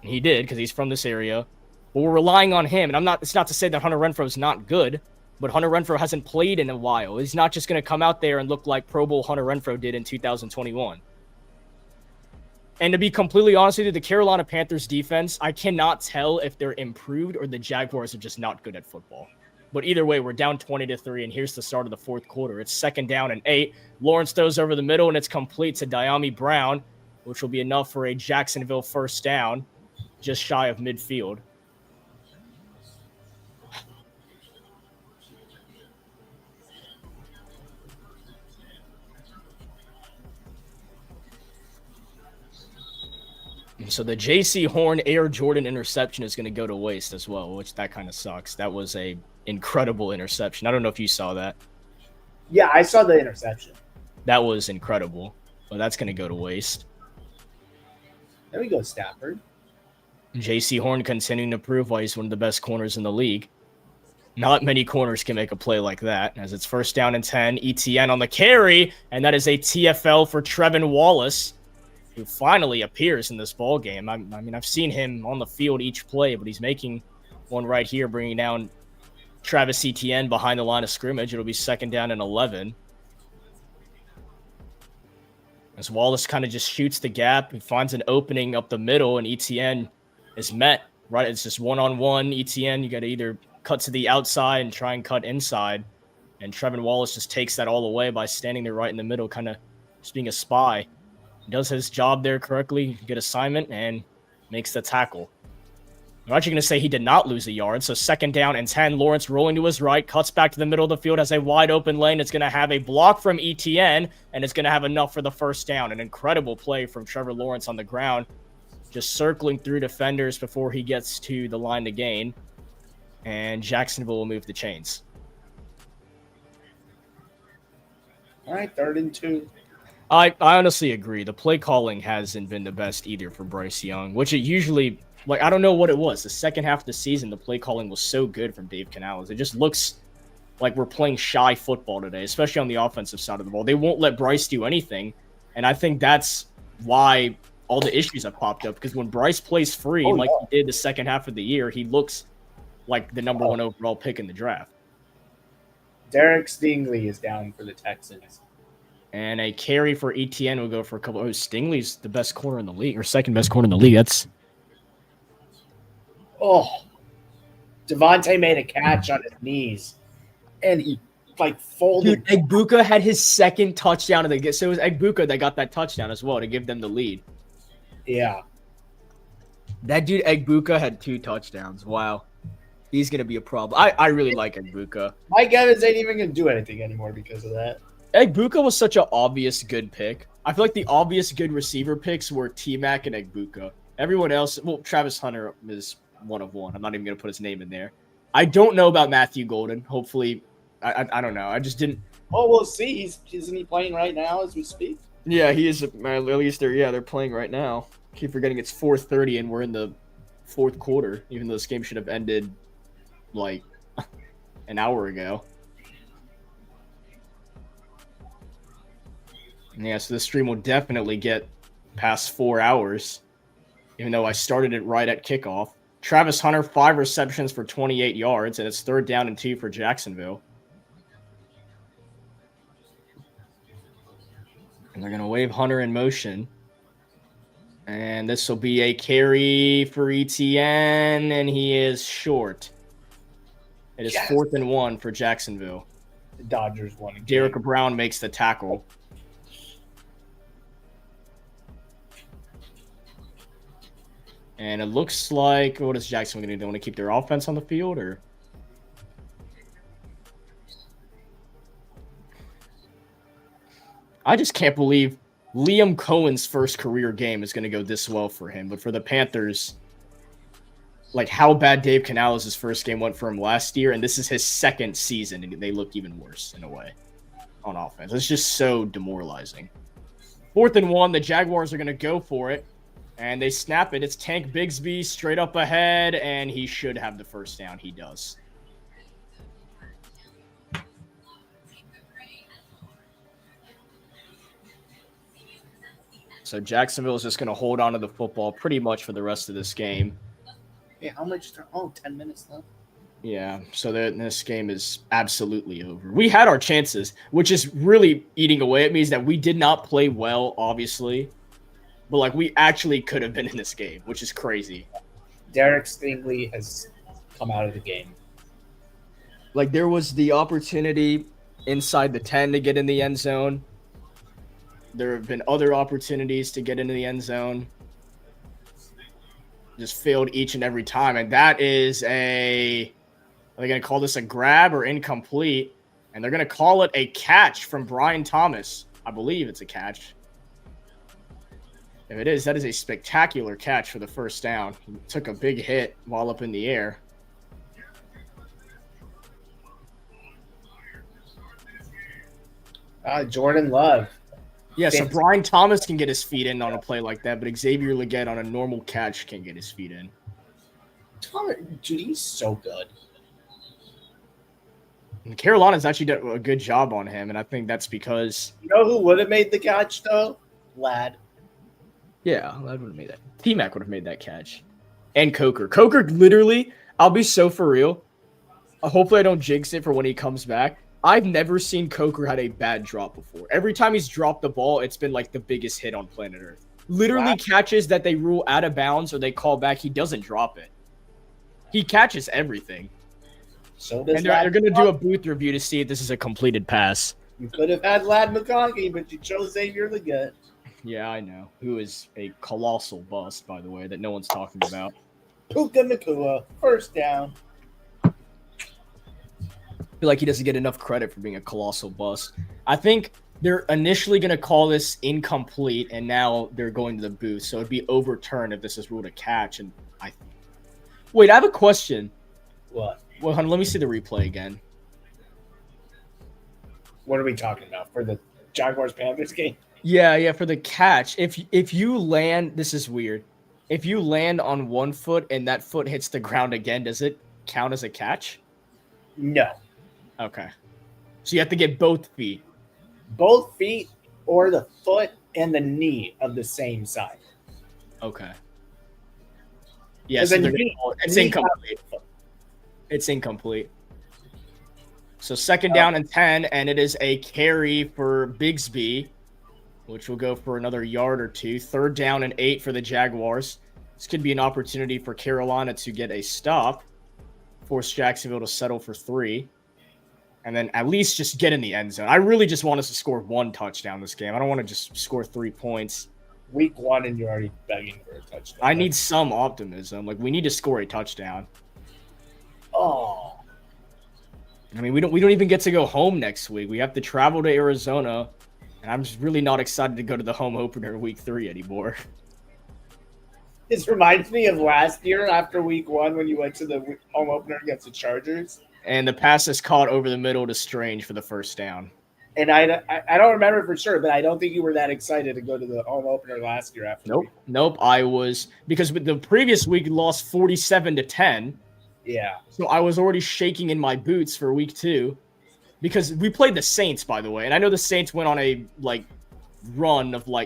he did because he's from this area. But we're relying on him. And it's not to say that Hunter Renfrow is not good, but Hunter Renfrow hasn't played in a while. He's not just going to come out there and look like Pro Bowl Hunter Renfrow did in 2021. And to be completely honest with you, the Carolina Panthers defense, I cannot tell if they're improved or the Jaguars are just not good at football. But either way, we're down 20-3, and here's the start of the fourth quarter. It's 2nd down and 8. Lawrence throws over the middle, and it's complete to Diami Brown, which will be enough for a Jacksonville first down, just shy of midfield. So the J.C. Horn Air Jordan interception is going to go to waste as well, which that kind of sucks. That was a incredible interception. I don't know if you saw that. Yeah, I saw the interception. That was incredible, but that's going to go to waste. There we go, Stafford. J.C. Horn continuing to prove why he's one of the best corners in the league. Not many corners can make a play like that, as it's 1st down and 10. ETN on the carry, and that is a TFL for Trevin Wallace, who finally appears in this ball game. I mean, I've seen him on the field each play, but he's making one right here, bringing down Travis Etienne behind the line of scrimmage. It'll be 2nd down and 11. As Wallace kind of just shoots the gap, he finds an opening up the middle, and Etienne is met. Right, it's just one-on-one. Etienne, you got to either cut to the outside and try and cut inside. And Trevin Wallace just takes that all away by standing there right in the middle, kind of just being a spy. He does his job there correctly, good assignment, and makes the tackle. I'm actually going to say he did not lose a yard. So 2nd down and 10. Lawrence rolling to his right, cuts back to the middle of the field, has a wide open lane. It's going to have a block from ETN, and it's going to have enough for the first down. An incredible play from Trevor Lawrence on the ground, just circling through defenders before he gets to the line to gain. And Jacksonville will move the chains. All right, 3rd and 2. I honestly agree. The play calling hasn't been the best either for Bryce Young, which it usually, like, I don't know what it was. The second half of the season, the play calling was so good from Dave Canales. It just looks like we're playing shy football today, especially on the offensive side of the ball. They won't let Bryce do anything, and I think that's why all the issues have popped up. Because when Bryce plays free, he did the second half of the year, he looks like the number one overall pick in the draft. Derek Stingley is down for the Texans. And a carry for ETN will go for a couple. Oh, Stingley's the best corner in the league, or second best corner in the league. That's Devontae made a catch on his knees, and he folded. Dude, Egbuka had his second touchdown of the game. So it was Egbuka that got that touchdown as well to give them the lead. Yeah. That dude Egbuka had 2 touchdowns. Wow. He's going to be a problem. I really like Egbuka. Mike Evans ain't even going to do anything anymore because of that. Egbuka was such an obvious good pick. I feel like the obvious good receiver picks were T-Mac and Egbuka. Everyone else, Travis Hunter is one of one. I'm not even going to put his name in there. I don't know about Matthew Golden. Hopefully, I don't know. I just didn't. Oh, we'll see. Isn't he playing right now as we speak? Yeah, he is. At least they're playing right now. Keep forgetting it's 4:30 and we're in the fourth quarter, even though this game should have ended like an hour ago. Yeah, so this stream will definitely get past 4 hours, even though I started it right at kickoff. Travis Hunter, 5 receptions for 28 yards, and it's 3rd down and 2 for Jacksonville. And they're going to wave Hunter in motion. And this will be a carry for ETN, and he is short. It is 4th and 1 for Jacksonville. The Dodgers won again. Derek Brown makes the tackle. And it looks like, what is Jacksonville going to do? They want to keep their offense on the field, or? I just can't believe Liam Cohen's first career game is going to go this well for him. But for the Panthers, like how bad Dave Canales' first game went for him last year, and this is his second season, and they look even worse in a way on offense. It's just so demoralizing. 4th and 1, the Jaguars are going to go for it. And they snap it. It's Tank Bigsby straight up ahead, and he should have the first down. He does. So Jacksonville is just going to hold on to the football pretty much for the rest of this game. Hey, how much? 10 minutes left. Yeah, so this game is absolutely over. We had our chances, which is really eating away at me, is that we did not play well, obviously. But, we actually could have been in this game, which is crazy. Derek Stingley has come out of the game. There was the opportunity inside the 10 to get in the end zone. There have been other opportunities to get into the end zone. Just failed each and every time. And that is are they going to call this a grab or incomplete? And they're going to call it a catch from Brian Thomas. I believe it's a catch. If it is, that is a spectacular catch for the first down. He took a big hit while up in the air. Jordan Love. Yeah, so Brian Thomas can get his feet in on a play like that, but Xavier Legette on a normal catch can't get his feet in. Dude, he's so good. And Carolina's actually done a good job on him, and I think that's because... You know who would have made the catch, though? Ladd. Yeah, Ladd would have made that. T-Mac would have made that catch. And Coker. Coker, literally, I'll be so for real. Hopefully I don't jinx it for when he comes back. I've never seen Coker had a bad drop before. Every time he's dropped the ball, it's been the biggest hit on planet Earth. Literally catches that they rule out of bounds or they call back, he doesn't drop it. He catches everything. So does they're going to do a booth review to see if this is a completed pass. You could have had Ladd McConkey, but you chose Xavier Legette. Yeah, I know. Who is a colossal bust, by the way, that no one's talking about. Puka Nacua, first down. I feel like he doesn't get enough credit for being a colossal bust. I think they're initially going to call this incomplete, and now they're going to the booth. So it'd be overturned if this is ruled a catch. Wait, I have a question. What? Well, honey, let me see the replay again. What are we talking about? For the Jaguars-Panthers game? Yeah, for the catch. If you land, this is weird. If you land on one foot and that foot hits the ground again, does it count as a catch? No. Okay. So you have to get both feet. Both feet or the foot and the knee of the same side. Okay. Yeah, 'Cause so then it's incomplete. It's incomplete. So second down and 10, and it is a carry for Bigsby, which will go for another yard or two. Third down and 8 for the Jaguars. This could be an opportunity for Carolina to get a stop, force Jacksonville to settle for 3, and then at least just get in the end zone. I really just want us to score 1 touchdown this game. I don't want to just score 3 points. Week 1 and you're already begging for a touchdown. I need some optimism. Like, we need to score a touchdown. Oh. I mean, we don't even get to go home next week. We have to travel to Arizona, and I'm just really not excited to go to the home opener week 3 anymore. This reminds me of last year after week 1 when you went to the home opener against the Chargers. And the pass is caught over the middle to Strange for the first down. And I don't remember for sure, but I don't think you were that excited to go to the home opener last year after. Nope. I was, because with the previous week we lost 47-10. Yeah. So I was already shaking in my boots for week 2 because we played the Saints, by the way. And I know the Saints went on a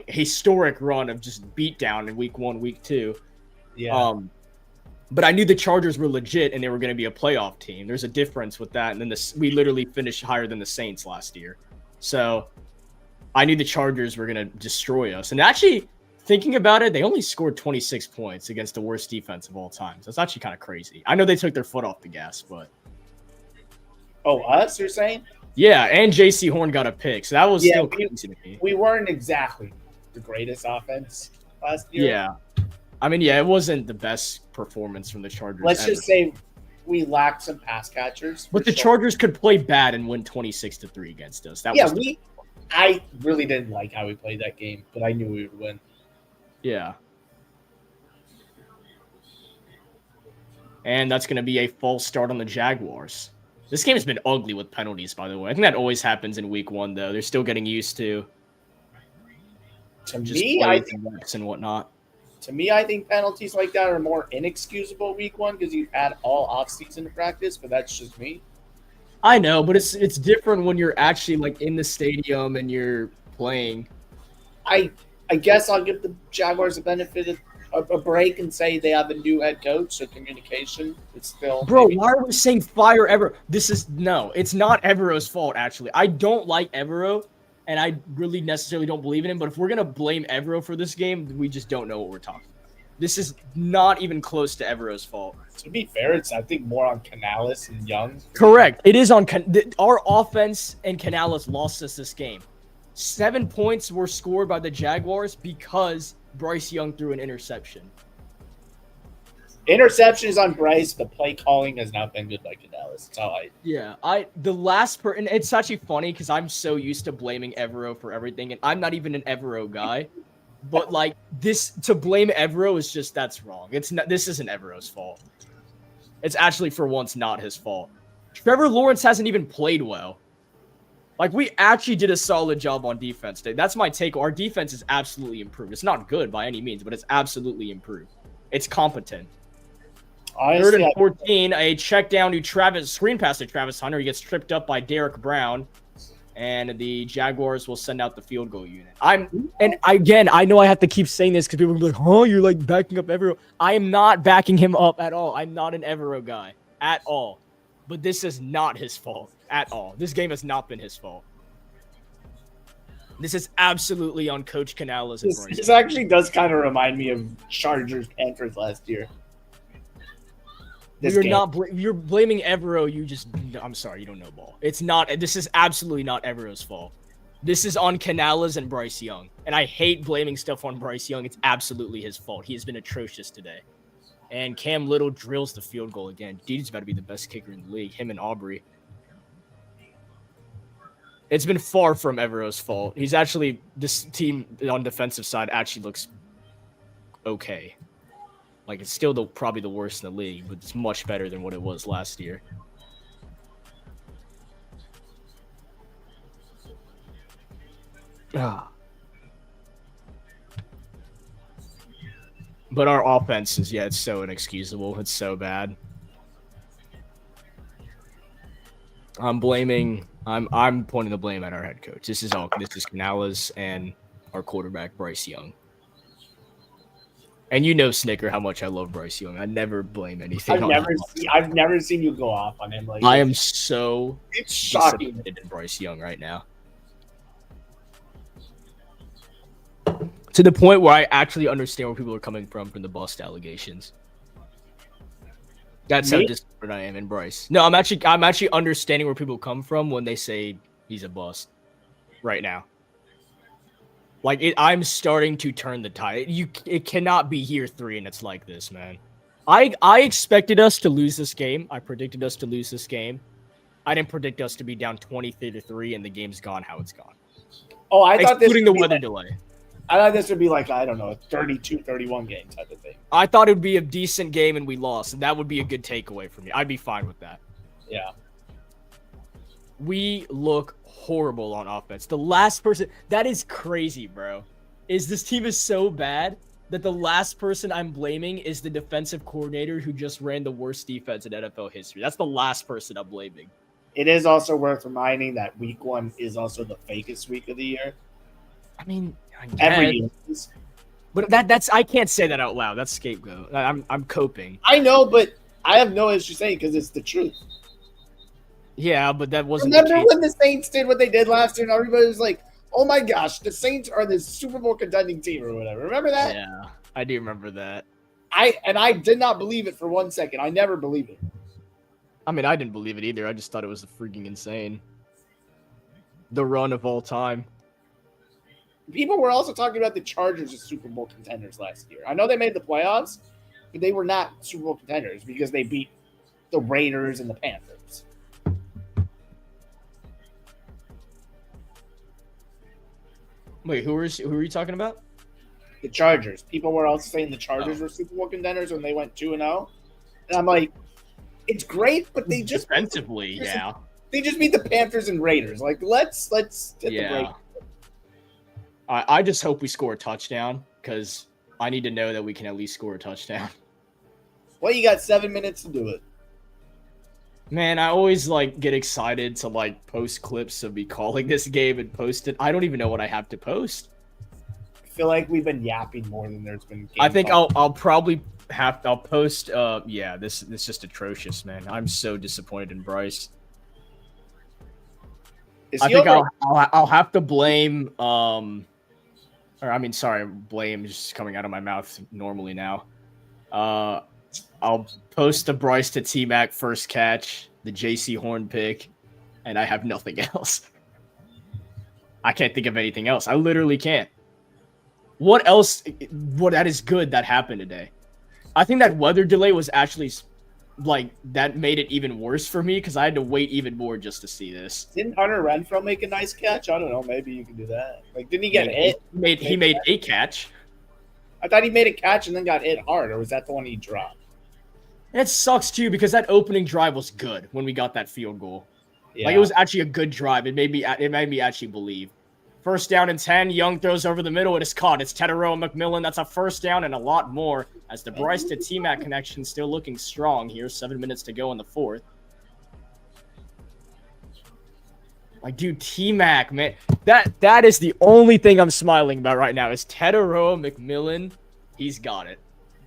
historic run of just beatdown in week 1, week 2. Yeah. But I knew the Chargers were legit and they were going to be a playoff team. There's a difference with that. And then we literally finished higher than the Saints last year. So I knew the Chargers were going to destroy us. And actually, thinking about it, they only scored 26 points against the worst defense of all time. So it's actually kind of crazy. I know they took their foot off the gas, but... Oh, us, you're saying? Yeah, and J.C. Horn got a pick. So that was still crazy to me. We weren't exactly the greatest offense last year. Yeah. I mean, yeah, it wasn't the best performance from the Chargers. Let's just say we lacked some pass catchers. But the Chargers could play bad and win 26-3 against us. I really didn't like how we played that game, but I knew we would win. Yeah. And that's going to be a false start on the Jaguars. This game has been ugly with penalties, by the way. I think that always happens in week 1, though. They're still getting used to just me, and whatnot. To me, I think penalties like that are more inexcusable week 1 because you've had all offseason to practice, but that's just me. I know, but it's different when you're actually like in the stadium and you're playing. I guess I'll give the Jaguars a benefit of a break and say they have a new head coach, so communication is still... Bro, why are we saying fire Evero? It's not Evero's fault, actually. I don't like Evero, and I really necessarily don't believe in him, but if we're going to blame Evero for this game, we just don't know what we're talking about. This is not even close to Evero's fault. To be fair, it's, I think, more on Canales and Young. Correct. It is on... Our offense and Canales lost us this game. 7 points were scored by the Jaguars because Bryce Young threw an interception. Interception is on Bryce. The play calling has not been good by Canales. That's all and it's actually funny because I'm so used to blaming Evero for everything, and I'm not even an Evero guy. But like this, to blame Evero is just, that's wrong. This isn't Evero's fault. It's actually for once not his fault. Trevor Lawrence hasn't even played well. Like, we actually did a solid job on defense today. That's my take. Our defense is absolutely improved. It's not good by any means, but it's absolutely improved. It's competent. Honestly, 3rd and 14, a check down to screen pass to Travis Hunter. He gets tripped up by Derek Brown, and the Jaguars will send out the field goal unit. I know I have to keep saying this because people will be like, oh, you're like backing up Evero. I am not backing him up at all. I'm not an Evero guy at all. But this is not his fault at all. This game has not been his fault. This is absolutely on Coach Canales. This actually does kind of remind me of Chargers Panthers last year. You're blaming Evero. I'm sorry, you don't know ball. It's not. This is absolutely not Evero's fault. This is on Canales and Bryce Young. And I hate blaming stuff on Bryce Young. It's absolutely his fault. He has been atrocious today. And Cam Little drills the field goal again. Dude's about to be the best kicker in the league. Him and Aubrey. It's been far from Evero's fault. He's actually, this team on defensive side actually looks okay. Like, it's still probably the worst in the league, but it's much better than what it was last year. But our offense is, it's so inexcusable. It's so bad. I'm pointing the blame at our head coach. This is Canales and our quarterback, Bryce Young. And you know, Snicker, how much I love Bryce Young. I never blame anything I've on never him. I've never seen you go off on him like I this. am so It's shocking. disappointed in Bryce Young right now. To the point where I actually understand where people are coming from the bust allegations. That's how Me? disappointed I am in Bryce. No, I'm actually understanding where people come from when they say he's a bust right now. Like I'm starting to turn the tide. It cannot be year 3 and it's like this, man. I expected us to lose this game. I predicted us to lose this game. I didn't predict us to be down 23-3 and the game's gone how it's gone. Oh, I thought this Including the weather delay. I thought this would be like, I don't know, a 32-31 game type of thing. I thought it would be a decent game and we lost, and that would be a good takeaway for me. I'd be fine with that. Yeah. We look horrible on offense. The last person, that is crazy, bro. This team is so bad that the last person I'm blaming is the defensive coordinator who just ran the worst defense in NFL history. That's the last person I'm blaming. It is also worth reminding that week 1 is also the fakest week of the year. I mean, Every year. But that's I can't say that out loud. That's scapegoat. I'm coping. I know, but I have no issue saying because it's the truth. Yeah, but that wasn't. Remember when the Saints did what they did last year, and everybody was like, "Oh my gosh, the Saints are this Super Bowl contending team or whatever." Remember that? Yeah, I do remember that. I did not believe it for 1 second. I never believed it. I mean, I didn't believe it either. I just thought it was freaking insane. The run of all time. People were also talking about the Chargers as Super Bowl contenders last year. I know they made the playoffs, but they were not Super Bowl contenders because they beat the Raiders and the Panthers. Wait, who are you talking about? The Chargers. People were also saying the Chargers were Super Bowl contenders when they went 2-0. And I'm like, it's great, but they just defensively, yeah. They just beat the Panthers and Raiders. Like, let's get the break. I just hope we score a touchdown because I need to know that we can at least score a touchdown. Well, you got 7 minutes to do it. Man, I always get excited to post clips of me calling this game and post it. I don't even know what I have to post. I feel like we've been yapping more than there's been. I think I'll probably I'll post. This is just atrocious, man. I'm so disappointed in Bryce. I think I'll have to blame. Blame is just coming out of my mouth normally now. I'll post the Bryce to T-Mac first catch, the JC Horn pick, and I have nothing else. I can't think of anything else. I literally can't. What else? What that is good that happened today? I think that weather delay was actually that made it even worse for me because I had to wait even more just to see this. Didn't Hunter Renfrow make a nice catch? I don't know. Maybe you can do that. Didn't he get hit? He made a catch. I thought he made a catch and then got hit hard, or was that the one he dropped? It sucks too because that opening drive was good when we got that field goal. Yeah. It was actually a good drive. It made me actually believe. First down and 10. Young throws over the middle. It is caught. It's Teteroa McMillan. That's a first down and a lot more as the Bryce to T-Mac connection still looking strong here. 7 minutes to go in the fourth. Dude, T-Mac, man. That is the only thing I'm smiling about right now is Teteroa McMillan. He's got it.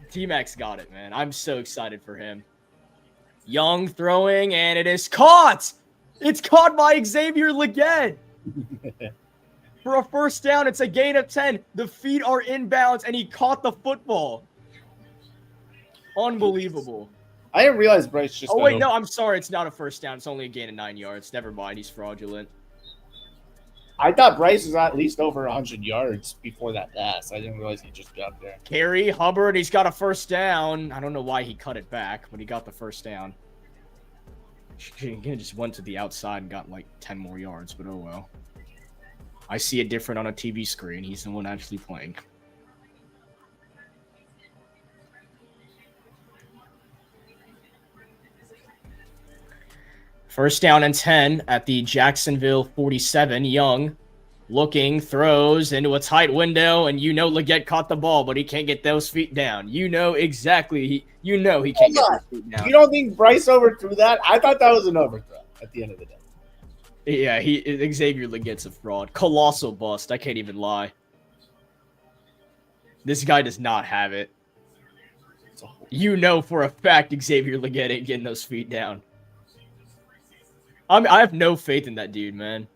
T-Mac's got it, man. I'm so excited for him. Young throwing, and it is caught. It's caught by Xavier Legette. For a first down, it's a gain of 10. The feet are inbounds, and he caught the football. Unbelievable. I didn't realize Bryce just. Oh, wait, no, I'm sorry. It's not a first down. It's only a gain of 9 yards. Never mind. He's fraudulent. I thought Bryce was at least over 100 yards before that pass. I didn't realize he just got there. Carey, Hubbard, he's got a first down. I don't know why he cut it back, but he got the first down. He just went to the outside and got 10 more yards, but oh well. I see it different on a TV screen. He's the one actually playing. First down and 10 at the Jacksonville 47. Young looking, throws into a tight window, and Legette caught the ball, but he can't get those feet down. Exactly. He can't get those feet down. You don't think Bryce overthrew that? I thought that was an overthrow at the end of the day. Yeah, Xavier Legette's a fraud. Colossal bust. I can't even lie. This guy does not have it. You know for a fact Xavier Legette ain't getting those feet down. I have no faith in that dude, man.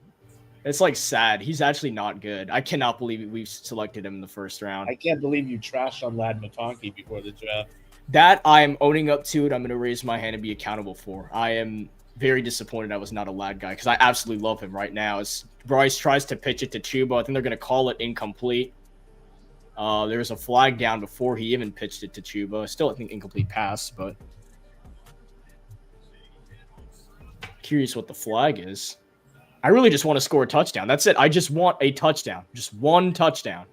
It's like sad. He's actually not good. I cannot believe we've selected him in the first round. I can't believe you trashed on Lad McConkey before the draft. That I am owning up to it. I'm going to raise my hand and be accountable for. I am very disappointed I was not a Lad guy because I absolutely love him right now. As Bryce tries to pitch it to Chuba, I think they're going to call it incomplete. There was a flag down before he even pitched it to Chuba. Still, I think incomplete pass, but curious what the flag is. I really just want to score a touchdown. That's it. I just want a touchdown. Just one touchdown.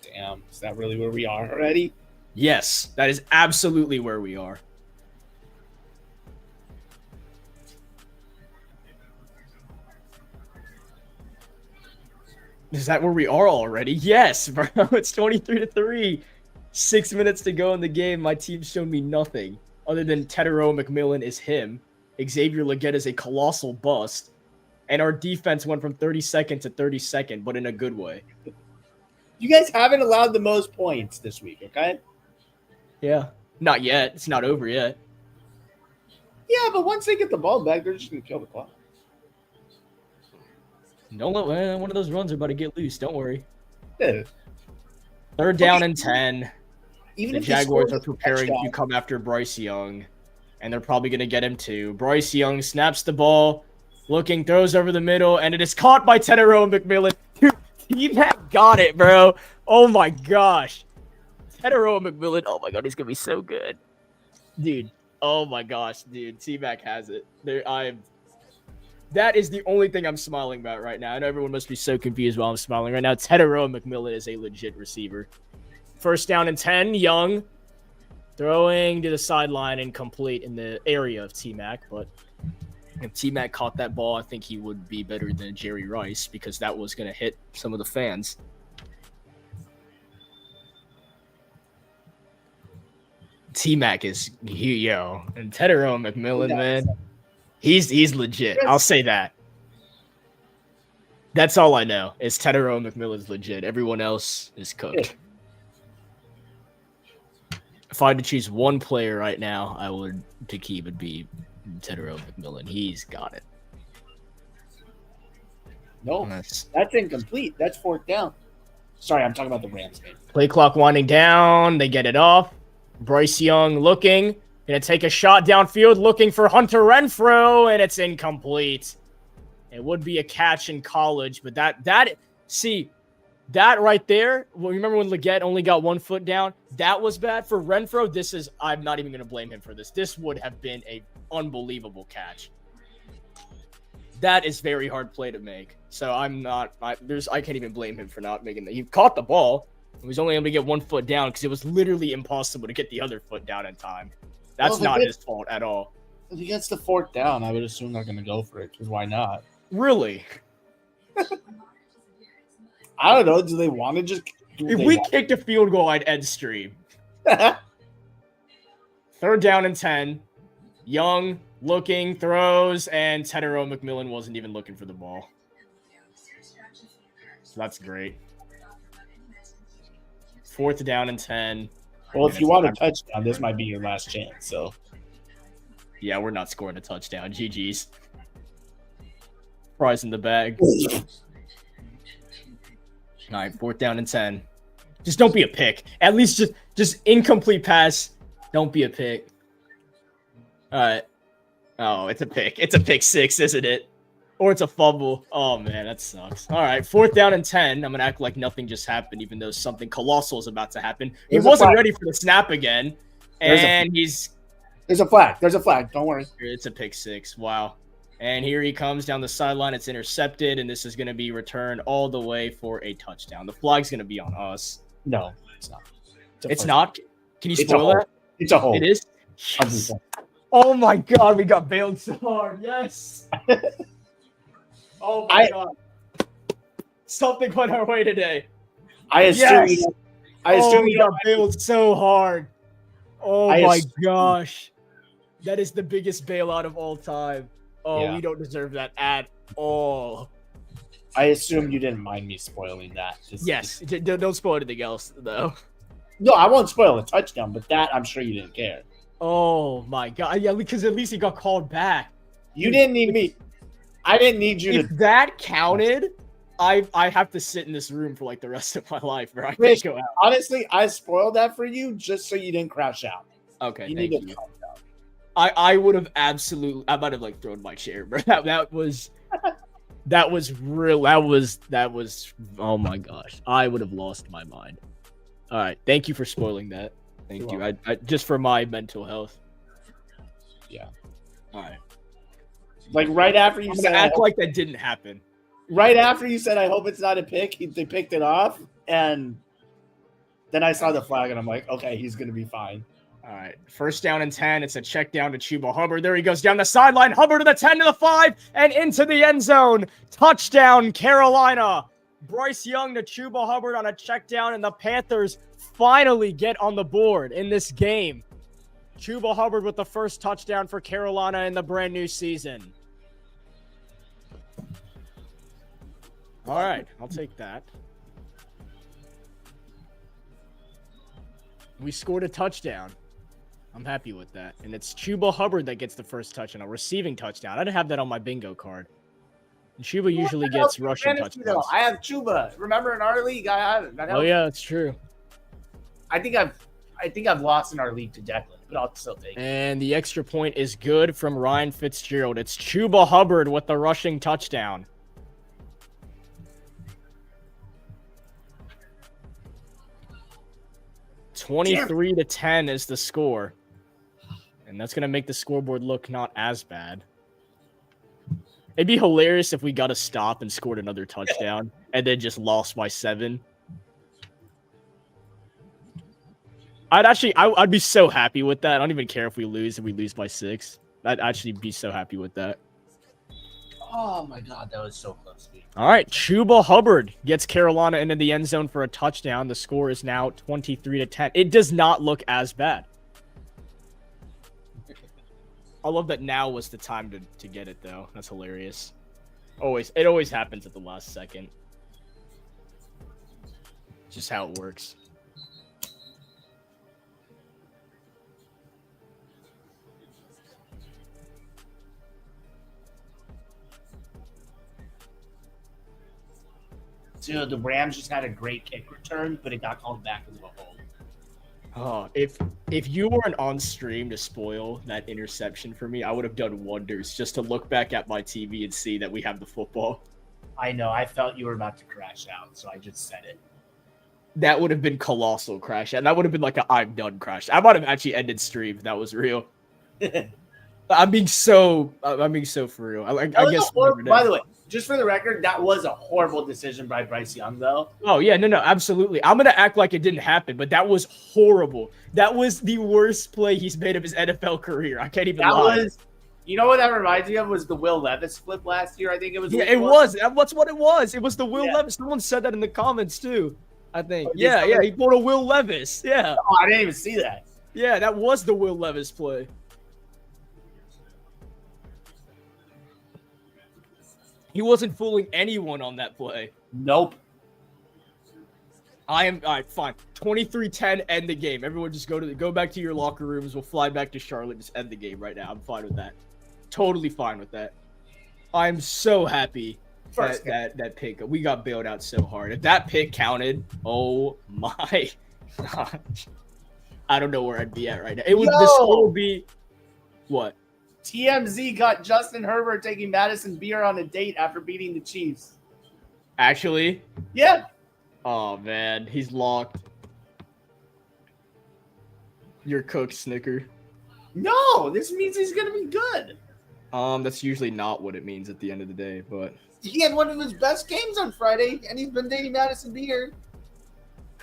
Damn. Is that really where we are already? Yes, that is absolutely where we are. Is that where we are already? Yes, bro. It's 23-3. 6 minutes to go in the game. My team's shown me nothing other than Tetero McMillan is him. Xavier Legette is a colossal bust. And our defense went from 32nd to 32nd, but in a good way. You guys haven't allowed the most points this week, okay? Yeah. Not yet. It's not over yet. Yeah, but once they get the ball back, they're just going to kill the clock. Don't let one of those runs are about to get loose. Don't worry. Yeah. Third down and 10. Even The if Jaguars are preparing to come after Bryce Young, and they're probably going to get him too. Bryce Young snaps the ball, looking, throws over the middle, and it is caught by Tetero McMillan. Dude, T-Mac got it, bro. Oh, my gosh. Tetero McMillan, oh, my God, he's going to be so good. Dude, oh, my gosh, dude. T-Mac has it. That is the only thing I'm smiling about right now. I know everyone must be so confused while I'm smiling right now. Tetero McMillan is a legit receiver. First down and 10, Young throwing to the sideline and complete in the area of T-Mac. But if T-Mac caught that ball, I think he would be better than Jerry Rice because that was going to hit some of the fans. T-Mac is, and Tetero McMillan, man. He's legit. I'll say that. That's all I know is Tetero McMillan's legit. Everyone else is cooked. If I had to choose one player right now, I would to keep would be Tetero McMillan. He's got it. No, that's incomplete. That's fourth down. Sorry, I'm talking about the Rams game. Play clock winding down. They get it off. Bryce Young looking. Gonna take a shot downfield, looking for Hunter Renfrow, and it's incomplete. It would be a catch in college, but that right there. Well, remember when Legette only got 1 foot down? That was bad for Renfrow. I'm not even gonna blame him for this. This would have been a unbelievable catch. That is very hard play to make. So I can't even blame him for not making that. He caught the ball. He was only able to get 1 foot down because it was literally impossible to get the other foot down in time. That's not his fault at all. If he gets the fourth down, I would assume they're going to go for it, because why not? Really? I don't know. Do they want to just... If we kicked a field goal, I'd end stream. Third down and 10. Young, looking, throws, and Tetero McMillan wasn't even looking for the ball. So that's great. Fourth down and 10. Well, if you want a touchdown, this might be your last chance. So, yeah, we're not scoring a touchdown. GG's. Prize in the bag. All right, fourth down and 10. Just don't be a pick. At least just incomplete pass. Don't be a pick. All right. Oh, it's a pick. It's a pick 6, isn't it? Or it's a fumble. Oh, man, that sucks. All right, fourth down and 10. I'm going to act like nothing just happened, even though something colossal is about to happen. He wasn't ready for the snap again, and There's a flag. There's a flag. Don't worry. It's a pick 6. Wow. And here he comes down the sideline. It's intercepted, and this is going to be returned all the way for a touchdown. The flag's going to be on us. No, it's not. It's not? Can you spoil that? It's a hold. It is? Yes. Oh, my God. We got bailed so hard. Yes. Oh my God! Something went our way today. I assume. Yes! You got bailed so hard. Oh my gosh, that is the biggest bailout of all time. Oh, yeah. We don't deserve that at all. I assume you didn't mind me spoiling that. Yes, don't spoil anything else though. No, I won't spoil the touchdown, but that I'm sure you didn't care. Oh my god! Yeah, because at least he got called back. You didn't need me. I didn't need you If to. that counted, I have to sit in this room for like the rest of my life, bro. I can't Rich, go out. honestly, I spoiled that for you just so you didn't crash out. Okay, You thank need to you. calm down. I would have absolutely. I might have like thrown my chair, bro. That was real. That was. Oh my gosh, I would have lost my mind. All right, thank you for spoiling that. Thank you. I just for my mental health. Yeah. All right. Like right after you I'm said, gonna act like that didn't happen. right after you said, I hope it's not a pick. They picked it off, and then I saw the flag, and I'm like, okay, he's gonna be fine. All right, 1st down and 10. It's a check down to Chuba Hubbard. There he goes down the sideline. Hubbard to the 10 to the 5 and into the end zone. Touchdown, Carolina. Bryce Young to Chuba Hubbard on a check down, and the Panthers finally get on the board in this game. Chuba Hubbard with the first touchdown for Carolina in the brand new season. All right, I'll take that. We scored a touchdown. I'm happy with that. And it's Chuba Hubbard that gets the first touchdown, a receiving touchdown. I didn't have that on my bingo card. And Chuba usually gets rushing touchdowns. I have Chuba. Remember in our league, I have it. Oh yeah, that's true. I think I've lost in our league to Declan, but I'll still take it. And the extra point is good from Ryan Fitzgerald. It's Chuba Hubbard with the rushing touchdown. (23-10) is the score. And that's going to make the scoreboard look not as bad. It'd be hilarious if we got a stop and scored another touchdown and then just lost by 7. I'd be so happy with that. I don't even care if we lose by 6. I'd actually be so happy with that. Oh my god, that was so close. All right, Chuba Hubbard gets Carolina into the end zone for a touchdown. The score is now 23-10. It does not look as bad. I love that now was the time to get it, though. That's hilarious. It always happens at the last second. Just how it works. Dude, the Rams just had a great kick return, but it got called back as a hold. Oh, if you weren't on stream to spoil that interception for me, I would have done wonders just to look back at my TV and see that we have the football. I know. I felt you were about to crash out, so I just said it. That would have been colossal crash, and that would have been like a I'm done crash. I might have actually ended stream if that was real. I'm being so for real. I guess. By the way, just for the record, that was a horrible decision by Bryce Young, though. Oh yeah, no, absolutely. I'm gonna act like it didn't happen, but that was horrible. That was the worst play he's made of his NFL career. I can't even lie. You know what that reminds me of was the Will Levis flip last year. I think it was. Yeah, it was. That's what it was. It was the Will Levis. Someone said that in the comments too. I think. Yeah, he pulled a Will Levis. Yeah. Oh, I didn't even see that. Yeah, that was the Will Levis play. He wasn't fooling anyone on that play. Nope. All right, fine. 23-10, end the game. Everyone just go back to your locker rooms. We'll fly back to Charlotte. Just end the game right now. I'm fine with that. Totally fine with that. I'm so happy that pick. We got bailed out so hard. If that pick counted, oh my gosh. I don't know where I'd be at right now. The score would be what? TMZ got Justin Herbert taking Madison Beer on a date after beating the Chiefs. Actually? Yeah. Oh, man. He's locked. You're cooked, Snicker. No, this means he's going to be good. That's usually not what it means at the end of the day, but... He had one of his best games on Friday, and he's been dating Madison Beer.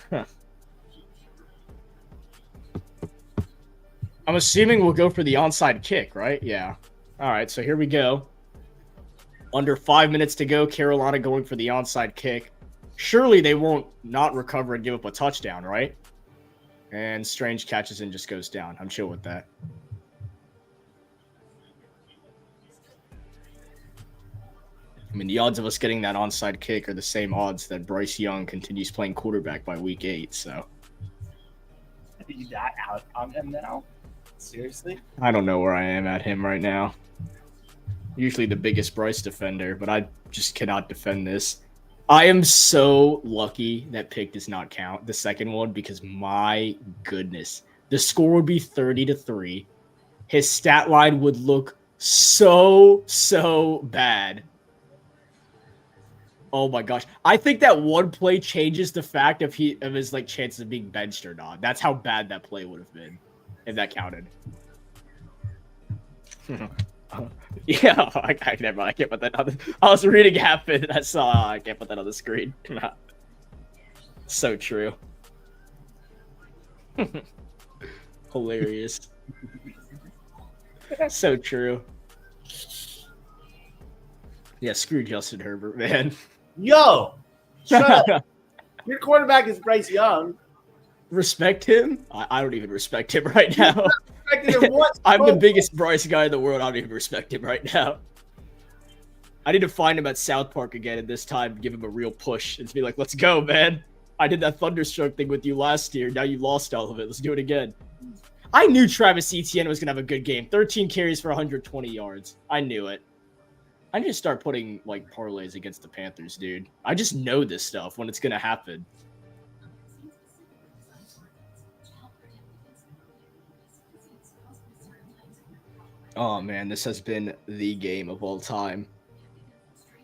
Huh. I'm assuming we'll go for the onside kick, right? Yeah. All right, so here we go. Under 5 minutes to go, Carolina going for the onside kick. Surely they won't not recover and give up a touchdown, right? And Strange catches and just goes down. I'm chill with that. I mean, the odds of us getting that onside kick are the same odds that Bryce Young continues playing quarterback by week 8, so... You that out on him now? Seriously? I don't know where I am at him right now. Usually the biggest Bryce defender, but I just cannot defend this. I am so lucky that pick does not count, the second one, because my goodness. The score would be 30-3. His stat line would look so bad. Oh my gosh. I think that one play changes the fact of his like chances of being benched or not. That's how bad that play would have been if that counted. Yeah, I can't put that on the, I was reading half it and I saw I can't put that on the screen. So true. Hilarious. So true. Yeah, screw Justin Herbert, man. Yo! Shut up. Your quarterback is Bryce Young. Respect him? I don't even respect him right now. What? I'm the biggest Bryce guy in the world. I don't even respect him right now. I need to find him at South Park again, and this time give him a real push and be like, let's go, man. I did that Thunderstruck thing with you last year. Now you lost all of it. Let's do it again. I knew Travis Etienne was going to have a good game. 13 carries for 120 yards. I knew it. I need to start putting like parlays against the Panthers, dude. I just know this stuff when it's going to happen. Oh, man, this has been the game of all time.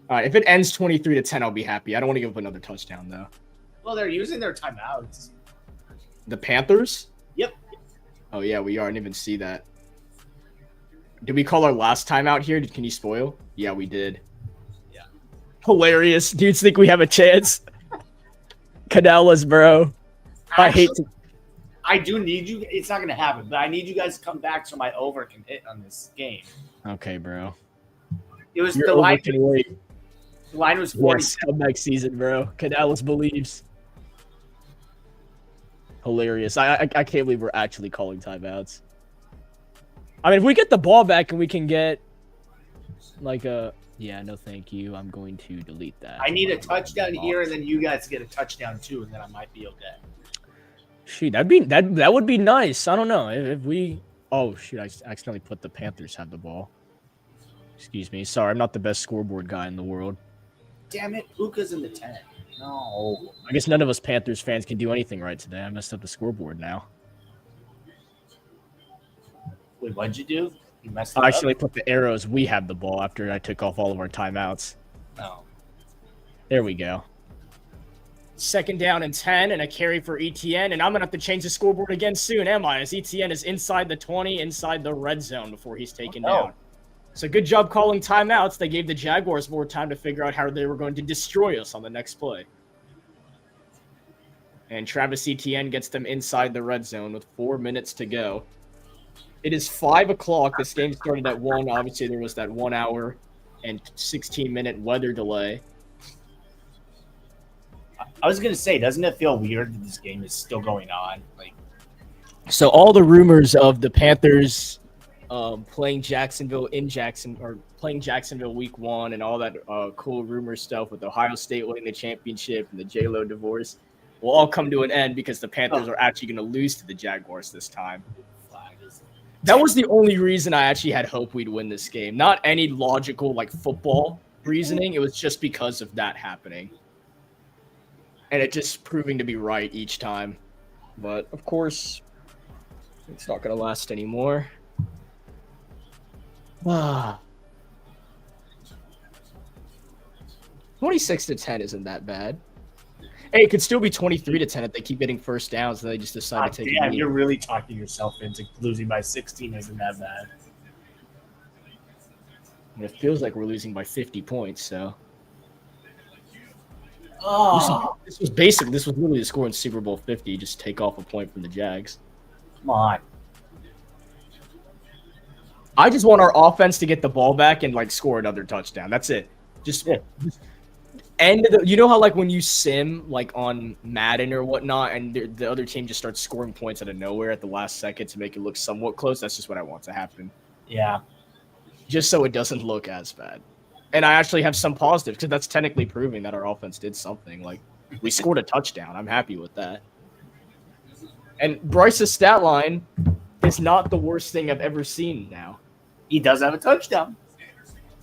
All right, if it ends 23-10, I'll be happy. I don't want to give up another touchdown, though. Well, they're using their timeouts. The Panthers? Yep. Oh, yeah, we are. I didn't even see that. Did we call our last timeout here? Can you spoil? Yeah, we did. Yeah. Hilarious. Dudes think we have a chance. Canellas, bro. Actually, I hate to... I do need you. It's not going to happen, but I need you guys to come back so my over can hit on this game. Okay, bro. It was Your the over line. can wait. The line was 40. Yes, comeback season, bro. Canellas believes. Hilarious. I can't believe we're actually calling timeouts. I mean, if we get the ball back and we can get like a... Yeah, no thank you. I'm going to delete that. I need a touchdown here, and then you guys get a touchdown too, and then I might be okay. Shoot, that would be nice. I don't know if we. Oh shoot! I accidentally put the Panthers have the ball. Excuse me. Sorry, I'm not the best scoreboard guy in the world. Damn it, Luka's in the 10. No. I guess none of us Panthers fans can do anything right today. I messed up the scoreboard now. Wait, what'd you do? You messed it I up? actually put the arrows. We have the ball after I took off all of our timeouts. No. There we go. 2nd down and 10 and a carry for ETN, and I'm going to have to change the scoreboard again soon, am I? As ETN is inside the 20, inside the red zone before he's taken down. So good job calling timeouts. They gave the Jaguars more time to figure out how they were going to destroy us on the next play. And Travis Etienne gets them inside the red zone with 4 minutes to go. It is 5 o'clock. This game started at 1. Obviously, there was that 1 hour and 16-minute weather delay. I was going to say, doesn't it feel weird that this game is still going on? Like, So all the rumors of the Panthers playing Jacksonville week 1 and all that cool rumor stuff with Ohio State winning the championship and the J-Lo divorce will all come to an end because the Panthers are actually going to lose to the Jaguars this time. That was the only reason I actually had hope we'd win this game. Not any logical like football reasoning. It was just because of that happening. And it just proving to be right each time. But, of course, it's not going to last anymore. 26-10 isn't that bad. Hey, it could still be 23-10 if they keep getting first downs and they just decide to take damn, a lead. you're really talking yourself into losing by 16 isn't that bad. And it feels like we're losing by 50 points, so... Oh, This was literally the score in Super Bowl 50. Just take off a point from the Jags. come on. I just want our offense to get the ball back and like score another touchdown. That's it. Just end the. You know how like when you sim like on Madden or whatnot, and the other team just starts scoring points out of nowhere at the last second to make it look somewhat close. That's just what I want to happen. Yeah. Just so it doesn't look as bad. And I actually have some positives because that's technically proving that our offense did something. Like we scored a touchdown. I'm happy with that. And Bryce's stat line is not the worst thing I've ever seen now. He does have a touchdown.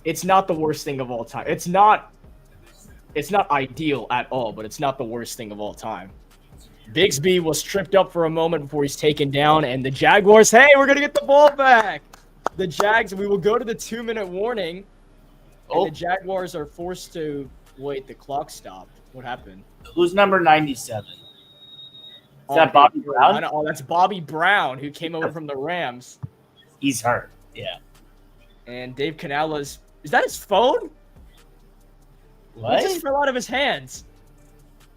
It's not the worst thing of all time. It's not ideal at all, but it's not the worst thing of all time. Bigsby was tripped up for a moment before he's taken down, and the Jaguars, hey, we're going to get the ball back. The Jags, we will go to the 2-minute warning, and the Jaguars are forced to wait. The clock stopped. What happened? Who's number 97? Is that Bobby Brown? Oh, that's Bobby Brown, who came over from the Rams. He's hurt. Yeah. And Dave Canales, is that his phone? What? It just fell out of his hands.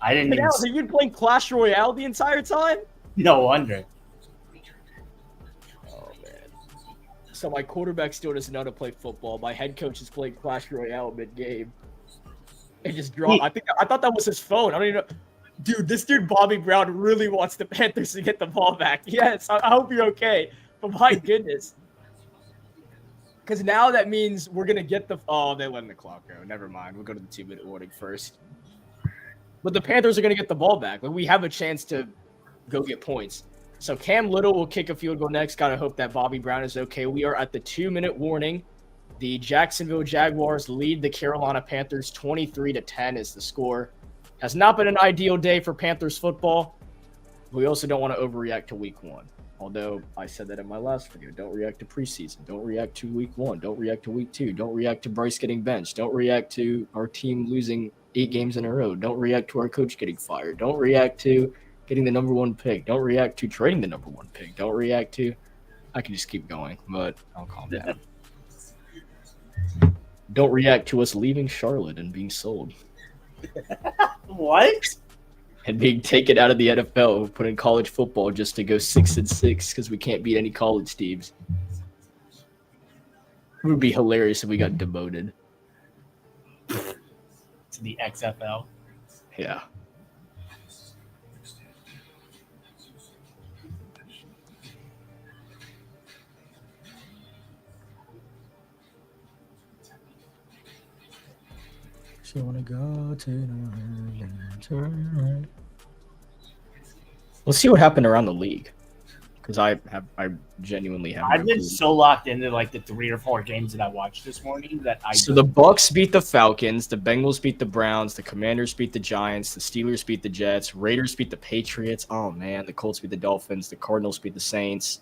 I didn't even Have you been playing Clash Royale the entire time? No wonder. Oh, man. So my quarterback still doesn't know how to play football. My head coach is playing Clash Royale mid-game. It just dropped. I thought that was his phone. I don't even know. Dude, this dude Bobby Brown really wants the Panthers to get the ball back. Yes, I hope you're okay. But my goodness. Because now that means we're going to get the... Oh, they let the clock go. Never mind. We'll go to the 2-minute warning first. But the Panthers are going to get the ball back. Like, we have a chance to go get points. So Cam Little will kick a field goal next. Got to hope that Bobby Brown is okay. We are at the 2-minute warning. The Jacksonville Jaguars lead the Carolina Panthers 23-10 is the score. Has not been an ideal day for Panthers football. We also don't want to overreact to week 1. Although I said that in my last video. Don't react to preseason. Don't react to week 1. Don't react to week 2. Don't react to Bryce getting benched. Don't react to our team losing 8 games in a row. Don't react to our coach getting fired. Don't react to getting the number 1 pick. Don't react to trading the number 1 pick. Don't react to... I can just keep going, but I'll calm down. Don't react to us leaving Charlotte and being sold. What? And being taken out of the NFL, put in college football just to go 6-6 because we can't beat any college teams. It would be hilarious if we got demoted. To the XFL. Yeah. She wanna go to Let's see what happened around the league, because I genuinely have. I've been so locked into like the 3 or 4 games that I watched this morning that I. So the Bucks beat the Falcons, the Bengals beat the Browns, the Commanders beat the Giants, the Steelers beat the Jets, Raiders beat the Patriots. Oh man, the Colts beat the Dolphins, the Cardinals beat the Saints.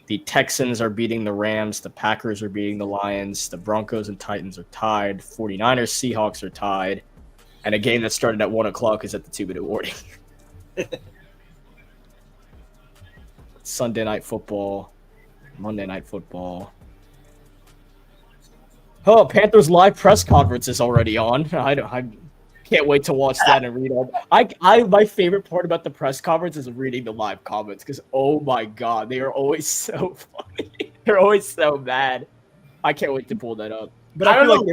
The Texans are beating the Rams. The Packers are beating the Lions. The Broncos and Titans are tied. 49ers, Seahawks are tied. And a game that started at 1 o'clock is at the 2-minute warning. Sunday night football. Monday night football. Oh, Panthers live press conference is already on. I can't wait to watch that and read all. My favorite part about the press conference is reading the live comments because oh my god, they are always so funny. They're always so bad. I can't wait to pull that up. But I don't know.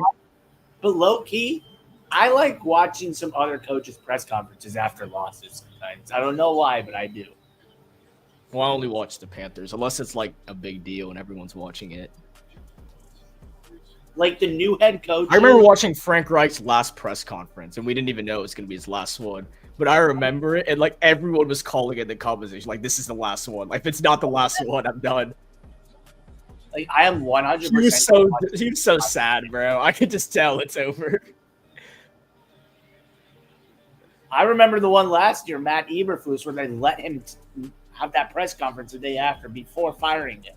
But low key, I like watching some other coaches' press conferences after losses sometimes. I don't know why, but I do. Well, I only watch the Panthers unless it's like a big deal and everyone's watching it. Like the new head coach. I remember watching Frank Reich's last press conference, and we didn't even know it was going to be his last one. But I remember it, and like everyone was calling it in the conversation, like this is the last one. Like if it's not the last one, I'm done. Like I am 100%. He was so sad, bro. I could just tell it's over. I remember the one last year, Matt Eberflus, where they let him have that press conference the day after before firing him.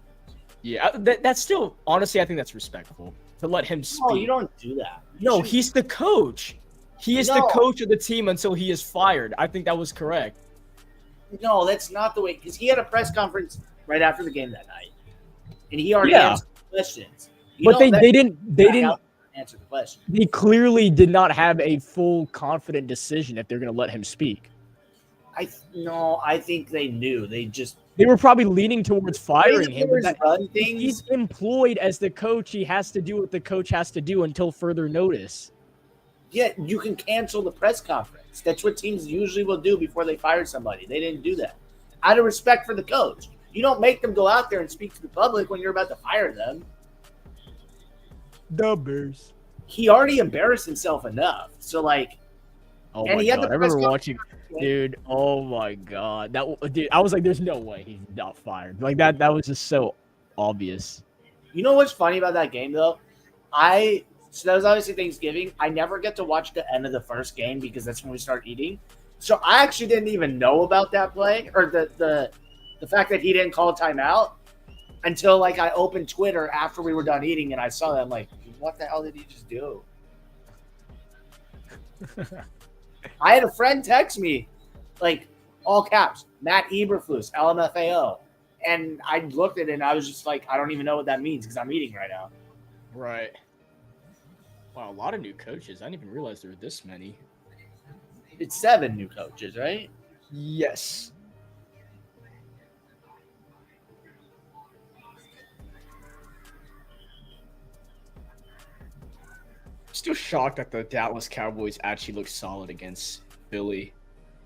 Yeah, that's still honestly, I think that's respectful to let him speak. No, you don't do that. No, he's the coach. He is the coach of the team until he is fired. I think that was correct. No, that's not the way. Because he had a press conference right after the game that night, and he already answered questions. But they didn't answer the question. They clearly did not have a full confident decision if they're going to let him speak. I think they knew. They were probably leaning towards firing him. He's employed as the coach. He has to do what the coach has to do until further notice. Yeah, you can cancel the press conference. That's what teams usually will do before they fire somebody. They didn't do that. Out of respect for the coach. You don't make them go out there and speak to the public when you're about to fire them. The Bears. He already embarrassed himself enough. So, like... Oh, my God. I remember watching... Dude, oh my God. Dude, I was like, there's no way he's not fired. Like that was just so obvious. You know what's funny about that game though? So that was obviously Thanksgiving. I never get to watch the end of the first game because that's when we start eating. So I actually didn't even know about that play or the fact that he didn't call a timeout until like I opened Twitter after we were done eating and I saw that. I'm like, what the hell did he just do? I had a friend text me, like all caps, Matt Eberflus, LMFAO. And I looked at it and I was just like, I don't even know what that means because I'm eating right now. Right. Wow, a lot of new coaches. I didn't even realize there were this many. It's 7 new coaches, right? Yes. Still shocked that the Dallas Cowboys actually looked solid against Philly,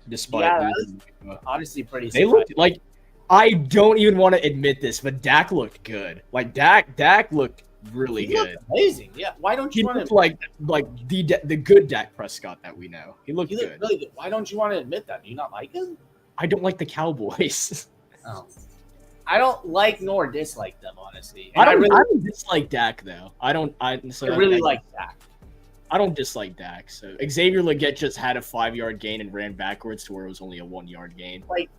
despite losing. Honestly pretty. They looked like, I don't even want to admit this, but Dak looked good. Like Dak looked really good. Amazing. Yeah. Why don't you He want looked to like the good Dak Prescott that we know. He looked good. really good. Why don't you want to admit that? Do you not like him? I don't like the Cowboys. Oh. I don't like nor dislike them, honestly. I don't dislike Dak though. I really like Dak. I don't dislike Dak. So Xavier Legette just had a 5-yard gain and ran backwards to where it was only a 1-yard gain. Like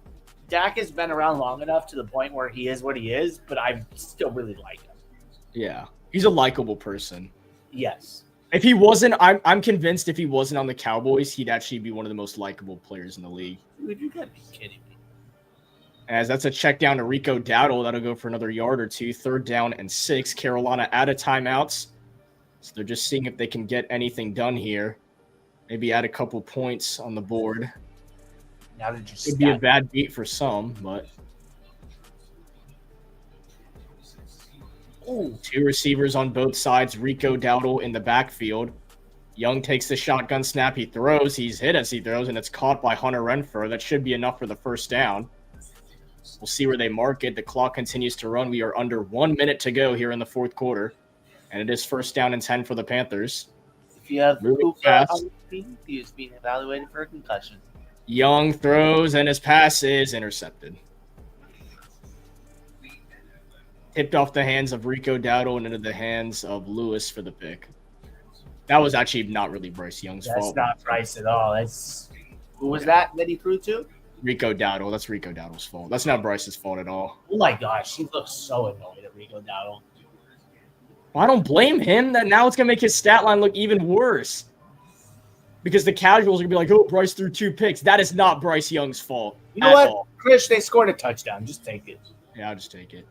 Dak has been around long enough to the point where he is what he is, but I still really like him. Yeah, he's a likable person. Yes. If he wasn't, I'm convinced if he wasn't on the Cowboys, he'd actually be one of the most likable players in the league. Dude, you gotta be kidding me. As that's a check down to Rico Dowdle. That'll go for another yard or two. 3rd down and 6. Carolina out of timeouts. So they're just seeing if they can get anything done here. Maybe add a couple points on the board. Now that you It'd be a bad beat for some, but Ooh. 2 receivers on both sides. Rico Dowdle in the backfield. Young takes the shotgun snap. He throws. He's hit as he throws, and it's caught by Hunter Renfrow. That should be enough for the 1st down. We'll see where they mark it. The clock continues to run. We are under 1 minute to go here in the 4th quarter, and it is 1st down and 10 for the Panthers. If you have Moving fast. on the screen, he is being evaluated for a concussion. Young throws, and his pass is intercepted. Tipped off the hands of Rico Dowdle and into the hands of Lewis for the pick. That was actually not really Bryce Young's fault. That's not Bryce at all. Who was that he threw to? Rico Dowdle. That's Rico Dowdle's fault. That's not Bryce's fault at all. Oh my gosh, he looks so annoyed at Rico Dowdle. Well, I don't blame him. That now it's gonna make his stat line look even worse. Because the casuals are gonna be like, "Oh, Bryce threw 2 picks." That is not Bryce Young's fault. You know what, Chris? They scored a touchdown. Just take it. Yeah, I'll just take it.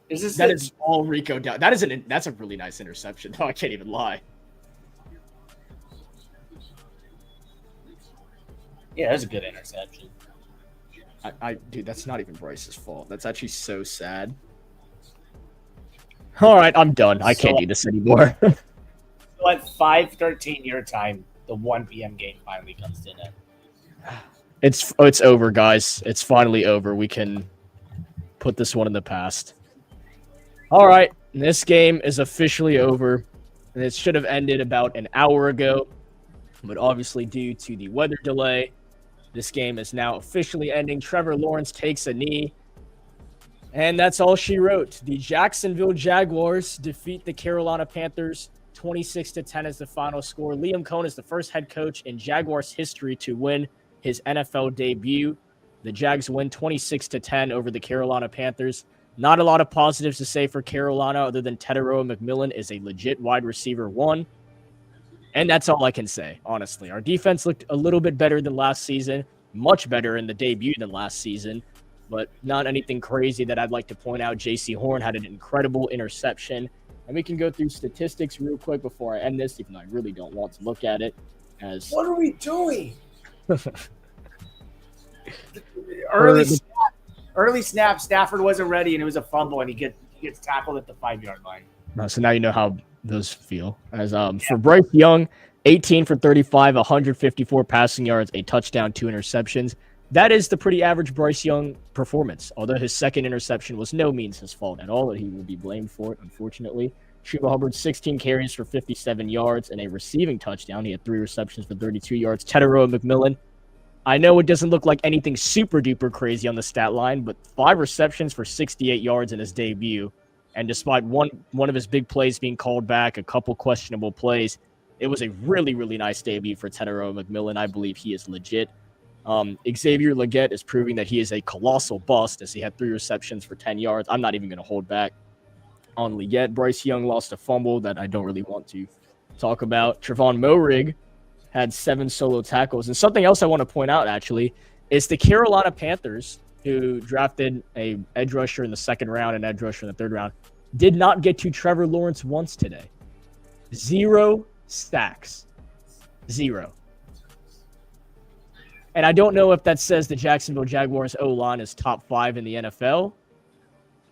That is all Rico Dowdle. That's a really nice interception. though. I can't even lie. Yeah, that's a good interception. Dude, that's not even Bryce's fault. That's actually so sad. All right, I'm done. I can't do this anymore. So at 5:13 your time, the 1 p.m. game finally comes to an end. It's over, guys. It's finally over. We can put this one in the past. All right, this game is officially over, and it should have ended about an hour ago, but obviously due to the weather delay, this game is now officially ending. Trevor Lawrence takes a knee, and that's all she wrote. The Jacksonville Jaguars defeat the Carolina Panthers 26-10 as the final score. Liam Cohen is the first head coach in Jaguars history to win his NFL debut. The Jags win 26-10 over the Carolina Panthers. Not a lot of positives to say for Carolina other than Tedero McMillan is a legit wide receiver 1. And that's all I can say, honestly. Our defense looked a little bit better than last season, much better in the debut than last season, but not anything crazy that I'd like to point out. J.C. Horn had an incredible interception. And we can go through statistics real quick before I end this, even though I really don't want to look at it. What are we doing? Early snap, Stafford wasn't ready, and it was a fumble, and he gets tackled at the 5-yard line. So now you know how those feel. As for Bryce Young, 18 for 35, 154 passing yards, a touchdown, 2 interceptions. That is the pretty average Bryce Young performance, although his second interception was no means his fault at all, and he will be blamed for it, unfortunately. Chuba Hubbard, 16 carries for 57 yards and a receiving touchdown. He had 3 receptions for 32 yards. Tedero McMillan, I know it doesn't look like anything super duper crazy on the stat line, but 5 receptions for 68 yards in his debut. And despite one of his big plays being called back, a couple questionable plays, it was a really, really nice debut for Tenero McMillan. I believe he is legit. Xavier Legette is proving that he is a colossal bust as he had 3 receptions for 10 yards. I'm not even going to hold back on Legette. Bryce Young lost a fumble that I don't really want to talk about. Trevon Moehrig had 7 solo tackles. And something else I want to point out, actually, is the Carolina Panthers, who drafted a edge rusher in the 2nd round and edge rusher in the 3rd round, did not get to Trevor Lawrence once today. 0 sacks. 0. And I don't know if that says the Jacksonville Jaguars O-line is top 5 in the NFL,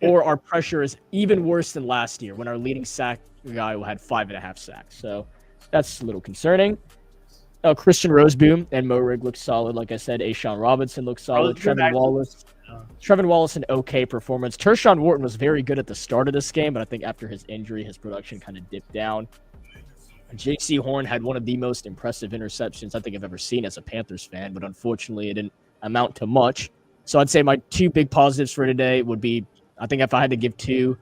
or our pressure is even worse than last year when our leading sack guy had 5.5 sacks. So that's a little concerning. Christian Roseboom and Moehrig looked solid. Like I said, Ashawn Robinson looked solid. Trevin Wallace, an okay performance. Tershawn Wharton was very good at the start of this game, but I think after his injury, his production kind of dipped down. J.C. Horn had one of the most impressive interceptions I think I've ever seen as a Panthers fan, but unfortunately it didn't amount to much. So I'd say my 2 big positives for today would be, I think if I had to give 2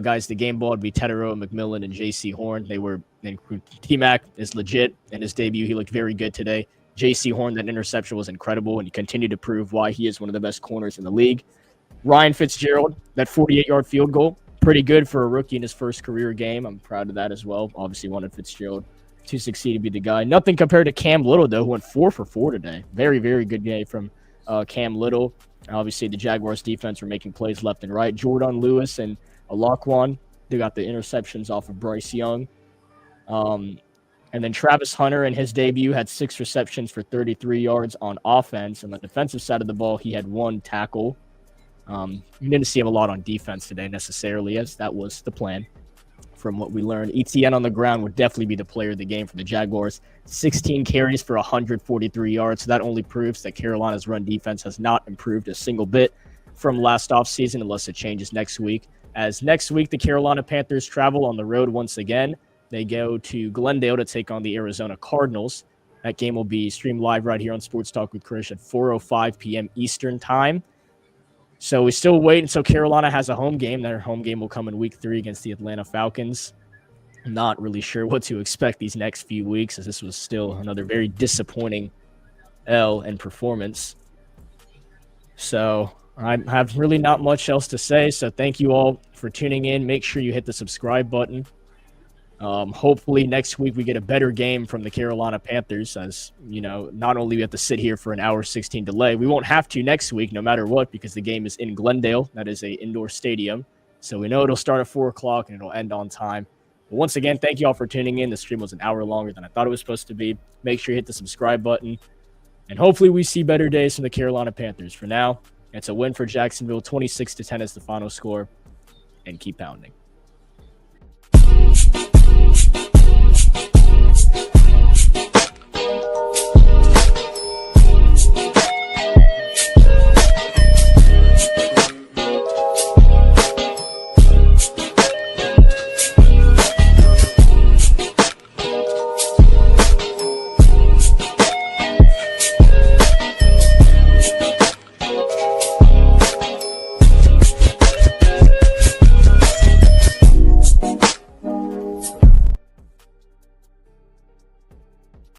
guys the game ball, it'd be Tenero McMillan and J.C. Horn. T-Mac is legit in his debut. He looked very good today. J.C. Horn, that interception was incredible, and he continued to prove why he is one of the best corners in the league. Ryan Fitzgerald, that 48-yard field goal, pretty good for a rookie in his first career game. I'm proud of that as well. Obviously wanted Fitzgerald to succeed to be the guy. Nothing compared to Cam Little, though, who went 4 for 4 today. Very, very good day from Cam Little. Obviously, the Jaguars defense were making plays left and right. Jordan Lewis and Alaquan, they got the interceptions off of Bryce Young. And then Travis Hunter in his debut had 6 receptions for 33 yards on offense. On the defensive side of the ball, he had 1 tackle. You didn't see him a lot on defense today necessarily, as that was the plan from what we learned. ETN on the ground would definitely be the player of the game for the Jaguars. 16 carries for 143 yards. So that only proves that Carolina's run defense has not improved a single bit from last offseason, unless it changes next week. As next week, the Carolina Panthers travel on the road once again. They go to Glendale to take on the Arizona Cardinals. That game will be streamed live right here on Sports Talk with Krish at 4:05 p.m. Eastern Time. So we still wait until Carolina has a home game. Their home game will come in Week 3 against the Atlanta Falcons. I'm not really sure what to expect these next few weeks, as this was still another very disappointing L in performance. So I have really not much else to say. So thank you all for tuning in. Make sure you hit the subscribe button. Hopefully next week we get a better game from the Carolina Panthers, as you know, not only we have to sit here for an hour 16 delay, we won't have to next week no matter what, because the game is in Glendale. That is a indoor stadium, so we know it'll start at 4 o'clock and it'll end on time. But once again, thank you all for tuning in. The stream was an hour longer than I thought it was supposed to be. Make sure you hit the subscribe button, and hopefully we see better days from the Carolina Panthers. For now, it's a win for Jacksonville. 26-10 is the final score, and keep pounding.